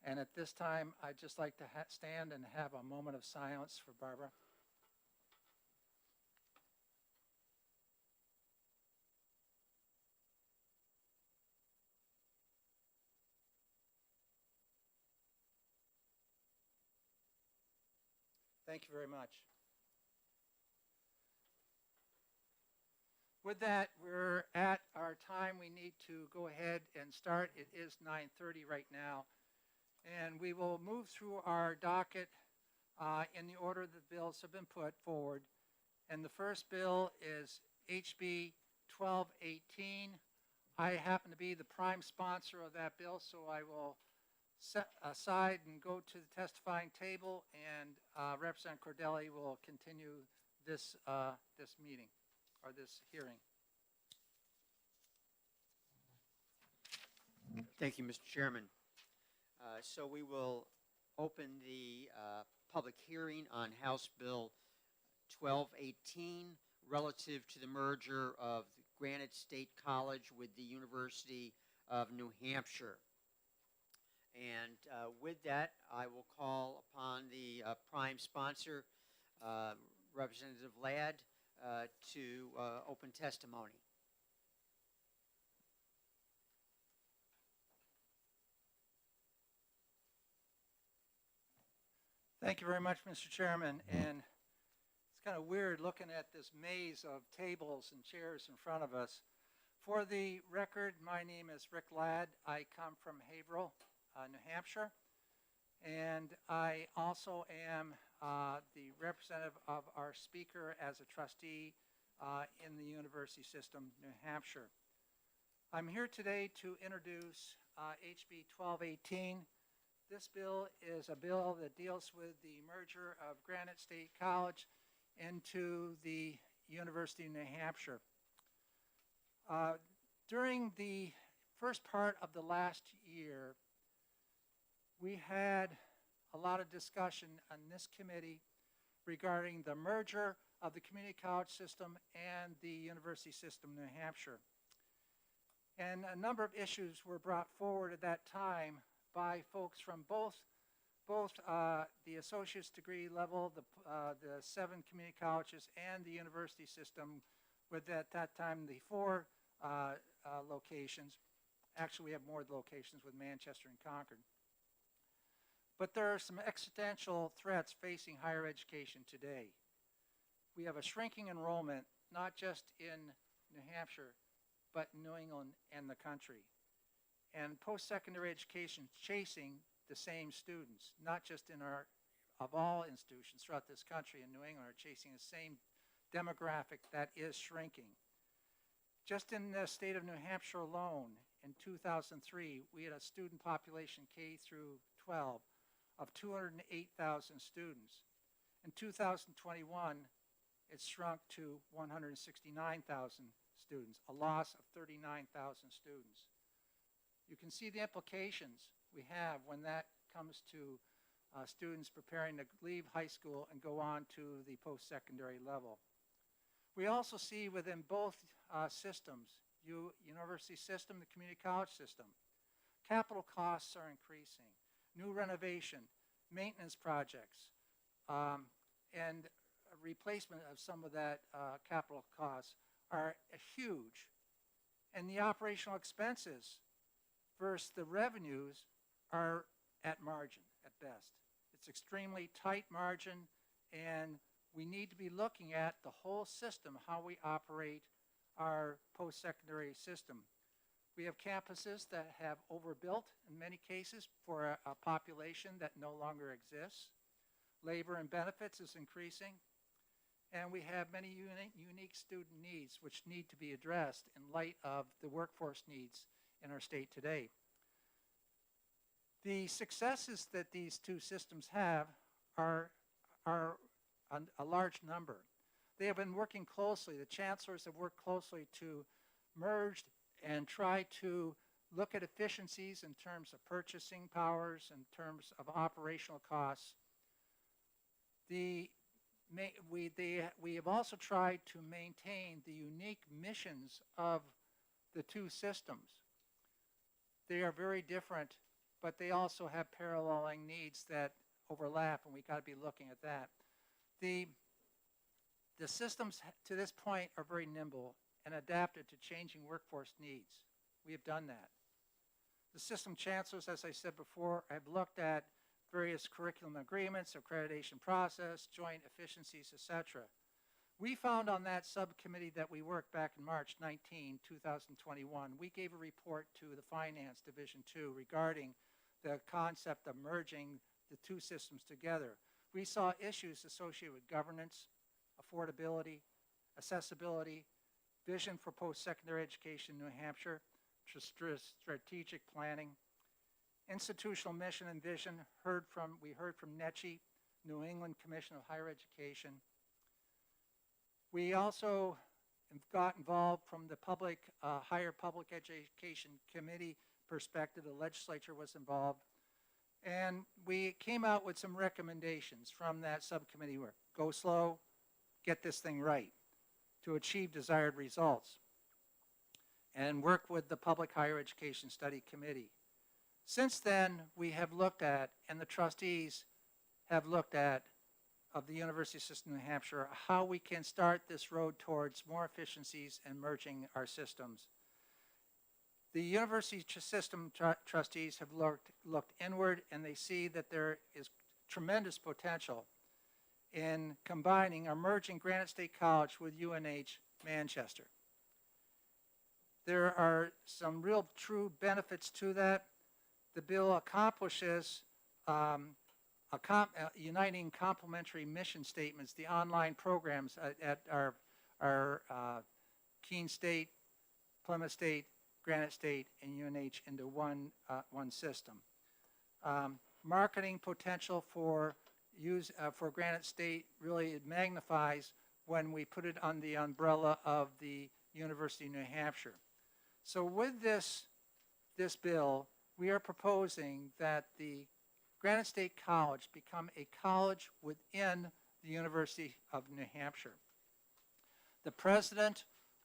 And at this time, I'd just like to stand and have a moment of silence for Barbara. Thank you very much. With that, we're at our time. We need to go ahead and start. It is 9:30 right now. And we will move through our docket in the order the bills have been put forward. And the first bill is HB 1218. I happen to be the prime sponsor of that bill, so I will set aside and go to the testifying table, and Representative Cordelli will continue this meeting or this hearing. Thank you, Mr. Chairman. So we will open the public hearing on House Bill 1218 relative to the merger of Granite State College with the University of New Hampshire. And with that, I will call upon the prime sponsor, Representative Ladd, to open testimony. Thank you very much, Mr. Chairman. And it's kind of weird looking at this maze of tables and chairs in front of us. For the record, my name is Rick Ladd. I come from Haverhill, New Hampshire. And I also am the representative of our speaker as a trustee in the university system, New Hampshire. I'm here today to introduce HB 1218. This bill is a bill that deals with the merger of Granite State College into the University of New Hampshire. During the first part of the last year, we had a lot of discussion on this committee regarding the merger of the community college system and the university system in New Hampshire. And a number of issues were brought forward at that time by folks from both the associate's degree level, the 7 community colleges, and the university system, with at that time the 4 locations. Actually, we have more locations with Manchester and Concord. But there are some existential threats facing higher education today. We have a shrinking enrollment, not just in New Hampshire, but in New England and the country. And post-secondary education chasing the same students, not just of all institutions throughout this country in New England, are chasing the same demographic that is shrinking. Just in the state of New Hampshire alone, in 2003, we had a student population K through 12 of 208,000 students. In 2021, it shrunk to 169,000 students, a loss of 39,000 students. You can see the implications we have when that comes to students preparing to leave high school and go on to the post-secondary level. We also see within both systems, university system, the community college system, capital costs are increasing. New renovation, maintenance projects, and a replacement of some of that capital costs are huge. And the operational expenses versus the revenues are at margin at best. It's extremely tight margin, and we need to be looking at the whole system, how we operate our post-secondary system. We have campuses that have overbuilt in many cases for a population that no longer exists. Labor and benefits is increasing. And we have many unique student needs which need to be addressed in light of the workforce needs in our state today. The successes that these two systems have are a large number. They have been working closely. The chancellors have worked closely to merge and try to look at efficiencies in terms of purchasing powers, in terms of operational costs. We have also tried to maintain the unique missions of the two systems. They are very different, but they also have paralleling needs that overlap, and we got to be looking at that. The systems to this point are very nimble and adapted to changing workforce needs. We have done that. The system chancellors, as I said before, have looked at various curriculum agreements, accreditation process, joint efficiencies, etc. We found on that subcommittee that we worked back in March 19, 2021, we gave a report to the Finance Division 2 regarding the concept of merging the two systems together. We saw issues associated with governance, affordability, accessibility, vision for post-secondary education in New Hampshire, strategic planning, institutional mission and vision. We heard from NECHI, New England Commission of Higher Education. We also got involved from the Higher Public Education Committee perspective. The legislature was involved. And we came out with some recommendations from that subcommittee work. Go slow, get this thing right to achieve desired results, and work with the Public Higher Education Study Committee. Since then, we have looked at, and the trustees have looked at, of the University System of New Hampshire, how we can start this road towards more efficiencies and merging our systems. The University System trustees have looked inward, and they see that there is tremendous potential in combining or merging Granite State College with UNH Manchester. There are some real true benefits to that. The bill accomplishes uniting complementary mission statements, the online programs at our Keene State, Plymouth State, Granite State, and UNH into one system. Marketing potential for Granite State really magnifies when we put it on the umbrella of the University of New Hampshire. So with this bill, we are proposing that the Granite State College become a college within the University of New Hampshire. The president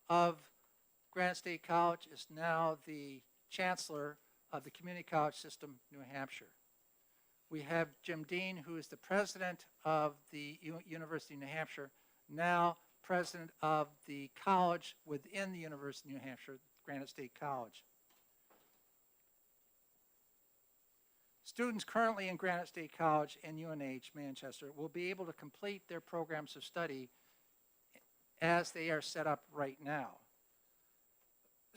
of Granite State College is now the chancellor of the Community College System, New Hampshire. We have Jim Dean, who is the president of the University of New Hampshire, now president of the college within the University of New Hampshire, Granite State College. Students currently in Granite State College and UNH Manchester will be able to complete their programs of study as they are set up right now.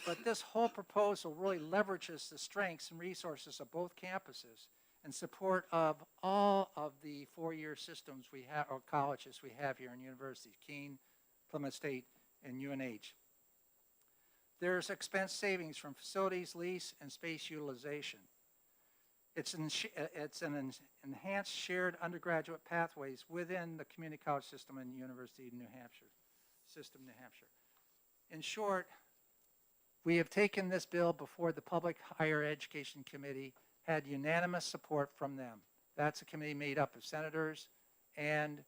But this whole proposal really leverages the strengths and resources of both campuses in support of all of the four-year systems we have, or colleges we have here in universities, Keene, Plymouth State, and UNH. There's expense savings from facilities, lease, and space utilization. It's an enhanced shared undergraduate pathways within the community college system and University of New Hampshire, System New Hampshire. In short, we have taken this bill before the Public Higher Education Committee, had unanimous support from them. That's a committee made up of senators and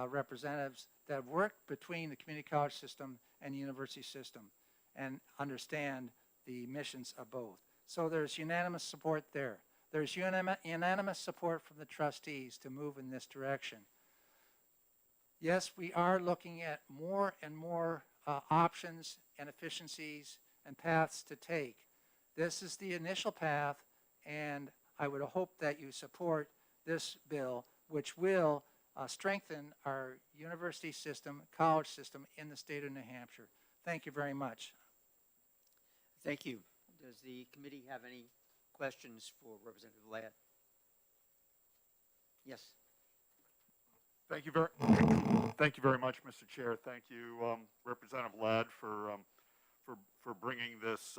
representatives that have worked between the community college system and the university system and understand the missions of both. So there's unanimous support there. There's unanimous support from the trustees to move in this direction. Yes, we are looking at more and more options and efficiencies and paths to take. This is the initial path, and I would hope that you support this bill, which will strengthen our university system, college system in the state of New Hampshire. Thank you very much. Thank you. Does the committee have any questions for Representative Ladd? Yes. Thank you very much, Mr. Chair. Thank you, Representative Ladd, for bringing this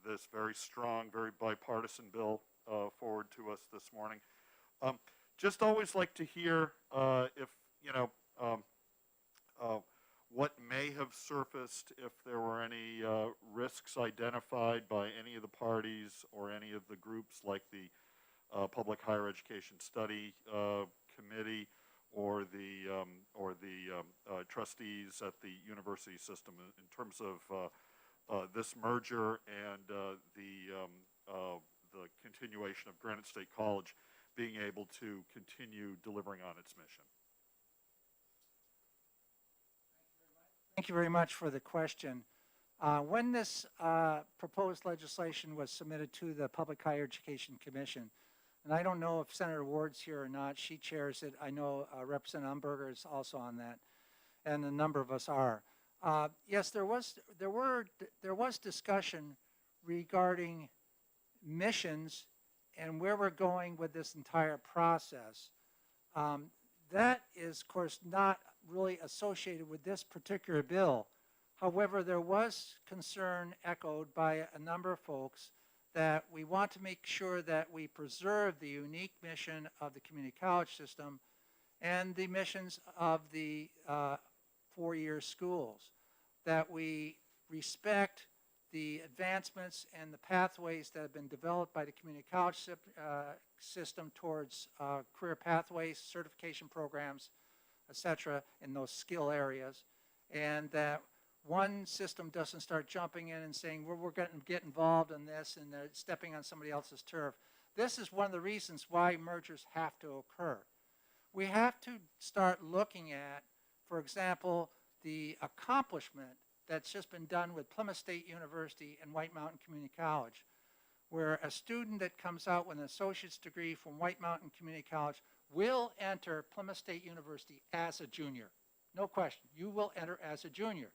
this very strong, very bipartisan bill forward to us this morning. Just always like to hear if what may have surfaced, if there were any risks identified by any of the parties or any of the groups like the Public Higher Education Study Committee or the trustees at the university system in terms of this merger and the continuation of Granite State College being able to continue delivering on its mission. Thank you very much for the question. When this proposed legislation was submitted to the Public Higher Education Commission, and I don't know if Senator Ward's here or not, she chairs it. I know Representative Umberger is also on that, and a number of us are. Yes, there was discussion regarding missions and where we're going with this entire process. That is, of course, not really associated with this particular bill. However, there was concern echoed by a number of folks that we want to make sure that we preserve the unique mission of the community college system and the missions of the four-year schools, that we respect the advancements and the pathways that have been developed by the community college system towards career pathways, certification programs, et cetera, in those skill areas, and that one system doesn't start jumping in and saying, we're going to get involved in this, and they're stepping on somebody else's turf. This is one of the reasons why mergers have to occur. We have to start looking at, for example, the accomplishment that's just been done with Plymouth State University and White Mountain Community College, where a student that comes out with an associate's degree from White Mountain Community College will enter Plymouth State University as a junior. No question, you will enter as a junior.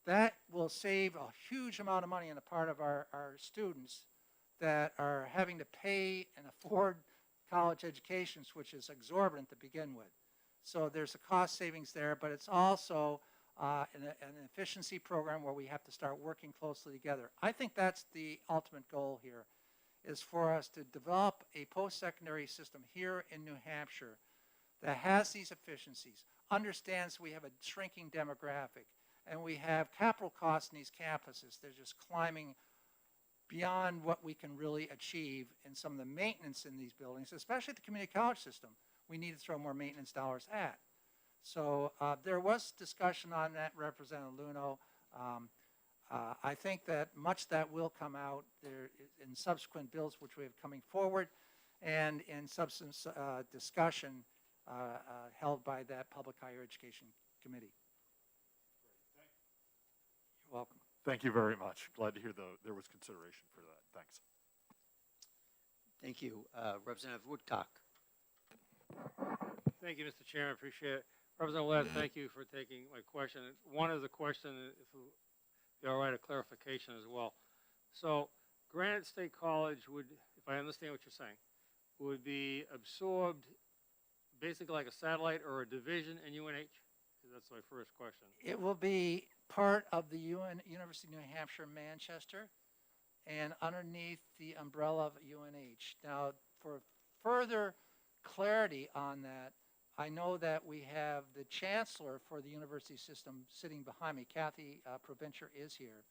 That will save a huge amount of money on the part of our students that are having to pay and afford college educations, which is exorbitant to begin with. So there's a cost savings there, but it's also an efficiency program where we have to start working closely together. I think that's the ultimate goal here, is for us to develop a post-secondary system here in New Hampshire that has these efficiencies, understands we have a shrinking demographic, and we have capital costs in these campuses. They're just climbing beyond what we can really achieve in some of the maintenance in these buildings, especially the community college system. We need to throw more maintenance dollars at. So there was discussion on that, Representative Luno. I think that much that will come out there in subsequent bills which we have coming forward, and in substance discussion held by that Public Higher Education Committee. You're welcome. Thank you very much. Glad to hear there was consideration for that. Thanks. Thank you. Representative Woodcock. Thank you, Mr. Chairman. Appreciate it. Representative Ladd, thank you for taking my question. One is a question, if you're all right, a clarification as well. So Granite State College would, if I understand what you're saying, would be absorbed basically like a satellite or a division in UNH? That's my first question. It will be part of the University of New Hampshire, Manchester, and underneath the umbrella of UNH. Now, for further clarity on that, I know that we have the chancellor for the university system sitting behind me. Kathy Provencher is here.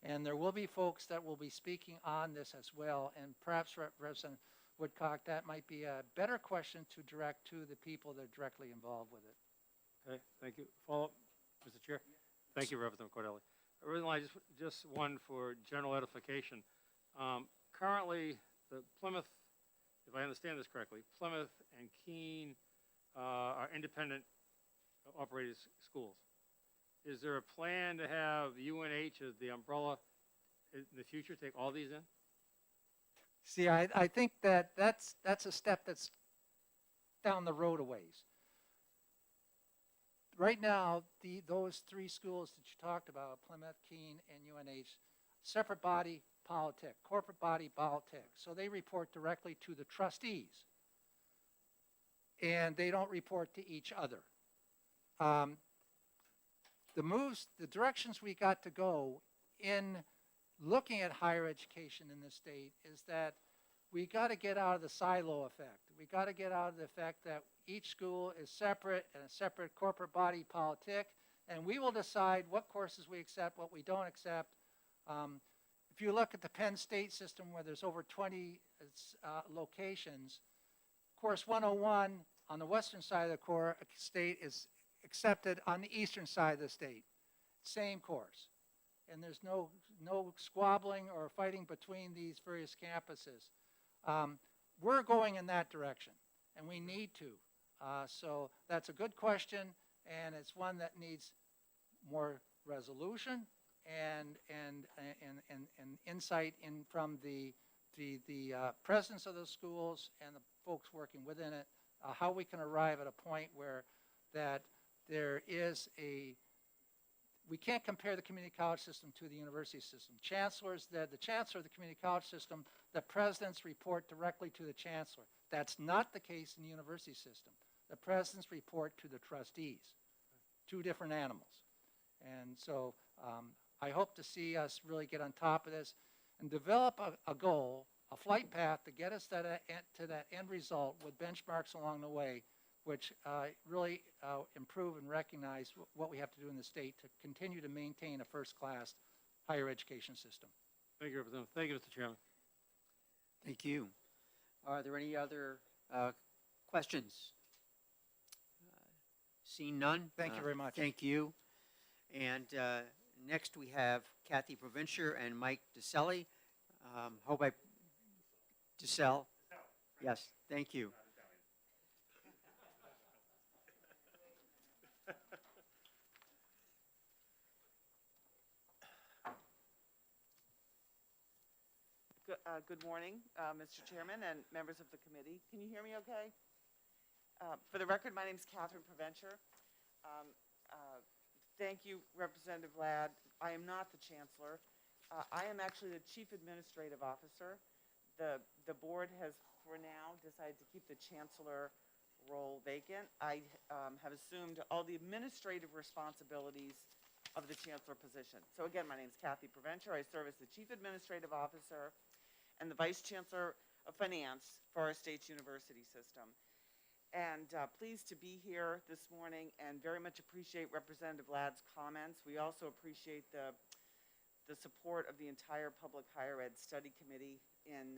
And there will be folks that will be speaking on this as well. And perhaps, Representative Woodcock, that might be a better question to direct to the people that are directly involved with it. Okay, thank you. Follow up, Mr. Chair? Thank you, Representative Cordelli. Originally, just one for general edification. Currently, the Plymouth, if I understand this correctly, Plymouth and Keene are independent operated schools. Is there a plan to have UNH as the umbrella in the future, take all these in? See, I think that's a step that's down the road a ways. Right now, those three schools that you talked about, Plymouth, Keene, and UNH, separate body politic, corporate body politic. So they report directly to the trustees, and they don't report to each other. The directions we got to go in looking at higher education in this state is that we got to get out of the silo effect. We got to get out of the effect that each school is separate and a separate corporate body politic, and we will decide what courses we accept, what we don't accept. If you look at the Penn State system where there's over 20 locations, course 101 on the western side of the state is accepted on the eastern side of the state. Same course. and there's no squabbling or fighting between these various campuses. We're going in that direction, and we need to. So that's a good question, and it's one that needs more resolution and insight in from the presidents of those schools and the folks working within it, how we can arrive at a point where that there is we can't compare the community college system to the university system. The chancellor of the community college system, the presidents report directly to the chancellor. That's not the case in the university system. The presidents report to the trustees, two different animals. And so I hope to see us really get on top of this and develop a goal, a flight path to get us to that end result with benchmarks along the way, which really improve and recognize what we have to do in the state to continue to maintain a first-class higher education system. Thank you, Representative. Thank you, Mr. Chairman. Thank you. Are there any other questions? Seeing none? Thank you very much. Thank you. And next we have Kathy Provencher and Mike DeSelli. Hope I, DeSell? Yes, thank you. Good morning, Mr. Chairman and members of the committee. Can you hear me okay? For the record, my name is Catherine Provencher. Thank you, Representative Ladd. I am not the chancellor. I am actually the chief administrative officer. The board has, for now, decided to keep the chancellor role vacant. I have assumed all the administrative responsibilities of the chancellor position. So again, my name is Kathy Provencher. I serve as the chief administrative officer and the Vice Chancellor of Finance for our state's university system. And pleased to be here this morning and very much appreciate Representative Ladd's comments. We also appreciate the support of the entire Public Higher Ed Study Committee in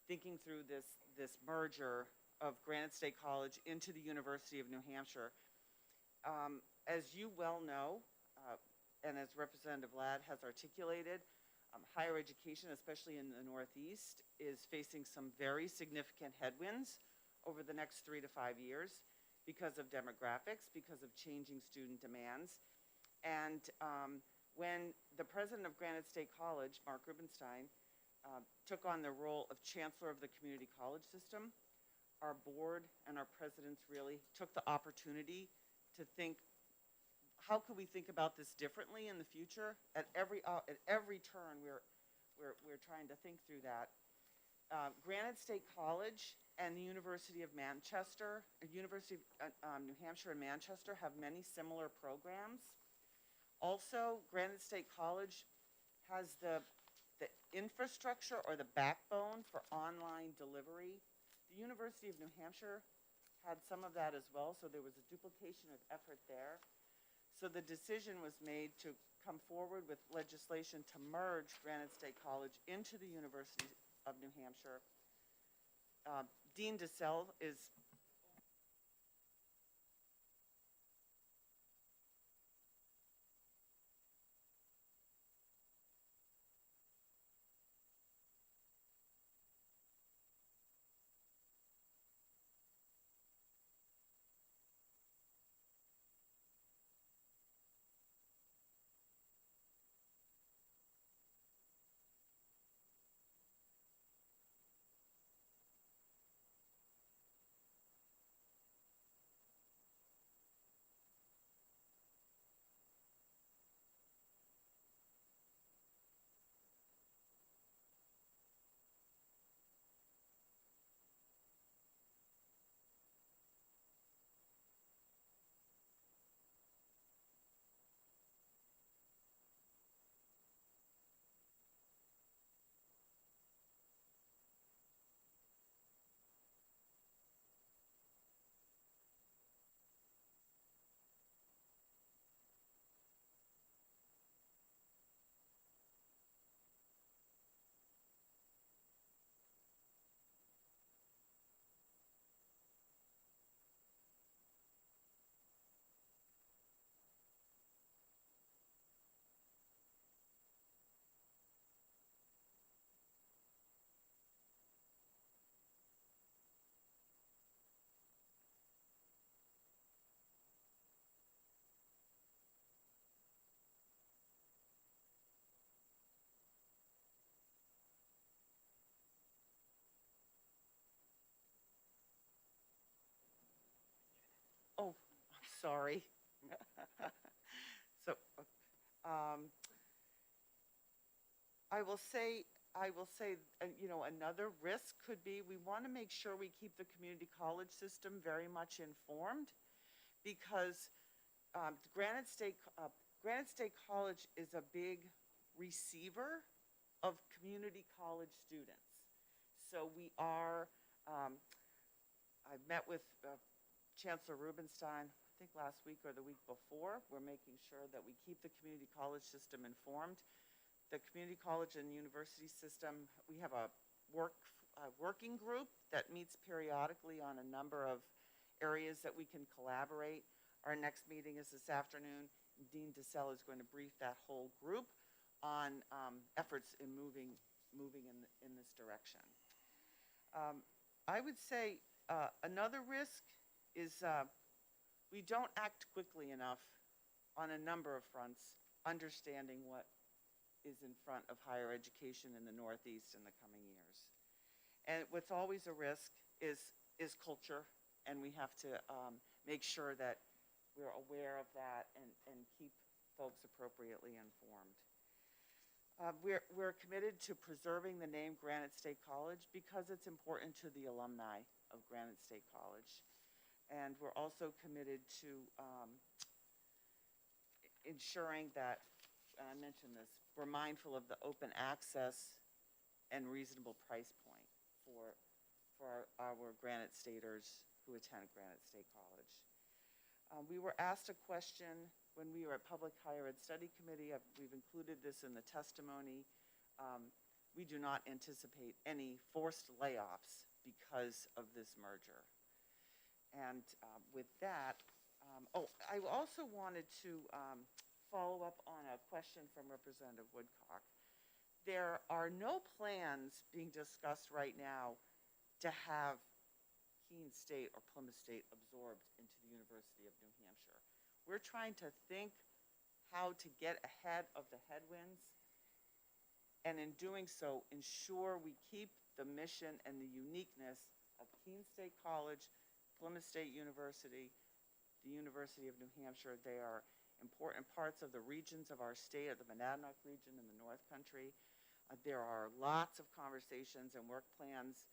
thinking through this merger of Granite State College into the University of New Hampshire. As you well know, and as Representative Ladd has articulated, higher education, especially in the Northeast, is facing some very significant headwinds over the next 3 to 5 years because of demographics, because of changing student demands. And when the president of Granite State College, Mark Rubenstein, took on the role of chancellor of the community college system, our board and our presidents really took the opportunity to think, how could we think about this differently in the future? At every turn, we're trying to think through that. Granite State College and the University of Manchester, University of New Hampshire and Manchester have many similar programs. Also, Granite State College has the infrastructure or the backbone for online delivery. The University of New Hampshire had some of that as well, so there was a duplication of effort there. So the decision was made to come forward with legislation to merge Granite State College into the University of New Hampshire. Dean DeSell is Oh, I'm sorry. So, I will say, another risk could be, we want to make sure we keep the community college system very much informed, because Granite State College is a big receiver of community college students. So we are, I met with Chancellor Rubenstein, I think last week or the week before. We're making sure that we keep the community college system informed. The community college and university system, we have a working group that meets periodically on a number of areas that we can collaborate. Our next meeting is this afternoon. Dean DeSelle is going to brief that whole group on efforts in moving in this direction. I would say another risk is we don't act quickly enough on a number of fronts, understanding what is in front of higher education in the Northeast in the coming years. And what's always a risk is culture, and we have to make sure that we're aware of that and keep folks appropriately informed. We're committed to preserving the name Granite State College because it's important to the alumni of Granite State College. And we're also committed to ensuring that, and I mentioned this, we're mindful of the open access and reasonable price point for our Granite Staters who attend Granite State College. We were asked a question when we were at Public Higher Ed Study Committee. We've included this in the testimony. We do not anticipate any forced layoffs because of this merger. And with that, I also wanted to follow up on a question from Representative Woodcock. There are no plans being discussed right now to have Keene State or Plymouth State absorbed into the University of New Hampshire. We're trying to think how to get ahead of the headwinds, and in doing so, ensure we keep the mission and the uniqueness of Keene State College, Plymouth State University, the University of New Hampshire. They are important parts of the regions of our state, of the Monadnock region in the North Country. There are lots of conversations and work plans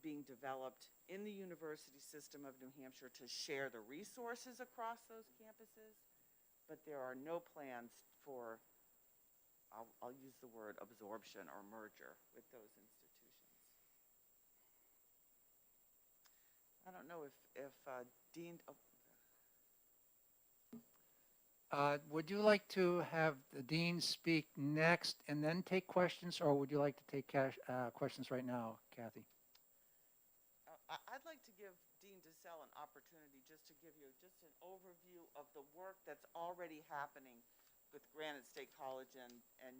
being developed in the university system of New Hampshire to share the resources across those campuses, but there are no plans for, I'll use the word absorption or merger with those institutions. I don't know if Dean, Would you like to have the dean speak next and then take questions, or would you like to take questions right now, Kathy? I'd like to give Dean DeSelle an opportunity just to give you just an overview of the work that's already happening with Granite State College and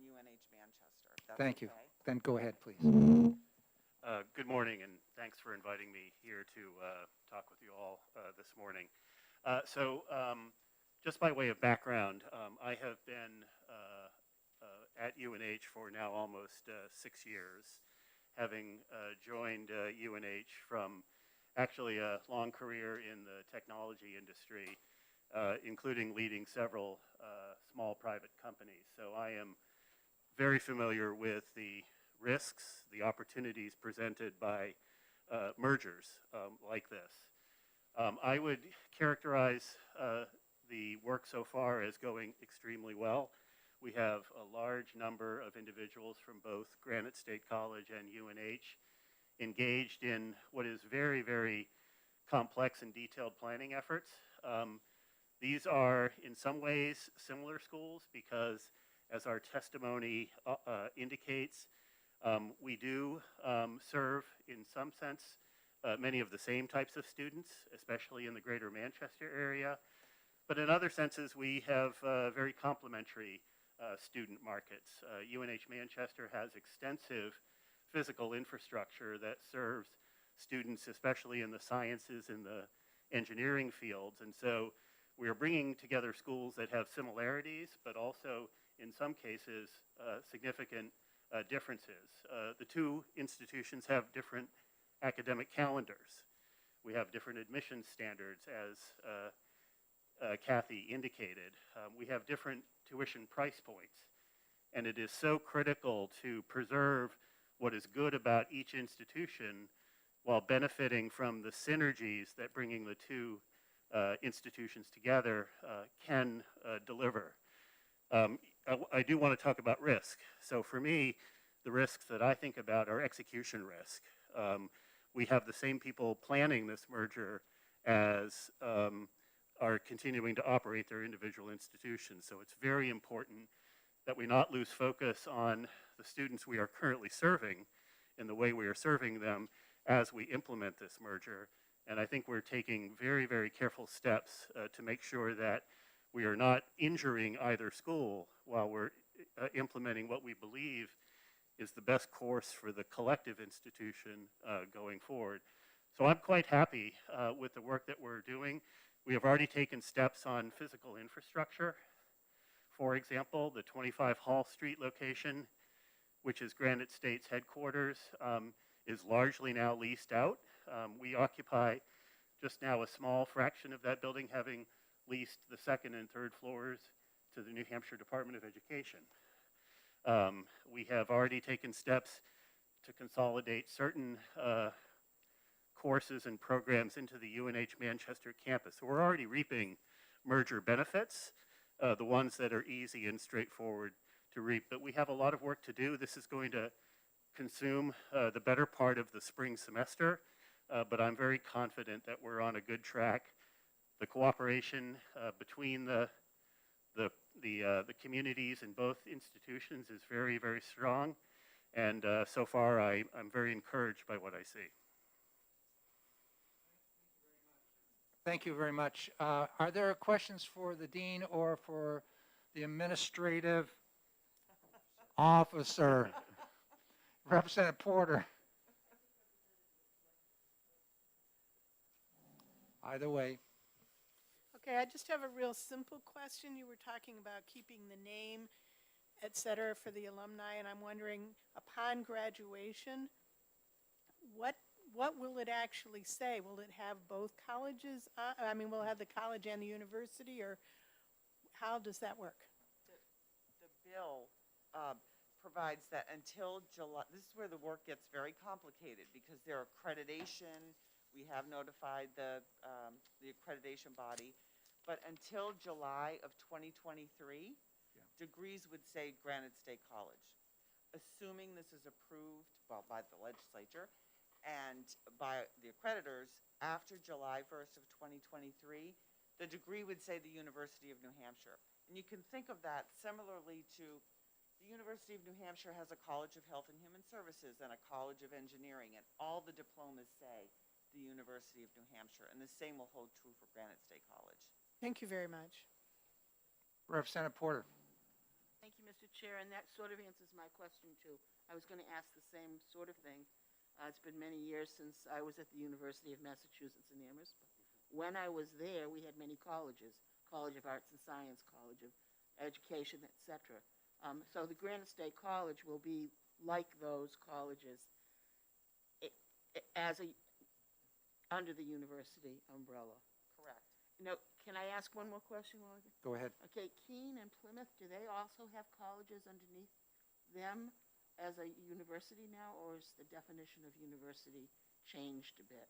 UNH Manchester. If that's Thank you. okay. Then go ahead, please. Good morning, and thanks for inviting me here to talk with you all this morning. Just by way of background, I have been at UNH for now almost 6 years, having joined UNH from actually a long career in the technology industry, including leading several small private companies. So I am very familiar with the risks, the opportunities presented by mergers like this. I would characterize the work so far as going extremely well. We have a large number of individuals from both Granite State College and UNH engaged in what is very, very complex and detailed planning efforts. These are in some ways similar schools because, as our testimony indicates, we do serve in some sense many of the same types of students, especially in the greater Manchester area. But in other senses, we have very complementary student markets. UNH Manchester has extensive physical infrastructure that serves students, especially in the sciences and the engineering fields. And so we are bringing together schools that have similarities, but also, in some cases, significant differences. The two institutions have different academic calendars. We have different admission standards, as Kathy indicated. We have different tuition price points. And it is so critical to preserve what is good about each institution while benefiting from the synergies that bringing the two institutions together can deliver. I do want to talk about risk. So for me, the risks that I think about are execution risk. We have the same people planning this merger as are continuing to operate their individual institutions. So it's very important that we not lose focus on the students we are currently serving and the way we are serving them as we implement this merger. And I think we're taking very, very careful steps to make sure that we are not injuring either school while we're implementing what we believe is the best course for the collective institution going forward. So I'm quite happy with the work that we're doing. We have already taken steps on physical infrastructure. For example, the 25 Hall Street location, which is Granite State's headquarters, is largely now leased out. We occupy just now a small fraction of that building, having leased the second and third floors to the New Hampshire Department of Education. We have already taken steps to consolidate certain courses and programs into the UNH Manchester campus. So we're already reaping merger benefits, the ones that are easy and straightforward to reap. But we have a lot of work to do. This is going to consume the better part of the spring semester, but I'm very confident that we're on a good track. The cooperation between the communities in both institutions is very, very strong. And so far, I'm very encouraged by what I see. Thank you very much. Are there questions for the dean or for the administrative officer? Representative Porter. Either way. Okay, I just have a real simple question. You were talking about keeping the name, et cetera, for the alumni, and I'm wondering, upon graduation, what will it actually say? Will it have both colleges? Will it have the college and the university, or how does that work? The bill provides that until July, this is where the work gets very complicated because there are accreditation. We have notified the accreditation body, but until July of 2023, degrees would say Granite State College. Assuming this is approved, well, by the legislature and by the accreditors, after July 1st of 2023, the degree would say the University of New Hampshire. And you can think of that similarly to the University of New Hampshire has a College of Health and Human Services and a College of Engineering, and all the diplomas say the University of New Hampshire, and the same will hold true for Granite State College. Thank you very much. Representative Porter. Thank you, Mr. Chair, and that sort of answers my question, too. I was going to ask the same sort of thing. It's been many years since I was at the University of Massachusetts in Amherst. When I was there, we had many colleges, College of Arts and Science, College of Education, etc. So the Granite State College will be like those colleges under the university umbrella. Correct. Can I ask one more question? Go ahead. Okay, Keene and Plymouth, do they also have colleges underneath them as a university now, or is the definition of university changed a bit?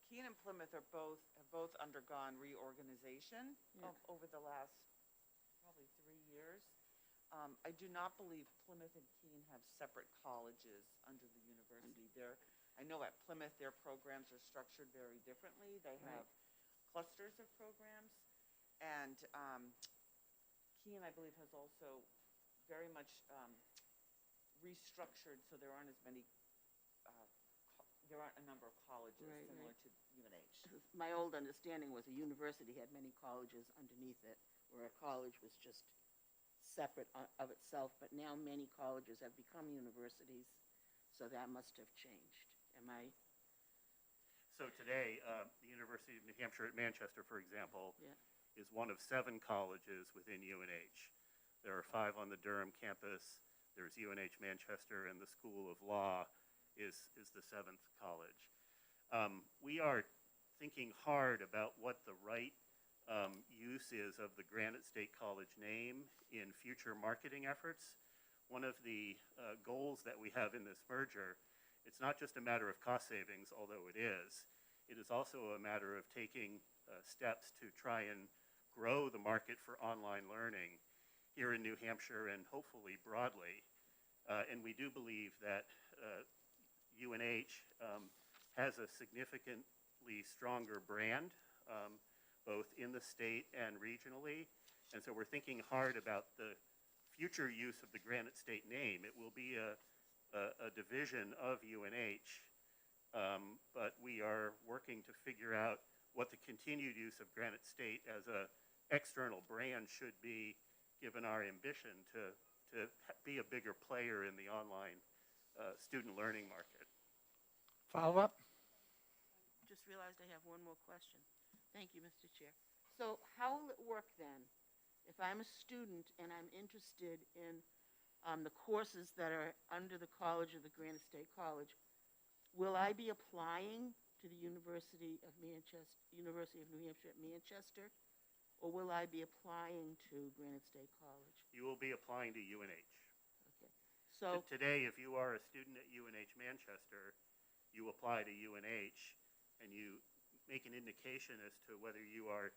Keene and Plymouth have both undergone reorganization over the last probably 3 years. I do not believe Plymouth and Keene have separate colleges under the university. I know at Plymouth their programs are structured very differently. They have clusters of programs, and Keene, I believe, has also very much restructured, so there aren't as many. There aren't a number of colleges similar to UNH. My old understanding was a university had many colleges underneath it, where a college was just separate of itself, but now many colleges have become universities, so that must have changed. Am I? So today, the University of New Hampshire at Manchester, for example, is one of 7 colleges within UNH. There are 5 on the Durham campus. There's UNH Manchester, and the School of Law is the 7th college. We are thinking hard about what the right use is of the Granite State College name in future marketing efforts. One of the goals that we have in this merger, it's not just a matter of cost savings, although it is also a matter of taking steps to try and grow the market for online learning here in New Hampshire and hopefully broadly. And we do believe that UNH has a significantly stronger brand, both in the state and regionally. And so we're thinking hard about the future use of the Granite State name. It will be a division of UNH, but we are working to figure out what the continued use of Granite State as a external brand should be, given our ambition to be a bigger player in the online student learning market. Follow up? Just realized I have one more question. Thank you, Mr. Chair. So how will it work then? If I'm a student and I'm interested in the courses that are under the college of the Granite State College, will I be applying to the University of New Hampshire at Manchester, or will I be applying to Granite State College? You will be applying to UNH. Okay. So, Today, if you are a student at UNH Manchester, you apply to UNH and you make an indication as to whether you are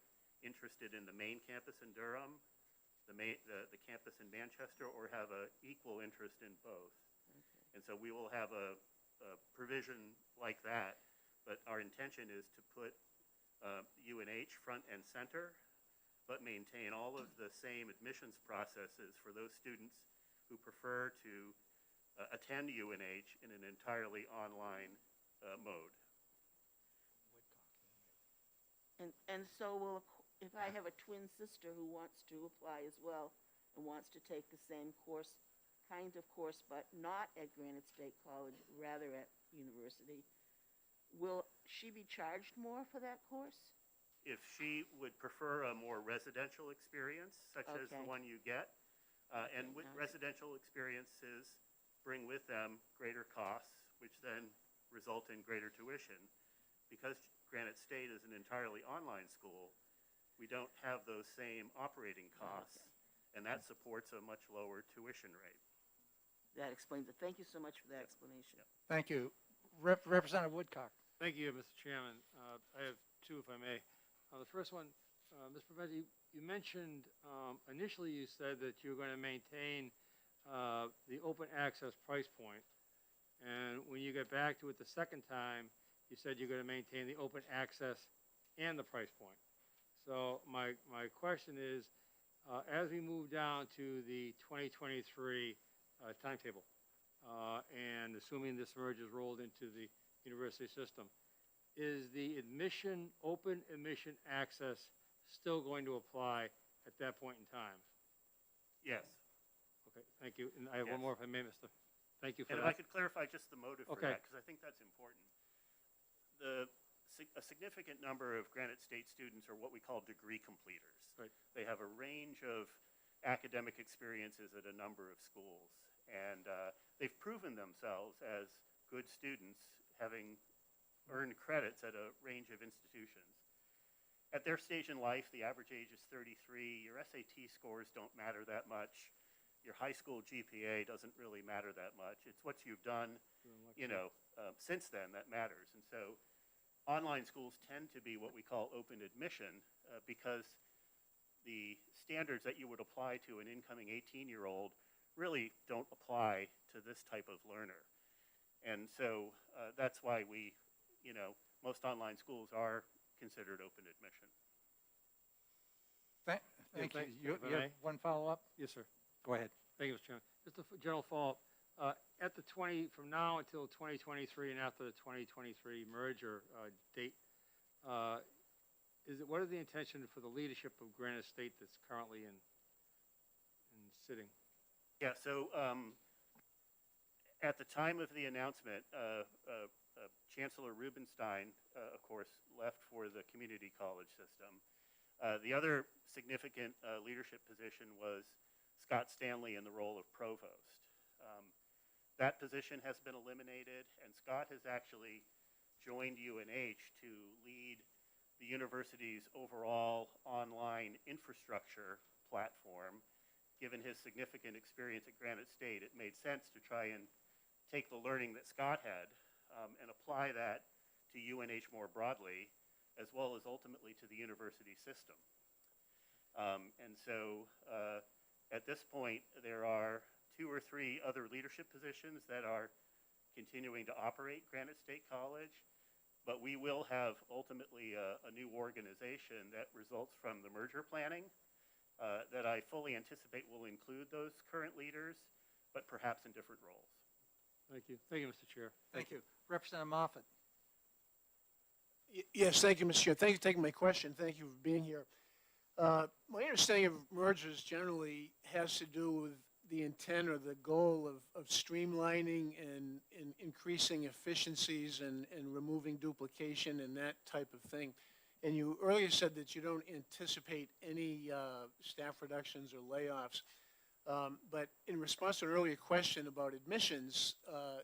interested in the main campus in Durham, the campus in Manchester, or have an equal interest in both. okay. And so we will have a provision like that, but our intention is to put UNH front and center, but maintain all of the same admissions processes for those students who prefer to attend UNH in an entirely online mode. And so if I have a twin sister who wants to apply as well and wants to take the same kind of course, but not at Granite State College, rather at university, will she be charged more for that course? If she would prefer a more residential experience, such as the Okay. one you get, and with Okay. residential experiences bring with them greater costs, which then result in greater tuition. Because Granite State is an entirely online school, we don't have those same operating costs, and that supports a much lower tuition rate. That explains it. Thank you so much for that explanation. Thank you. Representative Woodcock. Thank you, Mr. Chairman. I have two, if I may. The first one, Ms. Provenzzi, you mentioned, initially you said that you were going to maintain the open access price point. And when you get back to it the second time, you said you're going to maintain the open access and the price point. So my question is, as we move down to the 2023 timetable, and assuming this merge is rolled into the university system, is the open admission access still going to apply at that point in time? Yes. Okay, thank you. And I have one Yes. more, if I may, Mr. Thank you for And if I that. could clarify just the motive for Okay. that, because I think that's important. A significant number of Granite State students are what we call degree completers. Right. They have a range of academic experiences at a number of schools, and they've proven themselves as good students, having earned credits at a range of institutions. At their stage in life, the average age is 33. Your SAT scores don't matter that much. Your high school GPA doesn't really matter that much. It's what you've done, since then that matters. And so online schools tend to be what we call open admission because the standards that you would apply to an incoming 18-year-old really don't apply to this type of learner. And so that's why most online schools are considered open admission. Thank thank- you. if I You have may. one follow-up? Yes, sir. Go ahead. Thank you, Mr. Chairman. Just a general follow-up. From now until 2023 and after the 2023 merger date, what are the intention for the leadership of Granite State that's currently in sitting? Yeah, so at the time of the announcement, Chancellor Rubenstein, of course, left for the community college system. The other significant leadership position was Scott Stanley in the role of provost. That position has been eliminated, and Scott has actually joined UNH to lead the university's overall online infrastructure platform. Given his significant experience at Granite State, it made sense to try and take the learning that Scott had and apply that to UNH more broadly, as well as ultimately to the university system. And so at this point, there are 2 or 3 other leadership positions that are continuing to operate Granite State College, but we will have ultimately a new organization that results from the merger planning that I fully anticipate will include those current leaders, but perhaps in different roles. Thank you. Thank you, Mr. Chair. Thank you. Representative Moffett. Yes, thank you, Mr. Chair. Thank you for taking my question. Thank you for being here. My understanding of mergers generally has to do with the intent or the goal of streamlining and increasing efficiencies and removing duplication and that type of thing. And you earlier said that you don't anticipate any staff reductions or layoffs. But in response to an earlier question about admissions,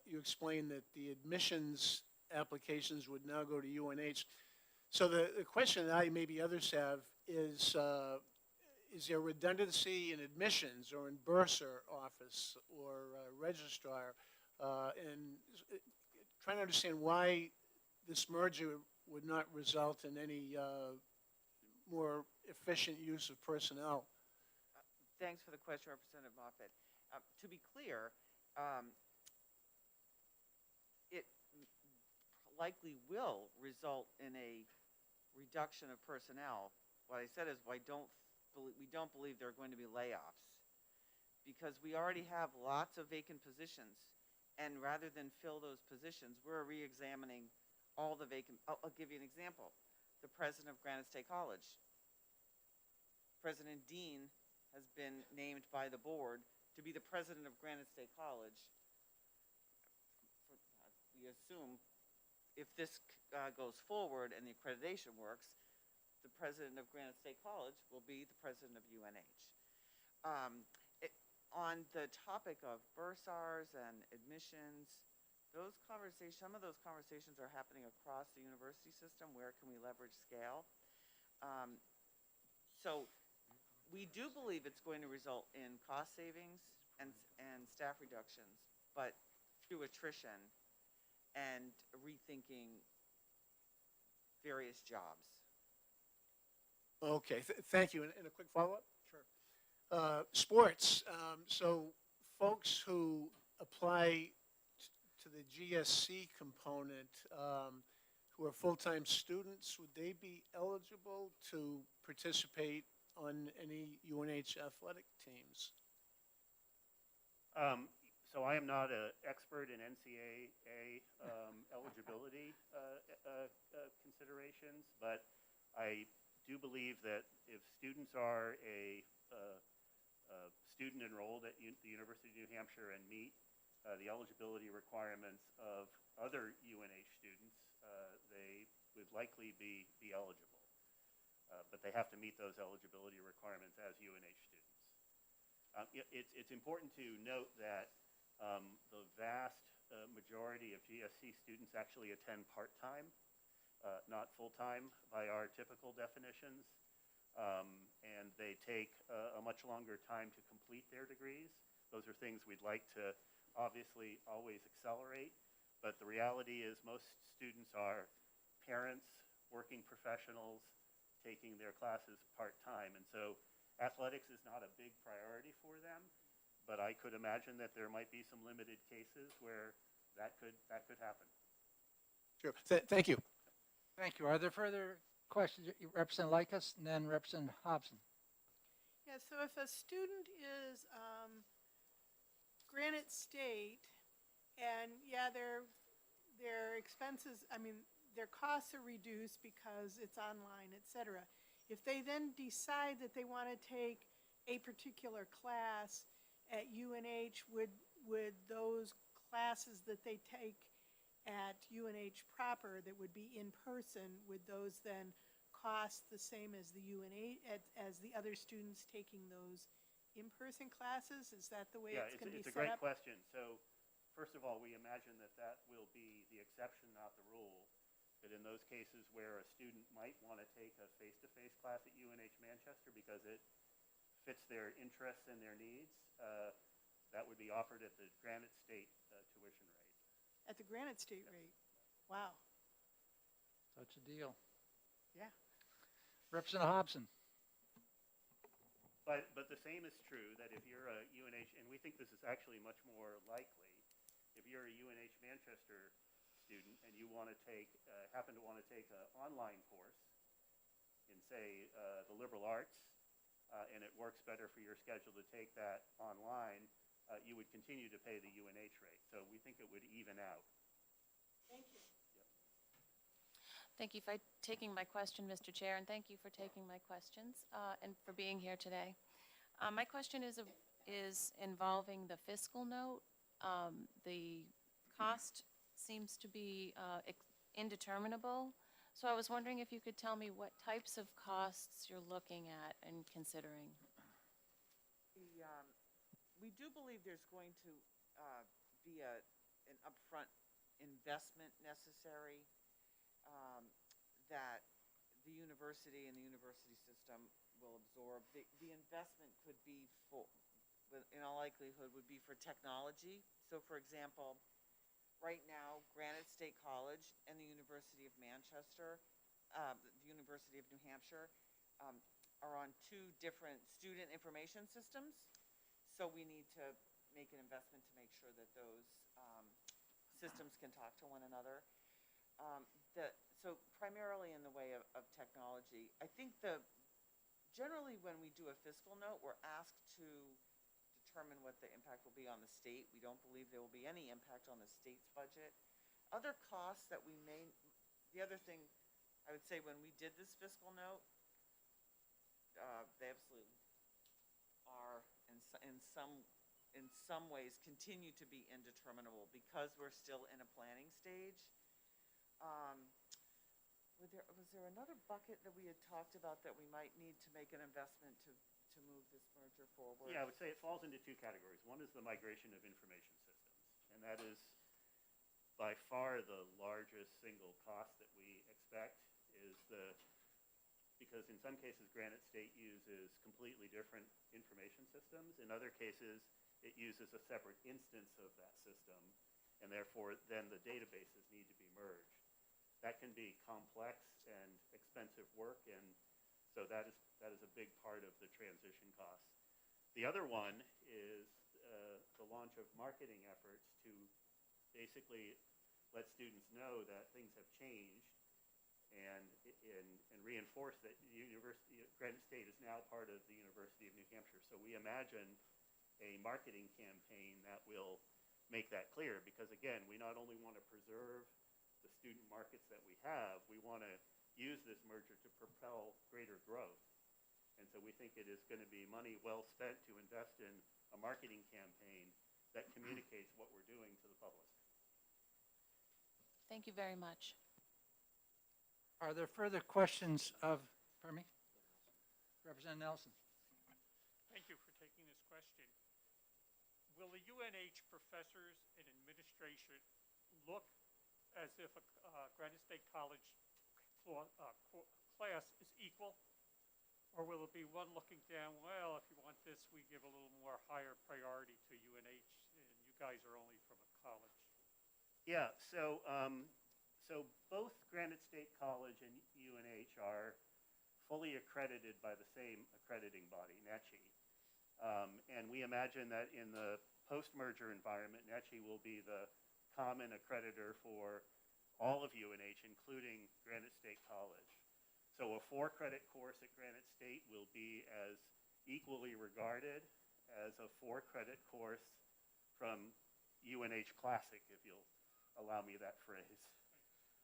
you explained that the admissions applications would now go to UNH. So the question that I, maybe others have, is there redundancy in admissions or in bursar office or registrar? And trying to understand why this merger would not result in any more efficient use of personnel. Thanks for the question, Representative Moffett. To be clear, it likely will result in a reduction of personnel. What I said is we don't believe there are going to be layoffs, because we already have lots of vacant positions, and rather than fill those positions, we're re-examining all the vacant. I'll give you an example. The president of Granite State College, President Dean, has been named by the board to be the president of Granite State College. We assume if this goes forward and the accreditation works, the president of Granite State College will be the president of UNH. On the topic of bursars and admissions, some of those conversations are happening across the university system. Where can we leverage scale? So we do believe it's going to result in cost savings and staff reductions, but through attrition and rethinking various jobs. Okay, thank you. And a quick follow-up? Sure. Sports. So folks who apply to the GSC component, who are full-time students, would they be eligible to participate on any UNH athletic teams? So I am not an expert in NCAA eligibility considerations, but I do believe that if students are a student enrolled at the University of New Hampshire and meet the eligibility requirements of other UNH students, they would likely be eligible. But they have to meet those eligibility requirements as UNH students. It's important to note that the vast majority of GSC students actually attend part-time, not full-time by our typical definitions, and they take a much longer time to complete their degrees. Those are things we'd like to obviously always accelerate, but the reality is most students are parents, working professionals, taking their classes part-time, and so athletics is not a big priority for them, but I could imagine that there might be some limited cases where that could happen. Sure. Thank you. Thank you. Are there further questions? Representative Likas and then Representative Hobson. Yeah, so if a student is Granite State, and yeah, their expenses, their costs are reduced because it's online, et cetera. If they then decide that they want to take a particular class at UNH, would those classes that they take at UNH proper that would be in person, would those then cost the same as the UNH, as the other students taking those in-person classes? Is that the way it's going to be set up? It's a great question. So first of all, we imagine that will be the exception, not the rule. in those cases where a student might want to take a face-to-face class at UNH Manchester because it fits their interests and their needs, that would be offered at the Granite State tuition rate. At the Granite State rate? Wow. Such a deal. Yeah. Representative Hobson. But the same is true that if you're a UNH, and we think this is actually much more likely, if you're a UNH Manchester student and you want to take, happen to want to take an online course in, say, the liberal arts, and it works better for your schedule to take that online, you would continue to pay the UNH rate. So we think it would even out. Thank you. Thank you for taking my question, Mr. Chair, and thank you for taking my questions and for being here today. My question is involving the fiscal note. The cost seems to be indeterminable, so I was wondering if you could tell me what types of costs you're looking at and considering. We do believe there's going to be an upfront investment necessary that the university and the university system will absorb. The investment could be in all likelihood, would be for technology. So for example, right now, Granite State College and the University of Manchester, the University of New Hampshire, are on two different student information systems. So we need to make an investment to make sure that those systems can talk to one another. So primarily in the way of technology. I think generally when we do a fiscal note, we're asked to determine what the impact will be on the state. We don't believe there will be any impact on the state's budget. Other costs that the other thing I would say when we did this fiscal note, they absolutely are in some ways continue to be indeterminable because we're still in a planning stage. Was there another bucket that we had talked about that we might need to make an investment to move this merger forward? Yeah, I would say it falls into two categories. One is the migration of information systems, and that is by far the largest single cost that we expect because in some cases Granite State uses completely different information systems. In other cases, it uses a separate instance of that system, and therefore then the databases need to be merged. That can be complex and expensive work, and so that is a big part of the transition cost. The other one is the launch of marketing efforts to basically let students know that things have changed and reinforce that Granite State is now part of the University of New Hampshire. So we imagine a marketing campaign that will make that clear because, again, we not only want to preserve the student markets that we have, we want to use this merger to propel greater growth. And so we think it is going to be money well spent to invest in a marketing campaign that communicates what we're doing to the public. Thank you very much. Are there further questions pardon me? Representative Nelson. Thank you for taking this question. Will the UNH professors and administration look as if a Granite State College class is equal? Or will it be one looking down, well, if you want this, we give a little more higher priority to UNH, and you guys are only from a college? Yeah, so both Granite State College and UNH are fully accredited by the same accrediting body, NECHI. And we imagine that in the post-merger environment, NECHI will be the common accreditor for all of UNH, including Granite State College. So a 4-credit course at Granite State will be as equally regarded as a 4-credit course from UNH Classic, if you'll allow me that phrase.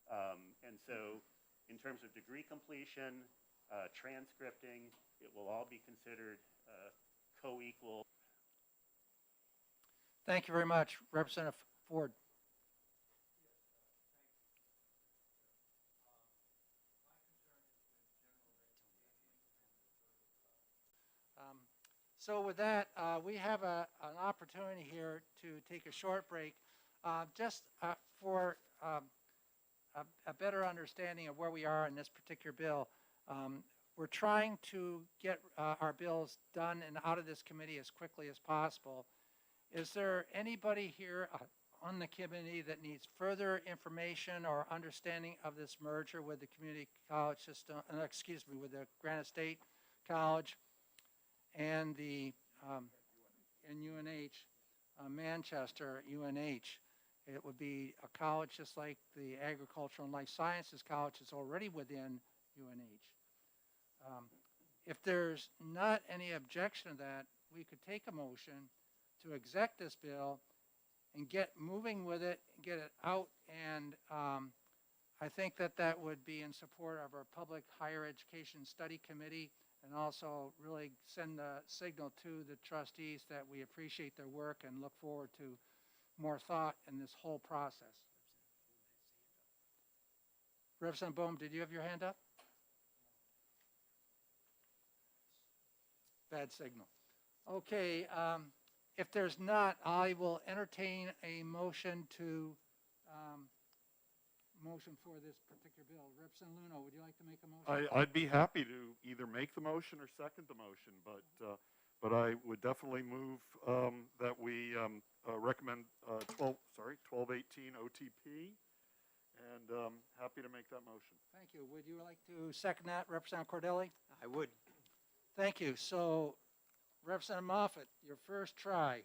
And so in terms of degree completion, transcripting, it will all be considered co-equal. Thank you very much. Representative Ford. So with that, we have an opportunity here to take a short break. Just for a better understanding of where we are in this particular bill. We're trying to get our bills done and out of this committee as quickly as possible. Is there anybody here on the committee that needs further information or understanding of this merger with the community college system, with the Granite State College and the, and UNH, Manchester, UNH? It would be a college just like the Agricultural and Life Sciences College is already within UNH. If there's not any objection to that, we could take a motion to exec this bill and get moving with it, get it out, and I think that that would be in support of our Public Higher Education Study Committee, and also really send a signal to the trustees that we appreciate their work and look forward to more thought in this whole process. Representative Bohm, did you have your hand up? Bad signal. Okay, if there's not, I will entertain a motion to, motion for this particular bill. Representative Luno, would you like to make a motion? I'd be happy to either make the motion or second the motion, but I would definitely move that we recommend 1218 OTP, and happy to make that motion. Thank you. Would you like to second that, Representative Cordelli? I would. Thank you. So, Representative Moffett, your first try.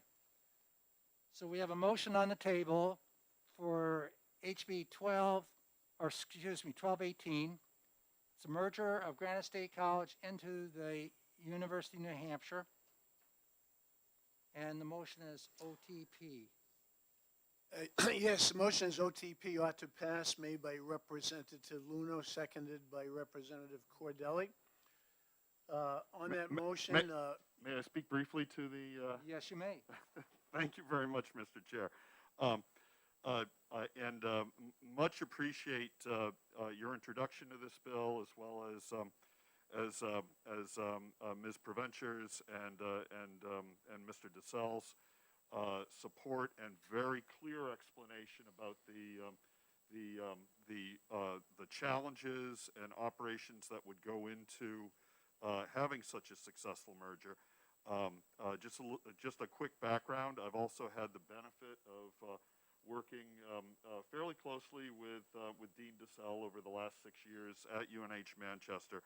So we have a motion on the table for HB 1218. It's a merger of Granite State College into the University of New Hampshire. And the motion is OTP. Yes, the motion is OTP ought to pass, made by Representative Luno, seconded by Representative Cordelli. On that motion, May I speak briefly to the? Yes, you may. Thank you very much, Mr. Chair. Much appreciate your introduction to this bill, as well as Ms. Preventures and Mr. DeSalle's support and very clear explanation about the challenges and operations that would go into having such a successful merger. Just a quick background. I've also had the benefit of working fairly closely with Dean DeSalle over the last 6 years at UNH Manchester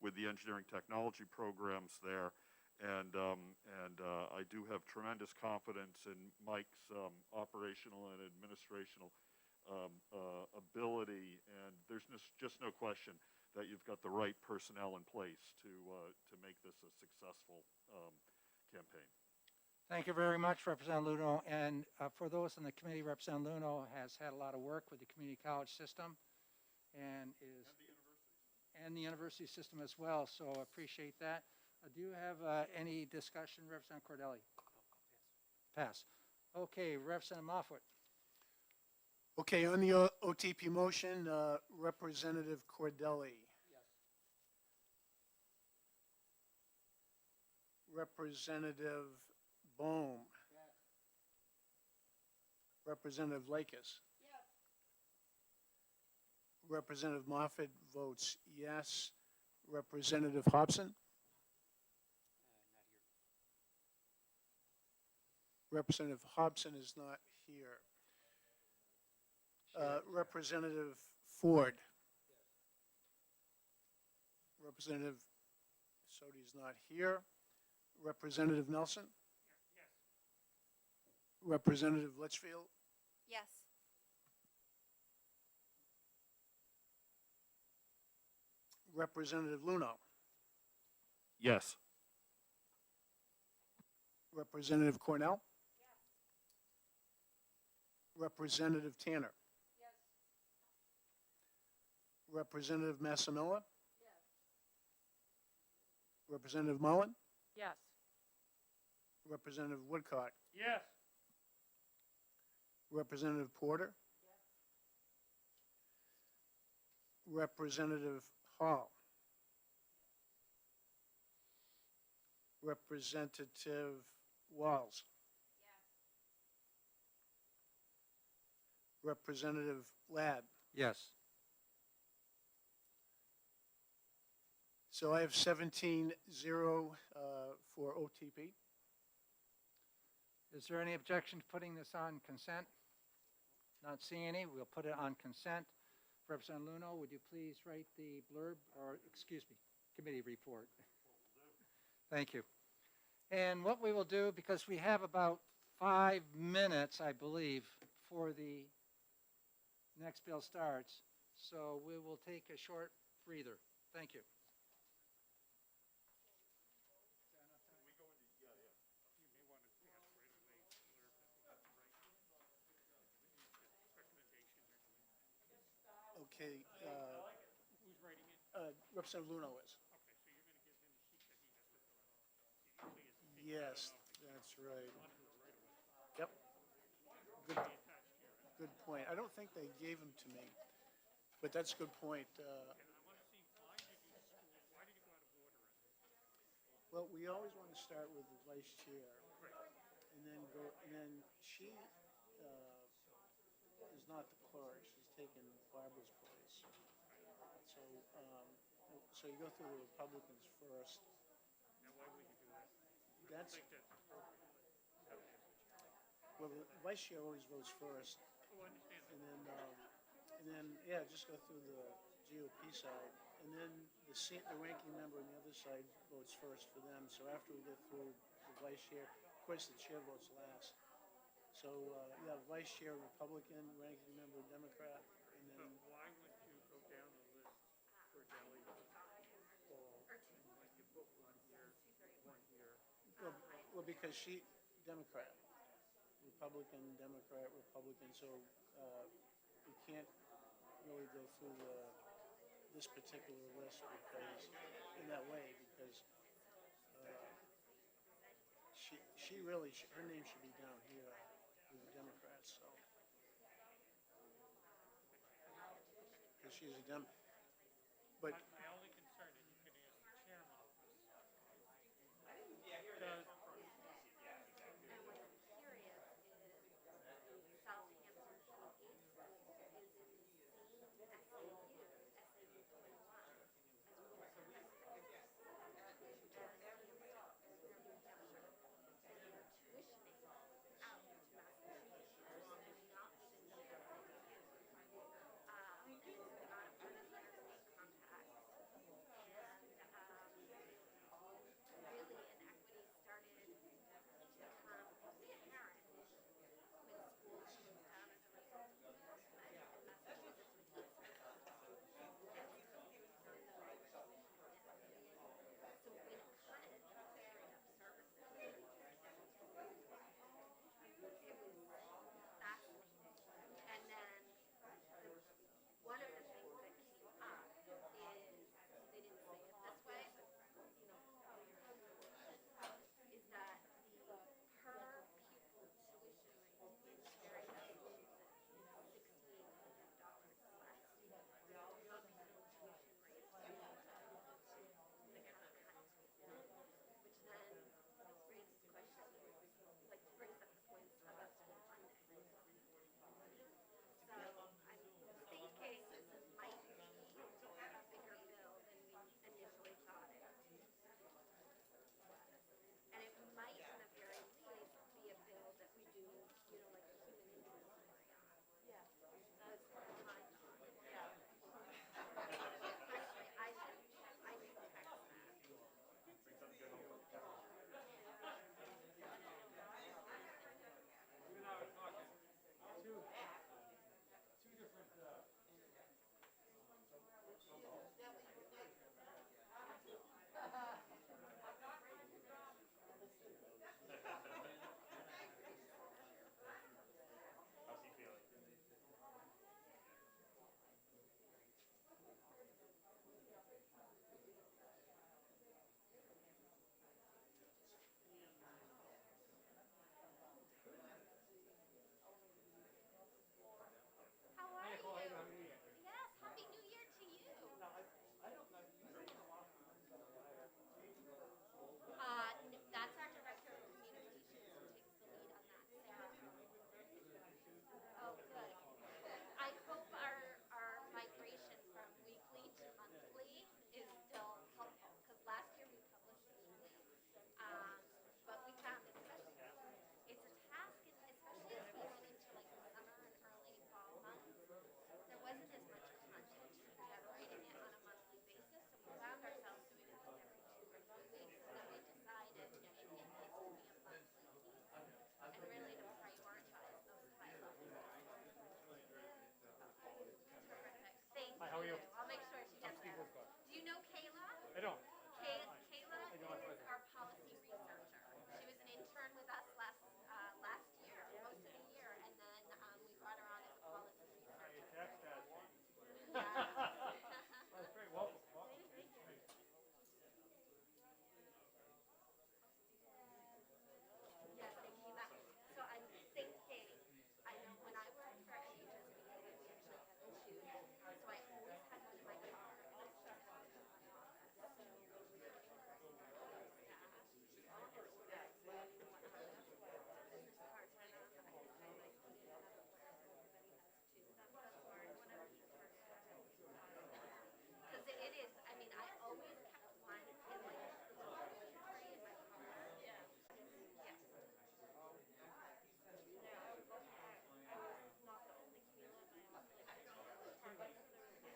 with the engineering technology programs there. And I do have tremendous confidence in Mike's operational and administrational ability, and there's just no question that you've got the right personnel in place to make this a successful campaign. Thank you very much, Representative Luno. And for those in the committee, Representative Luno has had a lot of work with the community college system and the university system as well, so appreciate that. Do you have any discussion, Representative Cordelli? Pass. Okay, Representative Moffett. okay, on the OTP motion, Representative Cordelli. Yes. Representative Bohm. Yes. Representative Lakis. Yes. Representative Moffett votes yes. Representative Hobson. Representative Hobson is not here. Representative Ford. Representative Sodi is not here. Representative Nelson. Yes. Representative Litchfield. Yes. Representative Luno. Yes. Representative Cornell. Representative Tanner. Yes. Representative Massimilla. Representative Mullen. Yes. Representative Woodcock. Yes. Representative Porter. Representative Hall. Representative Walls. Representative Ladd. Yes. So I have 17-0 for OTP. Is there any objection to putting this on consent? Not seeing any, we'll put it on consent. Representative Luno, would you please write the blurb, or, excuse me, committee report? Thank you. And what we will do, because we have about 5 minutes, I believe, before the next bill starts, so we will take a short breather. Thank you. Okay, Who's writing it? Representative Luno is. Okay, so you're gonna give him a sheet that he has to fill out. Usually it's the Yes, that's right. one who will write it. Yep. Good, Be attached here. good point. I don't think they gave them to me, but that's a good point. And I wanna see, why did you go out of order? Well, we always want to start with the vice chair, and then she is not the clerk. She's taken Barbara's place. So you go through the Republicans first. Now, why would you do that? That's, I think that's appropriate. well, the vice chair always votes first, Oh, I understand that. and then, yeah, just go through the GOP side. And then the ranking member on the other side votes first for them. So after we get through the vice chair, of course, the chair votes last. So, yeah, vice chair Republican, ranking member Democrat, and But then, why would you go down the list for Delhi, Paul, like you put one here? well, because she, Democrat, Republican, Democrat, Republican, so we can't really go through this particular list because, in that way, because her name should be down here with the Democrats, so. Because she's a but, My only concern, and you can ask the chairman of this, does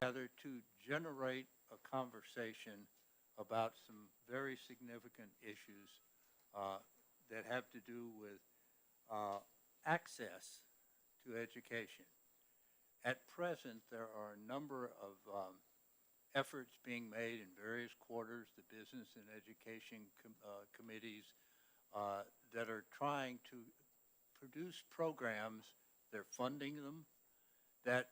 together to generate a conversation about some very significant issues that have to do with access to education. At present, there are a number of efforts being made in various quarters, the business and education committees that are trying to produce programs, they're funding them, that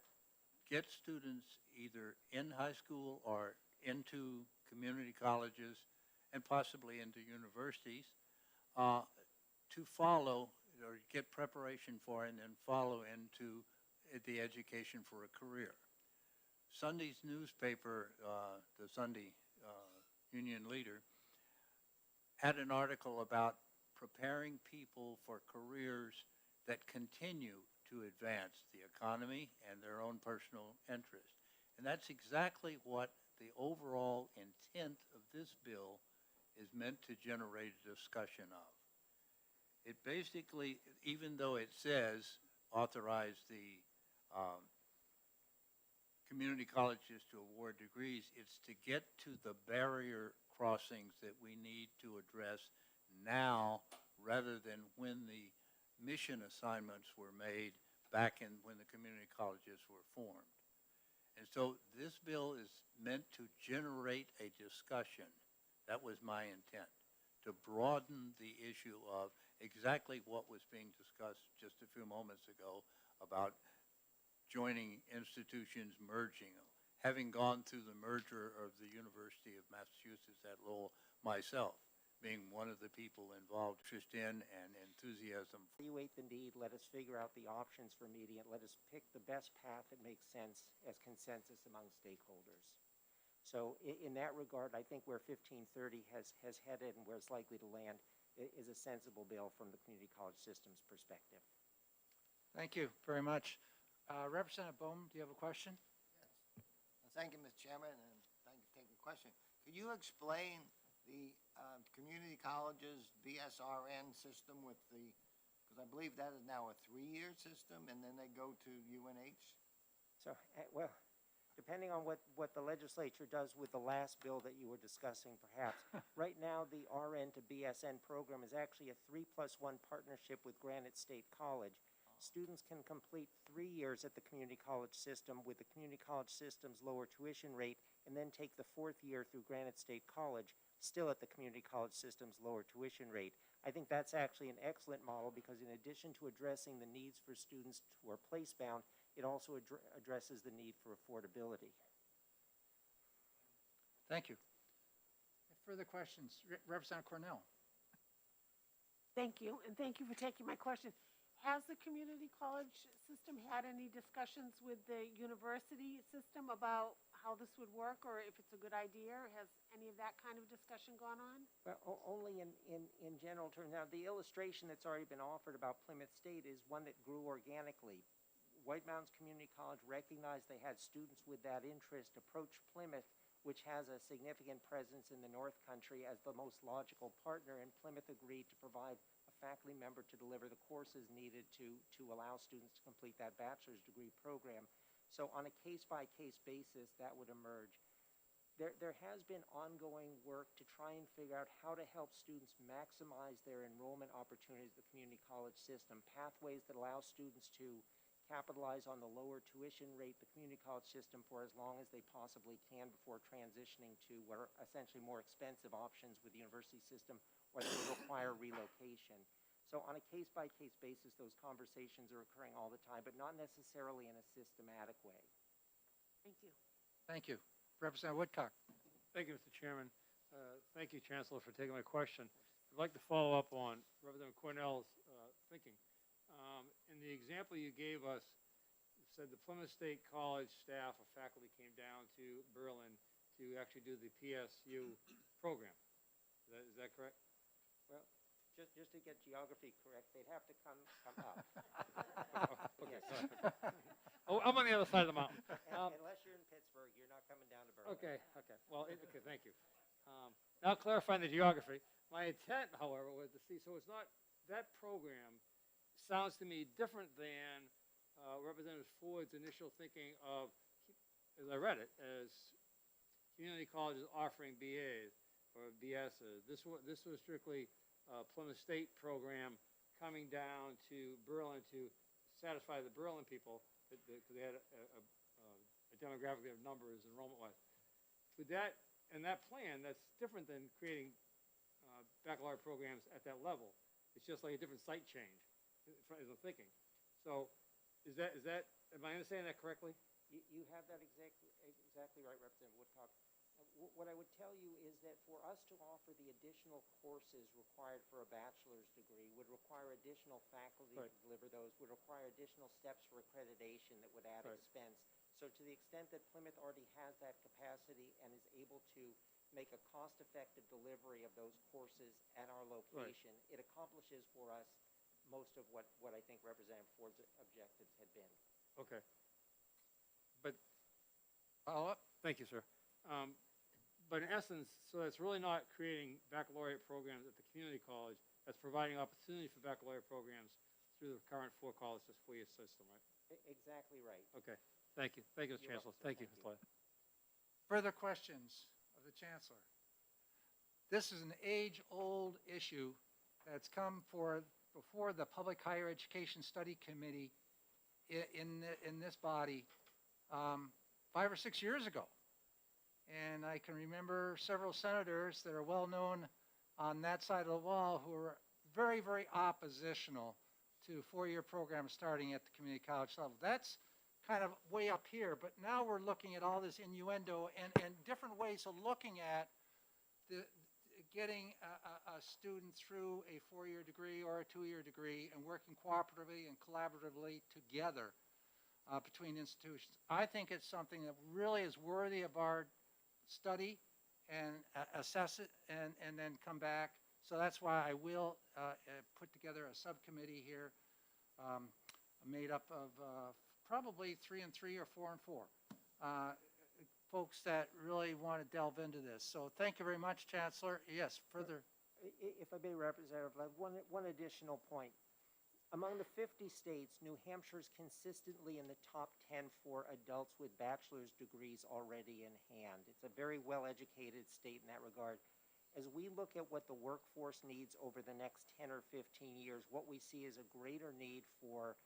get students either in high school or into community colleges and possibly into universities to follow or get preparation for and then follow into the education for a career. Sunday's newspaper, the Sunday Union Leader, had an article about preparing people for careers that continue to advance the economy and their own personal interest. And that's exactly what the overall intent of this bill is meant to generate a discussion of. It basically, even though it says authorize the community colleges to award degrees, it's to get to the barrier crossings that we need to address now rather than when the mission assignments were made back in when the community colleges were formed. And so this bill is meant to generate a discussion. That was my intent, to broaden the issue of exactly what was being discussed just a few moments ago about joining institutions, merging. Having gone through the merger of the University of Massachusetts at Lowell myself, being one of the people involved, interest in and enthusiasm. Evaluate the need, let us figure out the options for meeting it, let us pick the best path that makes sense as consensus among stakeholders. So in that regard, I think where 1530 has headed and where it's likely to land is a sensible bill from the community college system's perspective. Thank you very much. Representative Bowman, do you have a question? Thank you, Mr. Chairman, and thank you for taking the question. Could you explain the community colleges BSRN system with the, because I believe that is now a 3-year system, and then they go to UNH? So, well, depending on what the legislature does with the last bill that you were discussing, perhaps. Right now, the RN to BSN program is actually a 3+1 partnership with Granite State College. Students can complete 3 years at the community college system with the community college system's lower tuition rate and then take the 4th year through Granite State College, still at the community college system's lower tuition rate. I think that's actually an excellent model because in addition to addressing the needs for students who are place-bound, it also addresses the need for affordability. Thank you. Further questions? Representative Cornell. Thank you, and thank you for taking my question. Has the community college system had any discussions with the university system about how this would work, or if it's a good idea? Has any of that kind of discussion gone on? Well, only in general terms. Now, the illustration that's already been offered about Plymouth State is one that grew organically. White Mountains Community College recognized they had students with that interest, approached Plymouth, which has a significant presence in the North Country, as the most logical partner, and Plymouth agreed to provide a faculty member to deliver the courses needed to allow students to complete that bachelor's degree program. So on a case-by-case basis, that would emerge. There has been ongoing work to try and figure out how to help students maximize their enrollment opportunities in the community college system, pathways that allow students to capitalize on the lower tuition rate the community college system for as long as they possibly can before transitioning to what are essentially more expensive options with the university system or that would require relocation. So on a case-by-case basis, those conversations are occurring all the time, but not necessarily in a systematic way. Thank you. Thank you. Representative Woodcock. Thank you, Mr. Chairman. Thank you, Chancellor, for taking my question. I'd like to follow up on Representative Cornell's thinking. In the example you gave us, you said the Plymouth State College staff or faculty came down to Berlin to actually do the PSU program. Is that correct? Well, just to get geography correct, they'd have to come up. Okay, Yes. sorry. Oh, I'm on the other side of the mountain. Unless you're in Pittsburgh, you're not coming down to Berlin. Okay. Well, okay, thank you. Now clarifying the geography, my intent, however, was to see, so it's not, that program sounds to me different than Representative Ford's initial thinking of as I read it, as community colleges offering BAs or BSs. This was strictly a Plymouth State program coming down to Berlin to satisfy the Berlin people, because they had a demographic of numbers enrollment-wise. With that, and that plan, that's different than creating baccalaureate programs at that level. It's just like a different site change, as I'm thinking. So, is that, am I understanding that correctly? You have that exactly right, Representative Woodcock. What I would tell you is that for us to offer the additional courses required for a bachelor's degree would require additional faculty Right. to deliver those, would require additional steps for accreditation that would add Right. expense. So to the extent that Plymouth already has that capacity and is able to make a cost-effective delivery of those courses at our location, it accomplishes for us most of what I think Representative Ford's objectives had been. Okay. But, Follow-up? thank you, sir. But in essence, so it's really not creating baccalaureate programs at the community college, that's providing opportunity for baccalaureate programs through the current four-year system, right? Exactly right. Okay, thank you. Thank you, Mr. You're Chancellor. welcome, sir. Thank you, Thank Mr. Lyle. Further questions of the Chancellor? This is an age-old issue that's come before the Public Higher Education Study Committee in this body 5 or 6 years ago. And I can remember several senators that are well-known on that side of the wall who were very, very oppositional to four-year programs starting at the community college level. That's kind of way up here, but now we're looking at all this innuendo and different ways of looking at getting a student through a four-year degree or a two-year degree and working cooperatively and collaboratively together between institutions. I think it's something that really is worthy of our study and assess it and then come back. So that's why I will put together a subcommittee here made up of probably 3 and 3 or 4 and 4 folks that really want to delve into this. So thank you very much, Chancellor. Yes, further. If I may, Representative, one additional point. Among the 50 states, New Hampshire is consistently in the top 10 for adults with bachelor's degrees already in hand. It's a very well-educated state in that regard. As we look at what the workforce needs over the next 10 or 15 years, what we see is a greater need for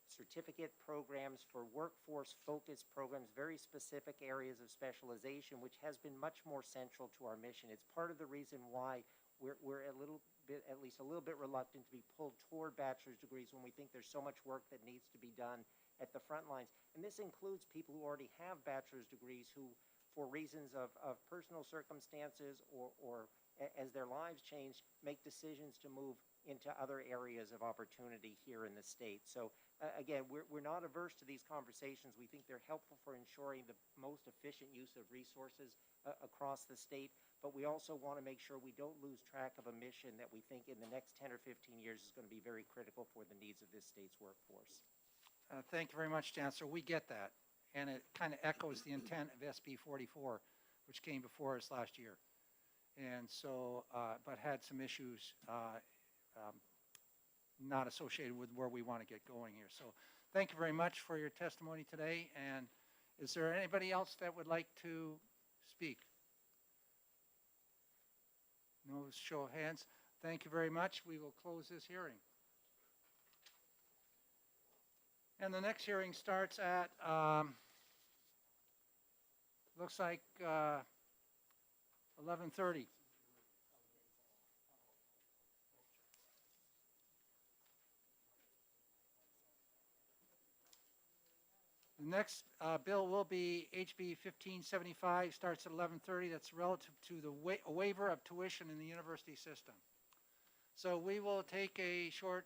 certificate programs, for workforce-focused programs, very specific areas of specialization, which has been much more central to our mission. It's part of the reason why we're a little bit, at least a little bit reluctant to be pulled toward bachelor's degrees when we think there's so much work that needs to be done at the front lines. And this includes people who already have bachelor's degrees who, for reasons of personal circumstances or as their lives change, make decisions to move into other areas of opportunity here in the state. So again, we're not averse to these conversations. We think they're helpful for ensuring the most efficient use of resources across the state, but we also want to make sure we don't lose track of a mission that we think in the next 10 or 15 years is going to be very critical for the needs of this state's workforce. Thank you very much, Chancellor. We get that. And it kind of echoes the intent of SB 44, which came before us last year. And so, but had some issues not associated with where we want to get going here. So thank you very much for your testimony today. And is there anybody else that would like to speak? No show of hands. Thank you very much. We will close this hearing. And the next hearing starts at, looks like 11:30. The next bill will be HB 1575, starts at 11:30. That's relative to the waiver of tuition in the university system. So we will take a short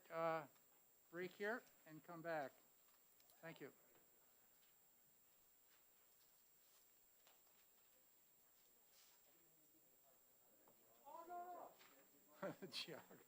break here and come back. Thank you. Geography.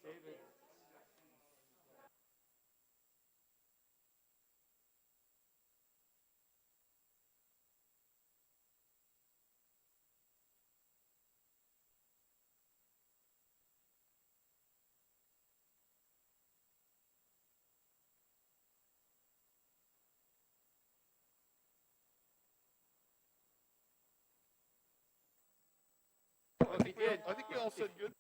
David. Well, if he did, I think we all said good.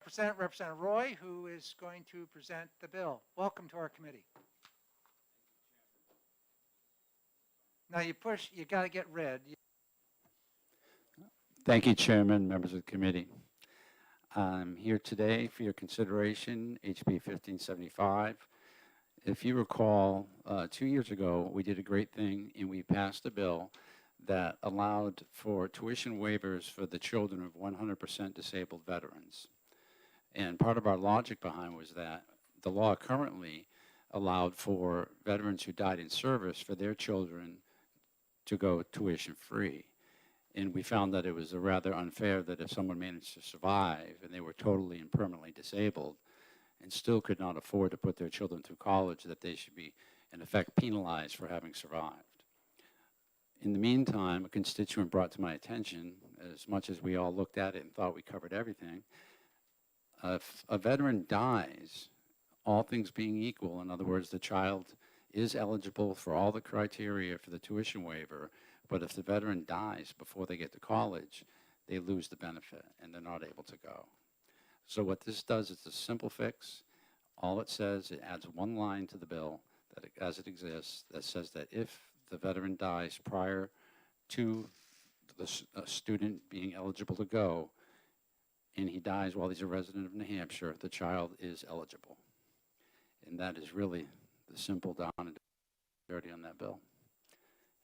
Representative Roy, who is going to present the bill. Welcome to our committee. Now you got to get red. Thank you, Chairman, members of the committee. I'm here today for your consideration, HB 1575. If you recall, 2 years ago, we did a great thing and we passed a bill that allowed for tuition waivers for the children of 100% disabled veterans. And part of our logic behind was that the law currently allowed for veterans who died in service for their children to go tuition free. And we found that it was rather unfair that if someone managed to survive and they were totally and permanently disabled and still could not afford to put their children through college, that they should be, in effect, penalized for having survived. In the meantime, a constituent brought to my attention, as much as we all looked at it and thought we covered everything, if a veteran dies, all things being equal, in other words, the child is eligible for all the criteria for the tuition waiver, but if the veteran dies before they get to college, they lose the benefit and they're not able to go. So what this does is a simple fix. All it says, it adds one line to the bill that as it exists that says that if the veteran dies prior to the student being eligible to go, and he dies while he's a resident of New Hampshire, the child is eligible. And that is really the simple down and dirty on that bill.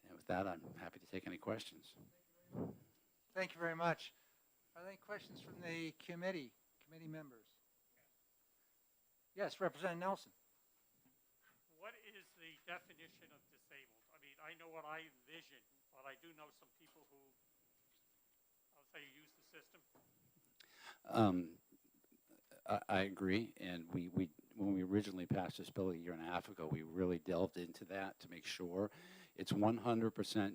And with that, I'm happy to take any questions. Thank you very much. Are there any questions from the committee members? Yes, Representative Nelson. What is the definition of disabled? I mean, I know what I envision, but I do know some people who, I'll say, use the system. I agree, and when we originally passed this bill a year and a half ago, we really delved into that to make sure it's 100%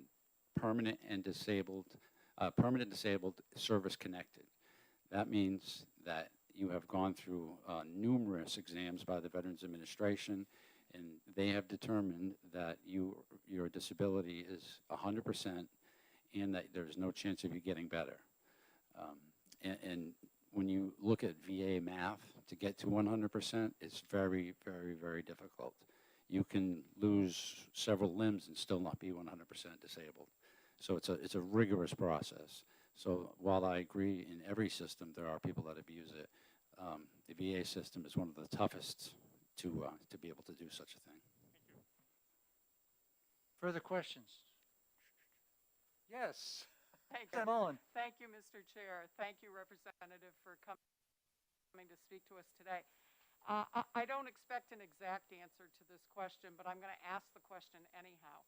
permanent and disabled, service connected. That means that you have gone through numerous exams by the Veterans Administration, and they have determined that your disability is 100% and that there's no chance of you getting better. And when you look at VA math, to get to 100%, it's very, very, very difficult. You can lose several limbs and still not be 100% disabled. So it's a rigorous process. So while I agree in every system there are people that abuse it, the VA system is one of the toughest to be able to do such a thing. Thank you. Further questions? Yes. Thank Senator you. Mullen. Thank you, Mr. Chair. Thank you, Representative, for coming to speak to us today. I don't expect an exact answer to this question, but I'm going to ask the question anyhow.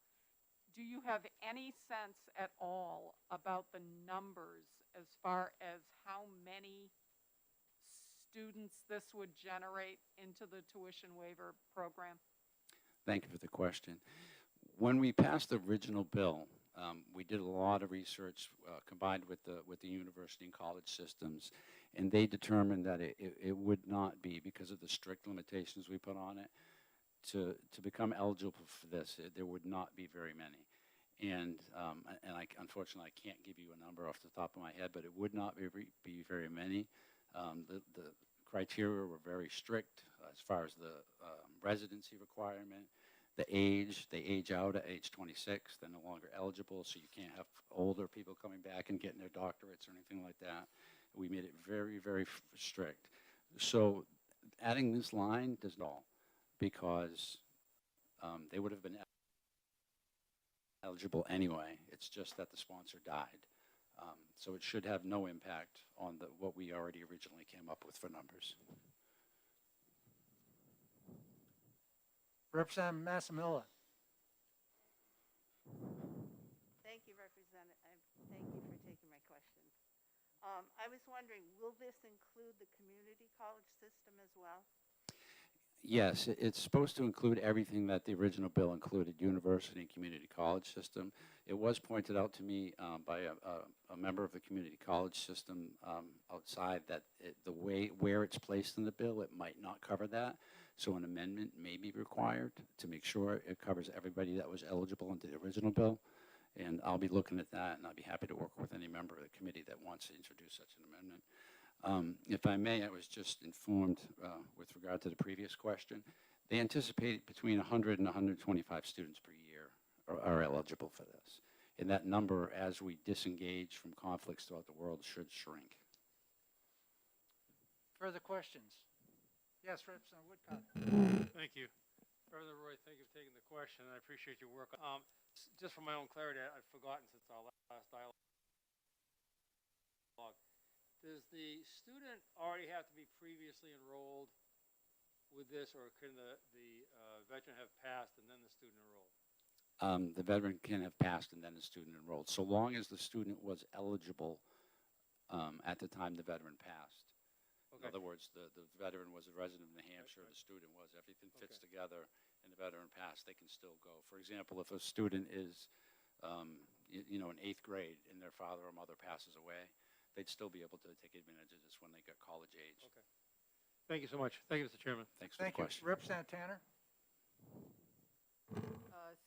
Do you have any sense at all about the numbers as far as how many students this would generate into the tuition waiver program? Thank you for the question. When we passed the original bill, we did a lot of research combined with the university and college systems, and they determined that it would not be, because of the strict limitations we put on it, to become eligible for this. There would not be very many. And unfortunately, I can't give you a number off the top of my head, but it would not be very many. The criteria were very strict as far as the residency requirement. They age out at age 26. They're no longer eligible, so you can't have older people coming back and getting their doctorates or anything like that. We made it very, very strict. So adding this line does not, because they would have been eligible anyway. It's just that the sponsor died. So it should have no impact on what we already originally came up with for numbers. Representative Massimilla. Thank you, Representative. Thank you for taking my question. I was wondering, will this include the community college system as well? Yes, it's supposed to include everything that the original bill included, university and community college system. It was pointed out to me by a member of the community college system outside that where it's placed in the bill, it might not cover that. So an amendment may be required to make sure it covers everybody that was eligible under the original bill. And I'll be looking at that, and I'll be happy to work with any member of the committee that wants to introduce such an amendment. If I may, I was just informed with regard to the previous question. They anticipate between 100 and 125 students per year are eligible for this. And that number, as we disengage from conflicts throughout the world, should shrink. Further questions? Yes, Representative Woodcock. Thank you. Representative Roy, thank you for taking the question, and I appreciate your work. Just for my own clarity, I've forgotten since our last dialogue. Does the student already have to be previously enrolled with this, or can the veteran have passed and then the student enrolled? The veteran can have passed and then the student enrolled, so long as the student was eligible at the time the veteran passed. Okay. In other words, the veteran was a resident of New Hampshire, the student was, everything fits together, and the veteran passed, they can still go. For example, if a student is, in 8th grade and their father or mother passes away, they'd still be able to take advantage of this when they get college age. Okay. Thank you so much. Thank you, Mr. Chairman. Thanks for the question. Representative Tanner?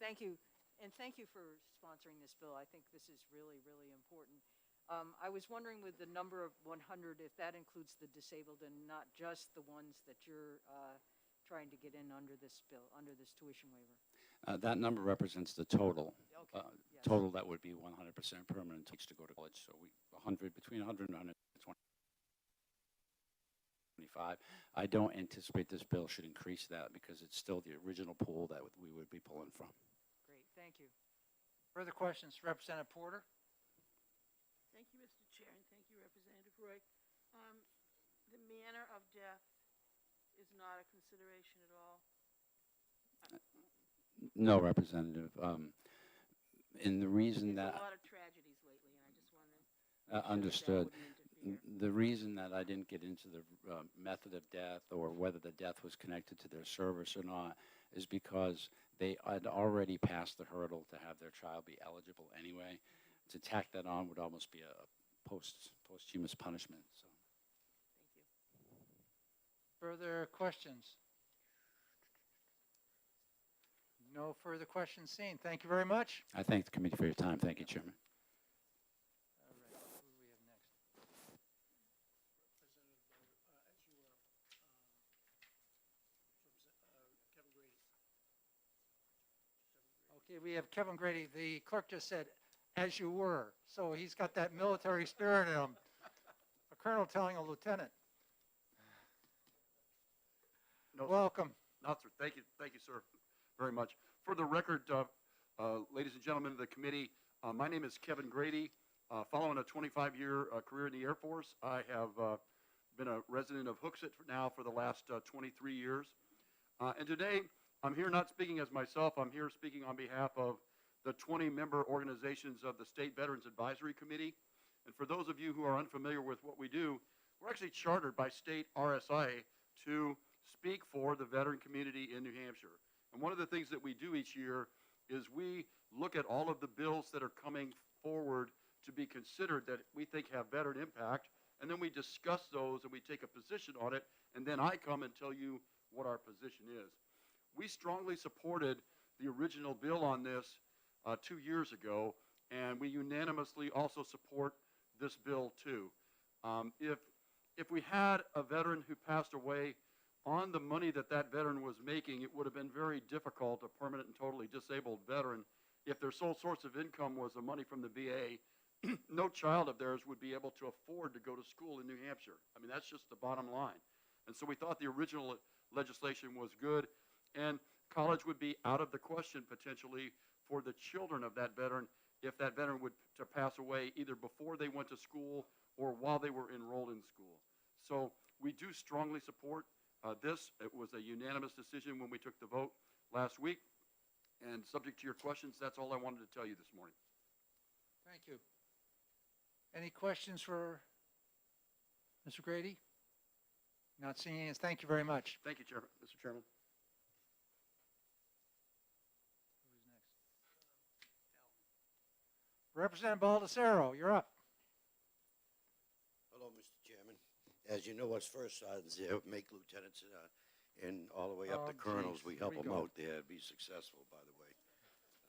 Thank you, and thank you for sponsoring this bill. I think this is really, really important. I was wondering with the number of 100, if that includes the disabled and not just the ones that you're trying to get in under this bill, under this tuition waiver. That number represents the total. Okay, yes. Total that would be 100% permanent to go to college. So between 100 and 125. I don't anticipate this bill should increase that because it's still the original pool that we would be pulling from. Great, thank you. Further questions? Representative Porter? Thank you, Mr. Chair, and thank you, Representative Roy. The manner of death is not a consideration at all? No, Representative. And the reason There's that... a lot of tragedies lately, and I just want to... Understood. The reason that I didn't get into the method of death or whether the death was connected to their service or not is because they had already passed the hurdle to have their child be eligible anyway. To tack that on would almost be a posthumous punishment. So. Thank you. Further questions? No further questions seen. Thank you very much. I thank the committee for your time. Thank you, Chairman. All right, who do we have next? Okay, we have Kevin Grady. The clerk just said, as you were. So he's got that military spirit in him. A colonel telling a lieutenant. No, Welcome. No, sir. Thank you, sir, very much. For the record, ladies and gentlemen of the committee, my name is Kevin Grady. Following a 25-year career in the Air Force, I have been a resident of Hooksett now for the last 23 years. And today, I'm here not speaking as myself. I'm here speaking on behalf of the 20-member organizations of the State Veterans Advisory Committee. And for those of you who are unfamiliar with what we do, we're actually chartered by state RSI to speak for the veteran community in New Hampshire. And one of the things that we do each year is we look at all of the bills that are coming forward to be considered that we think have veteran impact, and then we discuss those and we take a position on it, and then I come and tell you what our position is. We strongly supported the original bill on this 2 years ago, and we unanimously also support this bill too. If we had a veteran who passed away on the money that that veteran was making, it would have been very difficult, a permanent and totally disabled veteran, if their sole source of income was the money from the VA, no child of theirs would be able to afford to go to school in New Hampshire. I mean, that's just the bottom line. And so we thought the original legislation was good, and college would be out of the question potentially for the children of that veteran if that veteran would to pass away either before they went to school or while they were enrolled in school. So we do strongly support this. It was a unanimous decision when we took the vote last week. And subject to your questions, that's all I wanted to tell you this morning. Thank you. Any questions for Mr. Grady? Not seeing any. Thank you very much. Thank you, Chairman, Mr. Chairman. Who's next? Representative Baldessaro, you're up. Hello, Mr. Chairman. As you know, us first sergeants there make lieutenants and all the way up to colonels. geez, We here help we them go. out there, be successful, by the way.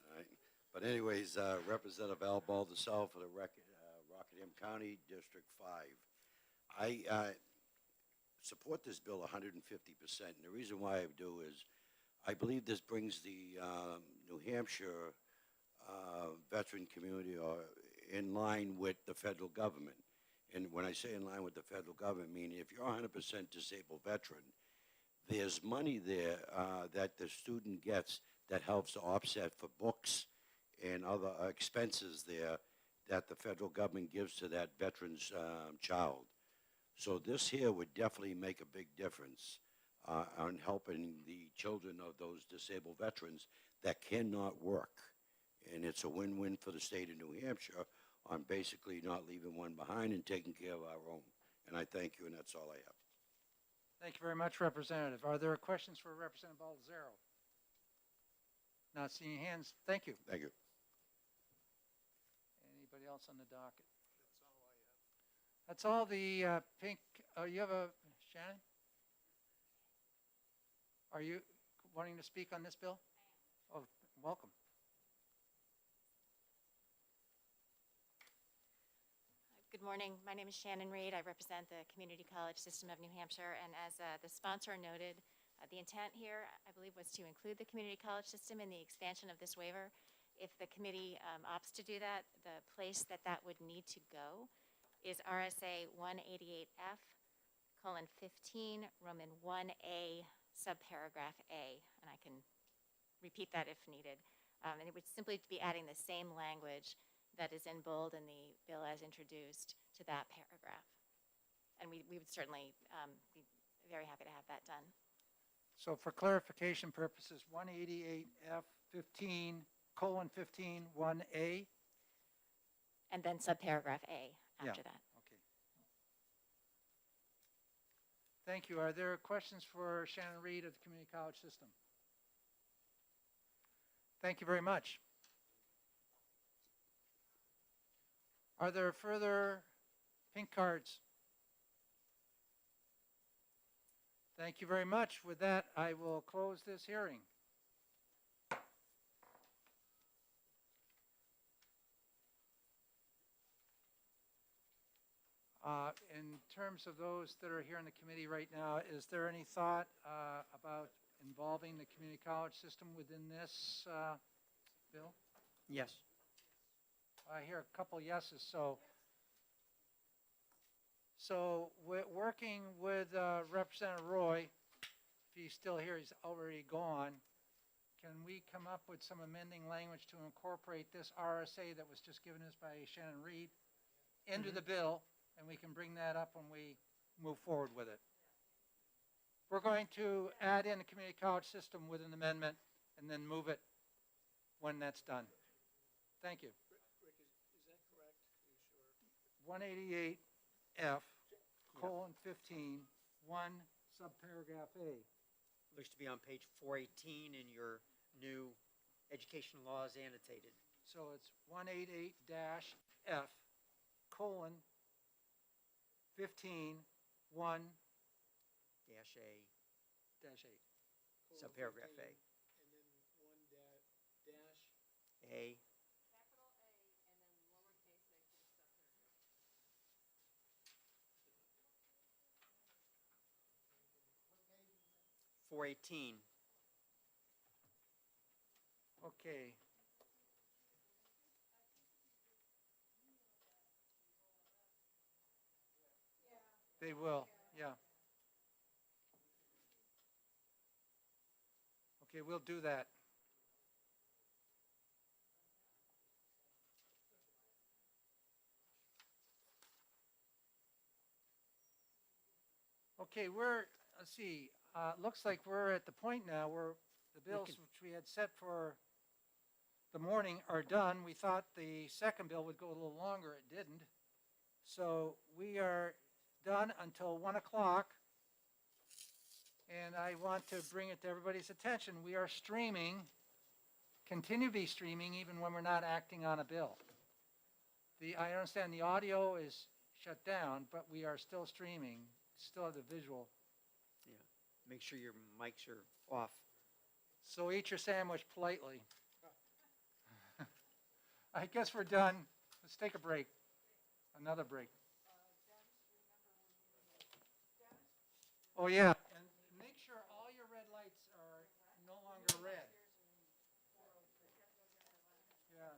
All right. But anyways, Representative Al Baldessaro for the Rockingham County, District 5. I support this bill 150%. And the reason why I do is I believe this brings the New Hampshire veteran community in line with the federal government. And when I say in line with the federal government, meaning if you're a 100% disabled veteran, there's money there that the student gets that helps to offset for books and other expenses there that the federal government gives to that veteran's child. So this here would definitely make a big difference on helping the children of those disabled veterans that cannot work. And it's a win-win for the state of New Hampshire on basically not leaving one behind and taking care of our own. And I thank you, and that's all I have. Thank you very much, Representative. Are there questions for Representative Baldazaro? Not seeing hands. Thank you. Thank you. Anybody else on the docket? That's all the pink, you have a, Shannon? Are you wanting to speak on this bill? Oh, welcome. Good morning. My name is Shannon Reed. I represent the Community College System of New Hampshire, and as the sponsor noted, the intent here, I believe, was to include the community college system in the expansion of this waiver. If the committee opts to do that, the place that would need to go is RSA 188F, colon 15, Roman 1A, subparagraph A, and I can repeat that if needed. And it would simply be adding the same language that is in bold in the bill as introduced to that paragraph. And we would certainly be very happy to have that done. So for clarification purposes, 188F 15, colon 15, 1A? And then subparagraph A after that. Okay. Thank you. Are there questions for Shannon Reed of the Community College System? Thank you very much. Are there further pink cards? Thank you very much. With that, I will close this hearing. In terms of those that are here in the committee right now, is there any thought about involving the community college system within this bill? Yes. I hear a couple yeses. So working with Representative Roy, if he's still here, he's already gone. Can we come up with some amending language to incorporate this RSA that was just given us by Shannon Reed into the bill, and we can bring that up when we move forward with it? We're going to add in the community college system with an amendment and then move it when that's done. Thank you. Rick, is that correct? Are you sure? 188F, colon 15, 1 subparagraph A. Looks to be on page 418 in your new education laws annotated. So it's 188-F, colon 15, 1 Dash A, dash 8. subparagraph A. And then one dash. A. 418. Okay. They will, yeah. Okay, we'll do that. Okay, let's see, looks like we're at the point now where the bills which we had set for the morning are done. We thought the second bill would go a little longer. It didn't. So we are done until 1 o'clock. And I want to bring it to everybody's attention. We are streaming, continue to be streaming even when we're not acting on a bill. I understand the audio is shut down, but we are still streaming, still have the visual. Yeah. Make sure your mics are off. So eat your sandwich politely. I guess we're done. Let's take a break. Another break. Oh, yeah, and make sure all your red lights are no longer red. Yeah.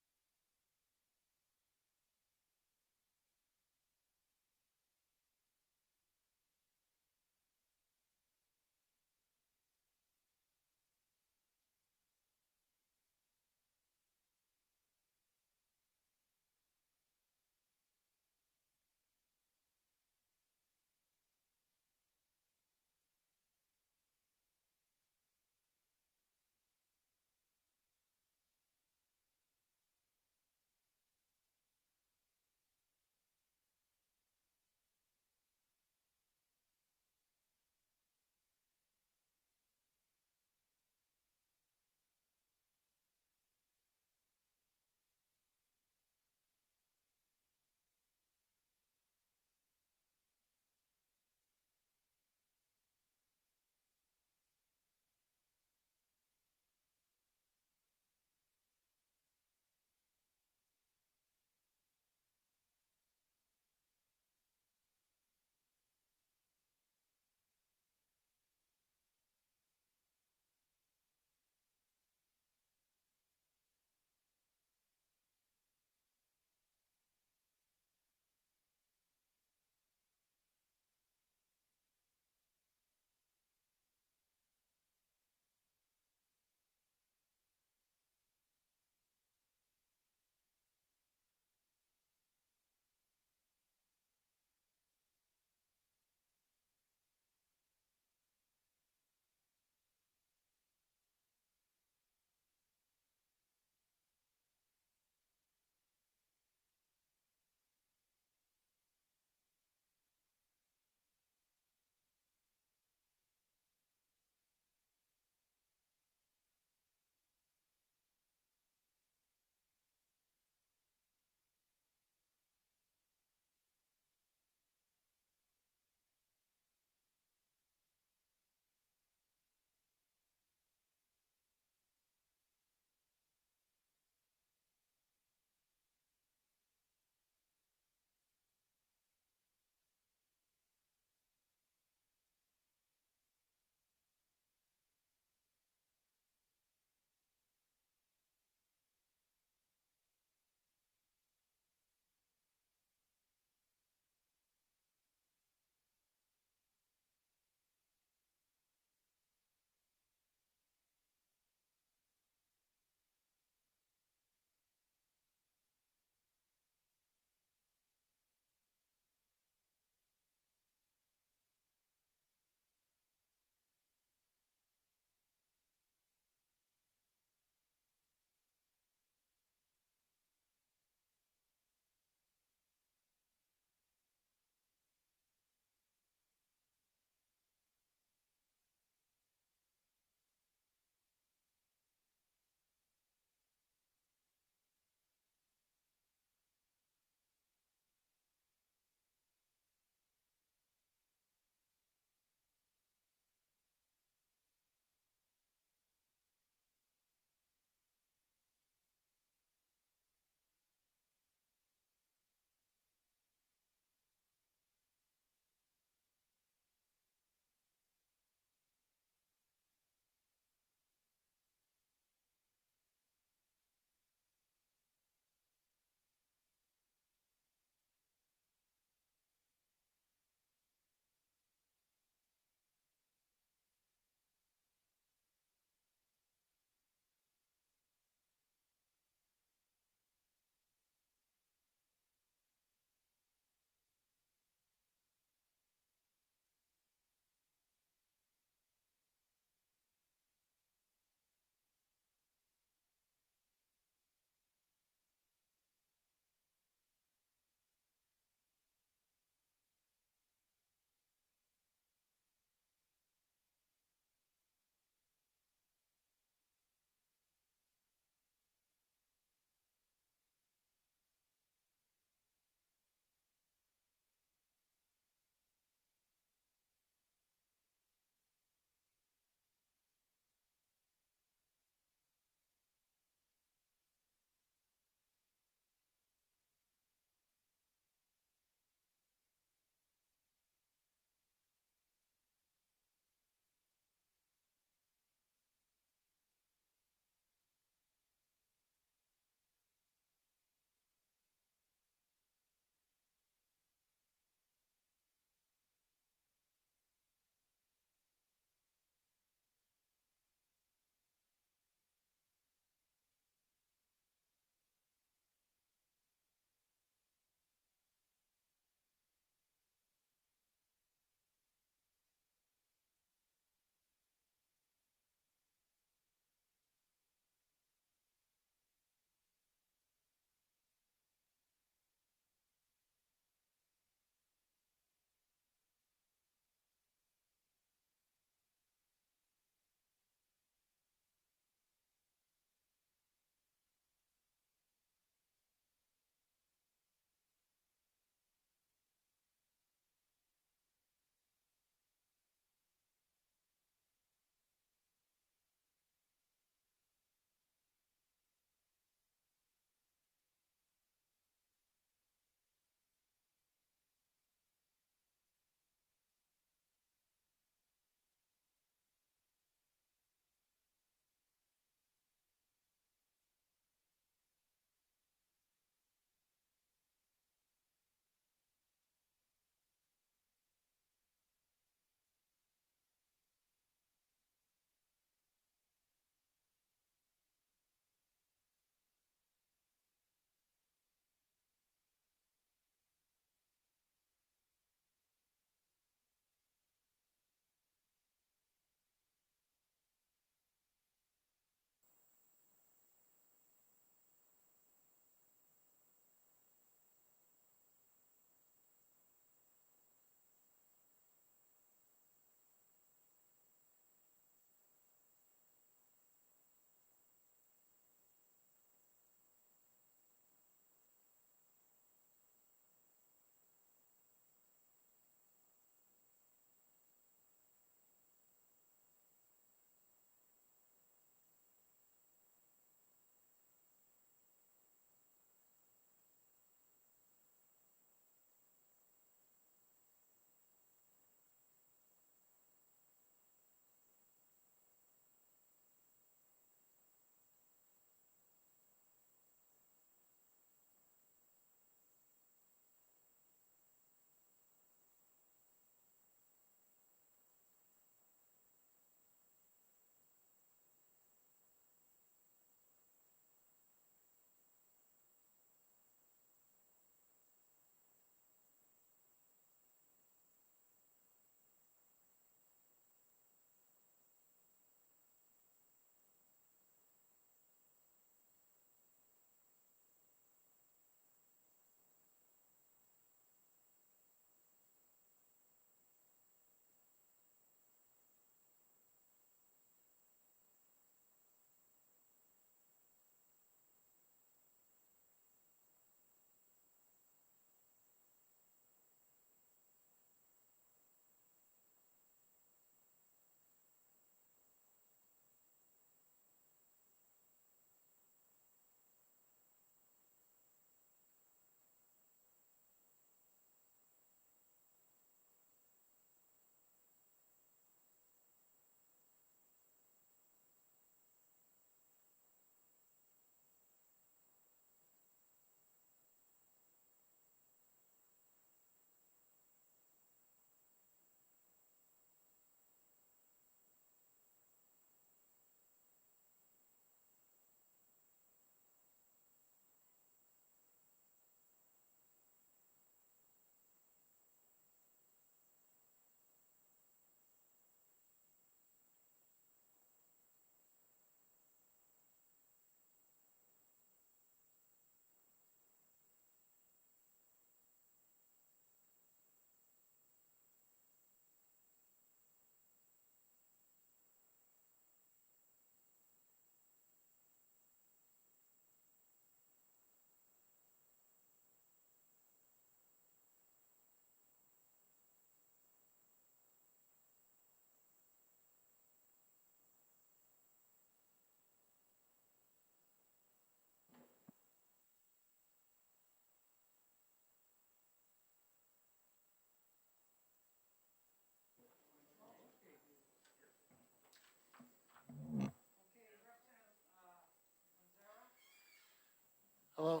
Hello.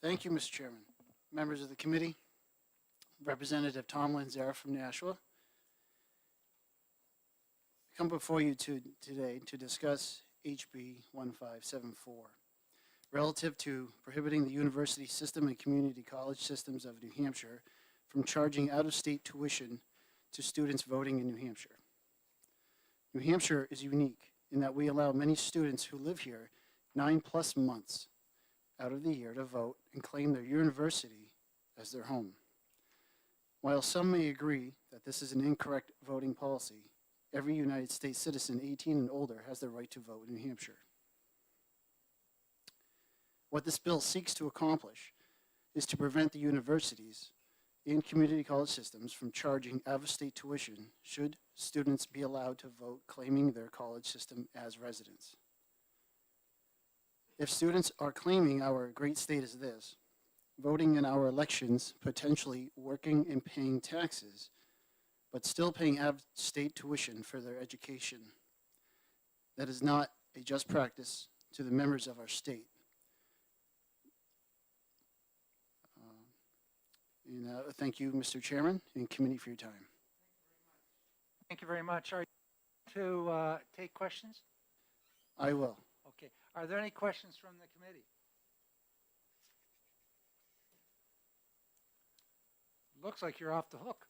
Thank you, Mr. Chairman. Members of the committee, Representative Tom Lanzera from Nashua. I come before you today to discuss HB 1574 relative to prohibiting the university system and community college systems of New Hampshire from charging out-of-state tuition to students voting in New Hampshire. New Hampshire is unique in that we allow many students who live here 9+ months out of the year to vote and claim their university as their home. While some may agree that this is an incorrect voting policy, every United States citizen 18 and older has the right to vote in New Hampshire. What this bill seeks to accomplish is to prevent the universities and community college systems from charging out-of-state tuition should students be allowed to vote claiming their college system as residents. If students are claiming our great state as this, voting in our elections, potentially working and paying taxes, but still paying out-of-state tuition for their education, that is not a just practice to the members of our state. Thank you, Mr. Chairman and committee, for your time. Thank you very much. Are you to take questions? I will. Okay. Are there any questions from the committee? Looks like you're off the hook.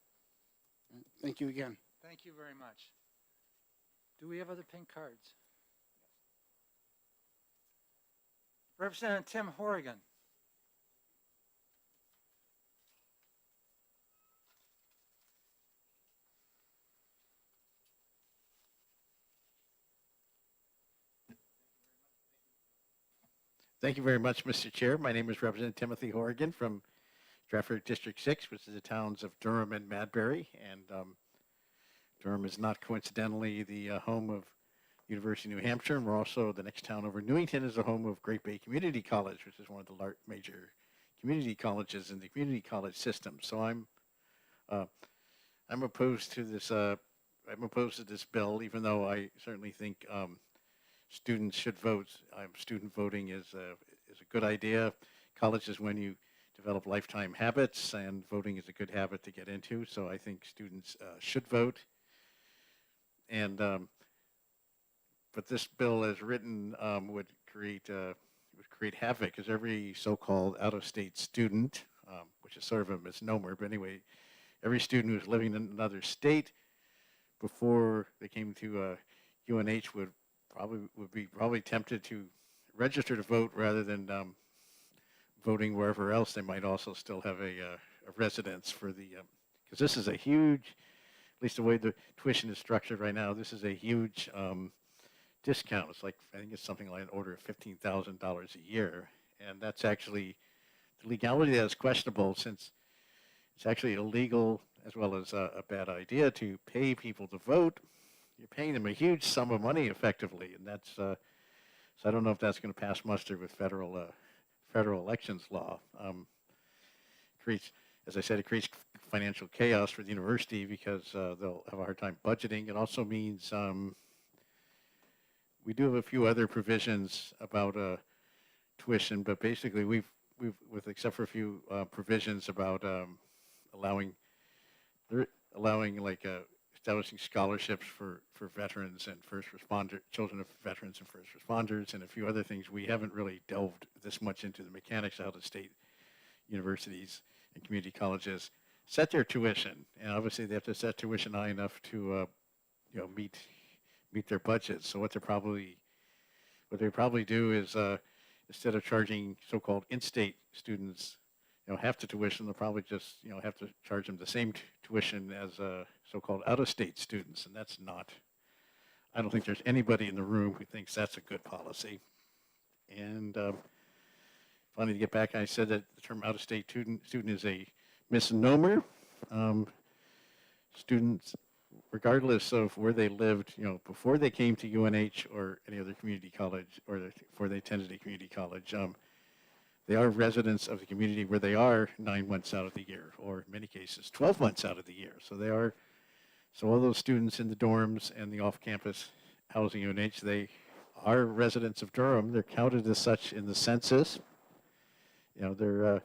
Thank you again. Thank you very much. Do we have other pink cards? Representative Tim Horrigan. Thank you very much, Mr. Chair. My name is Representative Timothy Horrigan from Stratford District 6, which is the towns of Durham and Madbury. And Durham is not coincidentally the home of University of New Hampshire, and we're also, the next town over, Newington, is the home of Great Bay Community College, which is one of the major community colleges in the community college system. So I'm opposed to this. I'm opposed to this bill, even though I certainly think students should vote. Student voting is a good idea. College is when you develop lifetime habits, and voting is a good habit to get into. So I think students should vote. And but this bill, as written, would create havoc, because every so-called out-of-state student, which is sort of a misnomer, but anyway, every student who's living in another state before they came to UNH would be tempted to register to vote rather than voting wherever else. They might also still have a residence for the, because this is a huge, at least the way the tuition is structured right now, this is a huge discount. It's like, I think it's something like an order of $15,000 a year. And that's actually, the legality of that is questionable, since it's actually illegal as well as a bad idea to pay people to vote. You're paying them a huge sum of money effectively, and that's, so I don't know if that's going to pass muster with federal elections law. Creates, as I said, it creates financial chaos for the university because they'll have a hard time budgeting. It also means we do have a few other provisions about tuition, but basically we've with except for a few provisions about allowing like establishing scholarships for veterans and children of veterans and first responders, and a few other things. We haven't really delved this much into the mechanics of how the state universities and community colleges set their tuition, and obviously they have to set tuition high enough to meet their budgets. So what they probably do is instead of charging so-called in-state students half the tuition, they'll probably just have to charge them the same tuition as so-called out-of-state students, and that's not. I don't think there's anybody in the room who thinks that's a good policy. And finally, to get back, I said that the term out-of-state student is a misnomer. Students, regardless of where they lived, before they came to UNH or any other community college, or before they attended a community college, they are residents of the community where they are 9 months out of the year, or in many cases 12 months out of the year. So all those students in the dorms and the off-campus housing units, they are residents of Durham. They're counted as such in the census. You know,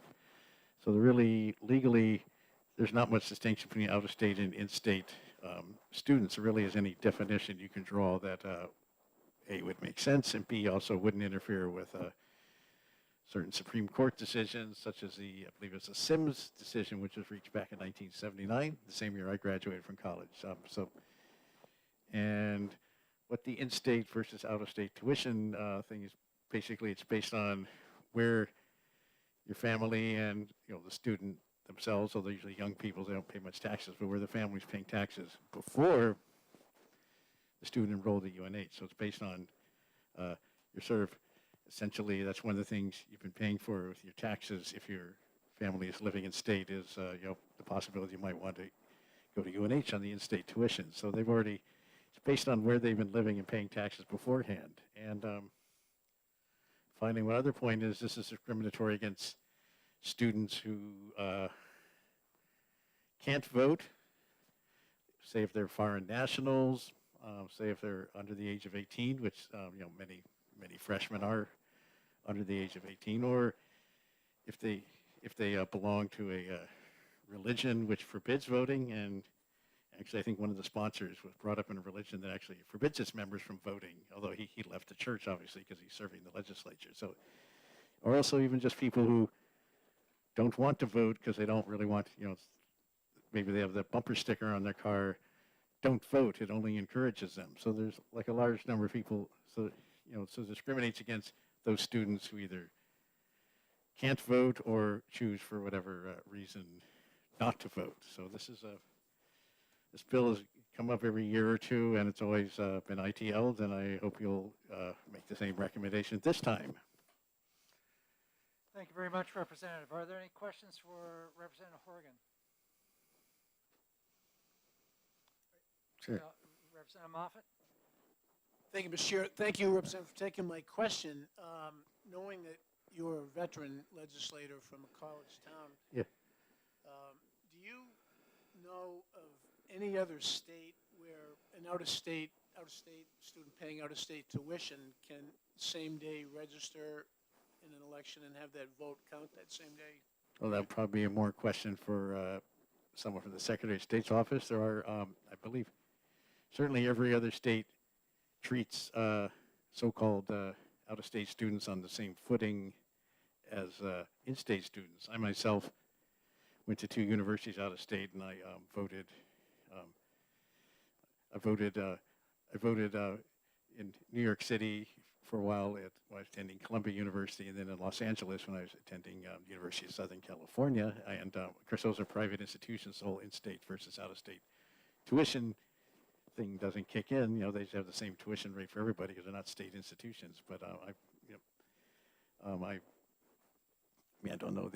so they're really legally, there's not much distinction between out-of-state and in-state students. There really is any definition you can draw that A, would make sense, and B, also wouldn't interfere with certain Supreme Court decisions, such as I believe it's the Sims decision, which was reached back in 1979, the same year I graduated from college. And what the in-state versus out-of-state tuition thing is, basically it's based on where your family and, you know, the student themselves, although usually young people, they don't pay much taxes, but where the family's paying taxes before the student enrolled at UNH. So it's based on your sort of, essentially, that's one of the things you've been paying for with your taxes if your family is living in state is, you know, the possibility you might want to go to UNH on the in-state tuition. So they've already, it's based on where they've been living and paying taxes beforehand. And finally, one other point is this is discriminatory against students who can't vote, say if they're foreign nationals, say if they're under the age of 18, which you know, many freshmen are under the age of 18, or if they belong to a religion which forbids voting. And actually, I think one of the sponsors was brought up in a religion that actually forbids its members from voting, although he left the church, obviously, because he's serving the legislature. So, or also even just people who don't want to vote because they don't really want, you know, maybe they have the bumper sticker on their car, don't vote, it only encourages them. So there's like a large number of people, so, you know, so discriminates against those students who either can't vote or choose for whatever reason not to vote. So this bill has come up every year or two, and it's always been ITL'd, and I hope you'll make the same recommendation this time. Thank you very much, Representative. Are there any questions for Representative Horgan? Sure. Representative Moffett? Thank you, Mr. Chair. Thank you, Representative, for taking my question. Knowing that you're a veteran legislator from a college town, Yeah. do you know of any other state where an out-of-state student paying out-of-state tuition can same day register in an election and have that vote count that same day? Well, that would probably be a more question for someone from the Secretary of State's office. There are, I believe, certainly every other state treats so-called out-of-state students on the same footing as in-state students. I myself went to 2 universities out of state, and I voted. I voted in New York City for a while when I was attending Columbia University, and then in Los Angeles when I was attending University of Southern California. And of course, those are private institutions, the whole in-state versus out-of-state tuition thing doesn't kick in. You know, they have the same tuition rate for everybody because they're not state institutions. But I don't know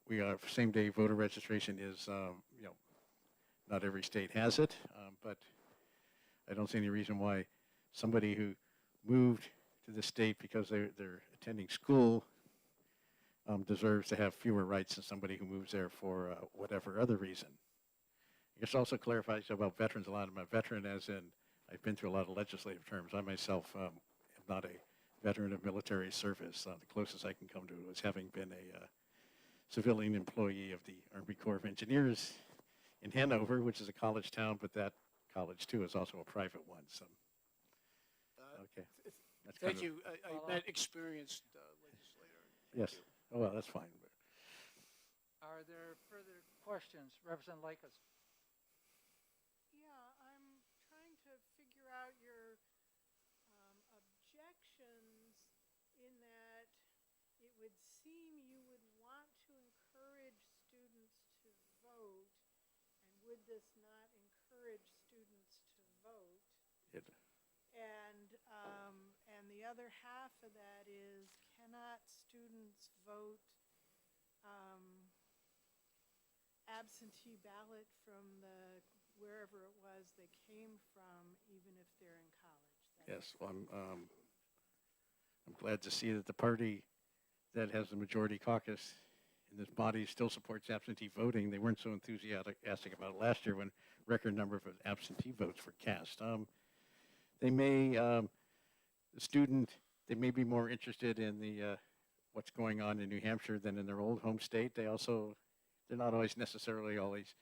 we are same-day voter registration is you know, not every state has it, but I don't see any reason why somebody who moved to the state because they're attending school deserves to have fewer rights than somebody who moves there for whatever other reason. I guess also clarifies about veterans. A lot of them are veteran, as in I've been through a lot of legislative terms. I myself am not a veteran of military service. The closest I can come to it was having been a civilian employee of the Army Corps of Engineers in Hanover, which is a college town, but that college too is also a private one. So, okay. That's Thank kind you. I met experienced legislator. Yes. Oh, well, that's fine. Are there further questions? Representative Lakis? Yeah, I'm trying to figure out your objections in that it would seem you would want to encourage students to vote, and would this not encourage students to vote? And the other half of that is, cannot students vote absentee ballot from wherever it was they came from, even if they're in college? Yes, well, I'm glad to see that the party that has the majority caucus in this body still supports absentee voting. They weren't so enthusiastic about it last year when record number of absentee votes were cast. They may, the student, they may be more interested in the, what's going on in New Hampshire than in their old home state. They're not always necessarily always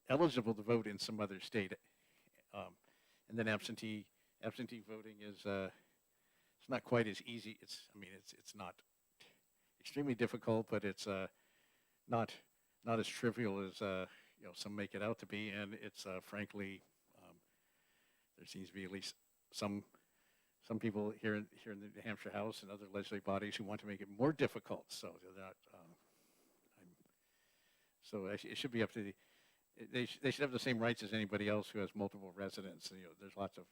eligible to vote in some other state. And then absentee voting is, it's not quite as easy. It's not extremely difficult, but it's not as trivial as some make it out to be. And it's frankly, there seems to be at least some people here in the New Hampshire House and other legislative bodies who want to make it more difficult. So they're not. It should be up to they should have the same rights as anybody else who has multiple residents. There's lots of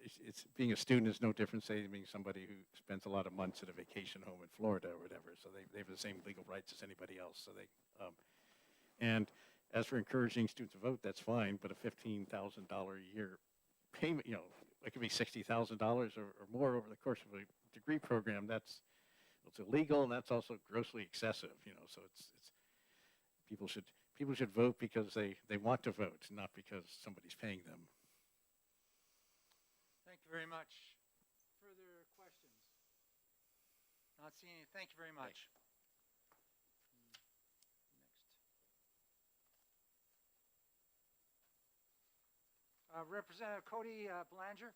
it's being a student is no different, say, than being somebody who spends a lot of months at a vacation home in Florida or whatever. So they have the same legal rights as anybody else. So and as for encouraging students to vote, that's fine. But a $15,000 a year payment, it could be $60,000 or more over the course of a degree program. It's illegal, and that's also grossly excessive. So it's people should vote because they want to vote, not because somebody's paying them. Thank you very much. Further questions? Not seeing any. Thank you very much. Next. Representative Cody Belanger.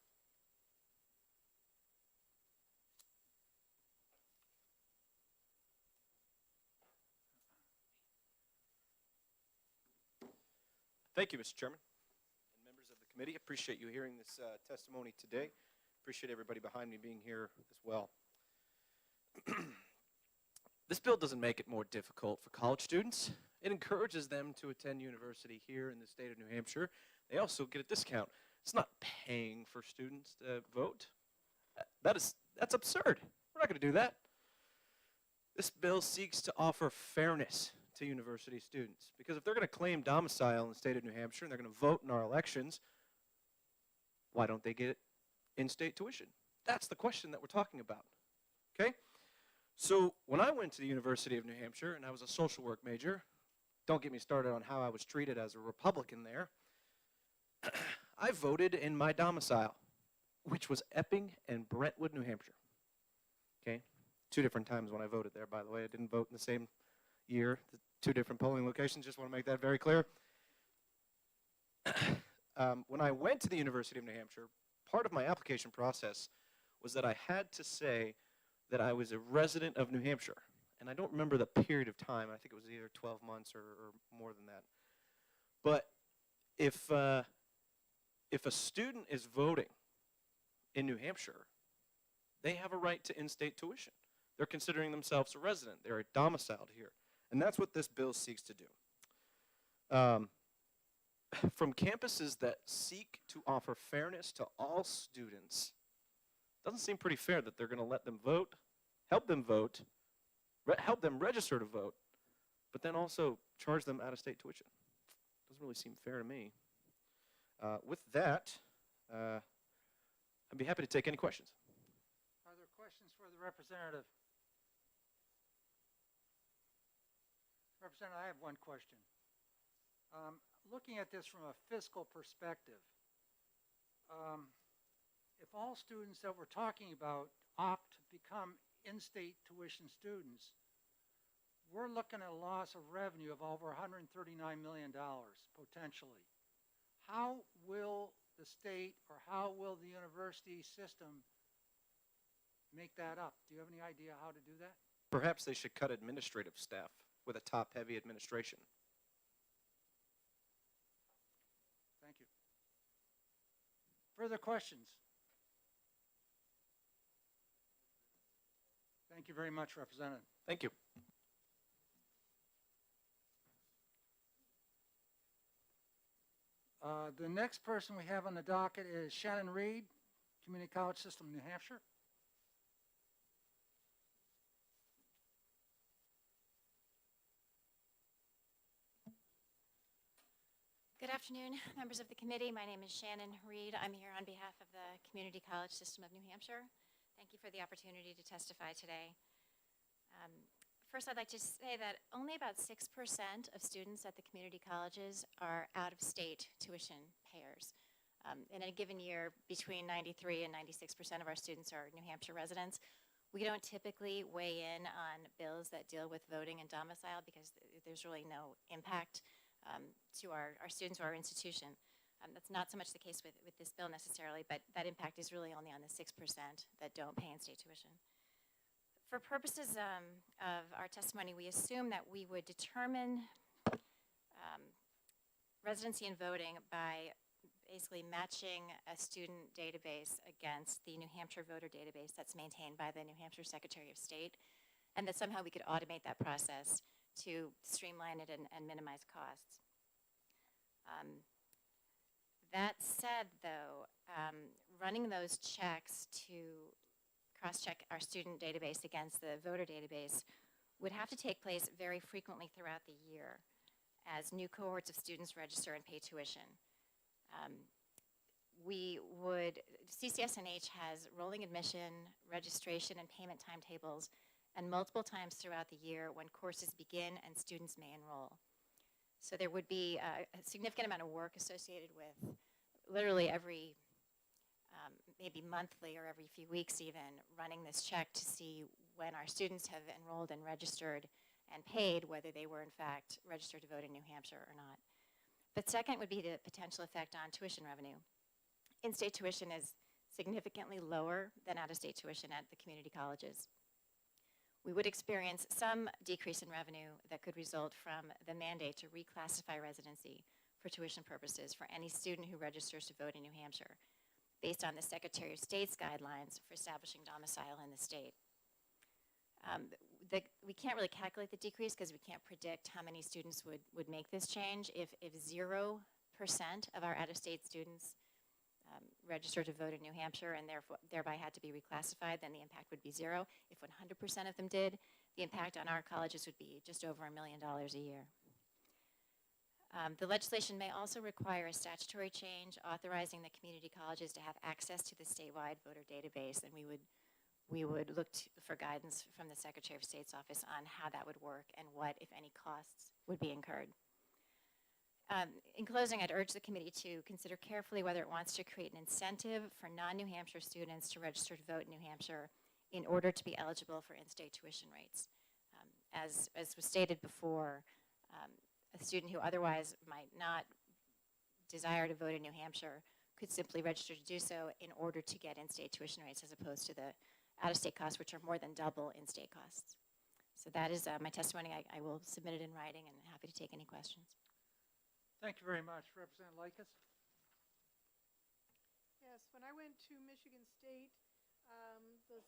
Thank you, Mr. Chairman, and members of the committee. Appreciate you hearing this testimony today. Appreciate everybody behind me being here as well. This bill doesn't make it more difficult for college students. It encourages them to attend university here in the state of New Hampshire. They also get a discount. It's not paying for students to vote. That's absurd. We're not going to do that. This bill seeks to offer fairness to university students, because if they're going to claim domicile in the state of New Hampshire and they're going to vote in our elections, why don't they get in-state tuition? That's the question that we're talking about, okay? So when I went to the University of New Hampshire and I was a social work major, don't get me started on how I was treated as a Republican there, I voted in my domicile, which was Epping and Brentwood, New Hampshire, okay? 2 different times when I voted there, by the way. I didn't vote in the same year, 2 different polling locations, just want to make that very clear. When I went to the University of New Hampshire, part of my application process was that I had to say that I was a resident of New Hampshire. And I don't remember the period of time. I think it was either 12 months or more than that. But if a student is voting in New Hampshire, they have a right to in-state tuition. They're considering themselves a resident. They're domiciled here. And that's what this bill seeks to do. From campuses that seek to offer fairness to all students, it doesn't seem pretty fair that they're going to let them vote, help them register to vote, but then also charge them out-of-state tuition. Doesn't really seem fair to me. With that, I'd be happy to take any questions. Are there questions for the representative? Representative, I have one question. Looking at this from a fiscal perspective, if all students that we're talking about opt to become in-state tuition students, we're looking at a loss of revenue of over $139 million, potentially. How will the state or how will the university system make that up? Do you have any idea how to do that? Perhaps they should cut administrative staff with a top-heavy administration. Thank you. Further questions? Thank you very much, Representative. Thank you. The next person we have on the docket is Shannon Reed, Community College System, New Hampshire. Good afternoon, members of the committee. My name is Shannon Reed. I'm here on behalf of the Community College System of New Hampshire. Thank you for the opportunity to testify today. First, I'd like to say that only about 6% of students at the community colleges are out-of-state tuition payers. In a given year, between 93 and 96% of our students are New Hampshire residents. We don't typically weigh in on bills that deal with voting and domicile because there's really no impact to our students or our institution. That's not so much the case with this bill necessarily, but that impact is really only on the 6% that don't pay in-state tuition. For purposes of our testimony, we assume that we would determine residency and voting by basically matching a student database against the New Hampshire voter database that's maintained by the New Hampshire Secretary of State, and that somehow we could automate that process to streamline it and minimize costs. That said, though, running those checks to cross-check our student database against the voter database would have to take place very frequently throughout the year as new cohorts of students register and pay tuition. CCSNH has rolling admission, registration, and payment timetables, and multiple times throughout the year when courses begin and students may enroll. So there would be a significant amount of work associated with literally every, maybe monthly or every few weeks even, running this check to see when our students have enrolled and registered and paid, whether they were in fact registered to vote in New Hampshire or not. But second would be the potential effect on tuition revenue. In-state tuition is significantly lower than out-of-state tuition at the community colleges. We would experience some decrease in revenue that could result from the mandate to reclassify residency for tuition purposes for any student who registers to vote in New Hampshire, based on the Secretary of State's guidelines for establishing domicile in the state. We can't really calculate the decrease because we can't predict how many students would make this change. If 0% of our out-of-state students registered to vote in New Hampshire and thereby had to be reclassified, then the impact would be 0. If 100% of them did, the impact on our colleges would be just over $1 million a year. The legislation may also require a statutory change authorizing the community colleges to have access to the statewide voter database, and we would look for guidance from the Secretary of State's office on how that would work and what, if any, costs would be incurred. In closing, I'd urge the committee to consider carefully whether it wants to create an incentive for non-New Hampshire students to register to vote in New Hampshire in order to be eligible for in-state tuition rates. As was stated before, a student who otherwise might not desire to vote in New Hampshire could simply register to do so in order to get in-state tuition rates as opposed to the out-of-state costs, which are more than double in-state costs. So that is my testimony. I will submit it in writing and happy to take any questions. Thank you very much. Representative Likas? Yes, when I went to Michigan State, the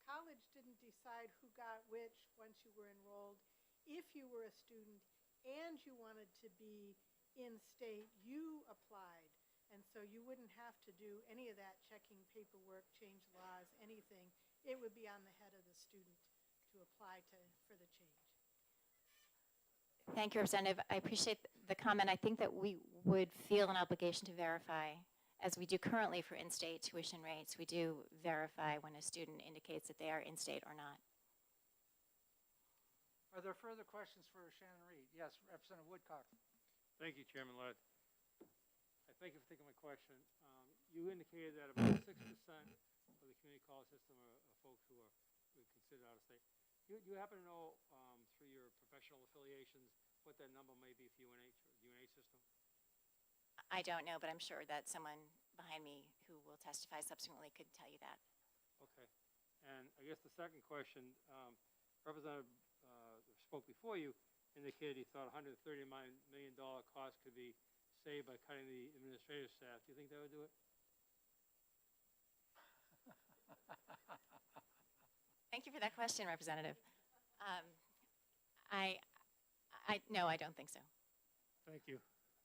college didn't decide who got which once you were enrolled. If you were a student and you wanted to be in-state, you applied. And so you wouldn't have to do any of that checking paperwork, change laws, anything. It would be on the head of the student to apply for the change. Thank you, Representative. I appreciate the comment. I think that we would feel an obligation to verify, as we do currently for in-state tuition rates. We do verify when a student indicates that they are in-state or not. Are there further questions for Shannon Reed? Yes, Representative Woodcock. Thank you, Chairman Ladd. I thank you for taking my question. You indicated that about 6% of the community college system are folks who are considered out of state. Do you happen to know, through your professional affiliations, what that number may be for UNH or the UNH system? I don't know, but I'm sure that someone behind me who will testify subsequently could tell you that. Okay. And I guess the second question, Representative spoke before you, indicated he thought $139 million cost could be saved by cutting the administrative staff. Do you think that would do it? Thank you for that question, Representative. No, I don't think so. Thank you.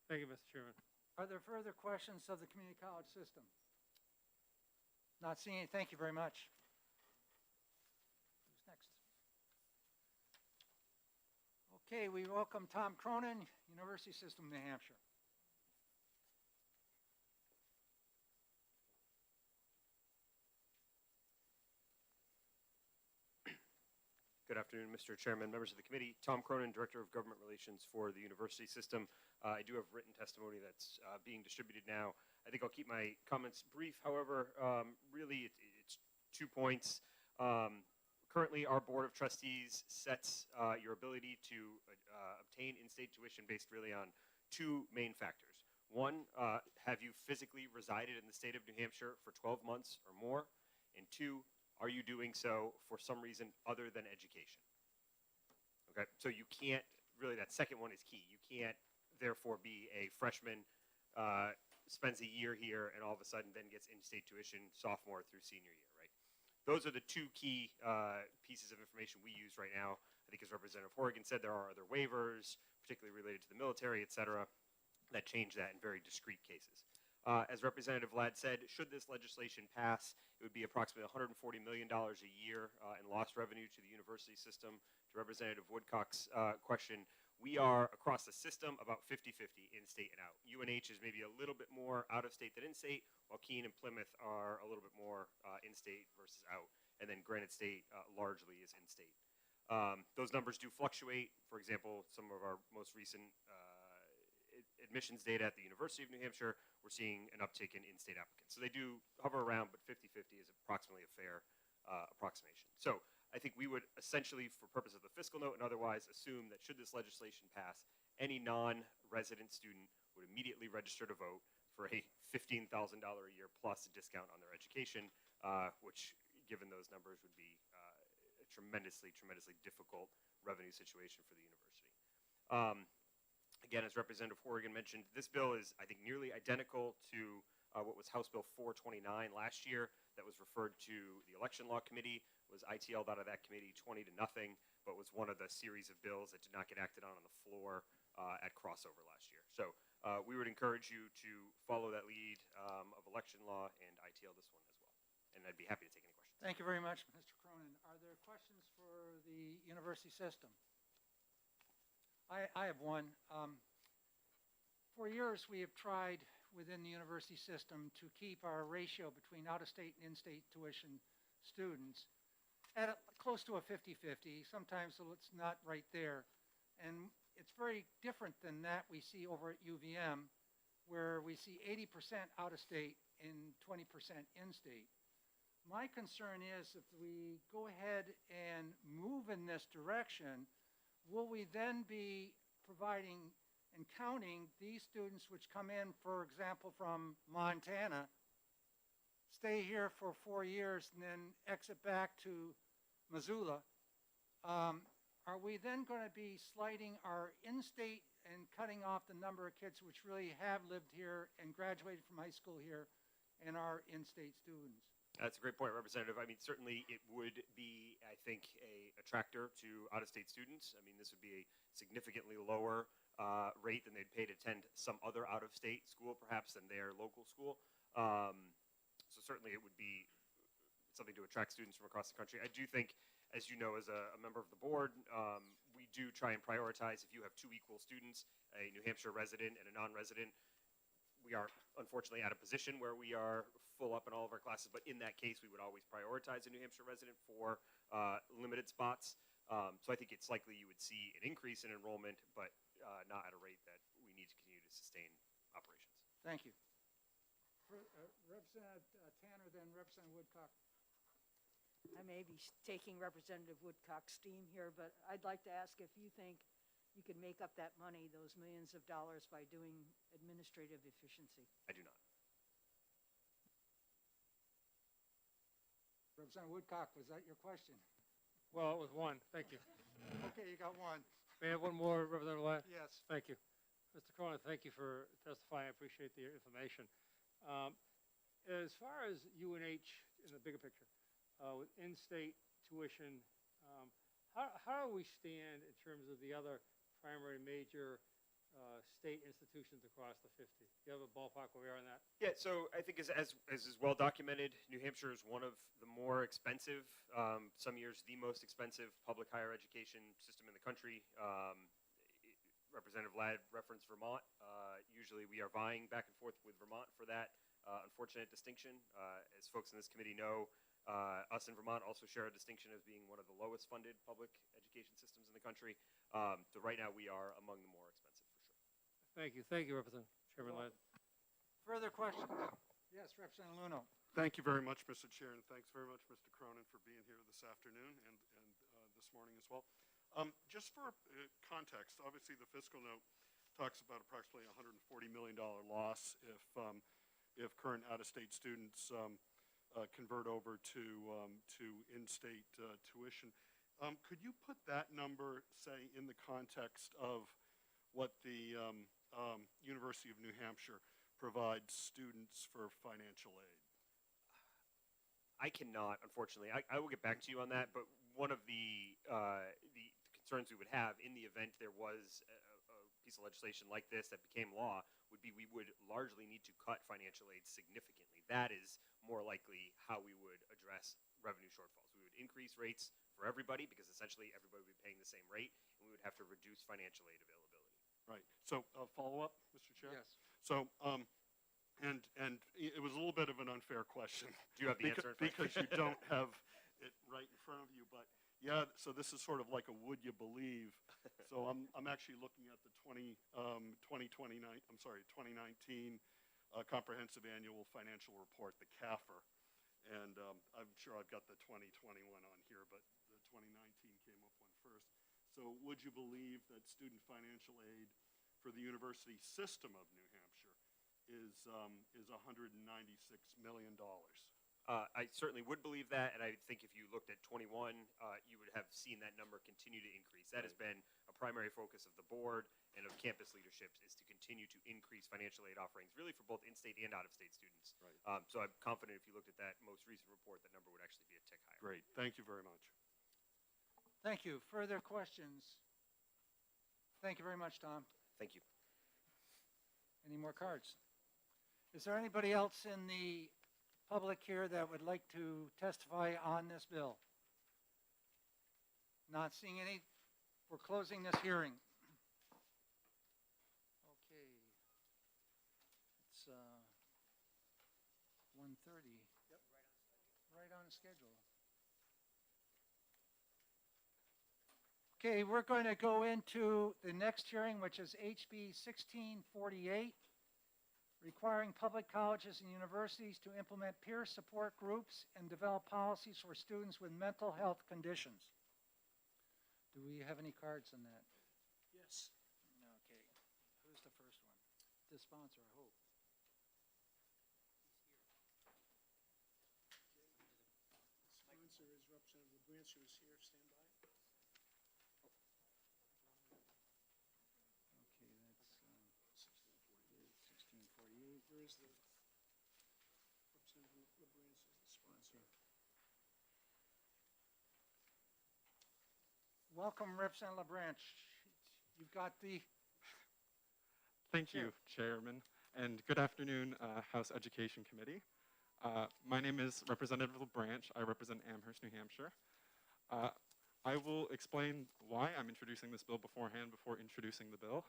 Thank you, Mr. Chairman. Are there further questions of the community college system? Not seeing any. Thank you very much. Who's next? Okay, we welcome Tom Cronin, University System, New Hampshire. Good afternoon, Mr. Chairman, members of the committee. Tom Cronin, Director of Government Relations for the University System. I do have written testimony that's being distributed now. I think I'll keep my comments brief. However, really, it's 2 points. Currently, our Board of Trustees sets your ability to obtain in-state tuition based really on 2 main factors. One, have you physically resided in the state of New Hampshire for 12 months or more? And 2, are you doing so for some reason other than education? Okay, so you can't, really that second one is key. You can't therefore be a freshman, spends a year here, and all of a sudden then gets in-state tuition sophomore through senior year, right? Those are the 2 key pieces of information we use right now. I think as Representative Horrigan said, there are other waivers, particularly related to the military, et cetera, that change that in very discrete cases. As Representative Ladd said, should this legislation pass, it would be approximately $140 million a year in lost revenue to the university system. To Representative Woodcock's question, we are across the system about 50-50 in-state and out. UNH is maybe a little bit more out-of-state than in-state, while Keene and Plymouth are a little bit more in-state versus out. And then Granite State largely is in-state. Those numbers do fluctuate. For example, some of our most recent admissions data at the University of New Hampshire, we're seeing an uptick in in-state applicants. So they do hover around, but 50-50 is approximately a fair approximation. So I think we would essentially, for purpose of the fiscal note and otherwise, assume that should this legislation pass, any non-resident student would immediately register to vote for a $15,000 a year plus discount on their education, which, given those numbers, would be a tremendously difficult revenue situation for the university. Again, as Representative Horrigan mentioned, this bill is, I think, nearly identical to what was House Bill 429 last year that was referred to the Election Law Committee, was ITL'd out of that committee 20-0, but was one of the series of bills that did not get acted on the floor at crossover last year. So we would encourage you to follow that lead of election law and ITL this one as well. And I'd be happy to take any questions. Thank you very much, Mr. Cronin. Are there questions for the university system? I have one. For years, we have tried within the university system to keep our ratio between out-of-state and in-state tuition students at close to a 50-50. Sometimes it's not right there. And it's very different than that we see over at UVM, where we see 80% out-of-state and 20% in-state. My concern is if we go ahead and move in this direction, will we then be providing and counting these students which come in, for example, from Montana, stay here for 4 years, and then exit back to Missoula? Are we then going to be sliding our in-state and cutting off the number of kids which really have lived here and graduated from high school here and are in-state students? That's a great point, Representative. I mean, certainly it would be, I think, a attractor to out-of-state students. I mean, this would be a significantly lower rate than they'd pay to attend some other out-of-state school, perhaps, than their local school. So certainly it would be something to attract students from across the country. I do think, as you know, as a member of the board, we do try and prioritize if you have 2 equal students, a New Hampshire resident and a non-resident. We are unfortunately at a position where we are full up in all of our classes, but in that case, we would always prioritize a New Hampshire resident for limited spots. So I think it's likely you would see an increase in enrollment, but not at a rate that we need to continue to sustain operations. Thank you. Representative Tanner, then Representative Woodcock. I may be taking Representative Woodcock's steam here, but I'd like to ask if you think you could make up that money, those millions of dollars, by doing administrative efficiency. I do not. Representative Woodcock, was that your question? Well, it was one. Thank you. Okay, you got one. May I have one more, Representative Ladd? Yes. Thank you. Mr. Cronin, thank you for testifying. I appreciate the information. As far as UNH in the bigger picture, with in-state tuition, how do we stand in terms of the other primary major state institutions across the 50? Do you have a ballpark where we are on that? Yeah, so I think as is well documented, New Hampshire is one of the more expensive, some years the most expensive public higher education system in the country. Representative Ladd referenced Vermont. Usually we are vying back and forth with Vermont for that unfortunate distinction. As folks in this committee know, us and Vermont also share a distinction as being one of the lowest funded public education systems in the country. So right now we are among the more expensive, for sure. Thank you. Thank you, Representative Chairman Ladd. Further questions? Yes, Representative Luno. Thank you very much, Mr. Chair, and thanks very much, Mr. Cronin, for being here this afternoon and this morning as well. Just for context, obviously the fiscal note talks about approximately $140 million loss if current out-of-state students convert over to in-state tuition. Could you put that number, say, in the context of what the University of New Hampshire provides students for financial aid? I cannot, unfortunately. I will get back to you on that, but one of the concerns we would have in the event there was a piece of legislation like this that became law would be we would largely need to cut financial aid significantly. That is more likely how we would address revenue shortfalls. We would increase rates for everybody because essentially everybody would be paying the same rate, and we would have to reduce financial aid availability. Right. So follow up, Mr. Chair? Yes. So, and it was a little bit of an unfair question. Do you have the answer in front of you? Because you don't have it right in front of you, but yeah, so this is sort of like a would you believe. So I'm actually looking at the 2019 Comprehensive Annual Financial Report, the CAFR. And I'm sure I've got the 2021 on here, but the 2019 came up one first. So would you believe that student financial aid for the university system of New Hampshire is $196 million? I certainly would believe that, and I think if you looked at 21, you would have seen that number continue to increase. That has been a primary focus of the board and of campus leaderships, is to continue to increase financial aid offerings, really for both in-state and out-of-state students. Right. So I'm confident if you looked at that most recent report, that number would actually be a tick higher. Great. Thank you very much. Thank you. Further questions? Thank you very much, Tom. Thank you. Any more cards? Is there anybody else in the public here that would like to testify on this bill? Not seeing any. We're closing this hearing. Okay. It's 1:30. Yep. Right on schedule. Okay, we're going to go into the next hearing, which is HB 1648, requiring public colleges and universities to implement peer support groups and develop policies for students with mental health conditions. Do we have any cards on that? Yes. Okay. Who's the first one? The sponsor, I hope. Sponsor is Representative LaBranch, who is here. Stand by. Okay, that's 1648. Where is the Representative LaBranch is the sponsor? Welcome, Representative LaBranch. You've got the... Thank you, Chairman, and good afternoon, House Education Committee. My name is Representative LaBranch. I represent Amherst, New Hampshire. I will explain why I'm introducing this bill beforehand before introducing the bill.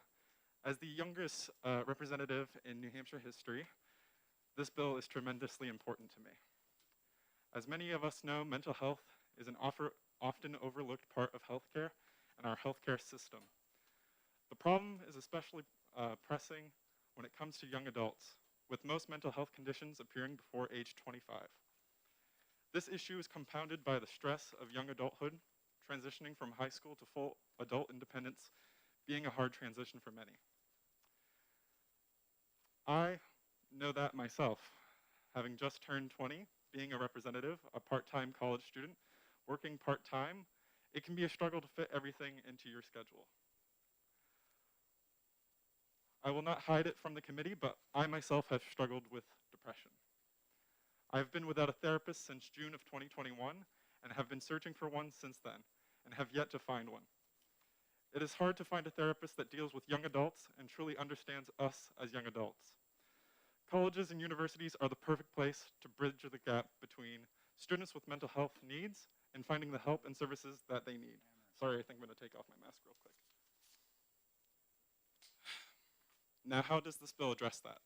As the youngest representative in New Hampshire history, this bill is tremendously important to me. As many of us know, mental health is an often overlooked part of healthcare and our healthcare system. The problem is especially pressing when it comes to young adults, with most mental health conditions appearing before age 25. This issue is compounded by the stress of young adulthood, transitioning from high school to full adult independence being a hard transition for many. I know that myself, having just turned 20, being a representative, a part-time college student, working part-time, it can be a struggle to fit everything into your schedule. I will not hide it from the committee, but I myself have struggled with depression. I've been without a therapist since June of 2021 and have been searching for one since then and have yet to find one. It is hard to find a therapist that deals with young adults and truly understands us as young adults. Colleges and universities are the perfect place to bridge the gap between students with mental health needs and finding the help and services that they need. Sorry, I think I'm going to take off my mask real quick. Now, how does this bill address that?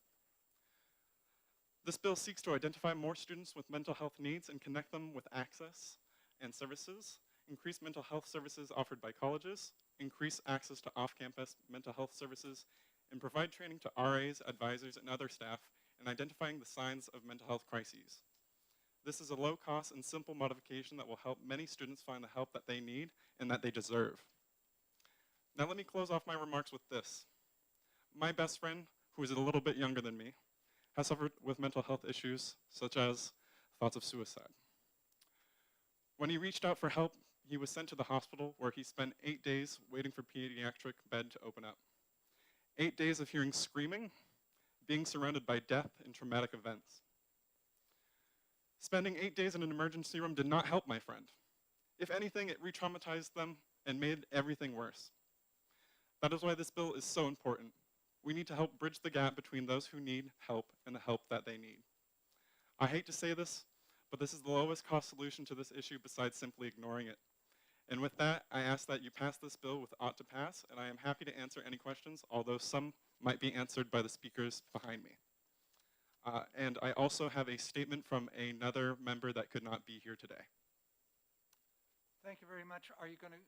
This bill seeks to identify more students with mental health needs and connect them with access and services, increase mental health services offered by colleges, increase access to off-campus mental health services, and provide training to RAs, advisors, and other staff and identifying the signs of mental health crises. This is a low cost and simple modification that will help many students find the help that they need and that they deserve. Now let me close off my remarks with this. My best friend, who is a little bit younger than me, has suffered with mental health issues such as thoughts of suicide. When he reached out for help, he was sent to the hospital where he spent 8 days waiting for pediatric bed to open up. 8 days of hearing screaming, being surrounded by death and traumatic events. Spending 8 days in an emergency room did not help my friend. If anything, it re-traumatized them and made everything worse. That is why this bill is so important. We need to help bridge the gap between those who need help and the help that they need. I hate to say this, but this is the lowest cost solution to this issue besides simply ignoring it. And with that, I ask that you pass this bill with ought to pass, and I am happy to answer any questions, although some might be answered by the speakers behind me. And I also have a statement from another member that could not be here today. Thank you very much. Are you going to,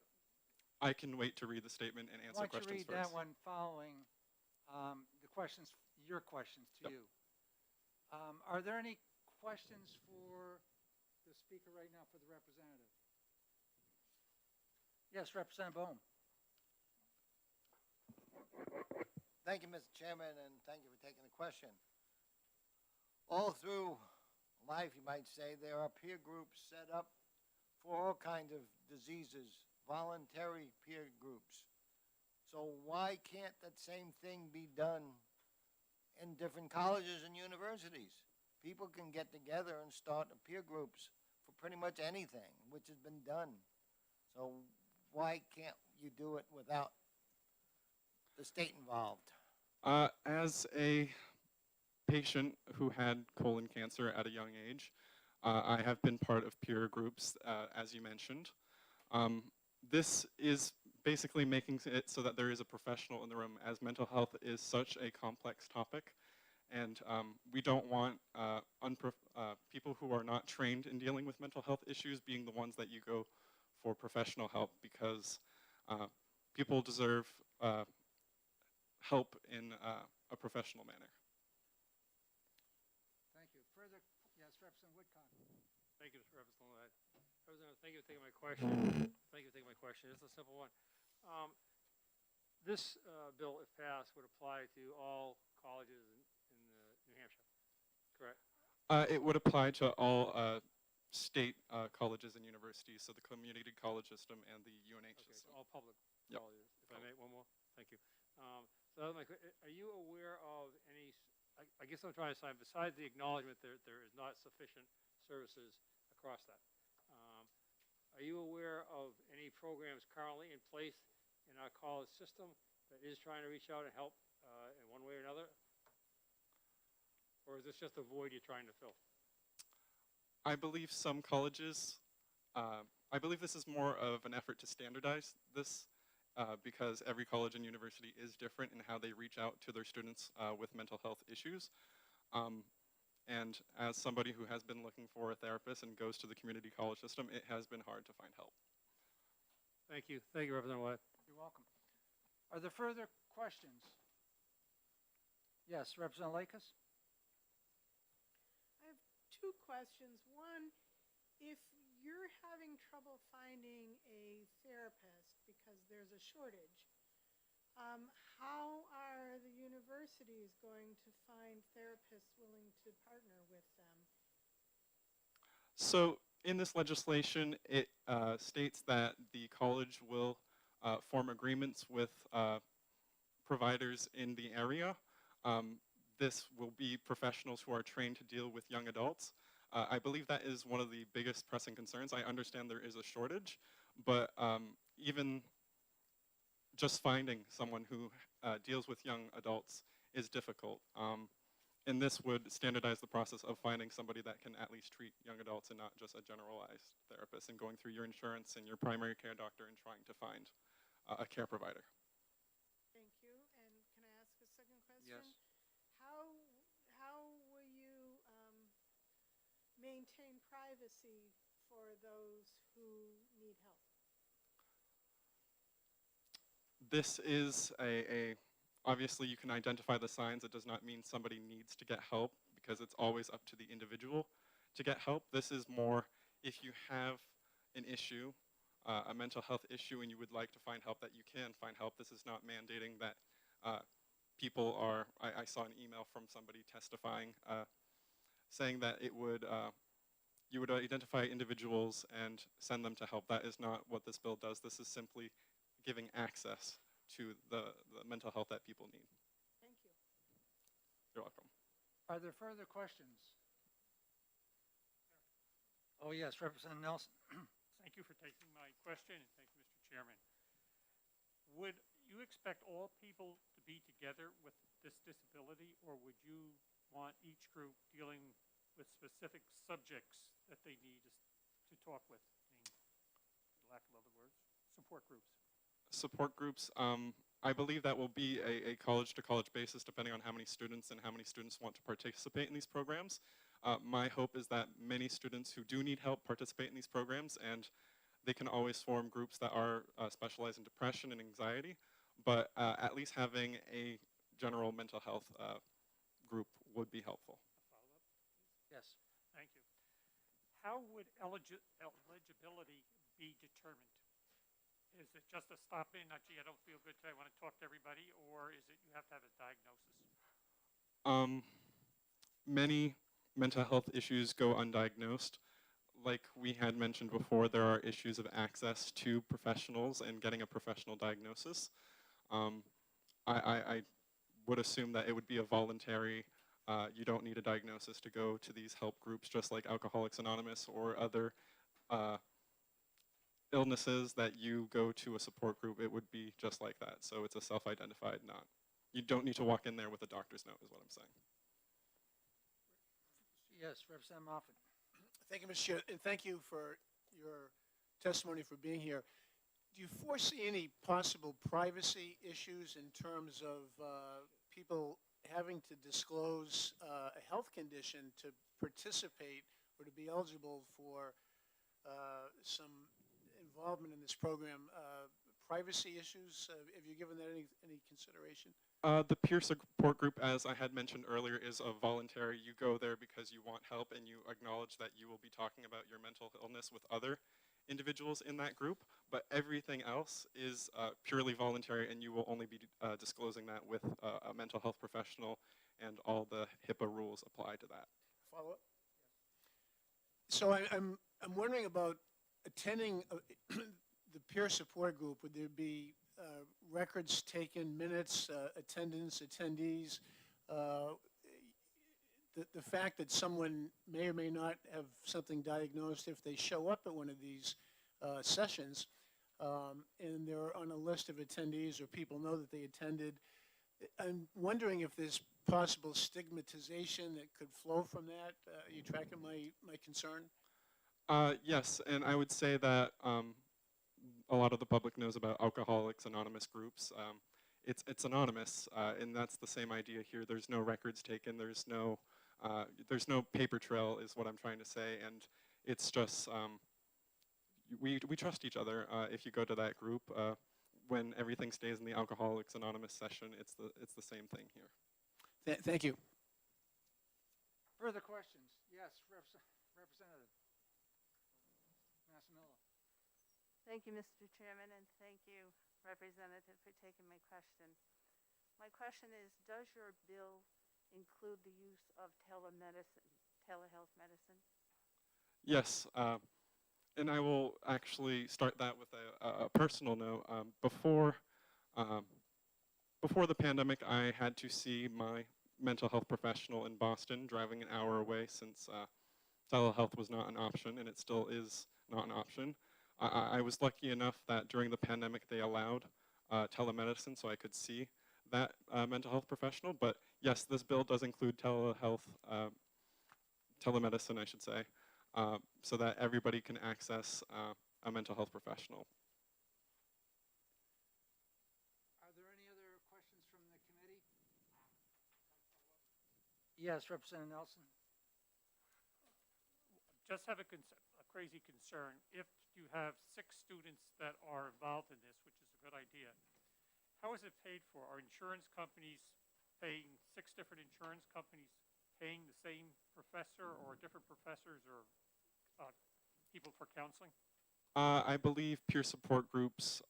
I can wait to read the statement and answer why don't you questions read first. that one following the questions, your questions to Yep. you. Are there any questions for the speaker right now, for the representative? Yes, Representative Bohm. Thank you, Mr. Chairman, and thank you for taking the question. All through life, you might say, there are peer groups set up for all kinds of diseases, voluntary peer groups. So why can't that same thing be done in different colleges and universities? People can get together and start peer groups for pretty much anything, which has been done. So why can't you do it without the state involved? As a patient who had colon cancer at a young age, I have been part of peer groups, as you mentioned. This is basically making it so that there is a professional in the room, as mental health is such a complex topic. And we don't want people who are not trained in dealing with mental health issues being the ones that you go for professional help, because people deserve help in a professional manner. Thank you. Further, yes, Representative Woodcock. Thank you, Representative Ladd. Representative, thank you for taking my question. Thank you for taking my question. It's a simple one. This bill, if passed, would apply to all colleges in New Hampshire, correct? It would apply to all state colleges and universities, so the community college system and the UNH Okay, system. so all public Yep. colleges. If I may, one more? Thank you. So that was my are you aware of any, I guess I'm trying to say, besides the acknowledgement there is not sufficient services across that, are you aware of any programs currently in place in our college system that is trying to reach out and help in one way or another? Or is this just a void you're trying to fill? I believe some colleges, I believe this is more of an effort to standardize this because every college and university is different in how they reach out to their students with mental health issues. And as somebody who has been looking for a therapist and goes to the community college system, it has been hard to find help. Thank you. Thank you, Representative White. You're welcome. Are there further questions? Yes, Representative Lakis? I have two questions. One, if you're having trouble finding a therapist because there's a shortage, how are the universities going to find therapists willing to partner with them? So in this legislation, it states that the college will form agreements with providers in the area. This will be professionals who are trained to deal with young adults. I believe that is one of the biggest pressing concerns. I understand there is a shortage, but even just finding someone who deals with young adults is difficult. And this would standardize the process of finding somebody that can at least treat young adults and not just a generalized therapist, and going through your insurance and your primary care doctor and trying to find a care provider. Thank you. And can I ask a second question? Yes. How will you maintain privacy for those who need help? This is Obviously, you can identify the signs. It does not mean somebody needs to get help because it's always up to the individual to get help. This is more if you have an issue, a mental health issue, and you would like to find help, that you can find help. This is not mandating that people are, I saw an email from somebody testifying, saying that it would, you would identify individuals and send them to help. That is not what this bill does. This is simply giving access to the mental health that people need. Thank you. You're welcome. Are there further questions? Oh, yes, Representative Nelson. Thank you for taking my question, and thank you, Mr. Chairman. Would you expect all people to be together with this disability, or would you want each group dealing with specific subjects that they need to talk with, for lack of other words, support groups? Support groups, I believe that will be a college-to-college basis depending on how many students and how many students want to participate in these programs. My hope is that many students who do need help participate in these programs, and they can always form groups that are specialized in depression and anxiety, but at least having a general mental health group would be helpful. Yes. Thank you. How would eligibility be determined? Is it just a stop in, gee, I don't feel good today, I want to talk to everybody, or is it you have to have a diagnosis? Many mental health issues go undiagnosed. Like we had mentioned before, there are issues of access to professionals and getting a professional diagnosis. I would assume that it would be a voluntary, you don't need a diagnosis to go to these help groups, just like Alcoholics Anonymous or other illnesses that you go to a support group. It would be just like that. So it's a self-identified, not. You don't need to walk in there with a doctor's note, is what I'm saying. Yes, Representative Moffett. Thank you, Mr. Chair, and thank you for your testimony, for being here. Do you foresee any possible privacy issues in terms of people having to disclose a health condition to participate or to be eligible for some involvement in this program? Privacy issues, have you given that any consideration? The peer support group, as I had mentioned earlier, is a voluntary. You go there because you want help and you acknowledge that you will be talking about your mental illness with other individuals in that group, but everything else is purely voluntary, and you will only be disclosing that with a mental health professional, and all the HIPAA rules apply to that. Follow up? So I'm wondering about attending the peer support group. Would there be records taken, minutes, attendance, attendees? The fact that someone may or may not have something diagnosed, if they show up at one of these sessions and they're on a list of attendees or people know that they attended, I'm wondering if there's possible stigmatization that could flow from that. Are you tracking my concern? Yes, and I would say that a lot of the public knows about Alcoholics Anonymous groups. It's anonymous, and that's the same idea here. There's no records taken. There's no paper trail, is what I'm trying to say, and it's just we trust each other. If you go to that group, when everything stays in the Alcoholics Anonymous session, it's the same thing here. Thank you. Further questions? Yes, Representative Massimillo. Thank you, Mr. Chairman, and thank you, Representative, for taking my question. My question is, does your bill include the use of telehealth medicine? Yes, and I will actually start that with a personal note. Before the pandemic, I had to see my mental health professional in Boston, driving an hour away, since telehealth was not an option, and it still is not an option. I was lucky enough that during the pandemic they allowed telemedicine, so I could see that mental health professional. But yes, this bill does include telehealth, telemedicine, I should say, so that everybody can access a mental health professional. Are there any other questions from the committee? Yes, Representative Nelson. Just have a crazy concern. If you have 6 students that are involved in this, which is a good idea, how is it paid for? Are insurance companies paying 6 different insurance companies paying the same professor or different professors or people for counseling? I believe peer support groups,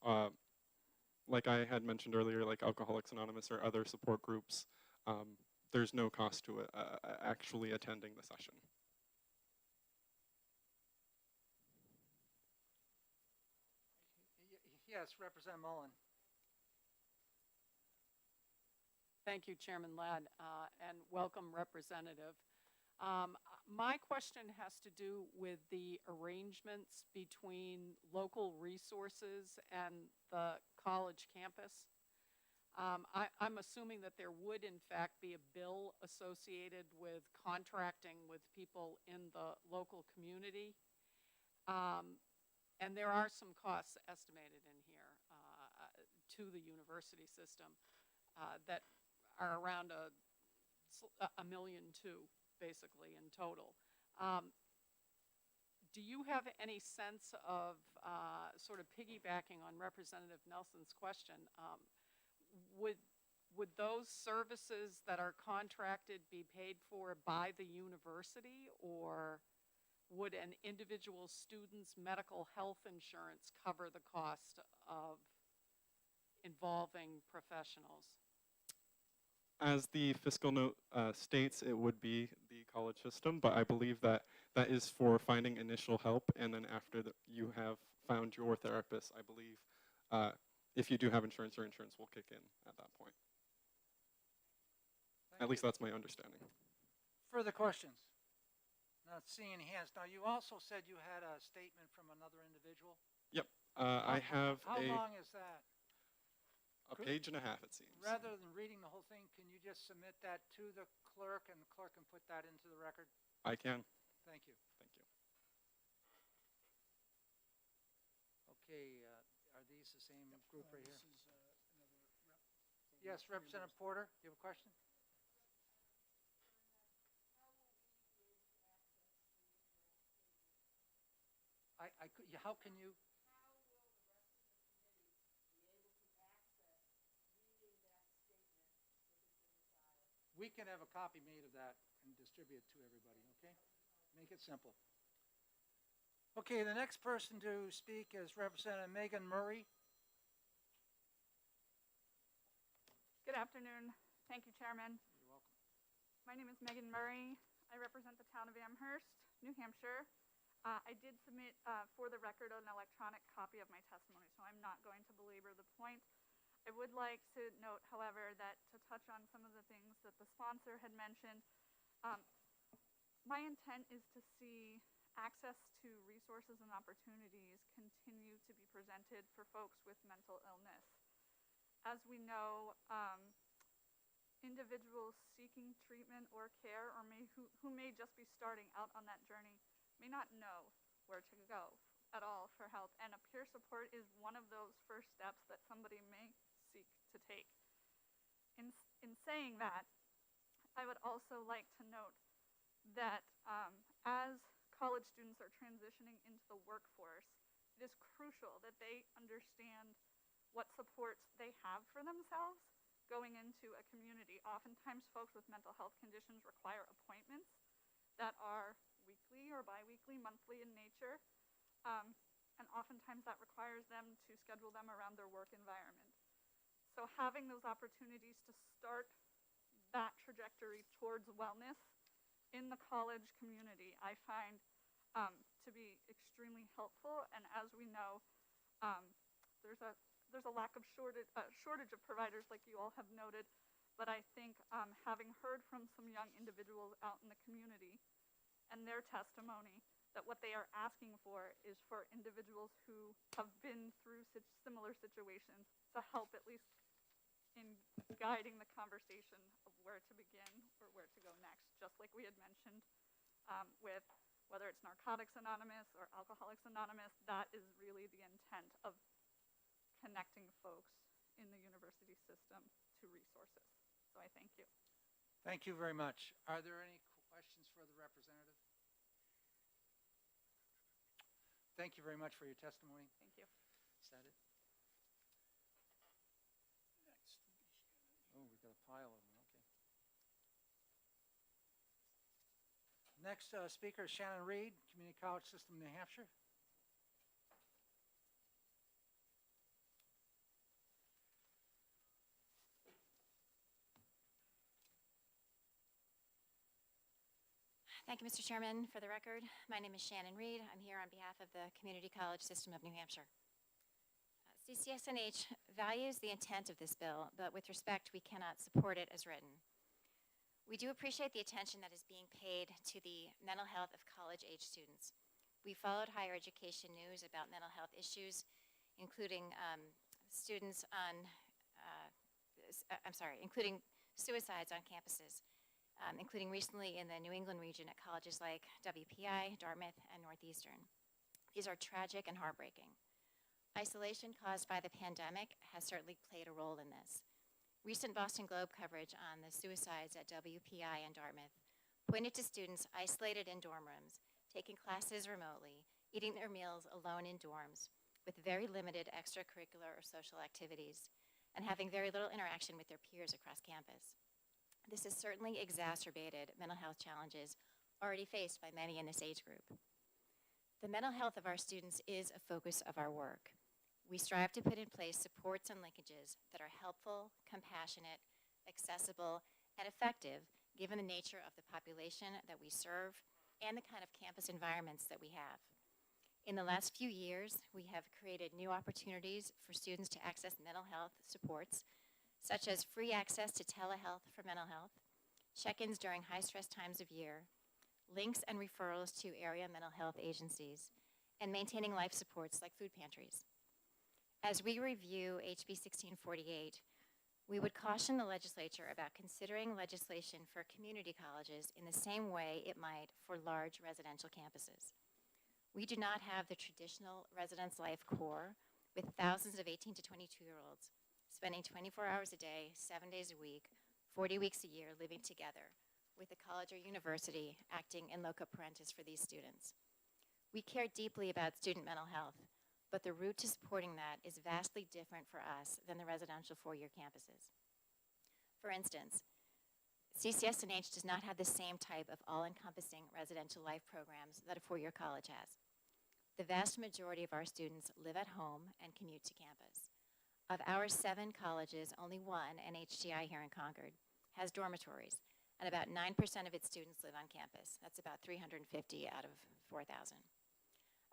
like I had mentioned earlier, like Alcoholics Anonymous or other support groups, there's no cost to it, actually attending the session. Yes, Representative Mullen. Thank you, Chairman Ladd, and welcome, Representative. My question has to do with the arrangements between local resources and the college campus. I'm assuming that there would, in fact, be a bill associated with contracting with people in the local community. And there are some costs estimated in here to the university system that are around $1.2 million, basically, in total. Do you have any sense of, sort of piggybacking on Representative Nelson's question, would those services that are contracted be paid for by the university, or would an individual student's medical health insurance cover the cost of involving professionals? As the fiscal note states, it would be the college system, but I believe that that is for finding initial help, and then after you have found your therapist, I believe, if you do have insurance, your insurance will kick in at that point. At least that's my understanding. Further questions? Not seeing hands. Now, you also said you had a statement from another individual? Yep. I have How long is that? a page and a half, it seems. Rather than reading the whole thing, can you just submit that to the clerk, and the clerk can put that into the record? I can. Thank you. Thank you. Okay, are these the same group right here? Yes, Representative Porter, you have a question? How can you? We can have a copy made of that and distribute it to everybody, okay? Make it simple. Okay, the next person to speak is Representative Megan Murray. Good afternoon. Thank you, Chairman. You're welcome. My name is Megan Murray. I represent the town of Amherst, New Hampshire. I did submit for the record an electronic copy of my testimony, so I'm not going to belabor the point. I would like to note, however, that to touch on some of the things that the sponsor had mentioned, my intent is to see access to resources and opportunities continue to be presented for folks with mental illness. As we know, individuals seeking treatment or care, or who may just be starting out on that journey, may not know where to go at all for help. And a peer support is one of those first steps that somebody may seek to take. In saying that, I would also like to note that as college students are transitioning into the workforce, it is crucial that they understand what supports they have for themselves going into a community. Oftentimes folks with mental health conditions require appointments that are weekly or biweekly, monthly in nature, and oftentimes that requires them to schedule them around their work environment. So having those opportunities to start that trajectory towards wellness in the college community, I find to be extremely helpful. And as we know, there's a lack of shortage of providers, like you all have noted. But I think having heard from some young individuals out in the community and their testimony, that what they are asking for is for individuals who have been through such similar situations to help at least in guiding the conversation of where to begin or where to go next. Just like we had mentioned with whether it's Narcotics Anonymous or Alcoholics Anonymous, that is really the intent of connecting folks in the university system to resources. So I thank you. Thank you very much. Are there any questions for the representative? Thank you very much for your testimony. Thank you. Is that it? pile of them, okay. Next speaker is Shannon Reed, Community College System, New Hampshire. Thank you, Mr. Chairman. For the record, my name is Shannon Reed. I'm here on behalf of the Community College System of New Hampshire. CCSNH values the intent of this bill, but with respect, we cannot support it as written. We do appreciate the attention that is being paid to the mental health of college-age students. We followed higher education news about mental health issues, including including suicides on campuses. Including recently in the New England region at colleges like WPI, Dartmouth, and Northeastern. These are tragic and heartbreaking. Isolation caused by the pandemic has certainly played a role in this. Recent Boston Globe coverage on the suicides at WPI and Dartmouth pointed to students isolated in dorm rooms, taking classes remotely, eating their meals alone in dorms, with very limited extracurricular or social activities, and having very little interaction with their peers across campus. This has certainly exacerbated mental health challenges already faced by many in this age group. The mental health of our students is a focus of our work. We strive to put in place supports and linkages that are helpful, compassionate, accessible, and effective given the nature of the population that we serve and the kind of campus environments that we have. In the last few years, we have created new opportunities for students to access mental health supports, such as free access to telehealth for mental health, check-ins during high-stress times of year, links and referrals to area mental health agencies, and maintaining life supports like food pantries. As we review HB 1648, we would caution the legislature about considering legislation for community colleges in the same way it might for large residential campuses. We do not have the traditional residence life core with thousands of 18 to 22-year-olds spending 24 hours a day, 7 days a week, 40 weeks a year living together, with a college or university acting in loco parentis for these students. We care deeply about student mental health, but the route to supporting that is vastly different for us than the residential four-year campuses. For instance, CCSNH does not have the same type of all-encompassing residential life programs that a four-year college has. The vast majority of our students live at home and commute to campus. Of our 7 colleges, only one, NHGI here in Concord, has dormitories, and about 9% of its students live on campus. That's about 350 out of 4,000.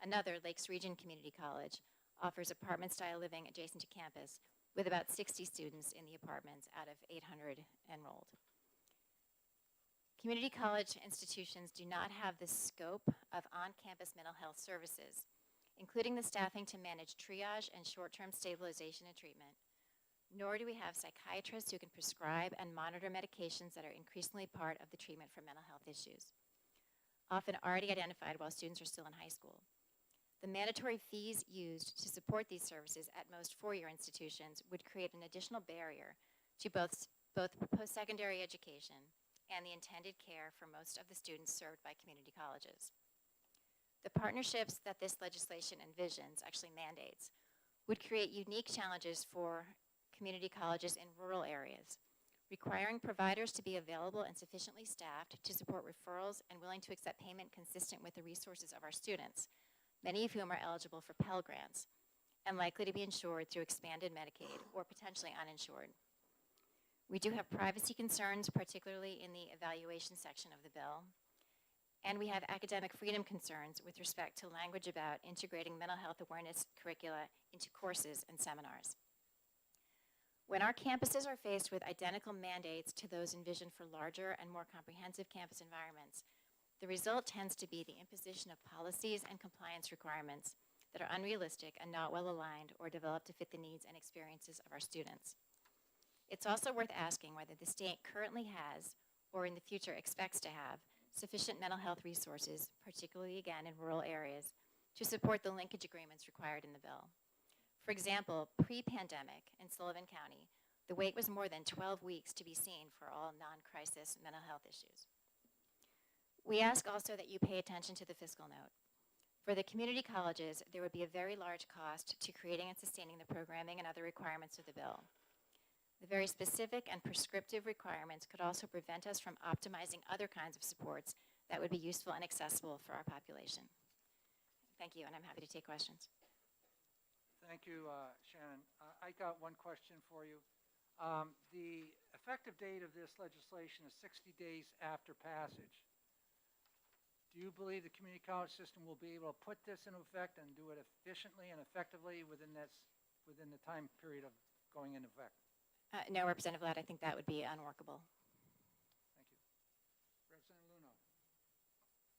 Another, Lakes Region Community College, offers apartment-style living adjacent to campus, with about 60 students in the apartments out of 800 enrolled. Community college institutions do not have the scope of on-campus mental health services, including the staffing to manage triage and short-term stabilization and treatment, nor do we have psychiatrists who can prescribe and monitor medications that are increasingly part of the treatment for mental health issues, often already identified while students are still in high school. The mandatory fees used to support these services at most four-year institutions would create an additional barrier to both post-secondary education and the intended care for most of the students served by community colleges. The partnerships that this legislation envisions, actually mandates, would create unique challenges for community colleges in rural areas, requiring providers to be available and sufficiently staffed to support referrals and willing to accept payment consistent with the resources of our students, many of whom are eligible for Pell Grants and likely to be insured through expanded Medicaid or potentially uninsured. We do have privacy concerns, particularly in the evaluation section of the bill, and we have academic freedom concerns with respect to language about integrating mental health awareness curricula into courses and seminars. When our campuses are faced with identical mandates to those envisioned for larger and more comprehensive campus environments, the result tends to be the imposition of policies and compliance requirements that are unrealistic and not well aligned or developed to fit the needs and experiences of our students. It's also worth asking whether the state currently has, or in the future expects to have, sufficient mental health resources, particularly again in rural areas, to support the linkage agreements required in the bill. For example, pre-pandemic in Sullivan County, the wait was more than 12 weeks to be seen for all non-crisis mental health issues. We ask also that you pay attention to the fiscal note. For the community colleges, there would be a very large cost to creating and sustaining the programming and other requirements of the bill. The very specific and prescriptive requirements could also prevent us from optimizing other kinds of supports that would be useful and accessible for our population. Thank you, and I'm happy to take questions. Thank you, Shannon. I got one question for you. The effective date of this legislation is 60 days after passage. Do you believe the community college system will be able to put this into effect and do it efficiently and effectively within the time period of going into effect? No, Representative Ladd, I think that would be unworkable. Thank you. Representative Luno.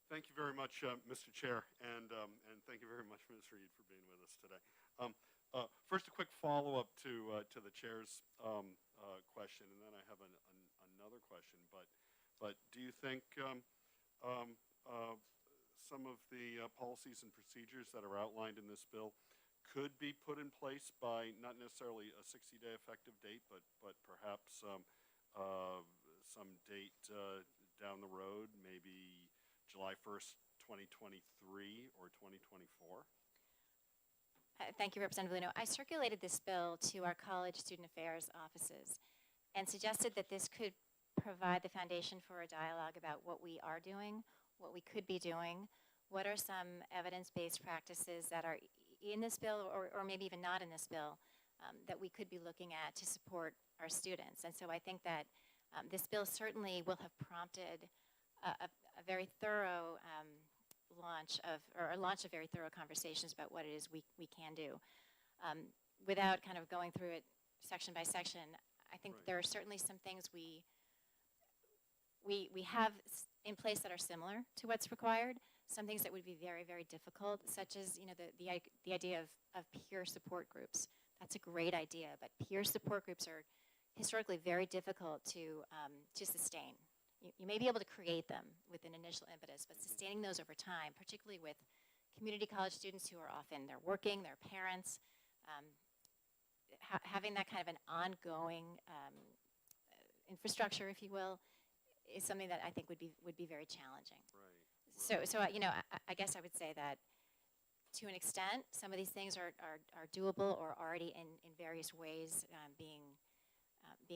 Thank you very much, Mr. Chair, and thank you very much, Ms. Reed, for being with us today. First, a quick follow-up to the chair's question, and then I have another question. But do you think some of the policies and procedures that are outlined in this bill could be put in place by not necessarily a 60-day effective date, but perhaps some date down the road, maybe July 1st, 2023 or 2024? Thank you, Representative Luno. I circulated this bill to our college student affairs offices and suggested that this could provide the foundation for a dialogue about what we are doing, what we could be doing, what are some evidence-based practices that are in this bill or maybe even not in this bill that we could be looking at to support our students. And so I think that this bill certainly will have prompted a very thorough launch of very thorough conversations about what it is we can do. Without kind of going through it section by section, I think there are certainly some things we have in place that are similar to what's required, some things that would be very, very difficult, such as the idea of peer support groups. That's a great idea, but peer support groups are historically very difficult to sustain. You may be able to create them with an initial impetus, but sustaining those over time, particularly with community college students who are often, they're working, they're parents, having that kind of an ongoing infrastructure, if you will, is something that I think would be very challenging. Right. So I guess I would say that to an extent, some of these things are doable or already in various ways being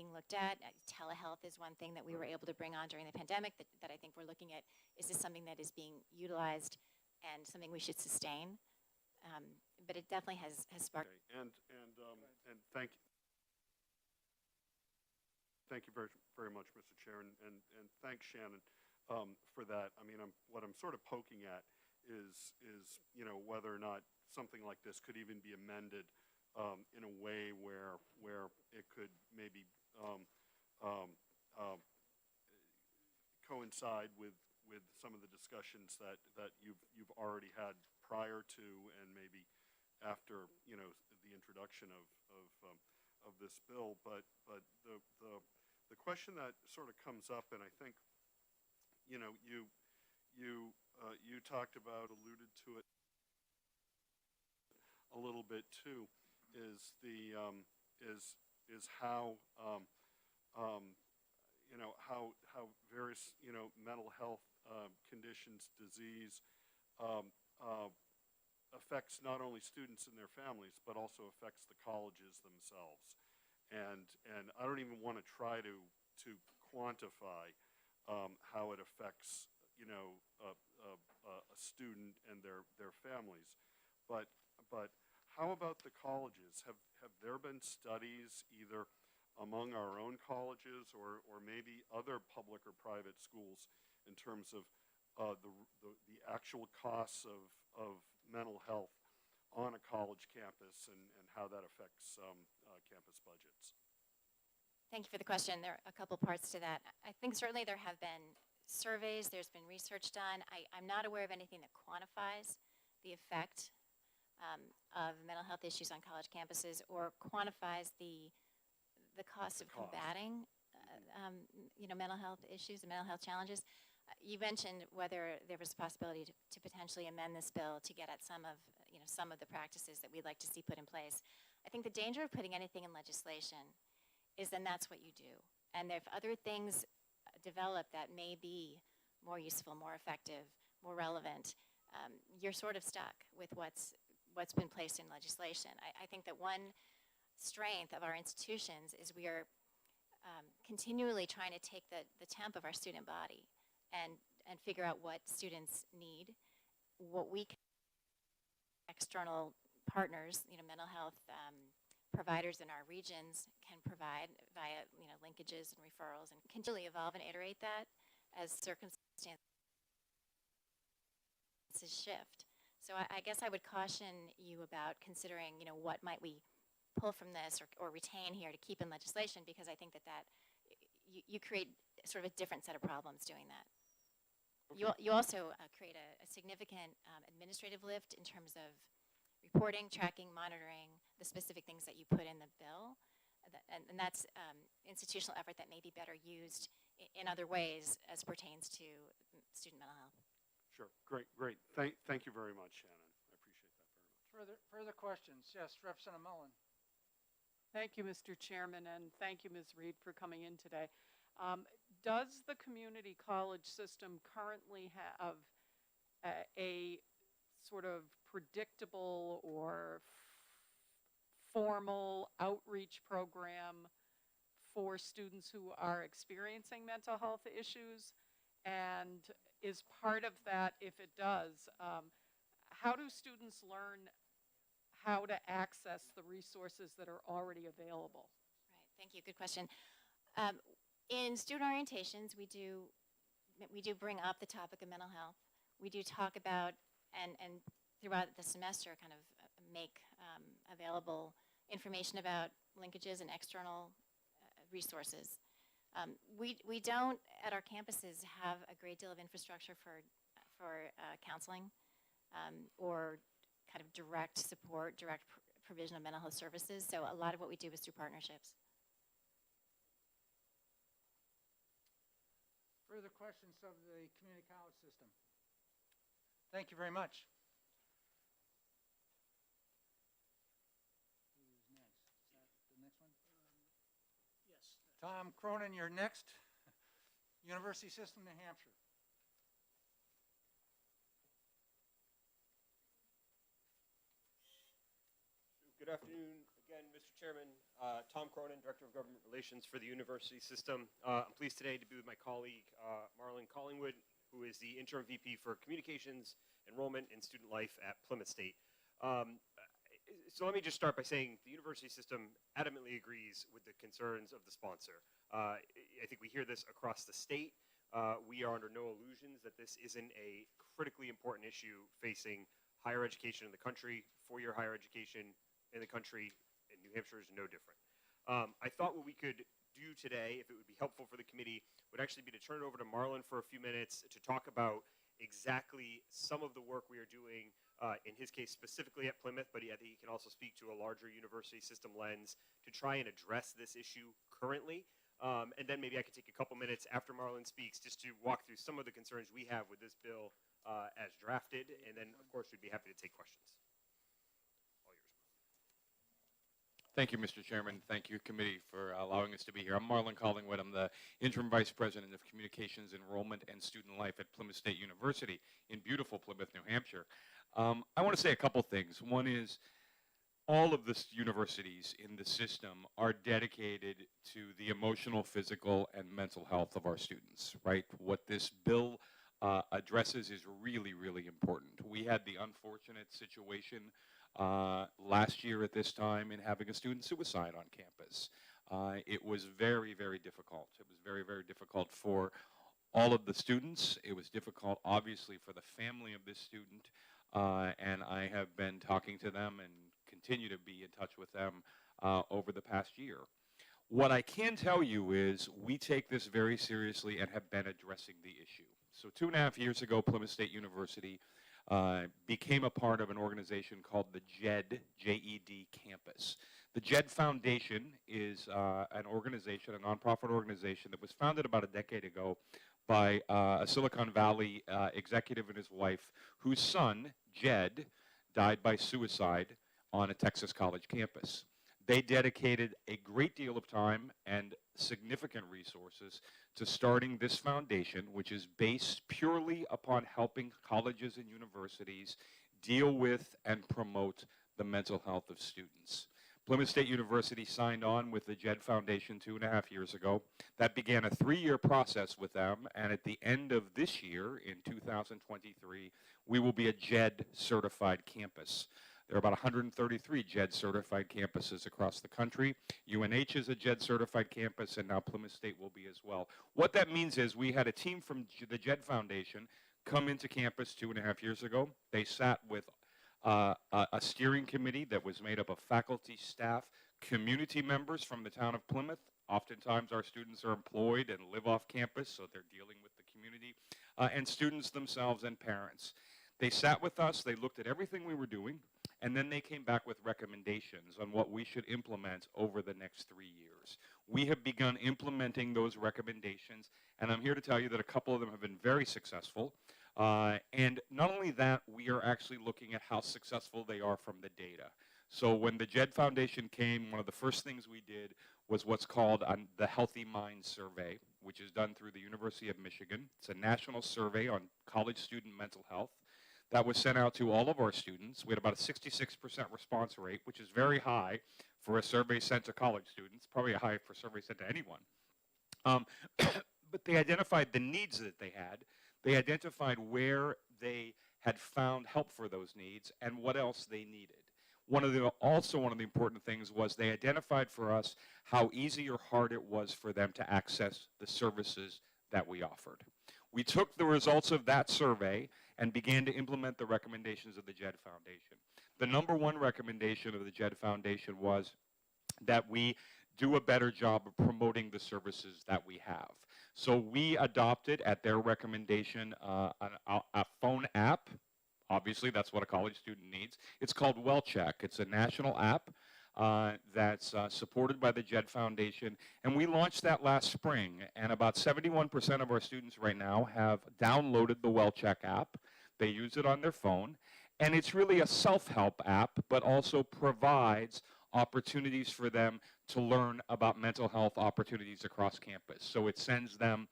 looked at. Telehealth is one thing that we were able to bring on during the pandemic that I think we're looking at. Is this something that is being utilized and something we should sustain? But it definitely has sparked. Okay. And thank you very, very much, Mr. Chair, and thanks, Shannon, for that. I mean, what I'm sort of poking at is whether or not something like this could even be amended in a way where it could maybe coincide with some of the discussions that you've already had prior to and maybe after the introduction of this bill. But the question that sort of comes up, and I think you talked about, alluded to it a little bit too, is the is how how various mental health conditions, disease affects not only students and their families, but also affects the colleges themselves. And I don't even want to try to quantify how it affects a student and their families, but how about the colleges? Have there been studies either among our own colleges or maybe other public or private schools in terms of the actual costs of mental health on a college campus and how that affects campus budgets? Thank you for the question. There are a couple parts to that. I think certainly there have been surveys, there's been research done. I'm not aware of anything that quantifies the effect of mental health issues on college campuses or quantifies the cost of combating mental health issues and mental health challenges. You mentioned whether there was a possibility to potentially amend this bill to get at some of the practices that we'd like to see put in place. I think the danger of putting anything in legislation is then that's what you do. And if other things develop that may be more useful, more effective, more relevant, you're sort of stuck with what's been placed in legislation. I think that one strength of our institutions is we are continually trying to take the temp of our student body and figure out what students need, what we can, external partners, mental health providers in our regions can provide via, linkages and referrals, and continually evolve and iterate that as circumstances shift. So I guess I would caution you about considering, what might we pull from this or retain here to keep in legislation, because I think that you create sort of a different set of problems doing that. You also create a significant administrative lift in terms of reporting, tracking, monitoring the specific things that you put in the bill, and that's institutional effort that may be better used in other ways as pertains to student mental health. Sure, great. Thank you very much, Shannon. I appreciate that very much. Further questions? Yes, Representative Mullen. Thank you, Mr. Chairman, and thank you, Ms. Reed, for coming in today. Does the community college system currently have a sort of predictable or formal outreach program for students who are experiencing mental health issues? And is part of that, if it does, how do students learn how to access the resources that are already available? Right, thank you, good question. In student orientations, we do bring up the topic of mental health. We do talk about, and throughout the semester, kind of make available information about linkages and external resources. We don't, at our campuses, have a great deal of infrastructure for counseling or kind of direct support, direct provision of mental health services. So a lot of what we do is through partnerships. Further questions of the community college system? Thank you very much. Who's next? Is that the next one? Yes. Tom Cronin, you're next. University System, New Hampshire. Good afternoon again, Mr. Chairman. Tom Cronin, Director of Government Relations for the University System. I'm pleased today to be with my colleague, Marlon Collingwood, who is the Interim VP for Communications, Enrollment, and Student Life at Plymouth State. So let me just start by saying the University System adamantly agrees with the concerns of the sponsor. I think we hear this across the state. We are under no illusions that this isn't a critically important issue facing higher education in the country, four-year higher education in the country, and New Hampshire is no different. I thought what we could do today, if it would be helpful for the committee, would actually be to turn it over to Marlon for a few minutes to talk about exactly some of the work we are doing, in his case specifically at Plymouth, but I think he can also speak to a larger university system lens to try and address this issue currently. And then maybe I could take a couple minutes after Marlon speaks just to walk through some of the concerns we have with this bill as drafted, and then of course we'd be happy to take questions. Thank you, Mr. Chairman. Thank you, committee, for allowing us to be here. I'm Marlon Collingwood. I'm the Interim Vice President of Communications, Enrollment, and Student Life at Plymouth State University in beautiful Plymouth, New Hampshire. I want to say a couple things. One is all of the universities in the system are dedicated to the emotional, physical, and mental health of our students, right? What this bill addresses is really, really important. We had the unfortunate situation last year at this time in having a student suicide on campus. It was very, very difficult. It was very, very difficult for all of the students. It was difficult, obviously, for the family of this student. And I have been talking to them and continue to be in touch with them over the past year. What I can tell you is we take this very seriously and have been addressing the issue. So 2.5 years ago, Plymouth State University became a part of an organization called the JED, J-E-D Campus. The JED Foundation is an organization, a nonprofit organization that was founded about a decade ago by a Silicon Valley executive and his wife, whose son, Jed, died by suicide on a Texas college campus. They dedicated a great deal of time and significant resources to starting this foundation, which is based purely upon helping colleges and universities deal with and promote the mental health of students. Plymouth State University signed on with the JED Foundation 2.5 years ago. That began a 3-year process with them, and at the end of this year, in 2023, we will be a JED certified campus. There are about 133 JED certified campuses across the country. UNH is a JED certified campus, and now Plymouth State will be as well. What that means is we had a team from the JED Foundation come into campus 2.5 years ago. They sat with a steering committee that was made up of faculty, staff, community members from the town of Plymouth. Oftentimes our students are employed and live off campus, so they're dealing with the community, and students themselves and parents. They sat with us, they looked at everything we were doing, and then they came back with recommendations on what we should implement over the next 3 years. We have begun implementing those recommendations, and I'm here to tell you that a couple of them have been very successful. And not only that, we are actually looking at how successful they are from the data. So when the JED Foundation came, one of the first things we did was what's called the Healthy Minds Survey, which is done through the University of Michigan. It's a national survey on college student mental health. That was sent out to all of our students. We had about a 66% response rate, which is very high for a survey sent to college students, probably a high for a survey sent to anyone. But they identified the needs that they had. They identified where they had found help for those needs and what else they needed. Also one of the important things was they identified for us how easy or hard it was for them to access the services that we offered. We took the results of that survey and began to implement the recommendations of the JED Foundation. The number one recommendation of the JED Foundation was that we do a better job of promoting the services that we have. So we adopted, at their recommendation, a phone app. Obviously, that's what a college student needs. It's called WellCheck. It's a national app that's supported by the JED Foundation, and we launched that last spring, and about 71% of our students right now have downloaded the WellCheck app. They use it on their phone, and it's really a self-help app, but also provides opportunities for them to learn about mental health opportunities across campus. So it sends them,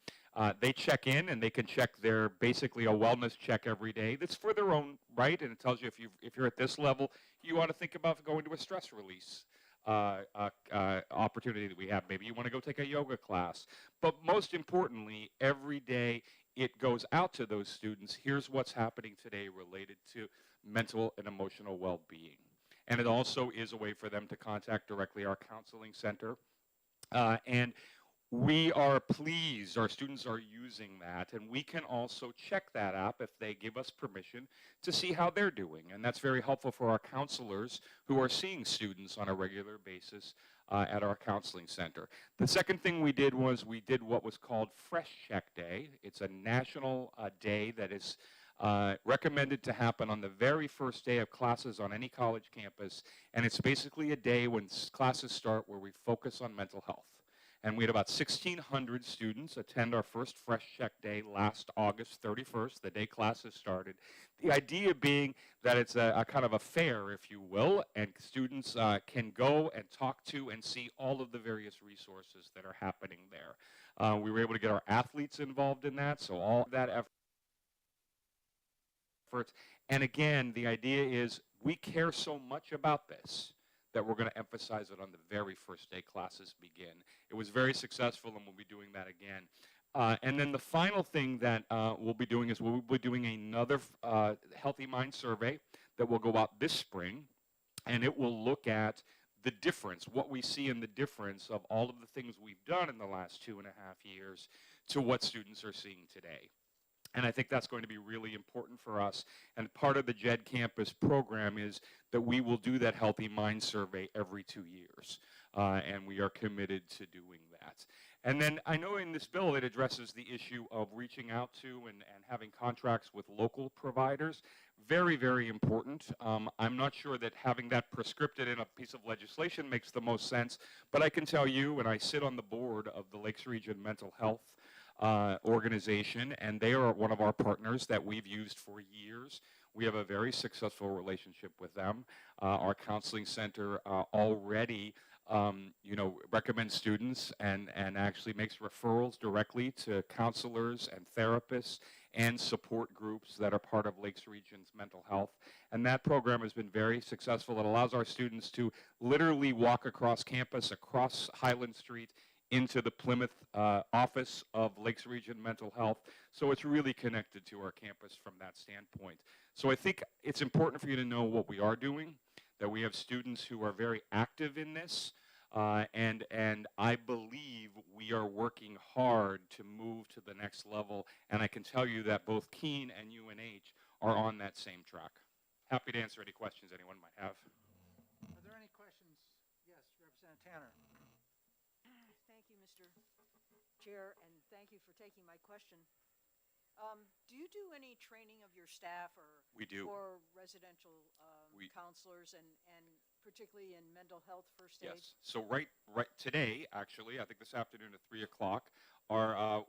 they check in and they can check their, basically a wellness check every day that's for their own right, and it tells you if you're at this level, you want to think about going to a stress release opportunity that we have. Maybe you want to go take a yoga class. But most importantly, every day it goes out to those students, here's what's happening today related to mental and emotional well-being. And it also is a way for them to contact directly our counseling center. And we are pleased our students are using that, and we can also check that app if they give us permission to see how they're doing. And that's very helpful for our counselors who are seeing students on a regular basis at our counseling center. The second thing we did was we did what was called Fresh Check Day. It's a national day that is recommended to happen on the very first day of classes on any college campus, and it's basically a day when classes start where we focus on mental health. And we had about 1,600 students attend our first Fresh Check Day last August 31st, the day classes started. The idea being that it's a kind of a fair, if you will, and students can go and talk to and see all of the various resources that are happening there. We were able to get our athletes involved in that, so all of that effort. And again, the idea is we care so much about this that we're going to emphasize it on the very first day classes begin. It was very successful, and we'll be doing that again. And then the final thing that we'll be doing is we'll be doing another Healthy Mind survey that will go out this spring, and it will look at the difference, what we see in the difference of all of the things we've done in the last 2.5 years to what students are seeing today. And I think that's going to be really important for us. And part of the JED Campus program is that we will do that Healthy Mind survey every 2 years. And we are committed to doing that. And then I know in this bill it addresses the issue of reaching out to and having contracts with local providers. Very, very important. I'm not sure that having that prescripted in a piece of legislation makes the most sense, but I can tell you, and I sit on the board of the Lakes Region Mental Health organization, and they are one of our partners that we've used for years. We have a very successful relationship with them. Our counseling center already recommends students and actually makes referrals directly to counselors and therapists and support groups that are part of Lakes Region's mental health. And that program has been very successful. It allows our students to literally walk across campus, across Highland Street, into the Plymouth office of Lakes Region Mental Health. So it's really connected to our campus from that standpoint. So I think it's important for you to know what we are doing, that we have students who are very active in this, and I believe we are working hard to move to the next level, and I can tell you that both Keene and UNH are on that same track. Happy to answer any questions anyone might have. Are there any questions? Yes, Representative Tanner. Thank you, Mr. Chair, and thank you for taking my question. Do you do any training of your staff We do. or residential We- counselors and particularly in mental health first aid? Yes. So right today, actually, I think this afternoon at 3 o'clock, our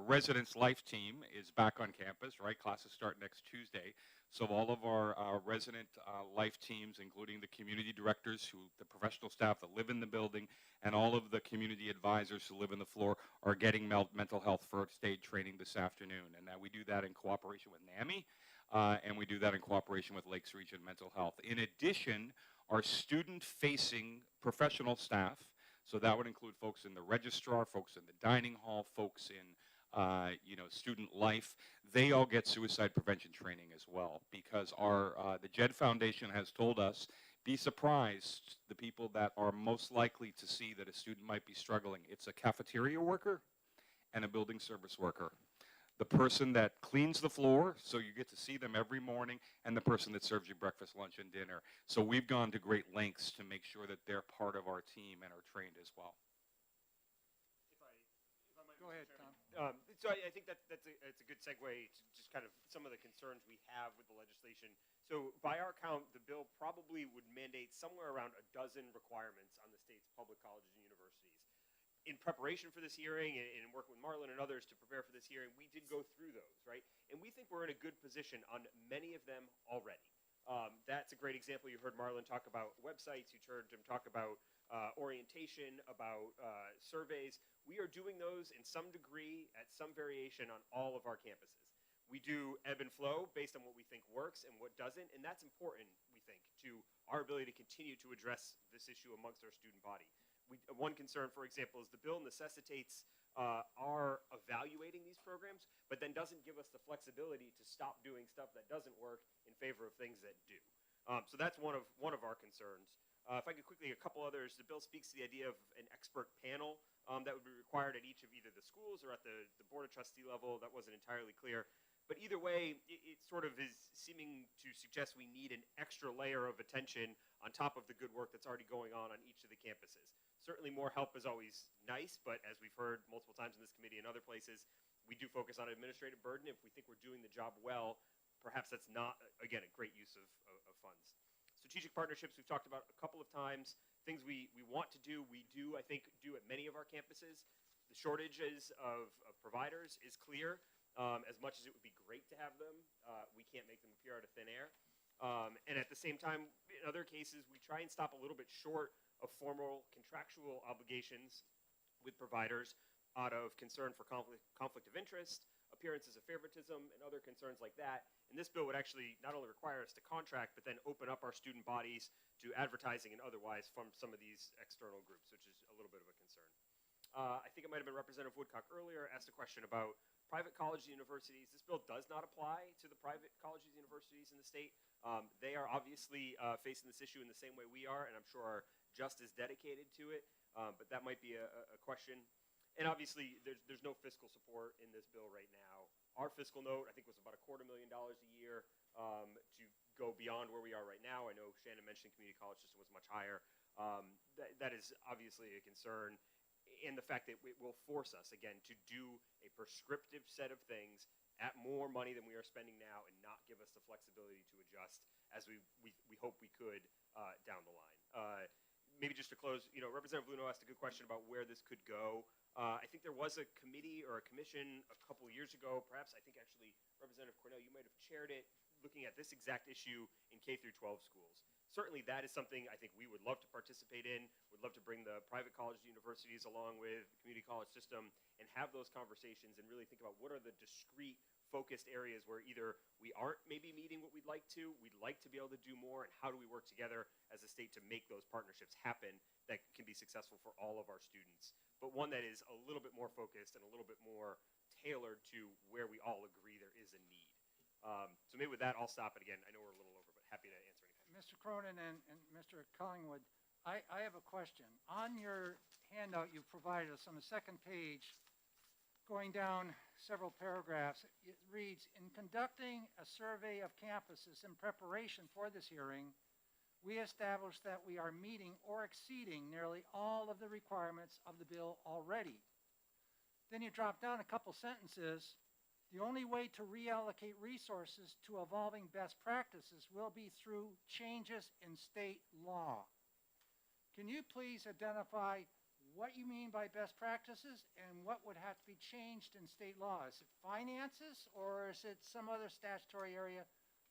residence life team is back on campus. Right, classes start next Tuesday. So all of our resident life teams, including the community directors, the professional staff that live in the building, and all of the community advisors who live in the floor, are getting mental health first aid training this afternoon. And we do that in cooperation with NAMI, and we do that in cooperation with Lakes Region Mental Health. In addition, our student-facing professional staff, so that would include folks in the registrar, folks in the dining hall, folks in student life, they all get suicide prevention training as well, because the JED Foundation has told us, be surprised the people that are most likely to see that a student might be struggling. It's a cafeteria worker and a building service worker. The person that cleans the floor, so you get to see them every morning, and the person that serves you breakfast, lunch, and dinner. So we've gone to great lengths to make sure that they're part of our team and are trained as well. Go ahead, Tom. So I think that's a good segue to just kind of some of the concerns we have with the legislation. So by our count, the bill probably would mandate somewhere around a dozen requirements on the state's public colleges and universities. In preparation for this hearing and working with Marlon and others to prepare for this hearing, we did go through those, right? And we think we're in a good position on many of them already. That's a great example. You heard Marlon talk about websites. You heard him talk about orientation, about surveys. We are doing those in some degree, at some variation, on all of our campuses. We do ebb and flow based on what we think works and what doesn't, and that's important, we think, to our ability to continue to address this issue amongst our student body. One concern, for example, is the bill necessitates our evaluating these programs, but then doesn't give us the flexibility to stop doing stuff that doesn't work in favor of things that do. So that's one of our concerns. If I could quickly, a couple others, the bill speaks to the idea of an expert panel that would be required at each of either the schools or at the Board of Trustee level. That wasn't entirely clear. But either way, it sort of is seeming to suggest we need an extra layer of attention on top of the good work that's already going on each of the campuses. Certainly more help is always nice, but as we've heard multiple times in this committee and other places, we do focus on administrative burden. If we think we're doing the job well, perhaps that's not, again, a great use of funds. Strategic partnerships we've talked about a couple of times. Things we want to do, we do, I think, do at many of our campuses. The shortages of providers is clear. As much as it would be great to have them, we can't make them appear out of thin air. And at the same time, in other cases, we try and stop a little bit short of formal contractual obligations with providers out of concern for conflict of interest, appearances of favoritism, and other concerns like that. And this bill would actually not only require us to contract, but then open up our student bodies to advertising and otherwise from some of these external groups, which is a little bit of a concern. I think it might have been Representative Woodcock earlier asked a question about private colleges and universities. This bill does not apply to the private colleges and universities in the state. They are obviously facing this issue in the same way we are, and I'm sure are just as dedicated to it, but that might be a question. And obviously, there's no fiscal support in this bill right now. Our fiscal note, I think, was about $250,000 a year to go beyond where we are right now. I know Shannon mentioned community college system was much higher. That is obviously a concern. And the fact that it will force us, again, to do a prescriptive set of things at more money than we are spending now and not give us the flexibility to adjust as we hope we could down the line. Maybe just to close, Representative Luno asked a good question about where this could go. I think there was a committee or a commission a couple years ago, perhaps I think actually Representative Cornell, you might have chaired it, looking at this exact issue in K through 12 schools. certainly that is something I think we would love to participate in, would love to bring the private colleges, universities along with the community college system and have those conversations and really think about what are the discrete focused areas where either we aren't maybe meeting what we'd like to be able to do more, and how do we work together as a state to make those partnerships happen that can be successful for all of our students, but one that is a little bit more focused and a little bit more tailored to where we all agree there is a need. So maybe with that, I'll stop it again. I know we're a little over, but happy to answer any questions. Mr. Cronin and Mr. Collingwood, I have a question. On your handout you provided us on the second page, going down several paragraphs, it reads, in conducting a survey of campuses in preparation for this hearing, we established that we are meeting or exceeding nearly all of the requirements of the bill already. Then you drop down a couple sentences. The only way to reallocate resources to evolving best practices will be through changes in state law. Can you please identify what you mean by best practices and what would have to be changed in state law? Is it finances, or is it some other statutory area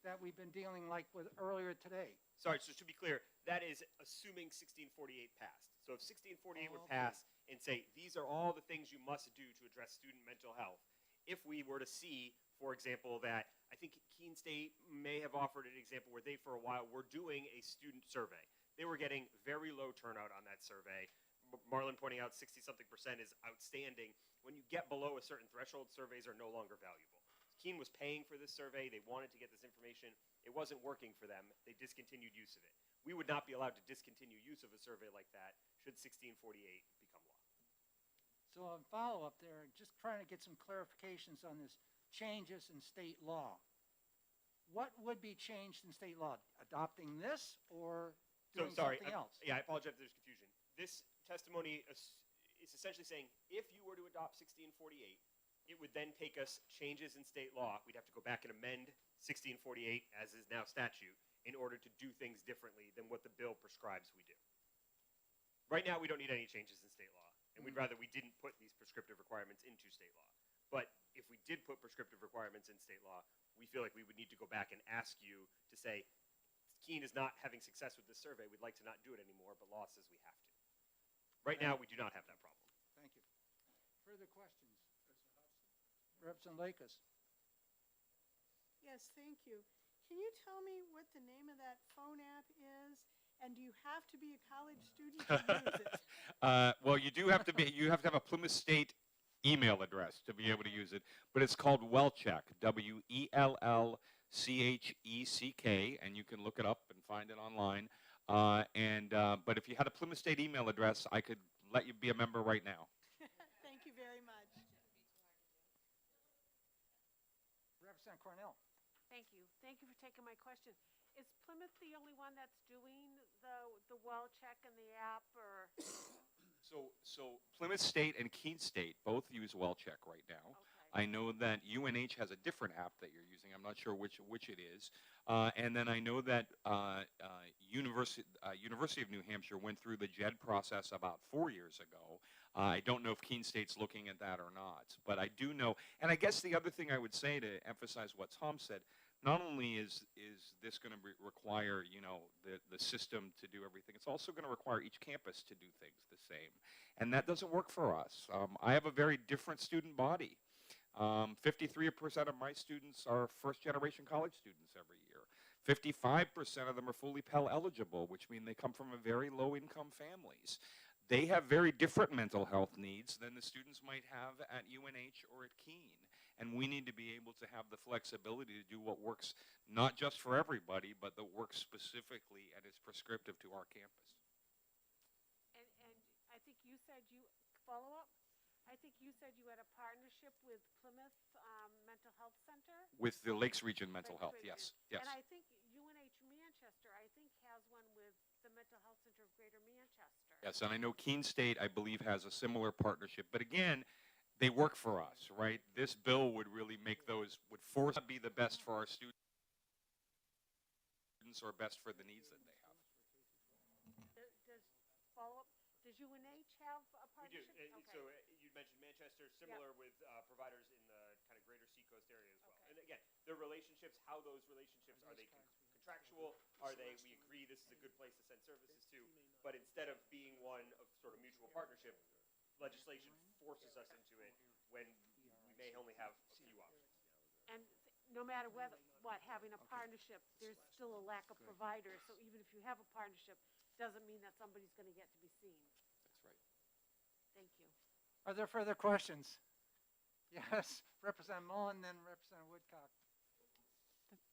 that we've been dealing like with earlier today? Sorry, so to be clear, that is assuming 1648 passed. So if 1648 would pass and say, these are all the things you must do to address student mental health, if we were to see, for example, that I think Keene State may have offered an example where they, for a while, were doing a student survey. They were getting very low turnout on that survey. Marlon pointing out 60-something% is outstanding. When you get below a certain threshold, surveys are no longer valuable. Keene was paying for this survey. They wanted to get this information. It wasn't working for them. They discontinued use of it. We would not be allowed to discontinue use of a survey like that should 1648 become law. So on follow-up there, just trying to get some clarifications on this changes in state law. What would be changed in state law? Adopting this or doing something else? Yeah, I apologize if there's confusion. This testimony is essentially saying if you were to adopt 1648, it would then take us changes in state law. We'd have to go back and amend 1648, as is now statute, in order to do things differently than what the bill prescribes we do. Right now, we don't need any changes in state law, and we'd rather we didn't put these prescriptive requirements into state law. But if we did put prescriptive requirements in state law, we feel like we would need to go back and ask you to say, Keene is not having success with this survey. We'd like to not do it anymore, but law says we have to. Right now, we do not have that problem. Thank you. Further questions? Representative Lakis. Yes, thank you. Can you tell me what the name of that phone app is? And do you have to be a college student to use it? Well, you do have to be. You have to have a Plymouth State email address to be able to use it. But it's called WellCheck, WELLCHECK, and you can look it up and find it online. But if you had a Plymouth State email address, I could let you be a member right now. Thank you very much. Representative Cornell. Thank you. Thank you for taking my question. Is Plymouth the only one that's doing the well check in the app, or? So Plymouth State and Keene State both use WellCheck right now. Okay. I know that UNH has a different app that you're using. I'm not sure which it is. And then I know that University of New Hampshire went through the JED process about 4 years ago. I don't know if Keene State's looking at that or not, but I do know. And I guess the other thing I would say to emphasize what Tom said, not only is this going to require, the system to do everything, it's also going to require each campus to do things the same. And that doesn't work for us. I have a very different student body. 53% of my students are first-generation college students every year. 55% of them are fully Pell eligible, which means they come from a very low-income families. They have very different mental health needs than the students might have at UNH or at Keene. And we need to be able to have the flexibility to do what works not just for everybody, but that works specifically and is prescriptive to our campus. And I think you said follow-up? I think you said you had a partnership with Plymouth Mental Health Center? With the Lakes Region Mental Health, yes. And I think UNH Manchester, has one with the Mental Health Center of Greater Manchester. Yes, and I know Keene State, I believe, has a similar partnership. But again, they work for us, right? This bill would really make those, would force to be the best for our students or best for the needs that they have. Does UNH have a partnership? We do. So you mentioned Manchester, similar with providers in the kind of greater Seacoast area as well. And again, their relationships, how those relationships, are they contractual? Are they, we agree this is a good place to send services to, but instead of being one of sort of mutual partnership, legislation forces us into it when we may only have a few options. And no matter what, having a partnership, there's still a lack of providers, so even if you have a partnership, doesn't mean that somebody's gonna get to be seen. That's right. Thank you. Are there further questions? Yes, Representative Mullen, then Representative Woodcock.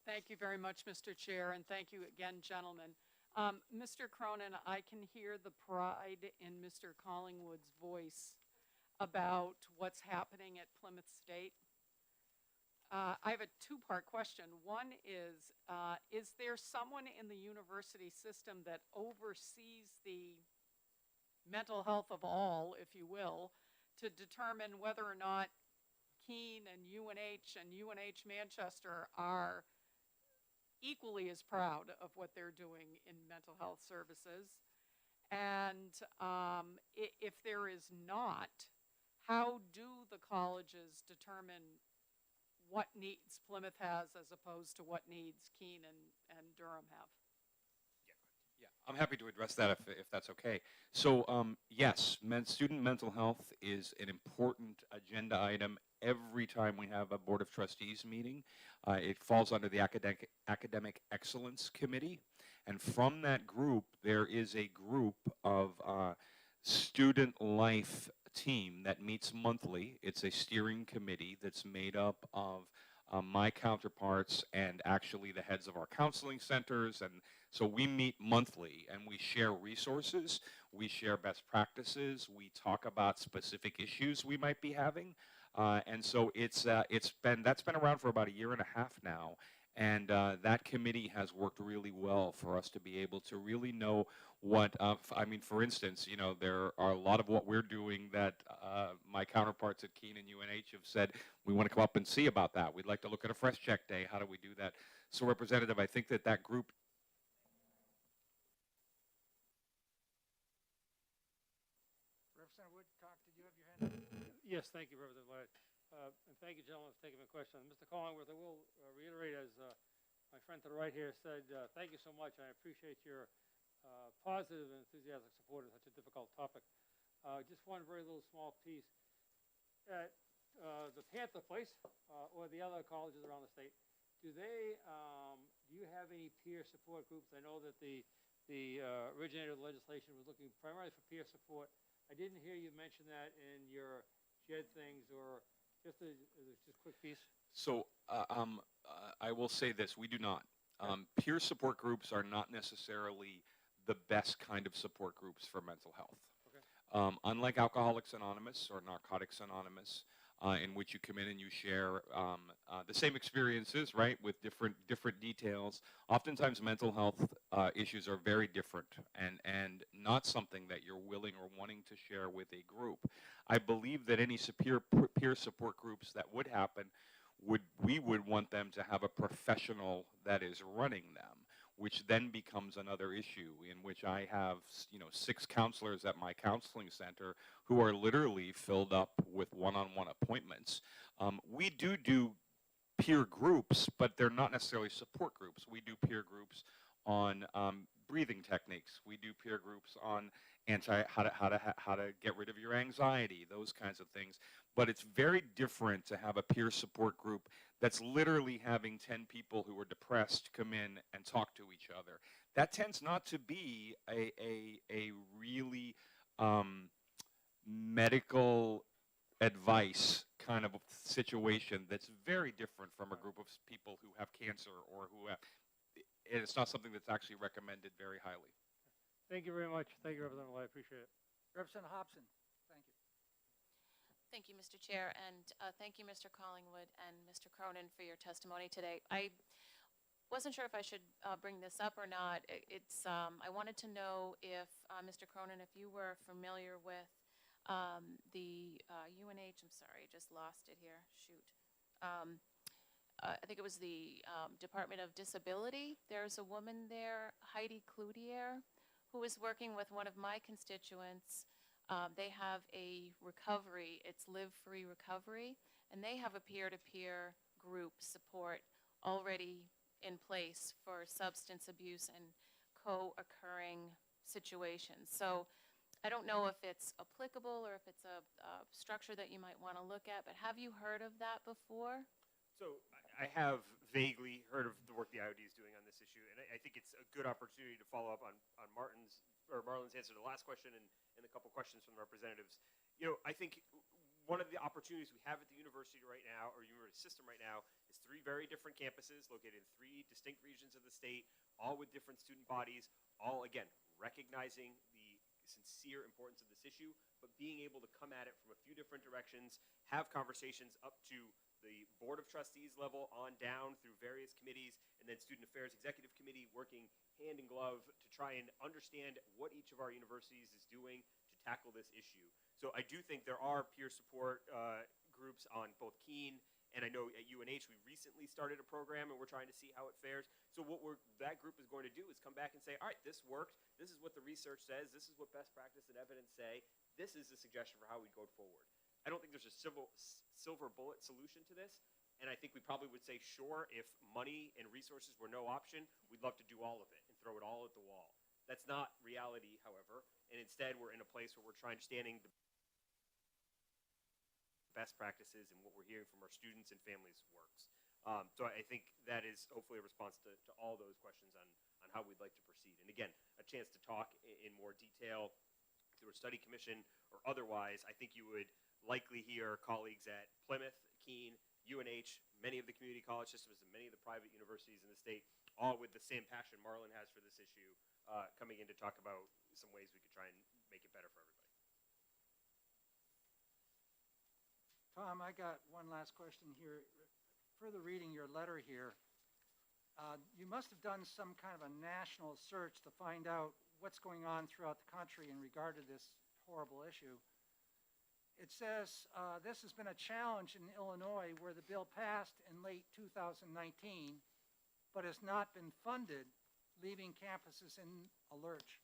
Thank you very much, Mr. Chair, and thank you again, gentlemen. Mr. Cronin, I can hear the pride in Mr. Collingwood's voice about what's happening at Plymouth State. I have a two-part question. One is there someone in the university system that oversees the mental health of all, if you will, to determine whether or not Keene and UNH Manchester are equally as proud of what they're doing in mental health services? And if there is not, how do the colleges determine what needs Plymouth has as opposed to what needs Keene and Durham have? Yeah, I'm happy to address that if that's okay. So yes, student mental health is an important agenda item every time we have a Board of Trustees meeting. It falls under the Academic Excellence Committee. And from that group, there is a group of student life team that meets monthly. It's a steering committee that's made up of my counterparts and actually the heads of our counseling centers. And so we meet monthly and we share resources, we share best practices, we talk about specific issues we might be having. And so that's been around for about 1.5 years now. And that committee has worked really well for us to be able to really know what, I mean, for instance, you know, there are a lot of what we're doing that my counterparts at Keene and UNH have said, we want to come up and see about that. We'd like to look at a Fresh Check Day. How do we do that? So, Representative, I think that group. Representative Woodcock, did you have your hand up? Yes, thank you, Representative Ladd. And thank you, gentlemen, for taking my question. Mr. Collingworth, I will reiterate, as my friend to the right here said, thank you so much. I appreciate your positive and enthusiastic support of such a difficult topic. Just one very little small piece. At the Panther Place or the other colleges around the state, do you have any peer support groups? I know that the originator of the legislation was looking primarily for peer support. I didn't hear you mention that in your JED things, or just a quick piece. So I will say this, we do not. Peer support groups are not necessarily the best kind of support groups for mental health. Okay. Unlike Alcoholics Anonymous or Narcotics Anonymous, in which you come in and you share the same experiences, right, with different details. Oftentimes mental health issues are very different and not something that you're willing or wanting to share with a group. I believe that any peer support groups that would happen, we would want them to have a professional that is running them, which then becomes another issue in which I have, 6 counselors at my counseling center who are literally filled up with one-on-one appointments. We do peer groups, but they're not necessarily support groups. We do peer groups on breathing techniques. We do peer groups on how to get rid of your anxiety, those kinds of things. But it's very different to have a peer support group that's literally having 10 people who are depressed come in and talk to each other. That tends not to be a really medical advice kind of situation that's very different from a group of people who have cancer or who have, and it's not something that's actually recommended very highly. Thank you very much. Thank you, Representative Ladd. I appreciate it. Representative Hobson, thank you. Thank you, Mr. Chair, and thank you, Mr. Collingwood and Mr. Cronin, for your testimony today. I wasn't sure if I should bring this up or not. I wanted to know if, Mr. Cronin, if you were familiar with the UNH, I'm sorry, I just lost it here, shoot. I think it was the Department of Disability. There's a woman there, Heidi Cloutier, who is working with one of my constituents. They have a recovery, it's Live Free Recovery, and they have a peer-to-peer group support already in place for substance abuse and co-occurring situations. So I don't know if it's applicable or if it's a structure that you might want to look at, but have you heard of that before? So I have vaguely heard of the work the IOD is doing on this issue, and I think it's a good opportunity to follow up on Marlon's answer to the last question and a couple questions from the representatives. You know, I think one of the opportunities we have at the university right now, or university system right now, is 3 very different campuses located in 3 distinct regions of the state, all with different student bodies, all, again, recognizing the sincere importance of this issue, but being able to come at it from a few different directions, have conversations up to the Board of Trustees level on down through various committees, and then Student Affairs Executive Committee working hand in glove to try and understand what each of our universities is doing to tackle this issue. So I do think there are peer support groups on both Keene, and I know at UNH we recently started a program and we're trying to see how it fares. So what that group is going to do is come back and say, all right, this worked, this is what the research says, this is what best practice and evidence say, this is a suggestion for how we go forward. I don't think there's a silver bullet solution to this, and I think we probably would say, sure, if money and resources were no option, we'd love to do all of it and throw it all at the wall. That's not reality, however, and instead we're in a place where we're understanding the best practices and what we're hearing from our students and families works. So I think that is hopefully a response to all those questions on how we'd like to proceed. And again, a chance to talk in more detail through a study commission or otherwise. I think you would likely hear colleagues at Plymouth, Keene, UNH, many of the community college systems, and many of the private universities in the state, all with the same passion Marlon has for this issue, coming in to talk about some ways we could try and make it better for everybody. Tom, I got one last question here. Further reading your letter here, you must have done some kind of a national search to find out what's going on throughout the country in regard to this horrible issue. It says this has been a challenge in Illinois where the bill passed in late 2019, but has not been funded, leaving campuses in a lurch.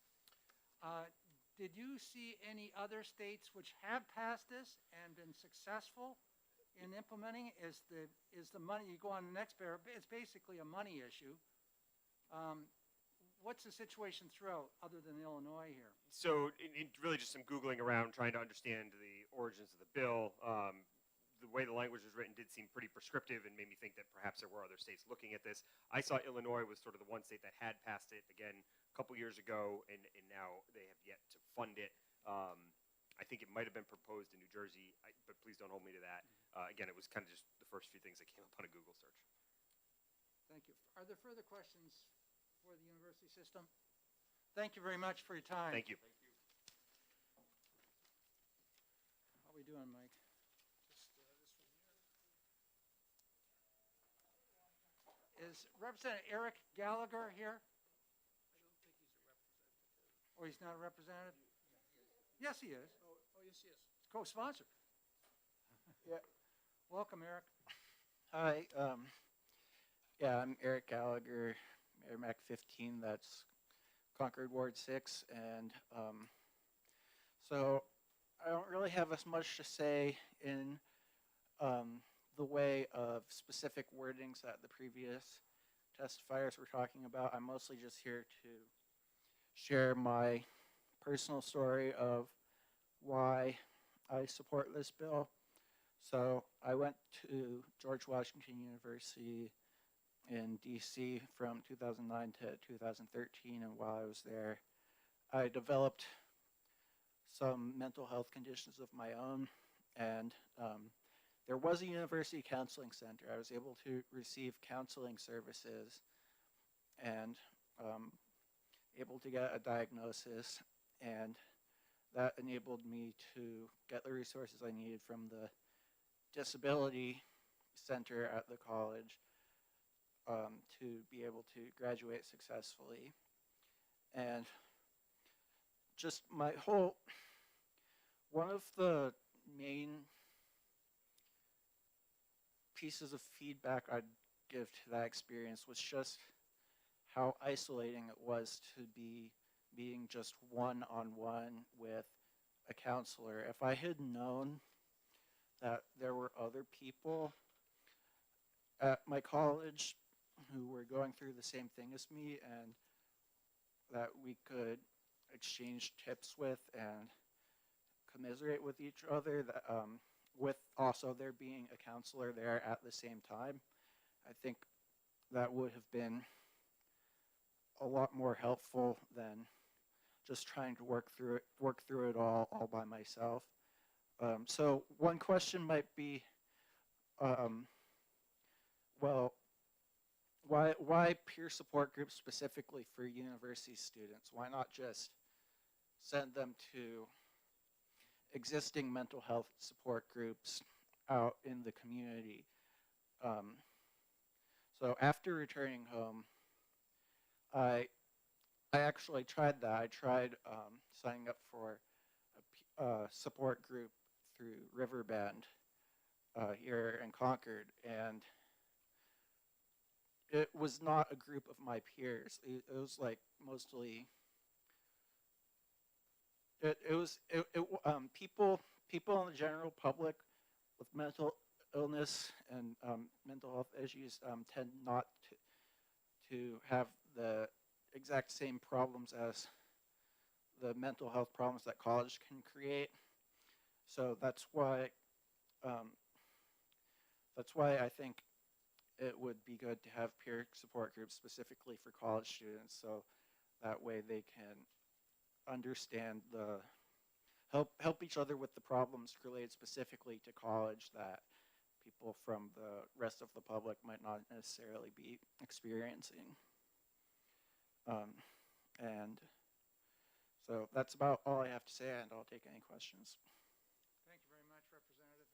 Did you see any other states which have passed this and been successful in implementing? Is the money, you go on the next pair, it's basically a money issue. What's the situation throughout other than Illinois here? So really just some Googling around trying to understand the origins of the bill. The way the language was written did seem pretty prescriptive and made me think that perhaps there were other states looking at this. I saw Illinois was sort of the one state that had passed it, again, a couple years ago, and now they have yet to fund it. I think it might have been proposed in New Jersey, but please don't hold me to that. Again, it was kind of just the first few things that came up on a Google search. Thank you. Are there further questions for the university system? Thank you very much for your time. Thank you. How are we doing, Mike? Is Representative Eric Gallagher here? I don't think he's a representative. Or he's not a representative? Yes, he is. Oh, yes, he is. Co-sponsor. Yeah. Welcome, Eric. Hi. Yeah, I'm Eric Gallagher, Merrimack 15. That's Concord Ward 6, and so I don't really have as much to say in the way of specific wordings that the previous testifiers were talking about. I'm mostly just here to share my personal story of why I support this bill. So I went to George Washington University in DC from 2009 to 2013, and while I was there, I developed some mental health conditions of my own, and there was a university counseling center. I was able to receive counseling services and able to get a diagnosis, and that enabled me to get the resources I needed from the disability center at the college to be able to graduate successfully. And just one of the main pieces of feedback I'd give to that experience was just how isolating it was to be being just one-on-one with a counselor. If I had known that there were other people at my college who were going through the same thing as me and that we could exchange tips with and commiserate with each other, that, with also there being a counselor there at the same time. I think that would have been a lot more helpful than just trying to work through it all by myself. So one question might be, well, why peer support groups specifically for university students? Why not just send them to existing mental health support groups out in the community? So after returning home, I actually tried that. I tried signing up for a support group through Riverbend here in Concord, and it was not a group of my peers. It was like mostly people in the general public with mental illness and mental health issues tend not to have the exact same problems as the mental health problems that college can create. So that's why I think it would be good to have peer support groups specifically for college students, so that way they can understand help each other with the problems related specifically to college that people from the rest of the public might not necessarily be experiencing. And so that's about all I have to say, and I'll take any questions. Thank you very much, Representative.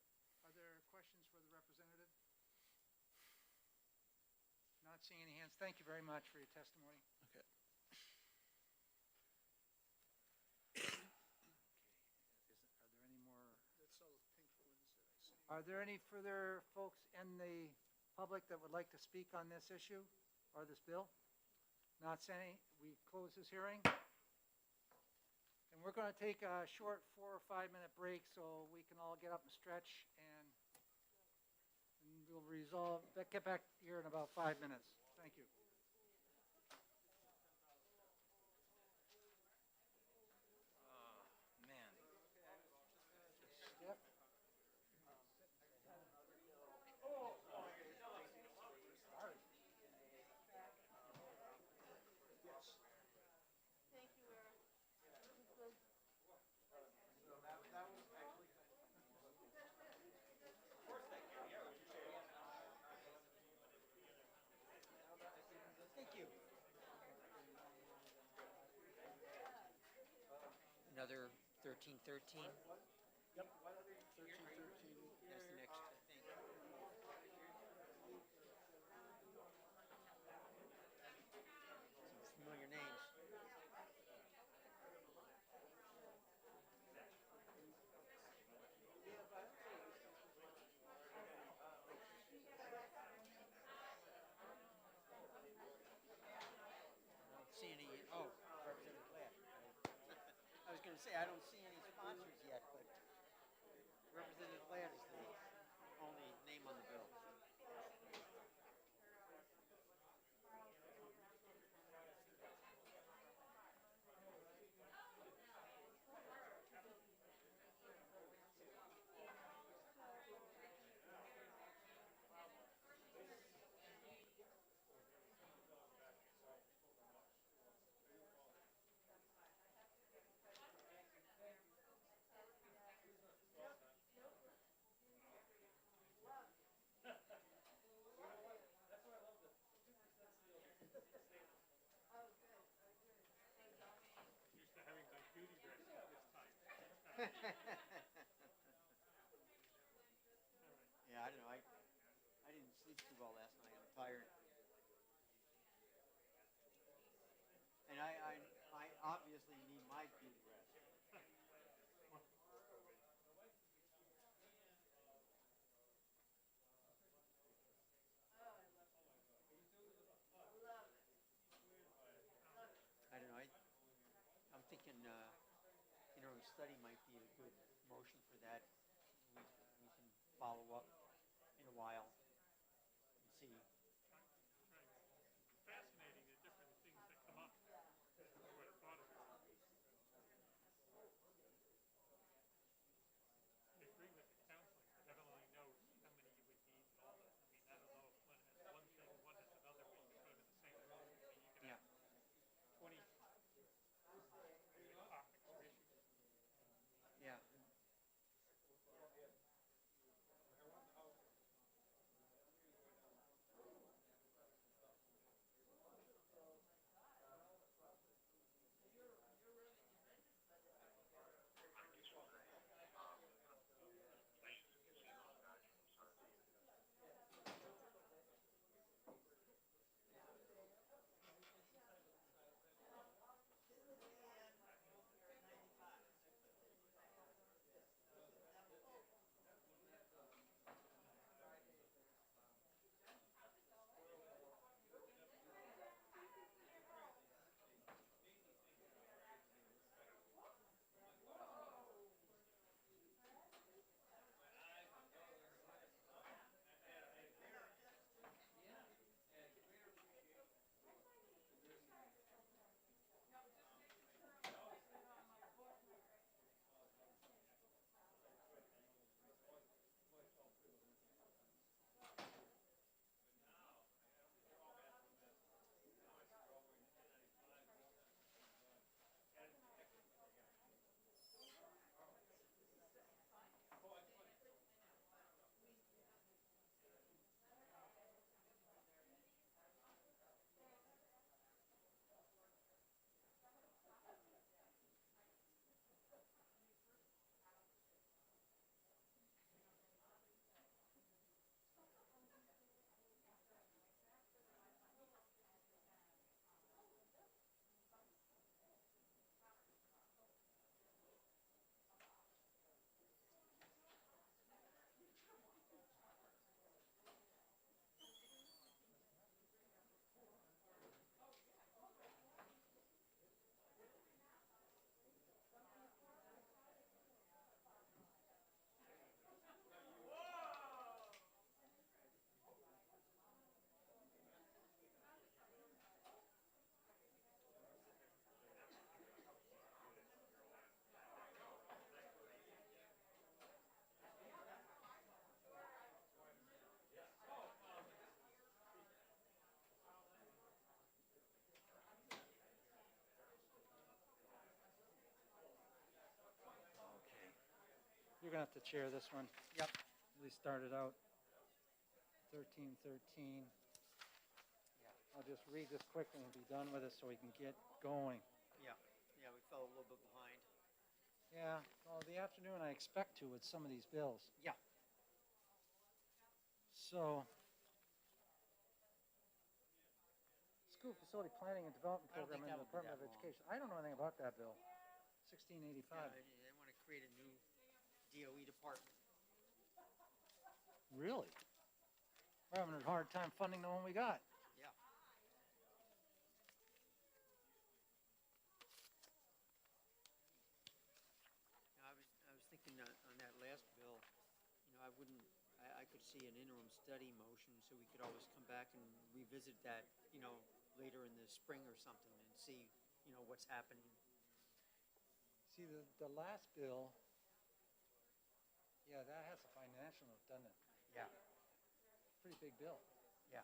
Are there questions for the representative? Not seeing any hands. Thank you very much for your testimony. Okay. Are there any further folks in the public that would like to speak on this issue or this bill? Not seeing, we close this hearing. And we're going to take a short 4 or 5 minute break so we can all get up and stretch, and we'll get back here in about 5 minutes. Thank you. Another 1313? Yep. 1313. That's the next, I think. Some familiar names. I don't see any, oh, Representative Ladd. I was going to say, I don't see any sponsors yet, but Representative Ladd is the only name on the bill. Yeah, I don't know. I didn't sleep too well last night. I'm tired. And I obviously need my beauty rest. I don't know. I'm thinking interim study might be a good motion for that. We can follow up in a while and see. You're gonna have to chair this one. Yep. We started out 1313. I'll just read this quickly and be done with it so we can get going. Yeah, yeah, we fell a little bit behind. Yeah, well, the afternoon I expect to with some of these bills. Yeah. So, School Facility Planning and Development I don't Program think in the that'll be Department of that long. Education. I don't know anything about that bill. Yeah, 1685. they want to create a new DOE department. Really? We're having a hard time funding the one we got. Yeah. I was thinking on that last bill, I wouldn't, I could see an interim study motion, so we could always come back and revisit that, later in the spring or something and see, what's happening. See, the last bill, yeah, that has a financial note, doesn't it? Yeah. Pretty big bill. Yeah.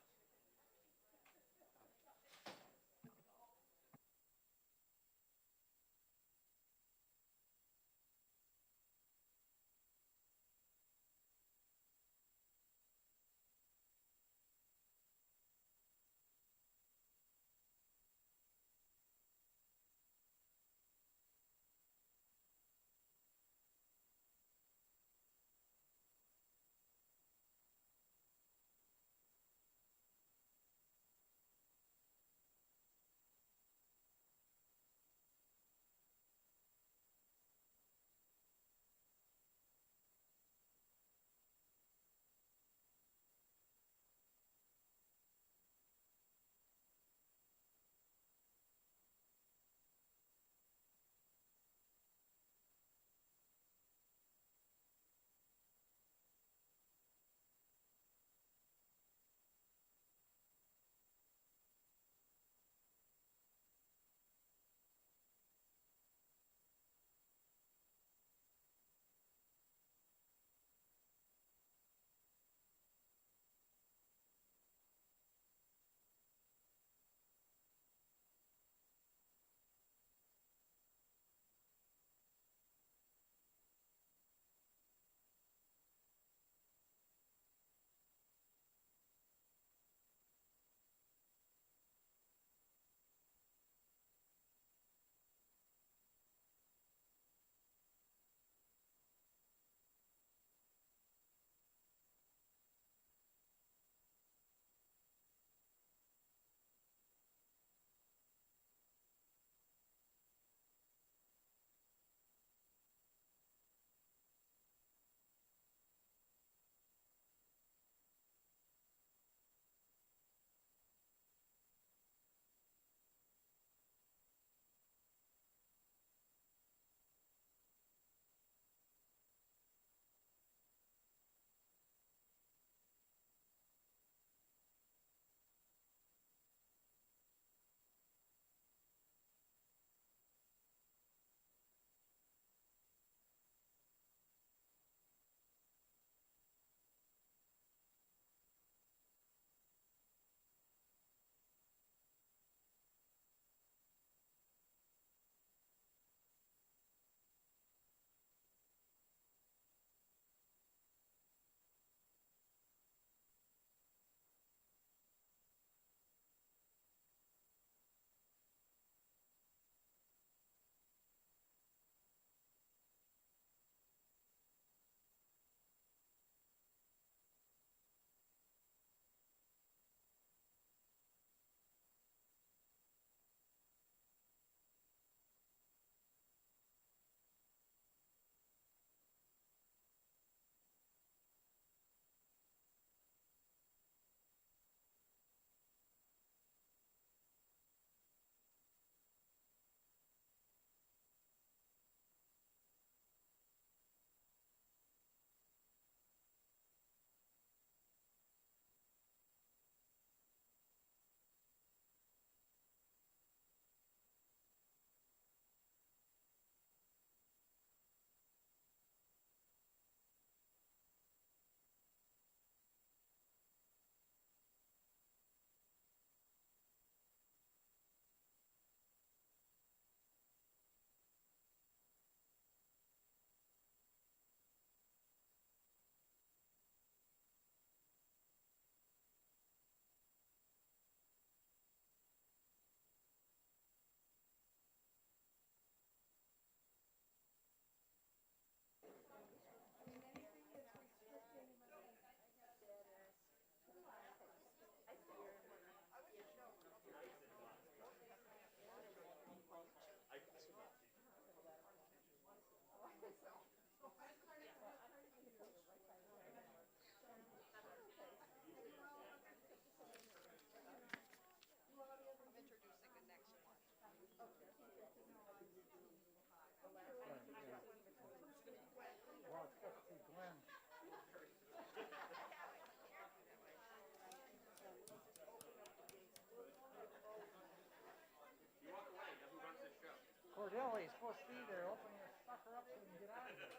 Kelly's supposed to be there. Open your sucker up so we can get out of here.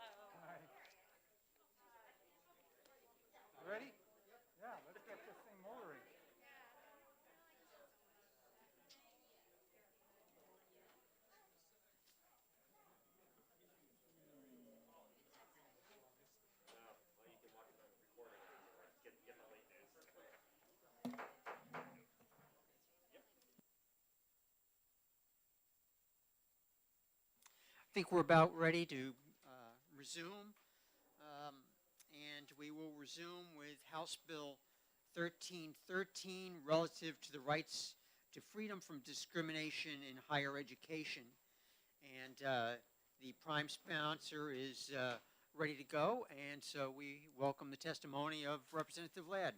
All right. Ready? Yeah, let's get this thing motoring. I think we're about ready to resume, and we will resume with House Bill 1313 relative to the rights to freedom from discrimination in higher education. And the prime sponsor is ready to go, and so we welcome the testimony of Representative Ladd.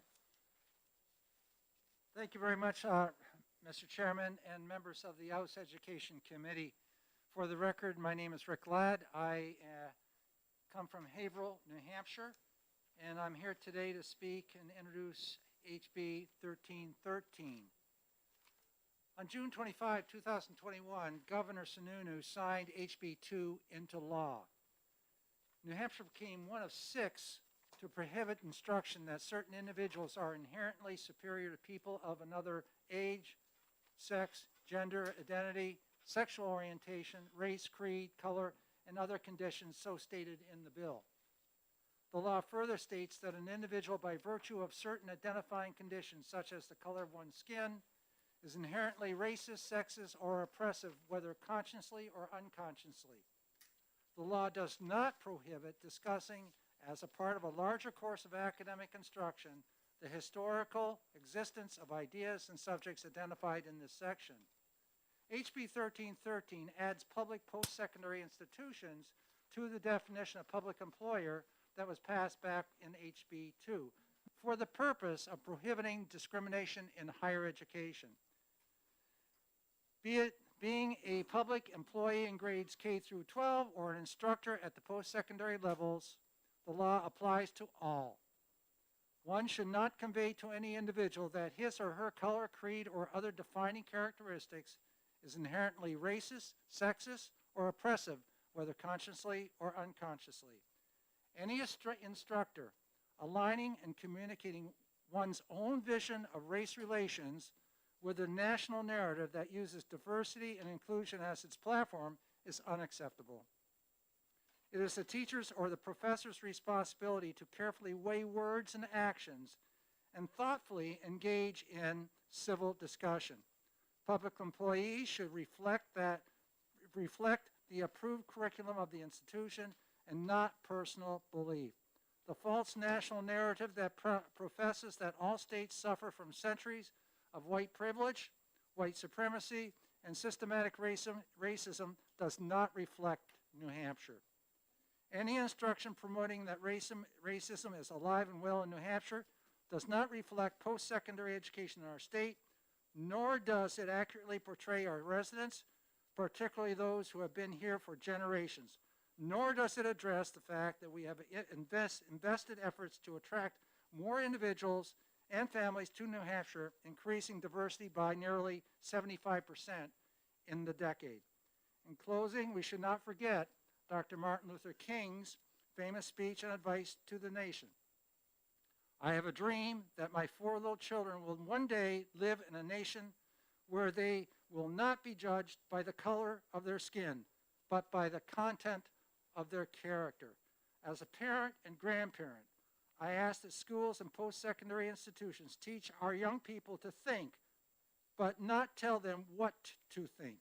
Thank you very much, Mr. Chairman and members of the House Education Committee. For the record, my name is Rick Ladd. I come from Haverhill, New Hampshire, and I'm here today to speak and introduce HB 1313. On June 25, 2021, Governor Sununu signed HB 2 into law. New Hampshire became one of 6 to prohibit instruction that certain individuals are inherently superior to people of another age, sex, gender, identity, sexual orientation, race, creed, color, and other conditions so stated in the bill. The law further states that an individual, by virtue of certain identifying conditions, such as the color of one's skin, is inherently racist, sexist, or oppressive, whether consciously or unconsciously. The law does not prohibit discussing, as a part of a larger course of academic instruction, the historical existence of ideas and subjects identified in this section. HB 1313 adds public post-secondary institutions to the definition of public employer that was passed back in HB 2 for the purpose of prohibiting discrimination in higher education. Being a public employee in grades K through 12 or an instructor at the post-secondary levels, the law applies to all. One should not convey to any individual that his or her color, creed, or other defining characteristics is inherently racist, sexist, or oppressive, whether consciously or unconsciously. Any instructor aligning and communicating one's own vision of race relations with a national narrative that uses diversity and inclusion as its platform is unacceptable. It is the teacher's or the professor's responsibility to carefully weigh words and actions and thoughtfully engage in civil discussion. Public employees should reflect the approved curriculum of the institution and not personal belief. The false national narrative that professes that all states suffer from centuries of white privilege, white supremacy, and systematic racism does not reflect New Hampshire. Any instruction promoting that racism is alive and well in New Hampshire does not reflect post-secondary education in our state, nor does it accurately portray our residents, particularly those who have been here for generations, nor does it address the fact that we have invested efforts to attract more individuals and families to New Hampshire, increasing diversity by nearly 75% in the decade. In closing, we should not forget Dr. Martin Luther King's famous speech and advice to the nation. I have a dream that my 4 little children will one day live in a nation where they will not be judged by the color of their skin, but by the content of their character. As a parent and grandparent, I ask that schools and post-secondary institutions teach our young people to think, but not tell them what to think.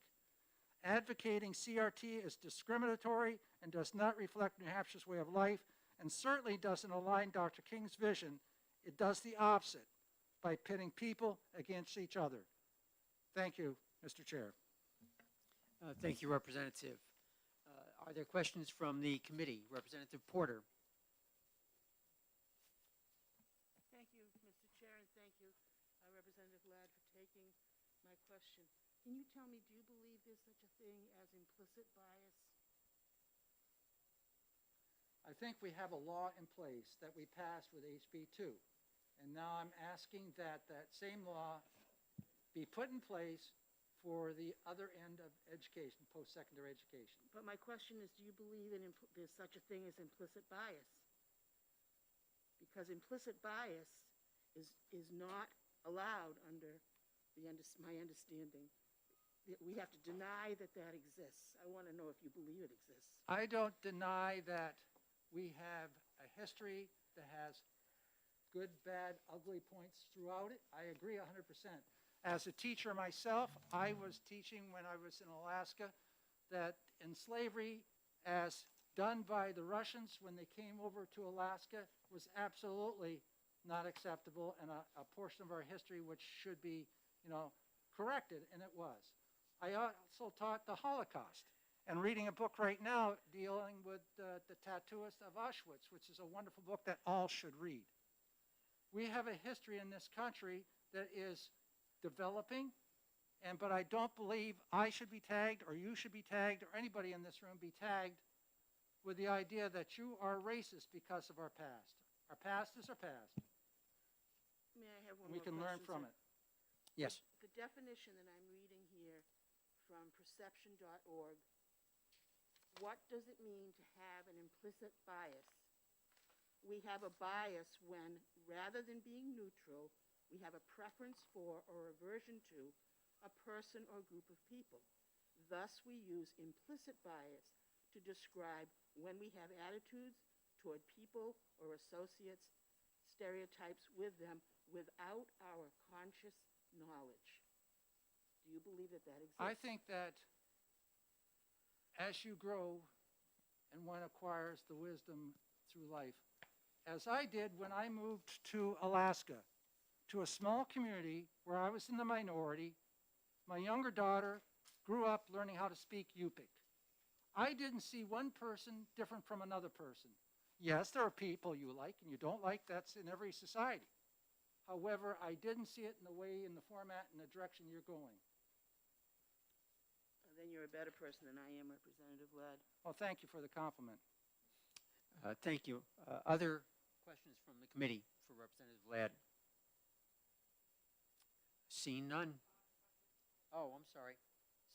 Advocating CRT is discriminatory and does not reflect New Hampshire's way of life, and certainly doesn't align Dr. King's vision. It does the opposite by pitting people against each other. Thank you, Mr. Chair. Thank you, Representative. Are there questions from the committee? Representative Porter. Thank you, Mr. Chair, and thank you, Representative Ladd, for taking my question. Can you tell me, do you believe there's such a thing as implicit bias? I think we have a law in place that we passed with HB 2. And now I'm asking that that same law be put in place for the other end of education, post-secondary education. But my question is, do you believe in there's such a thing as implicit bias? Because implicit bias is not allowed under my understanding. We have to deny that that exists. I want to know if you believe it exists. I don't deny that we have a history that has good, bad, ugly points throughout it. I agree 100%. As a teacher myself, I was teaching when I was in Alaska that in slavery, as done by the Russians when they came over to Alaska, was absolutely not acceptable and a portion of our history which should be, corrected, and it was. I also taught the Holocaust and reading a book right now dealing with the tattooist of Auschwitz, which is a wonderful book that all should read. We have a history in this country that is developing, but I don't believe I should be tagged or you should be tagged or anybody in this room be tagged with the idea that you are racist because of our past. Our past is our past. May I have one We more can learn question, from sir? it. Yes. The definition that I'm reading here from perception.org, what does it mean to have an implicit bias? We have a bias when, rather than being neutral, we have a preference for or aversion to a person or group of people. Thus, we use implicit bias to describe when we have attitudes toward people or associates, stereotypes with them without our conscious knowledge. Do you believe that that exists? I think that as you grow and one acquires the wisdom through life, as I did when I moved to Alaska, to a small community where I was in the minority, my younger daughter grew up learning how to speak Yupik. I didn't see one person different from another person. Yes, there are people you like and you don't like. That's in every society. However, I didn't see it in the way, in the format, and the direction you're going. Then you're a better person than I am, Representative Ladd. Well, thank you for the compliment. Thank you. Other questions from the committee for Representative Ladd? Seeing none. Oh, I'm sorry.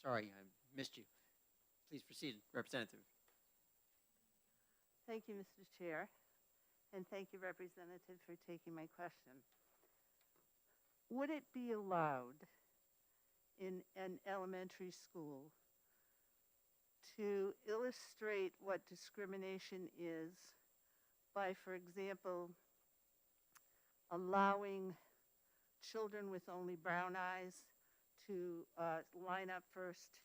Sorry, I missed you. Please proceed, Representative. Thank you, Mr. Chair, and thank you, Representative, for taking my question. Would it be allowed in an elementary school to illustrate what discrimination is by, for example, allowing children with only brown eyes to line up first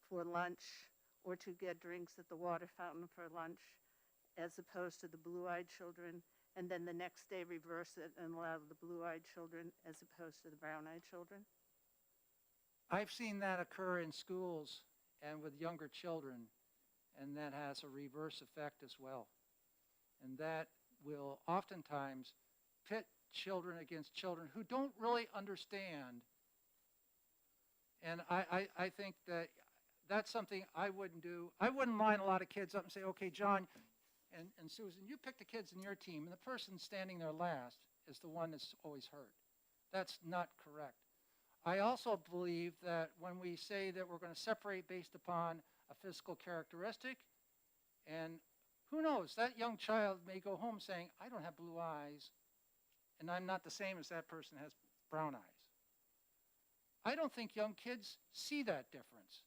for lunch or to get drinks at the water fountain for lunch, as opposed to the blue-eyed children, and then the next day reverse it and allow the blue-eyed children as opposed to the brown-eyed children? I've seen that occur in schools and with younger children, and that has a reverse effect as well. And that will oftentimes pit children against children who don't really understand. And I think that that's something I wouldn't do. I wouldn't line a lot of kids up and say, okay, John and Susan, you pick the kids in your team, and the person standing there last is the one that's always hurt. That's not correct. I also believe that when we say that we're going to separate based upon a physical characteristic, and who knows, that young child may go home saying, I don't have blue eyes, and I'm not the same as that person has brown eyes. I don't think young kids see that difference.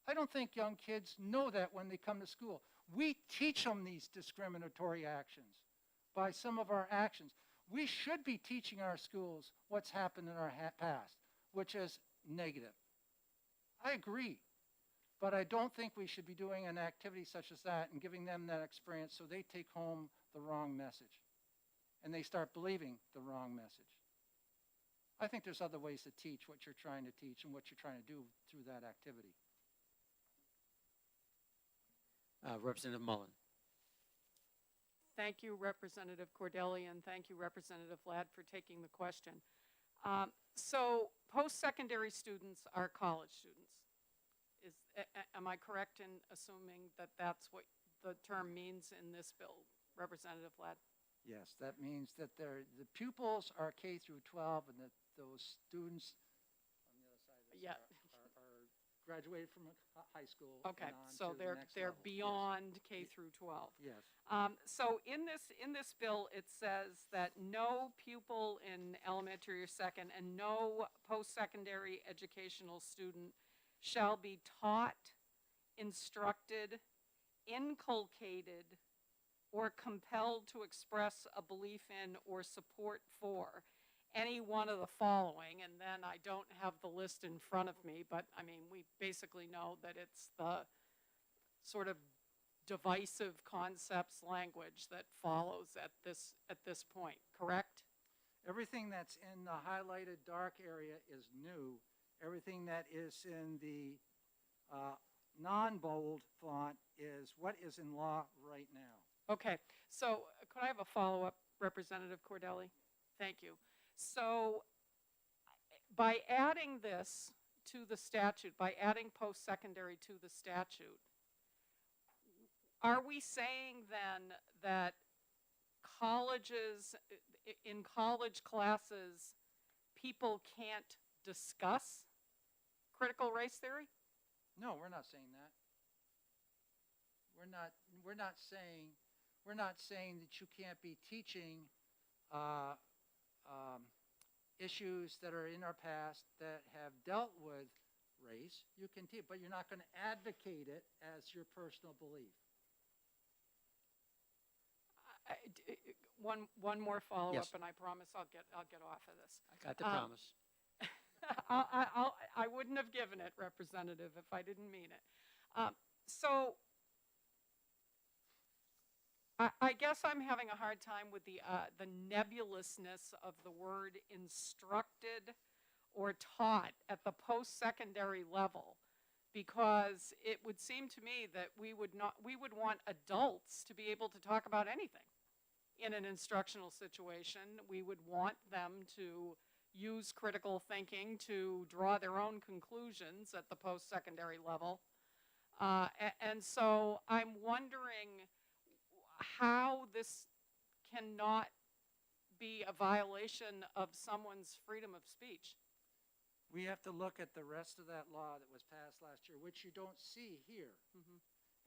I don't think young kids know that when they come to school. We teach them these discriminatory actions by some of our actions. We should be teaching our schools what's happened in our past, which is negative. I agree. But I don't think we should be doing an activity such as that and giving them that experience so they take home the wrong message and they start believing the wrong message. I think there's other ways to teach what you're trying to teach and what you're trying to do through that activity. Representative Mullen. Thank you, Representative Cordelli, and thank you, Representative Ladd, for taking the question. So post-secondary students are college students. Am I correct in assuming that that's what the term means in this bill, Representative Ladd? Yes, that means that the pupils are K through 12 and that those students on the other side of this graduated from high school. Okay, and on so to the they're, next they're level. Yes. beyond K through 12. Yes. So in this bill, it says that no pupil in elementary or second and no post-secondary educational student shall be taught, instructed, inculcated, or compelled to express a belief in or support for any one of the following. And then I don't have the list in front of me, but I mean, we basically know that it's the sort of divisive concepts language that follows at this point, correct? Everything that's in the highlighted dark area is new. Everything that is in the non-bold font is what is in law right now. Okay, so could I have a follow-up, Representative Cordelli? Thank you. So by adding this to the statute, by adding post-secondary to the statute, are we saying then that colleges, in college classes, people can't discuss critical race theory? No, we're not saying that. We're not saying that you can't be teaching issues that are in our past that have dealt with race. You can teach, but you're not going to advocate it as your personal belief. One more follow-up, Yes. and I promise I'll get off of this. I got the promise. I wouldn't have given it, Representative, if I didn't mean it. So I guess I'm having a hard time with the nebulousness of the word instructed or taught at the post-secondary level, because it would seem to me that we would want adults to be able to talk about anything in an instructional situation. We would want them to use critical thinking to draw their own conclusions at the post-secondary level. And so I'm wondering how this cannot be a violation of someone's freedom of speech. We have to look at the rest of that law that was passed last year, which you don't see here.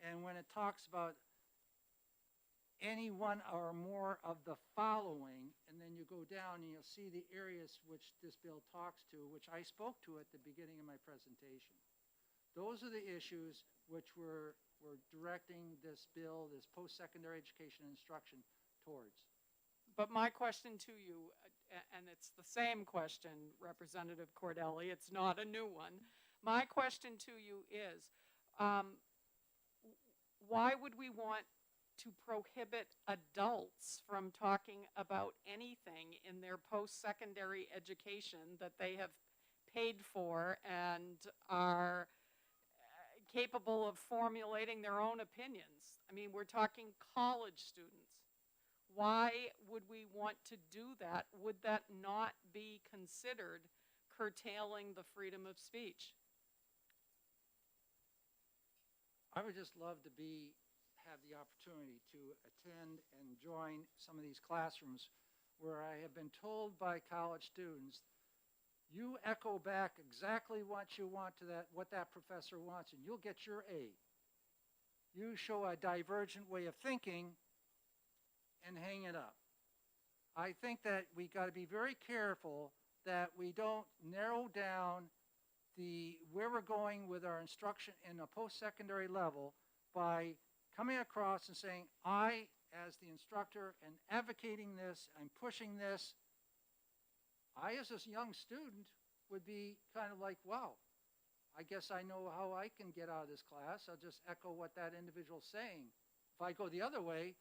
And when it talks about any one or more of the following, and then you go down and you'll see the areas which this bill talks to, which I spoke to at the beginning of my presentation. Those are the issues which we're directing this bill, this post-secondary education instruction, towards. But my question to you, and it's the same question, Representative Cordelli, it's not a new one. My question to you is, why would we want to prohibit adults from talking about anything in their post-secondary education that they have paid for and are capable of formulating their own opinions? I mean, we're talking college students. Why would we want to do that? Would that not be considered curtailing the freedom of speech? I would just love to have the opportunity to attend and join some of these classrooms where I have been told by college students, you echo back exactly what you want to what that professor wants, and you'll get your A. You show a divergent way of thinking and hang it up. I think that we got to be very careful that we don't narrow down where we're going with our instruction in a post-secondary level by coming across and saying, I, as the instructor, am advocating this, I'm pushing this. I, as a young student, would be kind of like, wow, I guess I know how I can get out of this class. I'll just echo what that individual's saying. If I go the other way,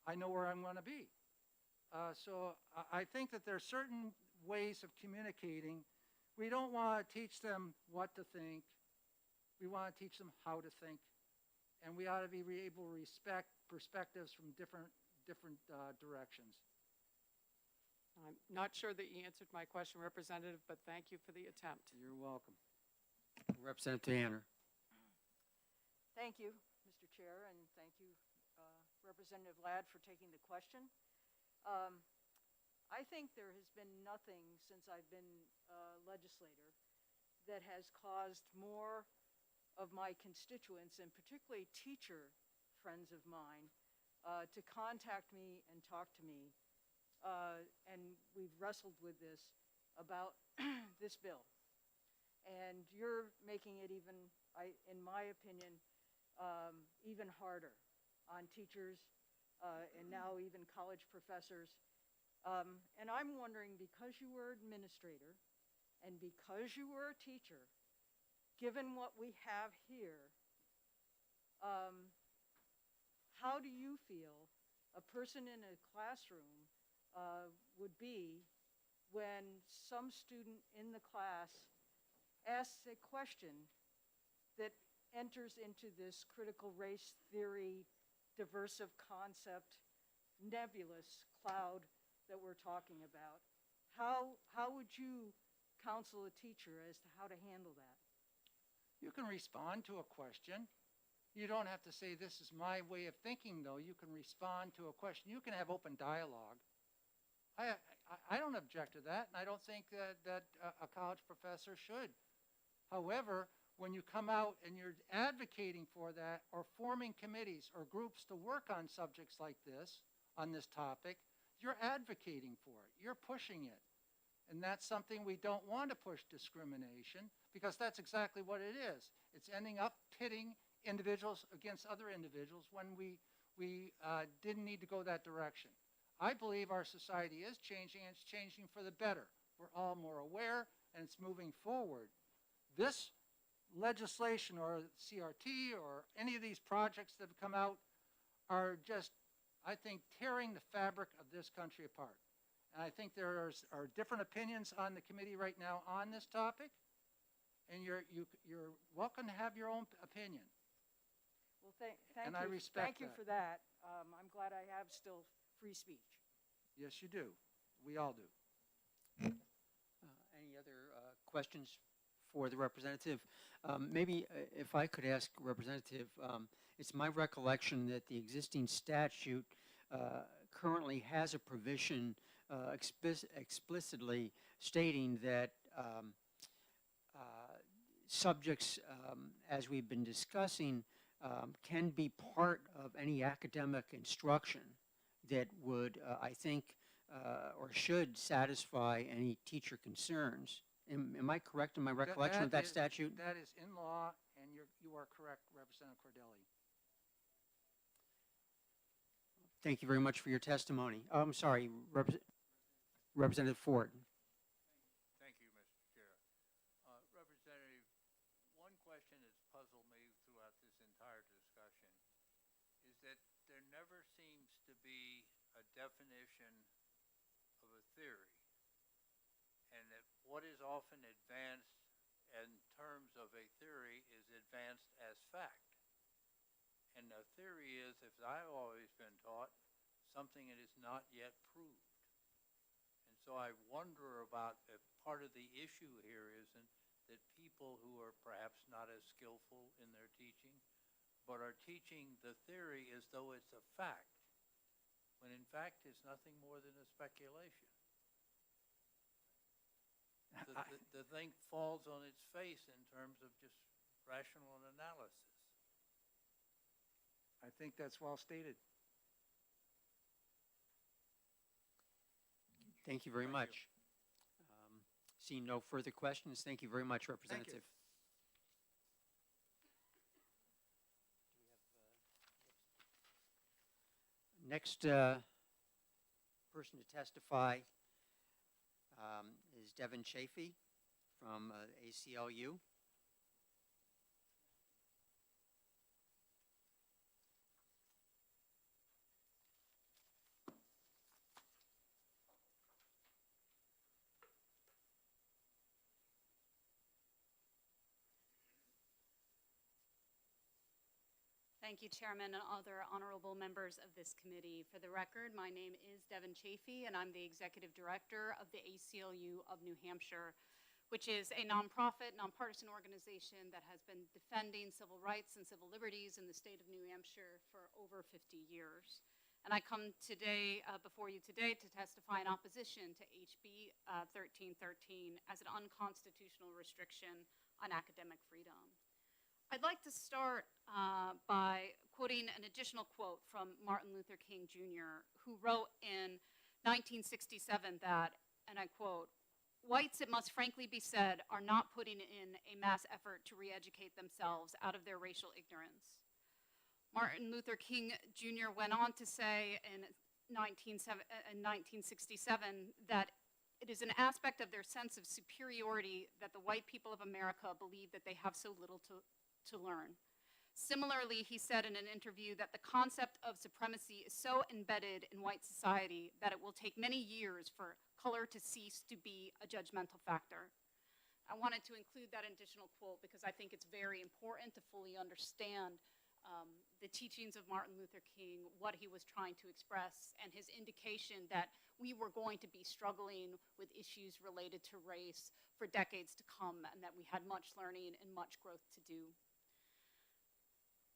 I know where I'm going to be. So I think that there are certain ways of communicating. We don't want to teach them what to think. We want to teach them how to think. And we ought to be able to respect perspectives from different directions. I'm not sure that you answered my question, Representative, but thank you for the attempt. You're welcome. Representative Tanner. Thank you, Mr. Chair, and thank you, Representative Ladd, for taking the question. I think there has been nothing since I've been a legislator that has caused more of my constituents, and particularly teacher friends of mine, to contact me and talk to me. And we've wrestled with this about this bill. And you're making it even, in my opinion, even harder on teachers and now even college professors. And I'm wondering, because you were administrator and because you were a teacher, given what we have here, how do you feel a person in a classroom would be when some student in the class asks a question that enters into this critical race theory, diversive concept, nebulous cloud that we're talking about? How would you counsel a teacher as to how to handle that? You can respond to a question. You don't have to say, this is my way of thinking, though. You can respond to a question. You can have open dialogue. I don't object to that, and I don't think that a college professor should. However, when you come out and you're advocating for that, or forming committees or groups to work on subjects like this, on this topic, you're advocating for it. You're pushing it. And that's something we don't want to push, discrimination, because that's exactly what it is. It's ending up pitting individuals against other individuals when we didn't need to go that direction. I believe our society is changing, and it's changing for the better. We're all more aware, and it's moving forward. This legislation or CRT or any of these projects that have come out are just, I think, tearing the fabric of this country apart. And I think there are different opinions on the committee right now on this topic, and you're welcome to have your own opinion. Well, thank And you. I respect Thank you that. for that. I'm glad I have still free speech. Yes, you do. We all do. Any other questions for the representative? Maybe if I could ask Representative, it's my recollection that the existing statute currently has a provision explicitly stating that subjects, as we've been discussing, can be part of any academic instruction that would, I think, or should satisfy any teacher concerns. Am I correct in my recollection of that statute? That is in law, and you are correct, Representative Cordelli. Thank you very much for your testimony. I'm sorry, Representative Ford. Thank you, Mr. Chair. Representative, one question that's puzzled me throughout this entire discussion is that there never seems to be a definition of a theory, and that what is often advanced in terms of a theory is advanced as fact. And the theory is, if I've always been taught, something that is not yet proved. And so I wonder about if part of the issue here isn't that people who are perhaps not as skillful in their teaching, but are teaching the theory as though it's a fact, when in fact it's nothing more than a speculation. The thing falls on its face in terms of just rational analysis. I think that's well stated. Thank you very much. Seeing no further questions, thank you very much, Representative. Next person to testify is Devin Chafee from ACLU. Thank you, Chairman, and other honorable members of this committee. For the record, my name is Devin Chafee, and I'm the Executive Director of the ACLU of New Hampshire, which is a nonprofit, nonpartisan organization that has been defending civil rights and civil liberties in the state of New Hampshire for over 50 years. And I come today before you today to testify in opposition to HB 1313 as an unconstitutional restriction on academic freedom. I'd like to start by quoting an additional quote from Martin Luther King Jr., who wrote in 1967 that, and I quote, "Whites, it must frankly be said, are not putting in a mass effort to re-educate themselves out of their racial ignorance." Martin Luther King Jr. went on to say in 1967 that it is an aspect of their sense of superiority that the white people of America believe that they have so little to learn. Similarly, he said in an interview that the concept of supremacy is so embedded in white society that it will take many years for color to cease to be a judgmental factor. I wanted to include that additional quote because I think it's very important to fully understand the teachings of Martin Luther King, what he was trying to express, and his indication that we were going to be struggling with issues related to race for decades to come, and that we had much learning and much growth to do.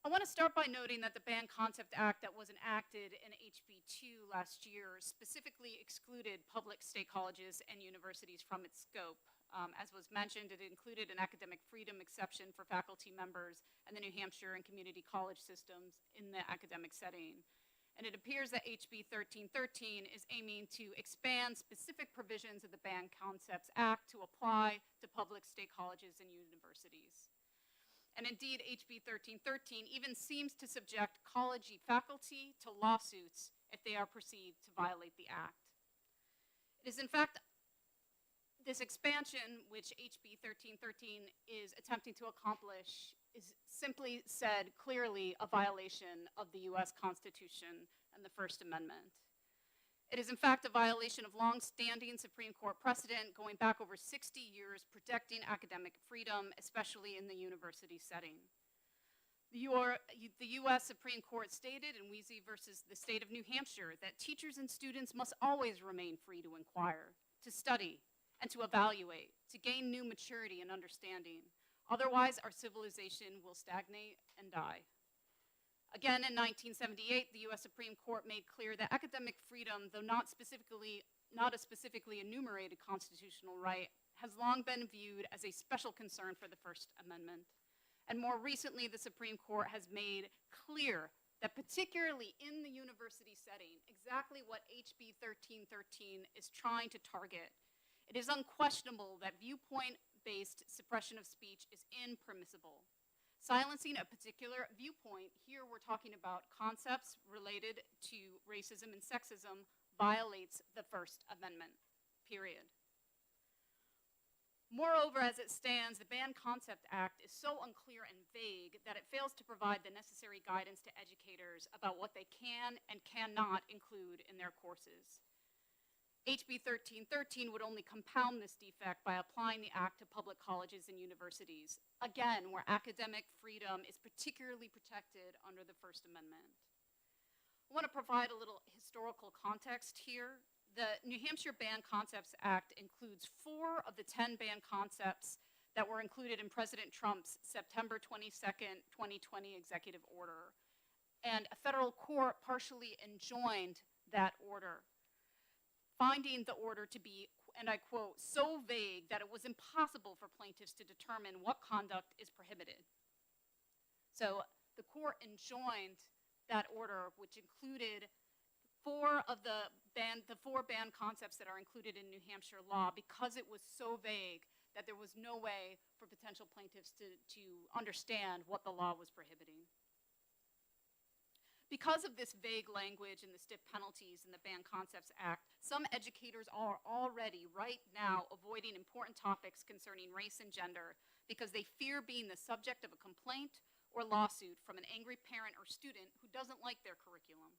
I want to start by noting that the Banned Concept Act that was enacted in HB 2 last year specifically excluded public state colleges and universities from its scope. As was mentioned, it included an academic freedom exception for faculty members and the New Hampshire and community college systems in the academic setting. And it appears that HB 1313 is aiming to expand specific provisions of the Banned Concepts Act to apply to public state colleges and universities. And indeed, HB 1313 even seems to subject college faculty to lawsuits if they are perceived to violate the act. It is in fact this expansion, which HB 1313 is attempting to accomplish, is simply said clearly a violation of the US Constitution and the First Amendment. It is in fact a violation of long-standing Supreme Court precedent going back over 60 years protecting academic freedom, especially in the university setting. The US Supreme Court stated in Weezy versus the state of New Hampshire that teachers and students must always remain free to inquire, to study, and to evaluate, to gain new maturity and understanding. Otherwise, our civilization will stagnate and die. Again, in 1978, the US Supreme Court made clear that academic freedom, though not a specifically enumerated constitutional right, has long been viewed as a special concern for the First Amendment. And more recently, the Supreme Court has made clear that particularly in the university setting, exactly what HB 1313 is trying to target. It is unquestionable that viewpoint-based suppression of speech is impermissible. Silencing a particular viewpoint, here we're talking about concepts related to racism and sexism, violates the First Amendment, period. Moreover, as it stands, the Banned Concept Act is so unclear and vague that it fails to provide the necessary guidance to educators about what they can and cannot include in their courses. HB 1313 would only compound this defect by applying the act to public colleges and universities, again, where academic freedom is particularly protected under the First Amendment. I want to provide a little historical context here. The New Hampshire Banned Concepts Act includes 4 of the 10 banned concepts that were included in President Trump's September 22nd, 2020 executive order. And a federal court partially enjoined that order, finding the order to be, and I quote, so vague that it was impossible for plaintiffs to determine what conduct is prohibited. So the court enjoined that order, which included 4 of the 4 banned concepts that are included in New Hampshire law, because it was so vague that there was no way for potential plaintiffs to understand what the law was prohibiting. Because of this vague language and the stiff penalties in the Banned Concepts Act, some educators are already right now avoiding important topics concerning race and gender because they fear being the subject of a complaint or lawsuit from an angry parent or student who doesn't like their curriculum.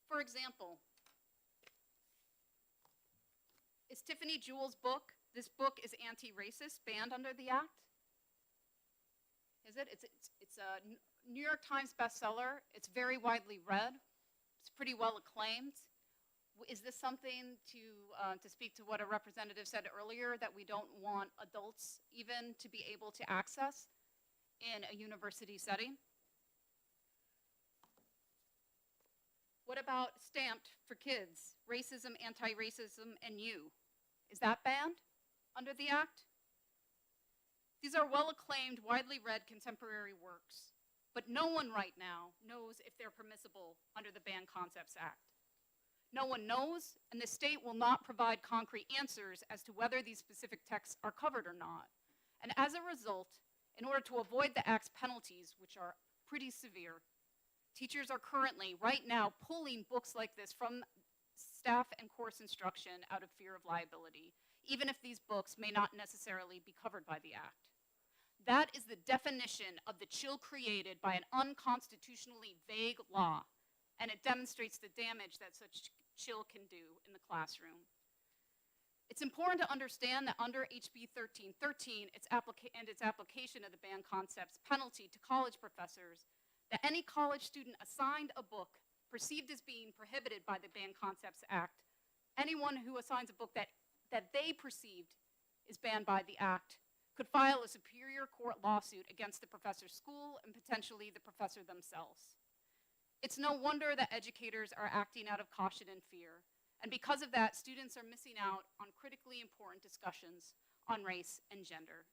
For example, is Tiffany Jewell's book, "This Book is Anti-Racist," banned under the act? Is it? It's a New York Times bestseller. It's very widely read. It's pretty well acclaimed. Is this something to speak to what a representative said earlier, that we don't want adults even to be able to access in a university setting? What about Stamped for Kids, Racism, Anti-Racism, and You? Is that banned under the act? These are well-acclaimed, widely read contemporary works, but no one right now knows if they're permissible under the Banned Concepts Act. No one knows, and the state will not provide concrete answers as to whether these specific texts are covered or not. And as a result, in order to avoid the Act's penalties, which are pretty severe, teachers are currently, right now, pulling books like this from staff and course instruction out of fear of liability, even if these books may not necessarily be covered by the Act. That is the definition of the chill created by an unconstitutionally vague law, and it demonstrates the damage that such chill can do in the classroom. It's important to understand that under HB 1313 and its application of the Banned Concepts penalty to college professors, that any college student assigned a book perceived as being prohibited by the Banned Concepts Act, anyone who assigns a book that they perceived is banned by the Act, could file a superior court lawsuit against the professor's school and potentially the professor themselves. It's no wonder that educators are acting out of caution and fear, and because of that, students are missing out on critically important discussions on race and gender.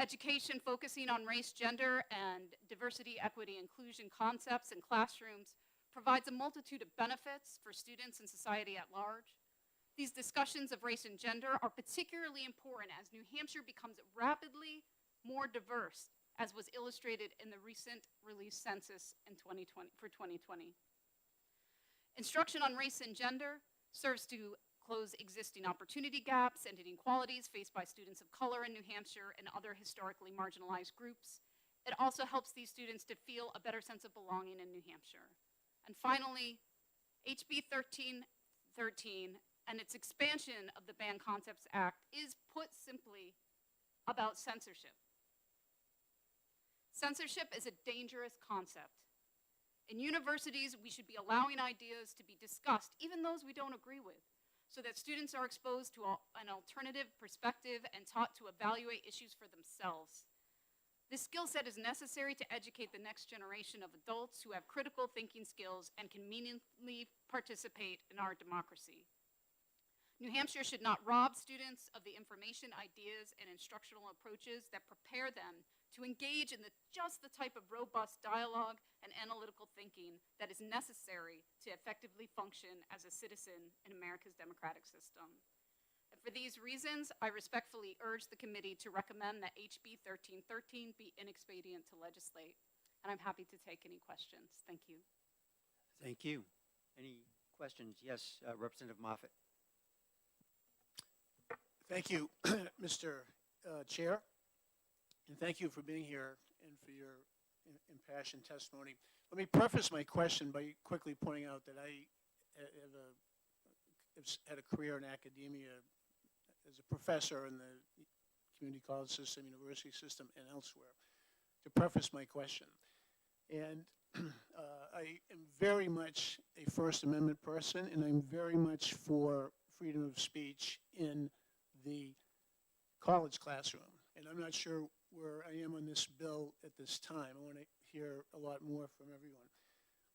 Education focusing on race, gender, and diversity, equity, inclusion concepts in classrooms provides a multitude of benefits for students and society at large. These discussions of race and gender are particularly important as New Hampshire becomes rapidly more diverse, as was illustrated in the recent released census in 2020. Instruction on race and gender serves to close existing opportunity gaps and inequalities faced by students of color in New Hampshire and other historically marginalized groups. It also helps these students to feel a better sense of belonging in New Hampshire. And finally, HB 1313 and its expansion of the Banned Concepts Act is, put simply, about censorship. Censorship is a dangerous concept. In universities, we should be allowing ideas to be discussed, even those we don't agree with, so that students are exposed to an alternative perspective and taught to evaluate issues for themselves. This skill set is necessary to educate the next generation of adults who have critical thinking skills and can meaningfully participate in our democracy. New Hampshire should not rob students of the information, ideas, and instructional approaches that prepare them to engage in just the type of robust dialogue and analytical thinking that is necessary to effectively function as a citizen in America's democratic system. And for these reasons, I respectfully urge the committee to recommend that HB 1313 be inexpedient to legislate. And I'm happy to take any questions. Thank you. Thank you. Any questions? Yes, Representative Moffett. Thank you, Mr. Chair, and thank you for being here and for your impassioned testimony. Let me preface my question by quickly pointing out that I have had a career in academia as a professor in the community college system, university system, and elsewhere, to preface my question. And I am very much a First Amendment person, and I'm very much for freedom of speech in the college classroom. And I'm not sure where I am on this bill at this time. I want to hear a lot more from everyone.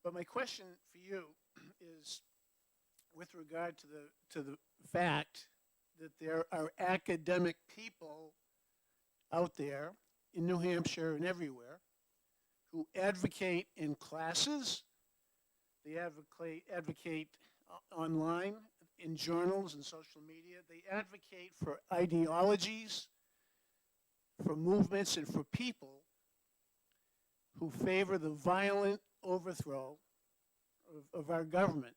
But my question for you is with regard to the fact that there are academic people out there in New Hampshire and everywhere who advocate in classes, they advocate online, in journals and social media. They advocate for ideologies, for movements, and for people who favor the violent overthrow of our government,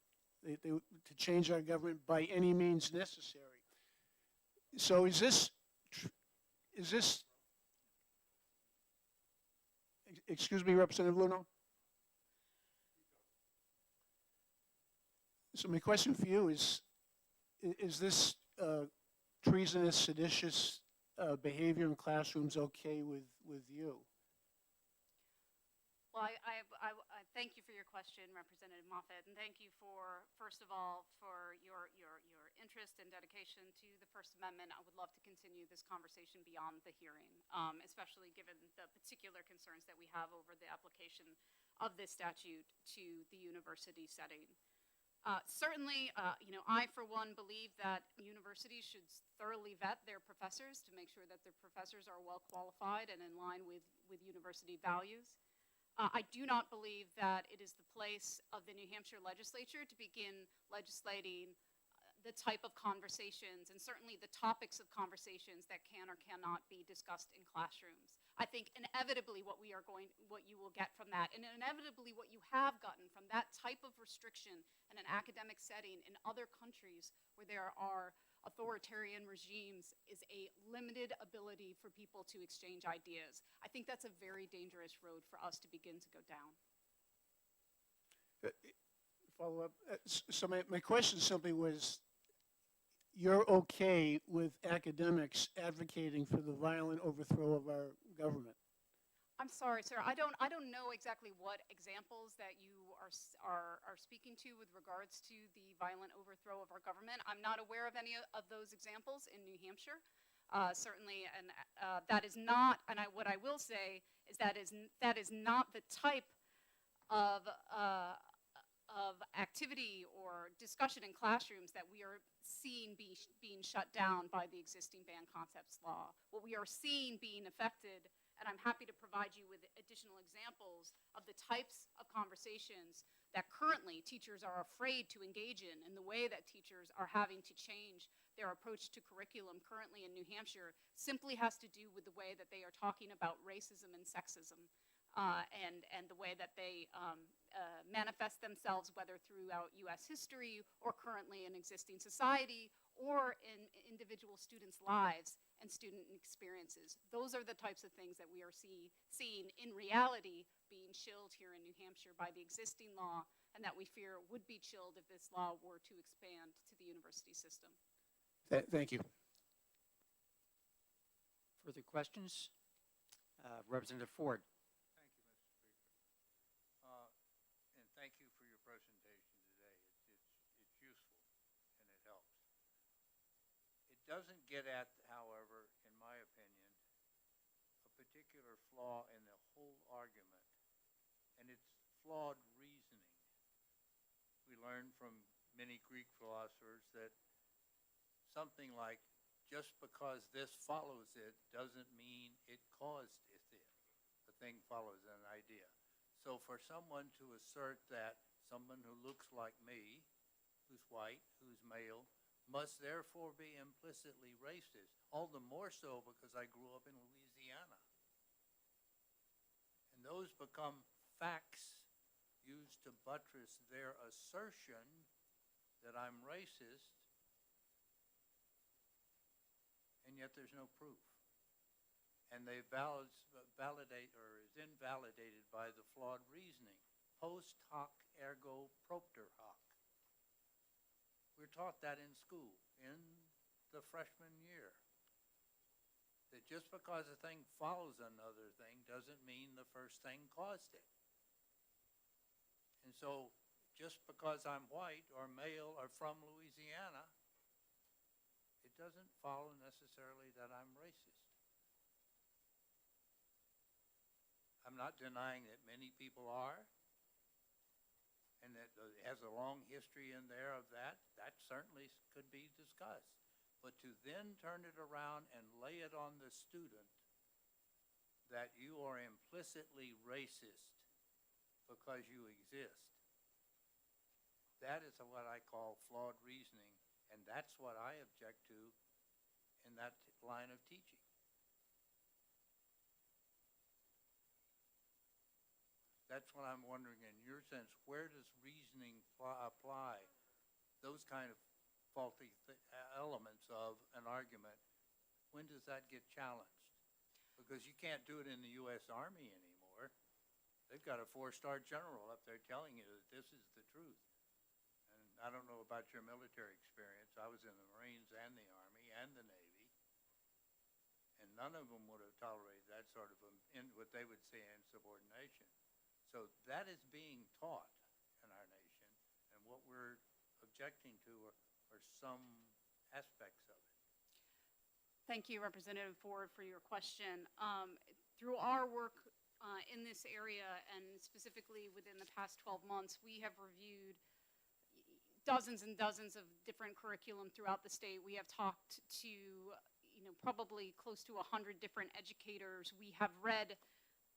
to change our government by any means necessary. So is this, excuse me, Representative Luno? So my question for you is this treasonous, seditious behavior in classrooms okay with you? Well, I thank you for your question, Representative Moffett, and thank you for, first of all, for your interest and dedication to the First Amendment. I would love to continue this conversation beyond the hearing, especially given the particular concerns that we have over the application of this statute to the university setting. Certainly, I, for one, believe that universities should thoroughly vet their professors to make sure that their professors are well qualified and in line with university values. I do not believe that it is the place of the New Hampshire legislature to begin legislating the type of conversations and certainly the topics of conversations that can or cannot be discussed in classrooms. I think inevitably what you will get from that, and inevitably what you have gotten from that type of restriction in an academic setting in other countries where there are authoritarian regimes, is a limited ability for people to exchange ideas. I think that's a very dangerous road for us to begin to go down. Follow up. So my question simply was, you're okay with academics advocating for the violent overthrow of our government? I'm sorry, sir. I don't know exactly what examples that you are speaking to with regards to the violent overthrow of our government. I'm not aware of any of those examples in New Hampshire. Certainly, and that is not. And what I will say is that is not the type of activity or discussion in classrooms that we are seeing being shut down by the existing banned concepts law. What we are seeing being affected, and I'm happy to provide you with additional examples of the types of conversations that currently teachers are afraid to engage in, and the way that teachers are having to change their approach to curriculum currently in New Hampshire simply has to do with the way that they are talking about racism and sexism. And the way that they manifest themselves, whether throughout U.S. history or currently in existing society or in individual students' lives and student experiences. Those are the types of things that we are seeing in reality being chilled here in New Hampshire by the existing law, and that we fear would be chilled if this law were to expand to the university system. Thank you. Further questions? Representative Ford. And thank you for your presentation today. It's useful and it helps. It doesn't get at, however, in my opinion, a particular flaw in the whole argument, and it's flawed reasoning. We learned from many Greek philosophers that something like, just because this follows it doesn't mean it caused it. The thing follows an idea. So for someone to assert that someone who looks like me, who's white, who's male, must therefore be implicitly racist, all the more so because I grew up in Louisiana. And those become facts used to buttress their assertion that I'm racist, and yet there's no proof. And they validate or is invalidated by the flawed reasoning. Post hoc ergo propter hoc. We're taught that in school, in the freshman year. That just because a thing follows another thing doesn't mean the first thing caused it. And so, just because I'm white or male or from Louisiana, it doesn't follow necessarily that I'm racist. I'm not denying that many people are, and that it has a long history in there of that. That certainly could be discussed. But to then turn it around and lay it on the student that you are implicitly racist because you exist, that is what I call flawed reasoning, and that's what I object to in that line of teaching. That's what I'm wondering, in your sense, where does reasoning apply those kind of faulty elements of an argument? When does that get challenged? Because you can't do it in the U.S. Army anymore. They've got a 4-star general up there telling you that this is the truth. And I don't know about your military experience. I was in the Marines and the Army and the Navy. And none of them would have tolerated that sort of, what they would say, insubordination. So that is being taught in our nation, and what we're objecting to are some aspects of it. Thank you, Representative Ford, for your question. Through our work in this area, and specifically within the past 12 months, we have reviewed dozens and dozens of different curriculum throughout the state. We have talked to, probably close to 100 different educators. We have read,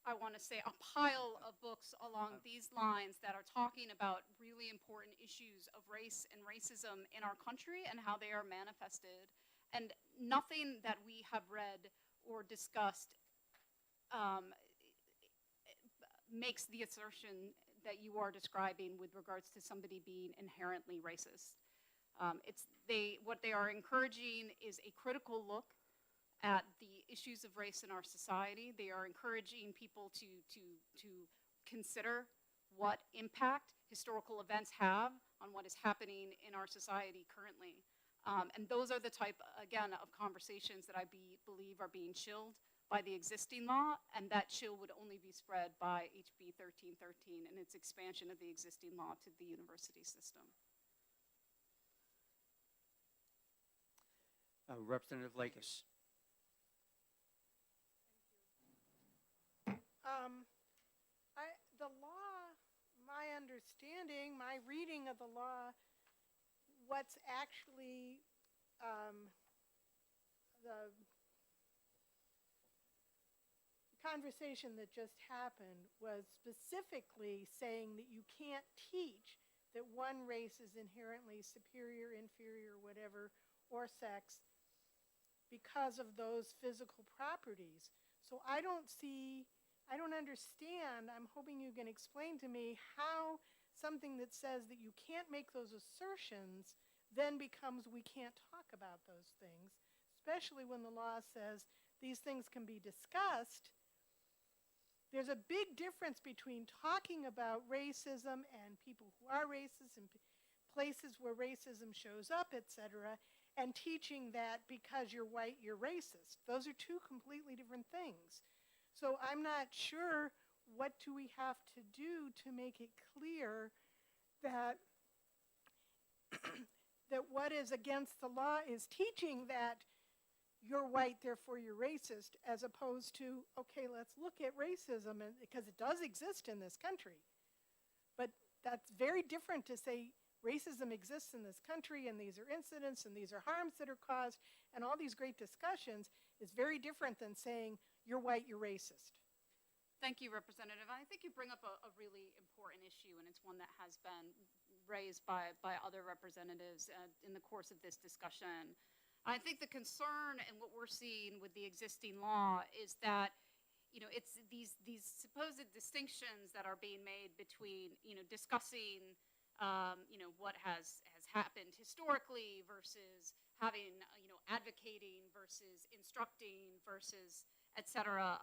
I want to say, a pile of books along these lines that are talking about really important issues of race and racism in our country and how they are manifested. And nothing that we have read or discussed makes the assertion that you are describing with regards to somebody being inherently racist. What they are encouraging is a critical look at the issues of race in our society. They are encouraging people to consider what impact historical events have on what is happening in our society currently. And those are the type, again, of conversations that I believe are being chilled by the existing law, and that chill would only be spread by HB 1313 and its expansion of the existing law to the university system. Representative Lakis. The law, my understanding, my reading of the law, what's actually the conversation that just happened was specifically saying that you can't teach that one race is inherently superior, inferior, whatever, or sex because of those physical properties. So I don't understand, I'm hoping you can explain to me how something that says that you can't make those assertions then becomes we can't talk about those things, especially when the law says these things can be discussed. There's a big difference between talking about racism and people who are racist and places where racism shows up, etc., and teaching that because you're white, you're racist. Those are two completely different things. So I'm not sure what do we have to do to make it clear that that what is against the law is teaching that you're white, therefore you're racist, as opposed to, okay, let's look at racism, because it does exist in this country. But that's very different to say racism exists in this country, and these are incidents, and these are harms that are caused, and all these great discussions is very different than saying, you're white, you're racist. Thank you, Representative. I think you bring up a really important issue, and it's one that has been raised by other representatives in the course of this discussion. I think the concern and what we're seeing with the existing law is that, it's these supposed distinctions that are being made between, discussing, what has happened historically versus having, advocating versus instructing versus, et cetera.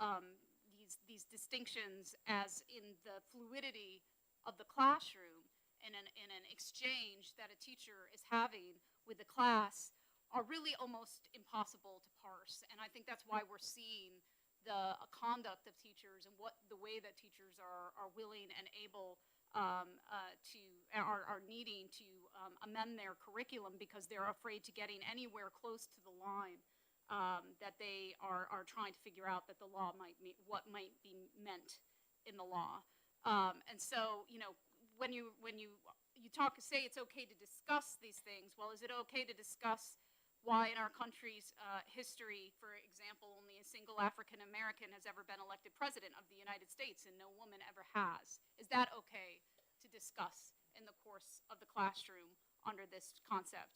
These distinctions as in the fluidity of the classroom in an exchange that a teacher is having with the class are really almost impossible to parse. And I think that's why we're seeing the conduct of teachers and the way that teachers are willing and able are needing to amend their curriculum because they're afraid to getting anywhere close to the line that they are trying to figure out that the law what might be meant in the law. And so, when you say it's okay to discuss these things, well, is it okay to discuss why in our country's history, for example, only a single African American has ever been elected president of the United States and no woman ever has? Is that okay to discuss in the course of the classroom under this concept?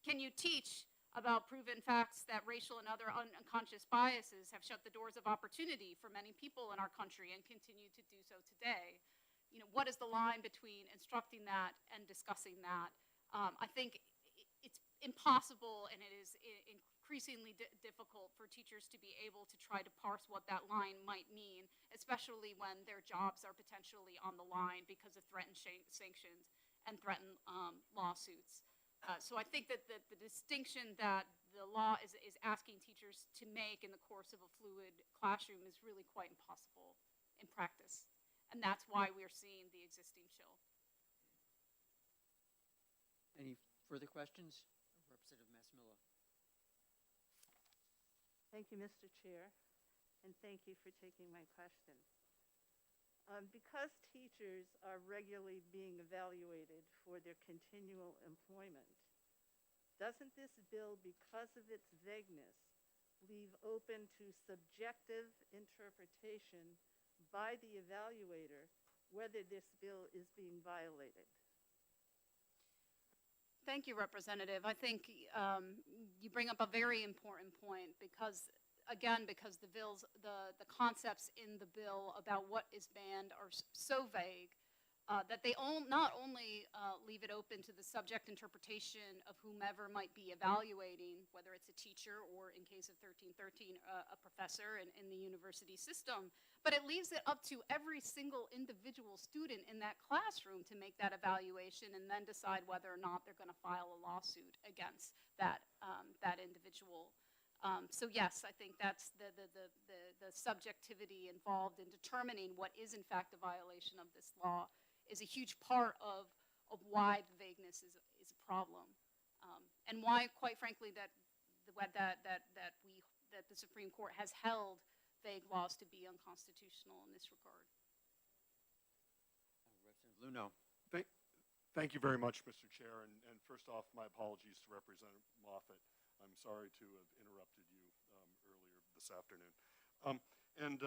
Can you teach about proven facts that racial and other unconscious biases have shut the doors of opportunity for many people in our country and continue to do so today? What is the line between instructing that and discussing that? I think it's impossible, and it is increasingly difficult for teachers to be able to try to parse what that line might mean, especially when their jobs are potentially on the line because of threatened sanctions and threatened lawsuits. So I think that the distinction that the law is asking teachers to make in the course of a fluid classroom is really quite impossible in practice. And that's why we're seeing the existing chill. Any further questions? Representative Massimillo. Thank you, Mr. Chair, and thank you for taking my question. Because teachers are regularly being evaluated for their continual employment, doesn't this bill, because of its vagueness, leave open to subjective interpretation by the evaluator whether this bill is being violated? Thank you, Representative. I think you bring up a very important point because, again, because the concepts in the bill about what is banned are so vague that they not only leave it open to the subject interpretation of whomever might be evaluating, whether it's a teacher or, in case of 1313, a professor in the university system, but it leaves it up to every single individual student in that classroom to make that evaluation and then decide whether or not they're going to file a lawsuit against that individual. So yes, I think that's the subjectivity involved in determining what is in fact a violation of this law is a huge part of why the vagueness is a problem, and why, quite frankly, that the Supreme Court has held vague laws to be unconstitutional in this regard. Representative Luno. Thank you very much, Mr. Chair. And first off, my apologies to Representative Moffett. I'm sorry to have interrupted you earlier this afternoon. And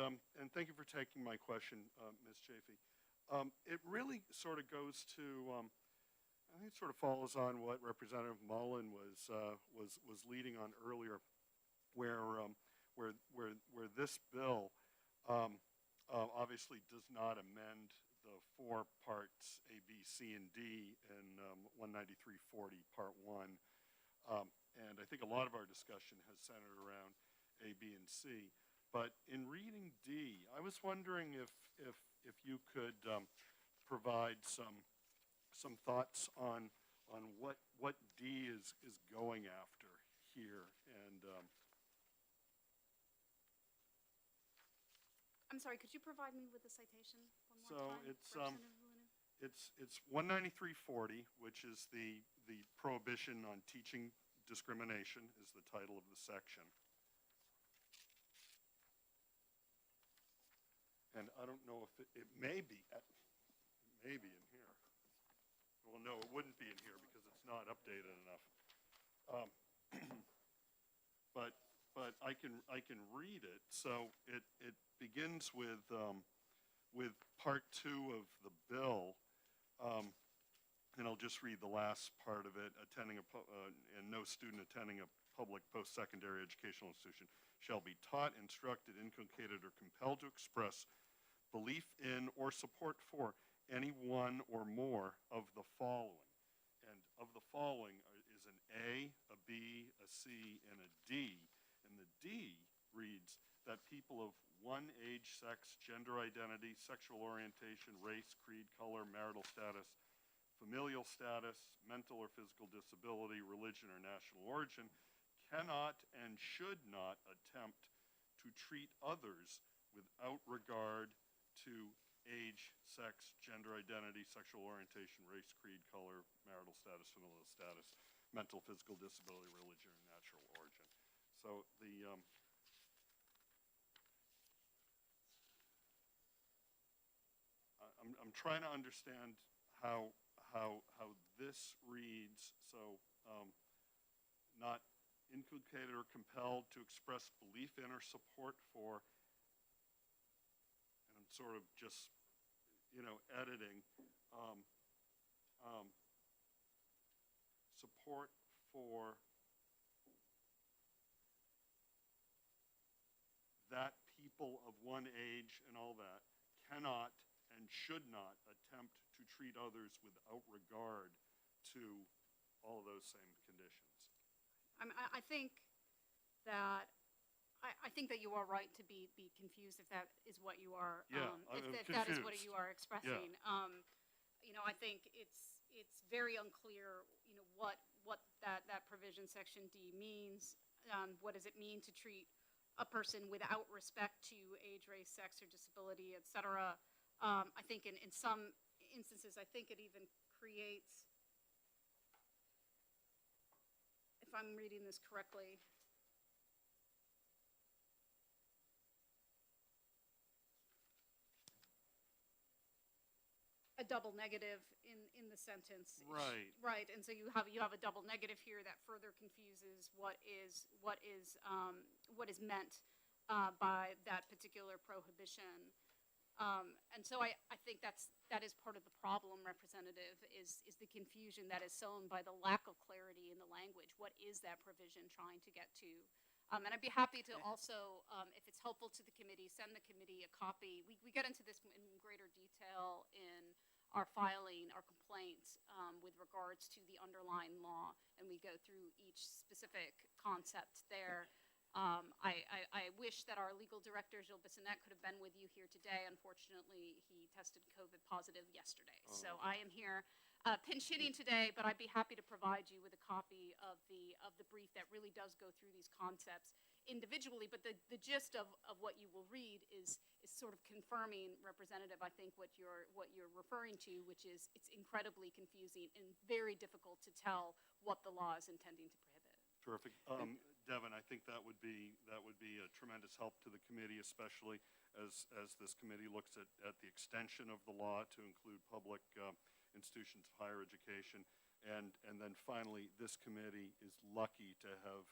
thank you for taking my question, Ms. Chafee. It really sort of goes to, I think it sort of follows on what Representative Mullen was leading on earlier, where this bill obviously does not amend the 4 parts A, B, C, and D in 19340 Part 1. And I think a lot of our discussion has centered around A, B, and C. But in reading D, I was wondering if you could provide some thoughts on what D is going after here. And I'm sorry, could you provide me with the citation one more so time? it's 19340, which is the prohibition on teaching discrimination is the title of the section. And I don't know if it may be in here. Well, no, it wouldn't be in here because it's not updated enough. But I can read it. So it begins with Part 2 of the bill, and I'll just read the last part of it. And no student attending a public post-secondary educational institution shall be taught, instructed, inculcated, or compelled to express belief in or support for any one or more of the following. And of the following is an A, a B, a C, and a D. And the D reads that people of one age, sex, gender identity, sexual orientation, race, creed, color, marital status, familial status, mental or physical disability, religion, or national origin cannot and should not attempt to treat others without regard to age, sex, gender identity, sexual orientation, race, creed, color, marital status, familial status, mental, physical disability, religion, or natural origin. So I'm trying to understand how this reads. So not inculcated or compelled to express belief in or support for, and I'm sort of just, editing, support for that people of one age and all that cannot and should not attempt to treat others without regard to all of those same conditions. I think that you are right to be confused if that is what you are. If that is what you are expressing. Yeah. I think it's very unclear. What that provision, Section D, means. What does it mean to treat a person without respect to age, race, sex, or disability, et cetera? I think in some instances, I think it even creates, if I'm reading this correctly, a double negative in the sentence. Right. Right, and so you have a double negative here that further confuses what is meant by that particular prohibition. And so I think that is part of the problem, Representative, is the confusion that is sown by the lack of clarity in the language. What is that provision trying to get to? And I'd be happy to also, if it's helpful to the committee, send the committee a copy. We get into this in greater detail in our filing, our complaints with regards to the underlying law, and we go through each specific concept there. I wish that our legal director, Gilles Bissonnette, could have been with you here today. Unfortunately, he tested COVID positive yesterday. So I am here pinch hitting today, but I'd be happy to provide you with a copy of the brief that really does go through these concepts individually. But the gist of what you will read is sort of confirming, Representative, I think what you're referring to, which is it's incredibly confusing and very difficult to tell what the law is intending to prohibit. Terrific. Devin, I think that would be a tremendous help to the committee, especially as this committee looks at the extension of the law to include public institutions of higher education. And then finally, this committee is lucky to have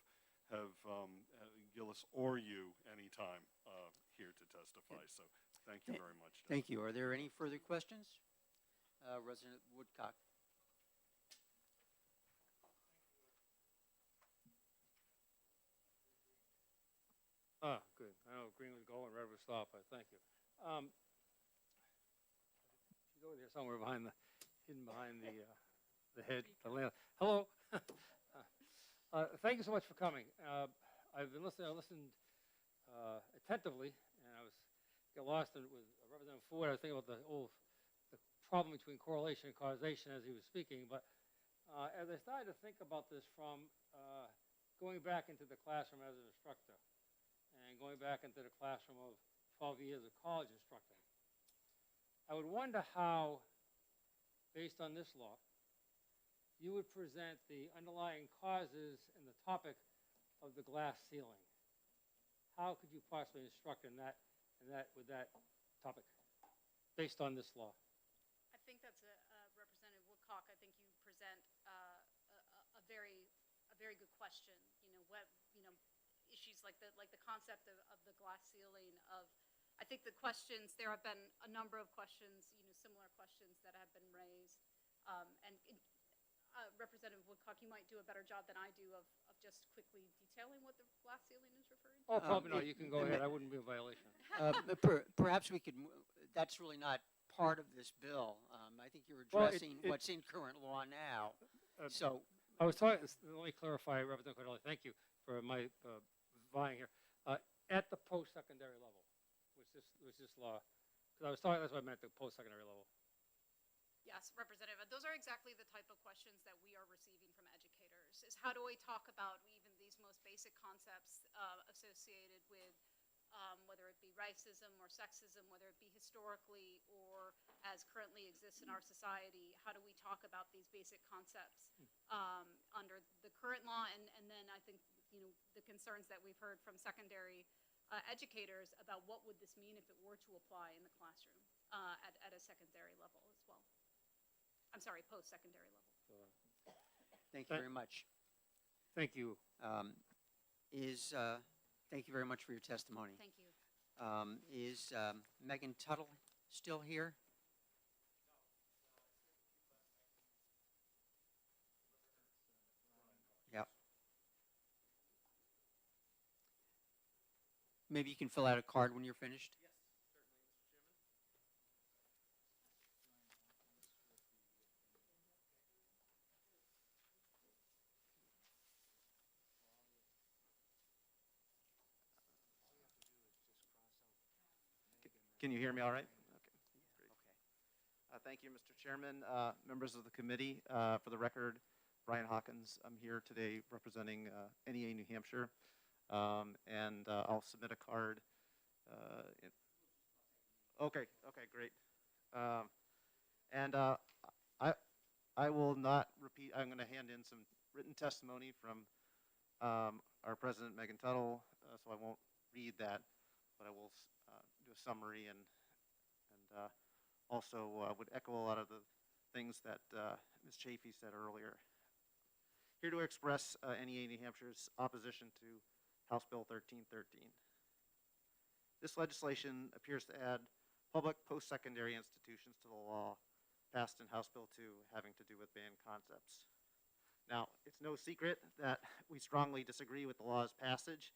Gillis or you anytime here to testify. So thank you very much. Devin. Thank you. Are there any further questions? Resident Woodcock. Good. I know green was gold and red was stop, but thank you. She's over there somewhere hidden behind the head, the lamp. Hello. Thank you so much for coming. I've been listening. I listened attentively, and I got lost with Representative Ford. I was thinking about the problem between correlation and causation as he was speaking. But as I started to think about this from going back into the classroom as an instructor, and going back into the classroom of 12 years of college instructing, I would wonder how, based on this law, you would present the underlying causes and the topic of the glass ceiling. How could you possibly instruct with that topic, based on this law? I think that's Representative Woodcock. I think you present a very good question. Issues like the concept of the glass ceiling. I think the questions, there have been a number of questions, similar questions that have been raised. Representative Woodcock, you might do a better job than I do of just quickly detailing what the glass ceiling is referring to. Oh, probably not. You can go ahead. I wouldn't be in violation. Perhaps we could. That's really not part of this bill. I think you're addressing what's in current law now. So I was talking. Let me clarify, Representative Cordelli. Thank you for my vying here. At the post-secondary level, was this law? Because I was talking. That's what I meant. The post-secondary level. Yes, Representative. Those are exactly the type of questions that we are receiving from educators, is how do we talk about even these most basic concepts associated with whether it be racism or sexism, whether it be historically or as currently exists in our society. How do we talk about these basic concepts under the current law? And then I think, the concerns that we've heard from secondary educators about what would this mean if it were to apply in the classroom at a secondary level as well. I'm sorry, post-secondary level. thank you very much. Thank you. Thank you very much for your testimony. Thank you. Is Megan Tuttle still here? Yeah. Maybe you can fill out a card when you're finished. Yes, certainly, Mr. Chairman. Can you hear me all right? Okay, great. Thank you, Mr. Chairman, members of the committee. For the record, Brian Hawkins. I'm here today representing NEA New Hampshire, and I'll submit a card. Okay, great. And I will not repeat. I'm going to hand in some written testimony from our president, Megan Tuttle, so I won't read that, but I will do a summary and also would echo a lot of the things that Ms. Chafee said earlier. Here to express NEA New Hampshire's opposition to House Bill 1313. This legislation appears to add public post-secondary institutions to the law passed in House Bill 2 having to do with banned concepts. Now, it's no secret that we strongly disagree with the law's passage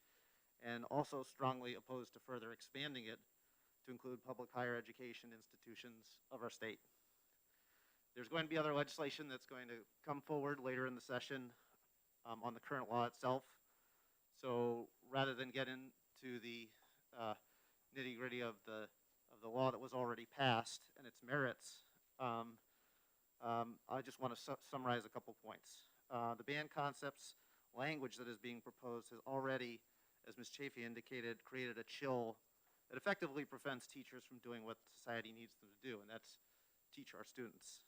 and also strongly oppose to further expanding it to include public higher education institutions of our state. There's going to be other legislation that's going to come forward later in the session on the current law itself. So rather than get into the nitty-gritty of the law that was already passed and its merits, I just want to summarize a couple points. The banned concepts language that is being proposed has already, as Ms. Chafee indicated, created a chill that effectively prevents teachers from doing what society needs them to do, and that's teach our students.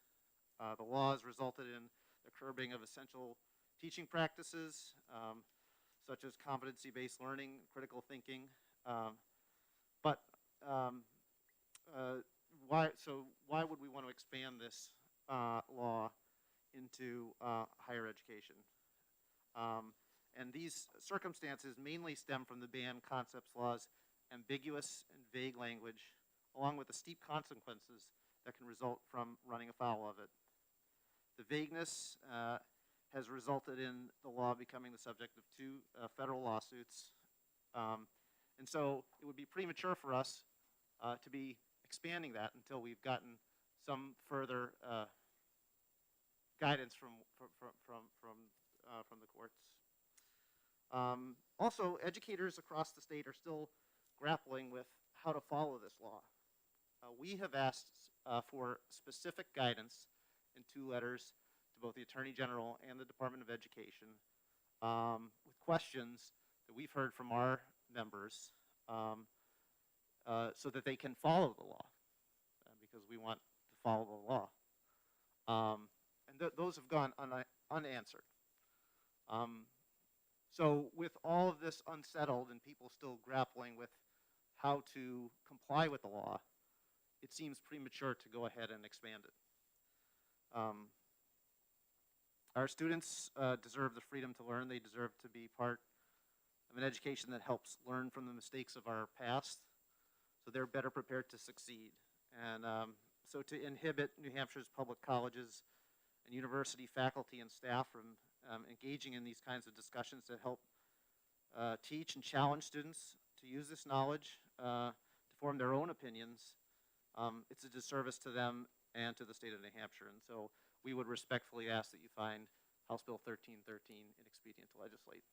The law has resulted in the curbing of essential teaching practices, such as competency-based learning, critical thinking. Why would we want to expand this law into higher education? And these circumstances mainly stem from the banned concepts law's ambiguous and vague language, along with the steep consequences that can result from running afoul of it. The vagueness has resulted in the law becoming the subject of 2 federal lawsuits. And so it would be premature for us to be expanding that until we've gotten some further guidance from the courts. Also, educators across the state are still grappling with how to follow this law. We have asked for specific guidance in 2 letters to both the Attorney General and the Department of Education with questions that we've heard from our members so that they can follow the law, because we want to follow the law. And those have gone unanswered. So with all of this unsettled and people still grappling with how to comply with the law, it seems premature to go ahead and expand it. Our students deserve the freedom to learn. They deserve to be part of an education that helps learn from the mistakes of our past, so they're better prepared to succeed. And so to inhibit New Hampshire's public colleges and university faculty and staff from engaging in these kinds of discussions that help teach and challenge students to use this knowledge to form their own opinions, it's a disservice to them and to the state of New Hampshire. And so we would respectfully ask that you find House Bill 1313 inexpedient to legislate.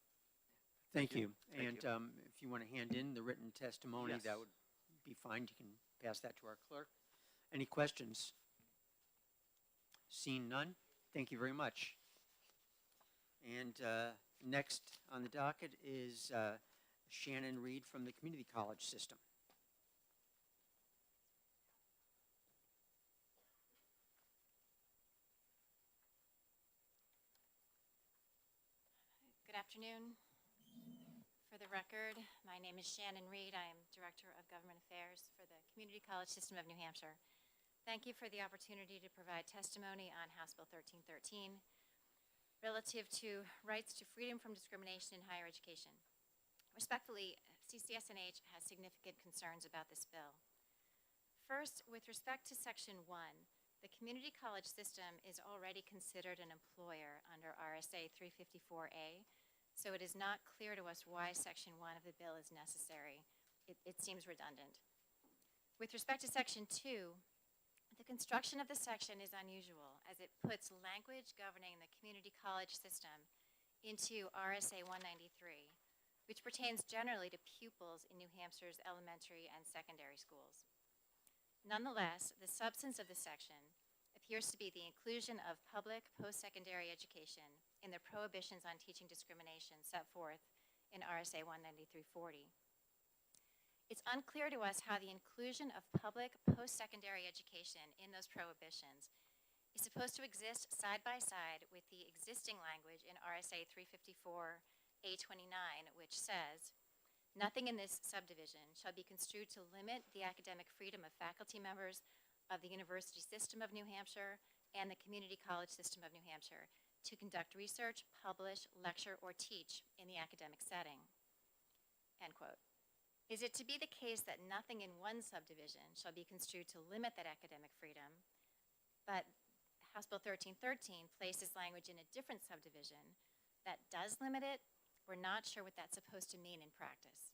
Thank you. Thank And you. if you want to hand in the written testimony, Yes. that would be fine. You can pass that to our clerk. Any questions? Seeing none, thank you very much. And next on the docket is Shannon Reed from the Community College System. Good afternoon. For the record, my name is Shannon Reed. I am Director of Government Affairs for the Community College System of New Hampshire. Thank you for the opportunity to provide testimony on House Bill 1313 relative to rights to freedom from discrimination in higher education. Respectfully, CCSNH has significant concerns about this bill. First, with respect to Section 1, the community college system is already considered an employer under RSA 354A, so it is not clear to us why Section 1 of the bill is necessary. It seems redundant. With respect to Section 2, the construction of the section is unusual, as it puts language governing the community college system into RSA 193, which pertains generally to pupils in New Hampshire's elementary and secondary schools. Nonetheless, the substance of the section appears to be the inclusion of public post-secondary education in the prohibitions on teaching discrimination set forth in RSA 193-40. It's unclear to us how the inclusion of public post-secondary education in those prohibitions is supposed to exist side by side with the existing language in RSA 354A29, which says, "Nothing in this subdivision shall be construed to limit the academic freedom of faculty members, of the University System of New Hampshire and the Community College System of New Hampshire to conduct research, publish, lecture, or teach in the academic setting." End quote. Is it to be the case that nothing in one subdivision shall be construed to limit that academic freedom, but House Bill 1313 places language in a different subdivision that does limit it? We're not sure what that's supposed to mean in practice.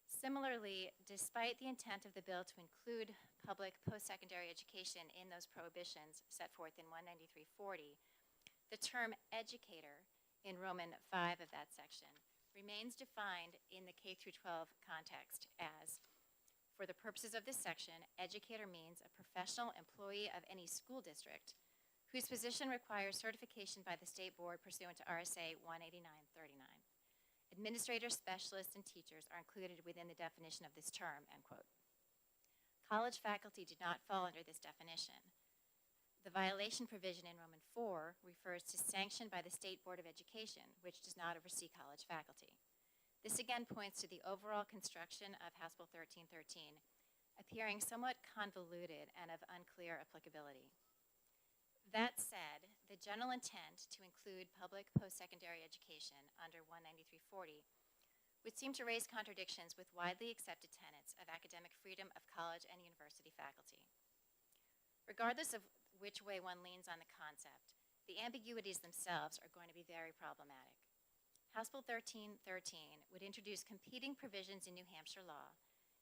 Similarly, despite the intent of the bill to include public post-secondary education in those prohibitions set forth in 19340, the term educator in Roman 5 of that section remains defined in the K through 12 context as, for the purposes of this section, educator means a professional employee of any school district whose position requires certification by the state board pursuant to RSA 18939. Administrators, specialists, and teachers are included within the definition of this term, end quote. College faculty do not fall under this definition. The violation provision in Roman 4 refers to sanction by the State Board of Education, which does not oversee college faculty. This again points to the overall construction of House Bill 1313 appearing somewhat convoluted and of unclear applicability. That said, the general intent to include public post-secondary education under 19340 would seem to raise contradictions with widely accepted tenets of academic freedom of college and university faculty. Regardless of which way one leans on the concept, the ambiguities themselves are going to be very problematic. House Bill 1313 would introduce competing provisions in New Hampshire law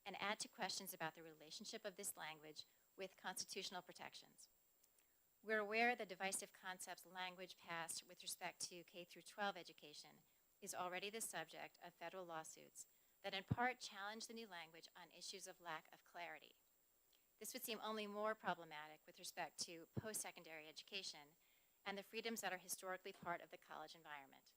and add to questions about the relationship of this language with constitutional protections. We're aware the divisive concepts language passed with respect to K through 12 education is already the subject of federal lawsuits that in part challenge the new language on issues of lack of clarity. This would seem only more problematic with respect to post-secondary education and the freedoms that are historically part of the college environment.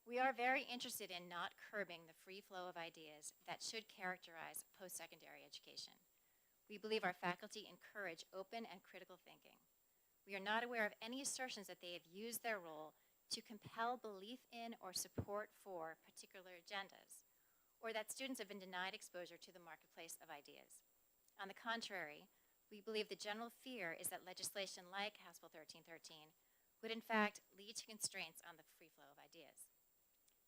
We are very interested in not curbing the free flow of ideas that should characterize post-secondary education. We believe our faculty encourage open and critical thinking. We are not aware of any assertions that they have used their role to compel belief in or support for particular agendas, or that students have been denied exposure to the marketplace of ideas. On the contrary, we believe the general fear is that legislation like House Bill 1313 would in fact lead to constraints on the free flow of ideas.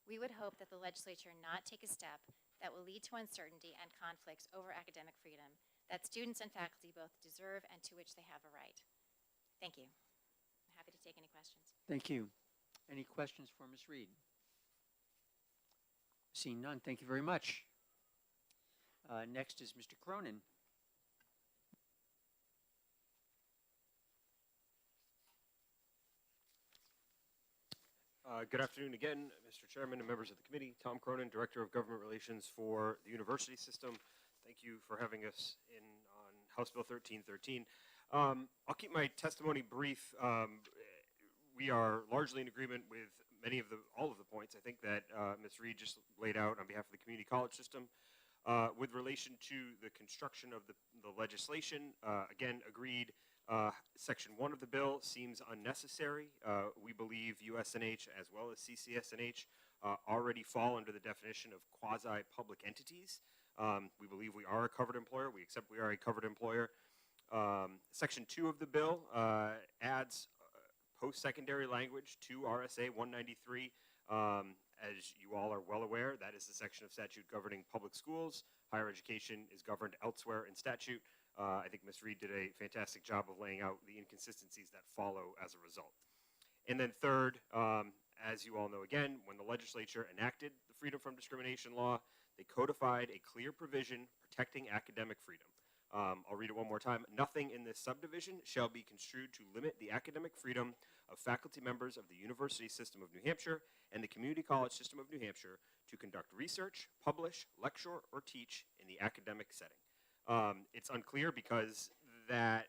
We would hope that the legislature not take a step that will lead to uncertainty and conflicts over academic freedom that students and faculty both deserve and to which they have a right. Thank you. I'm happy to take any questions. Thank you. Any questions for Ms. Reed? Seeing none, thank you very much. Next is Mr. Cronin. Good afternoon again, Mr. Chairman and members of the committee. Tom Cronin, Director of Government Relations for the University System. Thank you for having us in on House Bill 1313. I'll keep my testimony brief. We are largely in agreement with all of the points I think that Ms. Reed just laid out on behalf of the community college system. With relation to the construction of the legislation, again, agreed. Section 1 of the bill seems unnecessary. We believe USNH as well as CCSNH already fall under the definition of quasi-public entities. We believe we are a covered employer. We accept we are a covered employer. Section 2 of the bill adds post-secondary language to RSA 193. As you all are well aware, that is the section of statute governing public schools. Higher education is governed elsewhere in statute. I think Ms. Reed did a fantastic job of laying out the inconsistencies that follow as a result. And then third, as you all know again, when the legislature enacted the Freedom from Discrimination law, they codified a clear provision protecting academic freedom. I'll read it one more time. Nothing in this subdivision shall be construed to limit the academic freedom of faculty members of the University System of New Hampshire and the Community College System of New Hampshire to conduct research, publish, lecture, or teach in the academic setting. It's unclear because that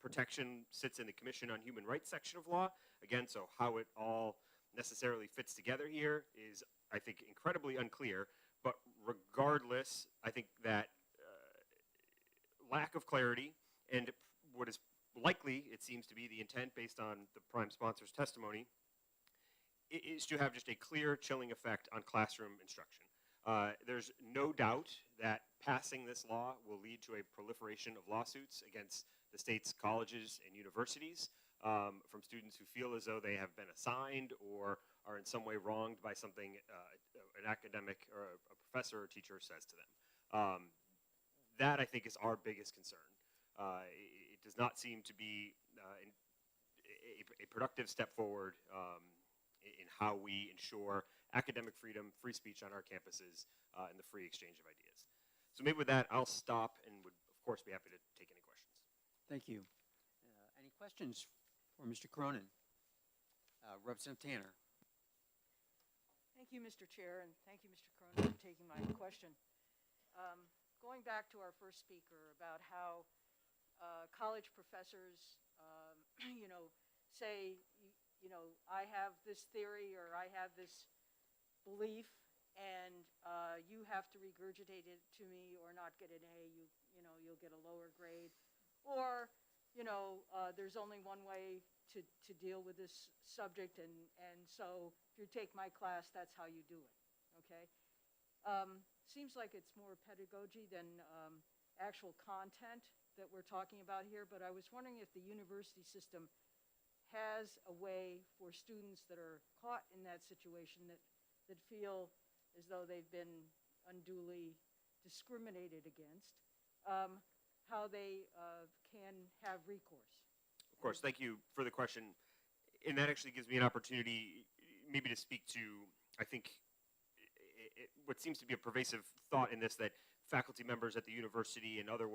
protection sits in the Commission on Human Rights section of law. Again, so how it all necessarily fits together here is, I think, incredibly unclear. But regardless, I think that lack of clarity and what is likely, it seems to be the intent based on the prime sponsor's testimony, is to have just a clear chilling effect on classroom instruction. There's no doubt that passing this law will lead to a proliferation of lawsuits against the state's colleges and universities from students who feel as though they have been assigned or are in some way wronged by something an academic or a professor or teacher says to them. That, I think, is our biggest concern. It does not seem to be a productive step forward in how we ensure academic freedom, free speech on our campuses, and the free exchange of ideas. So maybe with that, I'll stop and would, of course, be happy to take any questions. Thank you. Any questions for Mr. Cronin? Representative Tanner. Thank you, Mr. Chair, and thank you, Mr. Cronin, for taking my question. Going back to our first speaker about how college professors, say, I have this theory or I have this belief, and you have to regurgitate it to me or not get an A. You'll get a lower grade, or there's only one way to deal with this subject, and so if you take my class, that's how you do it. Okay. Seems like it's more pedagogy than actual content that we're talking about here, but I was wondering if the university system has a way for students that are caught in that situation that feel as though they've been unduly discriminated against, how they can have recourse. Of course, thank you for the question. And that actually gives me an opportunity maybe to speak to, I think, what seems to be a pervasive thought in this, that faculty members at the university and other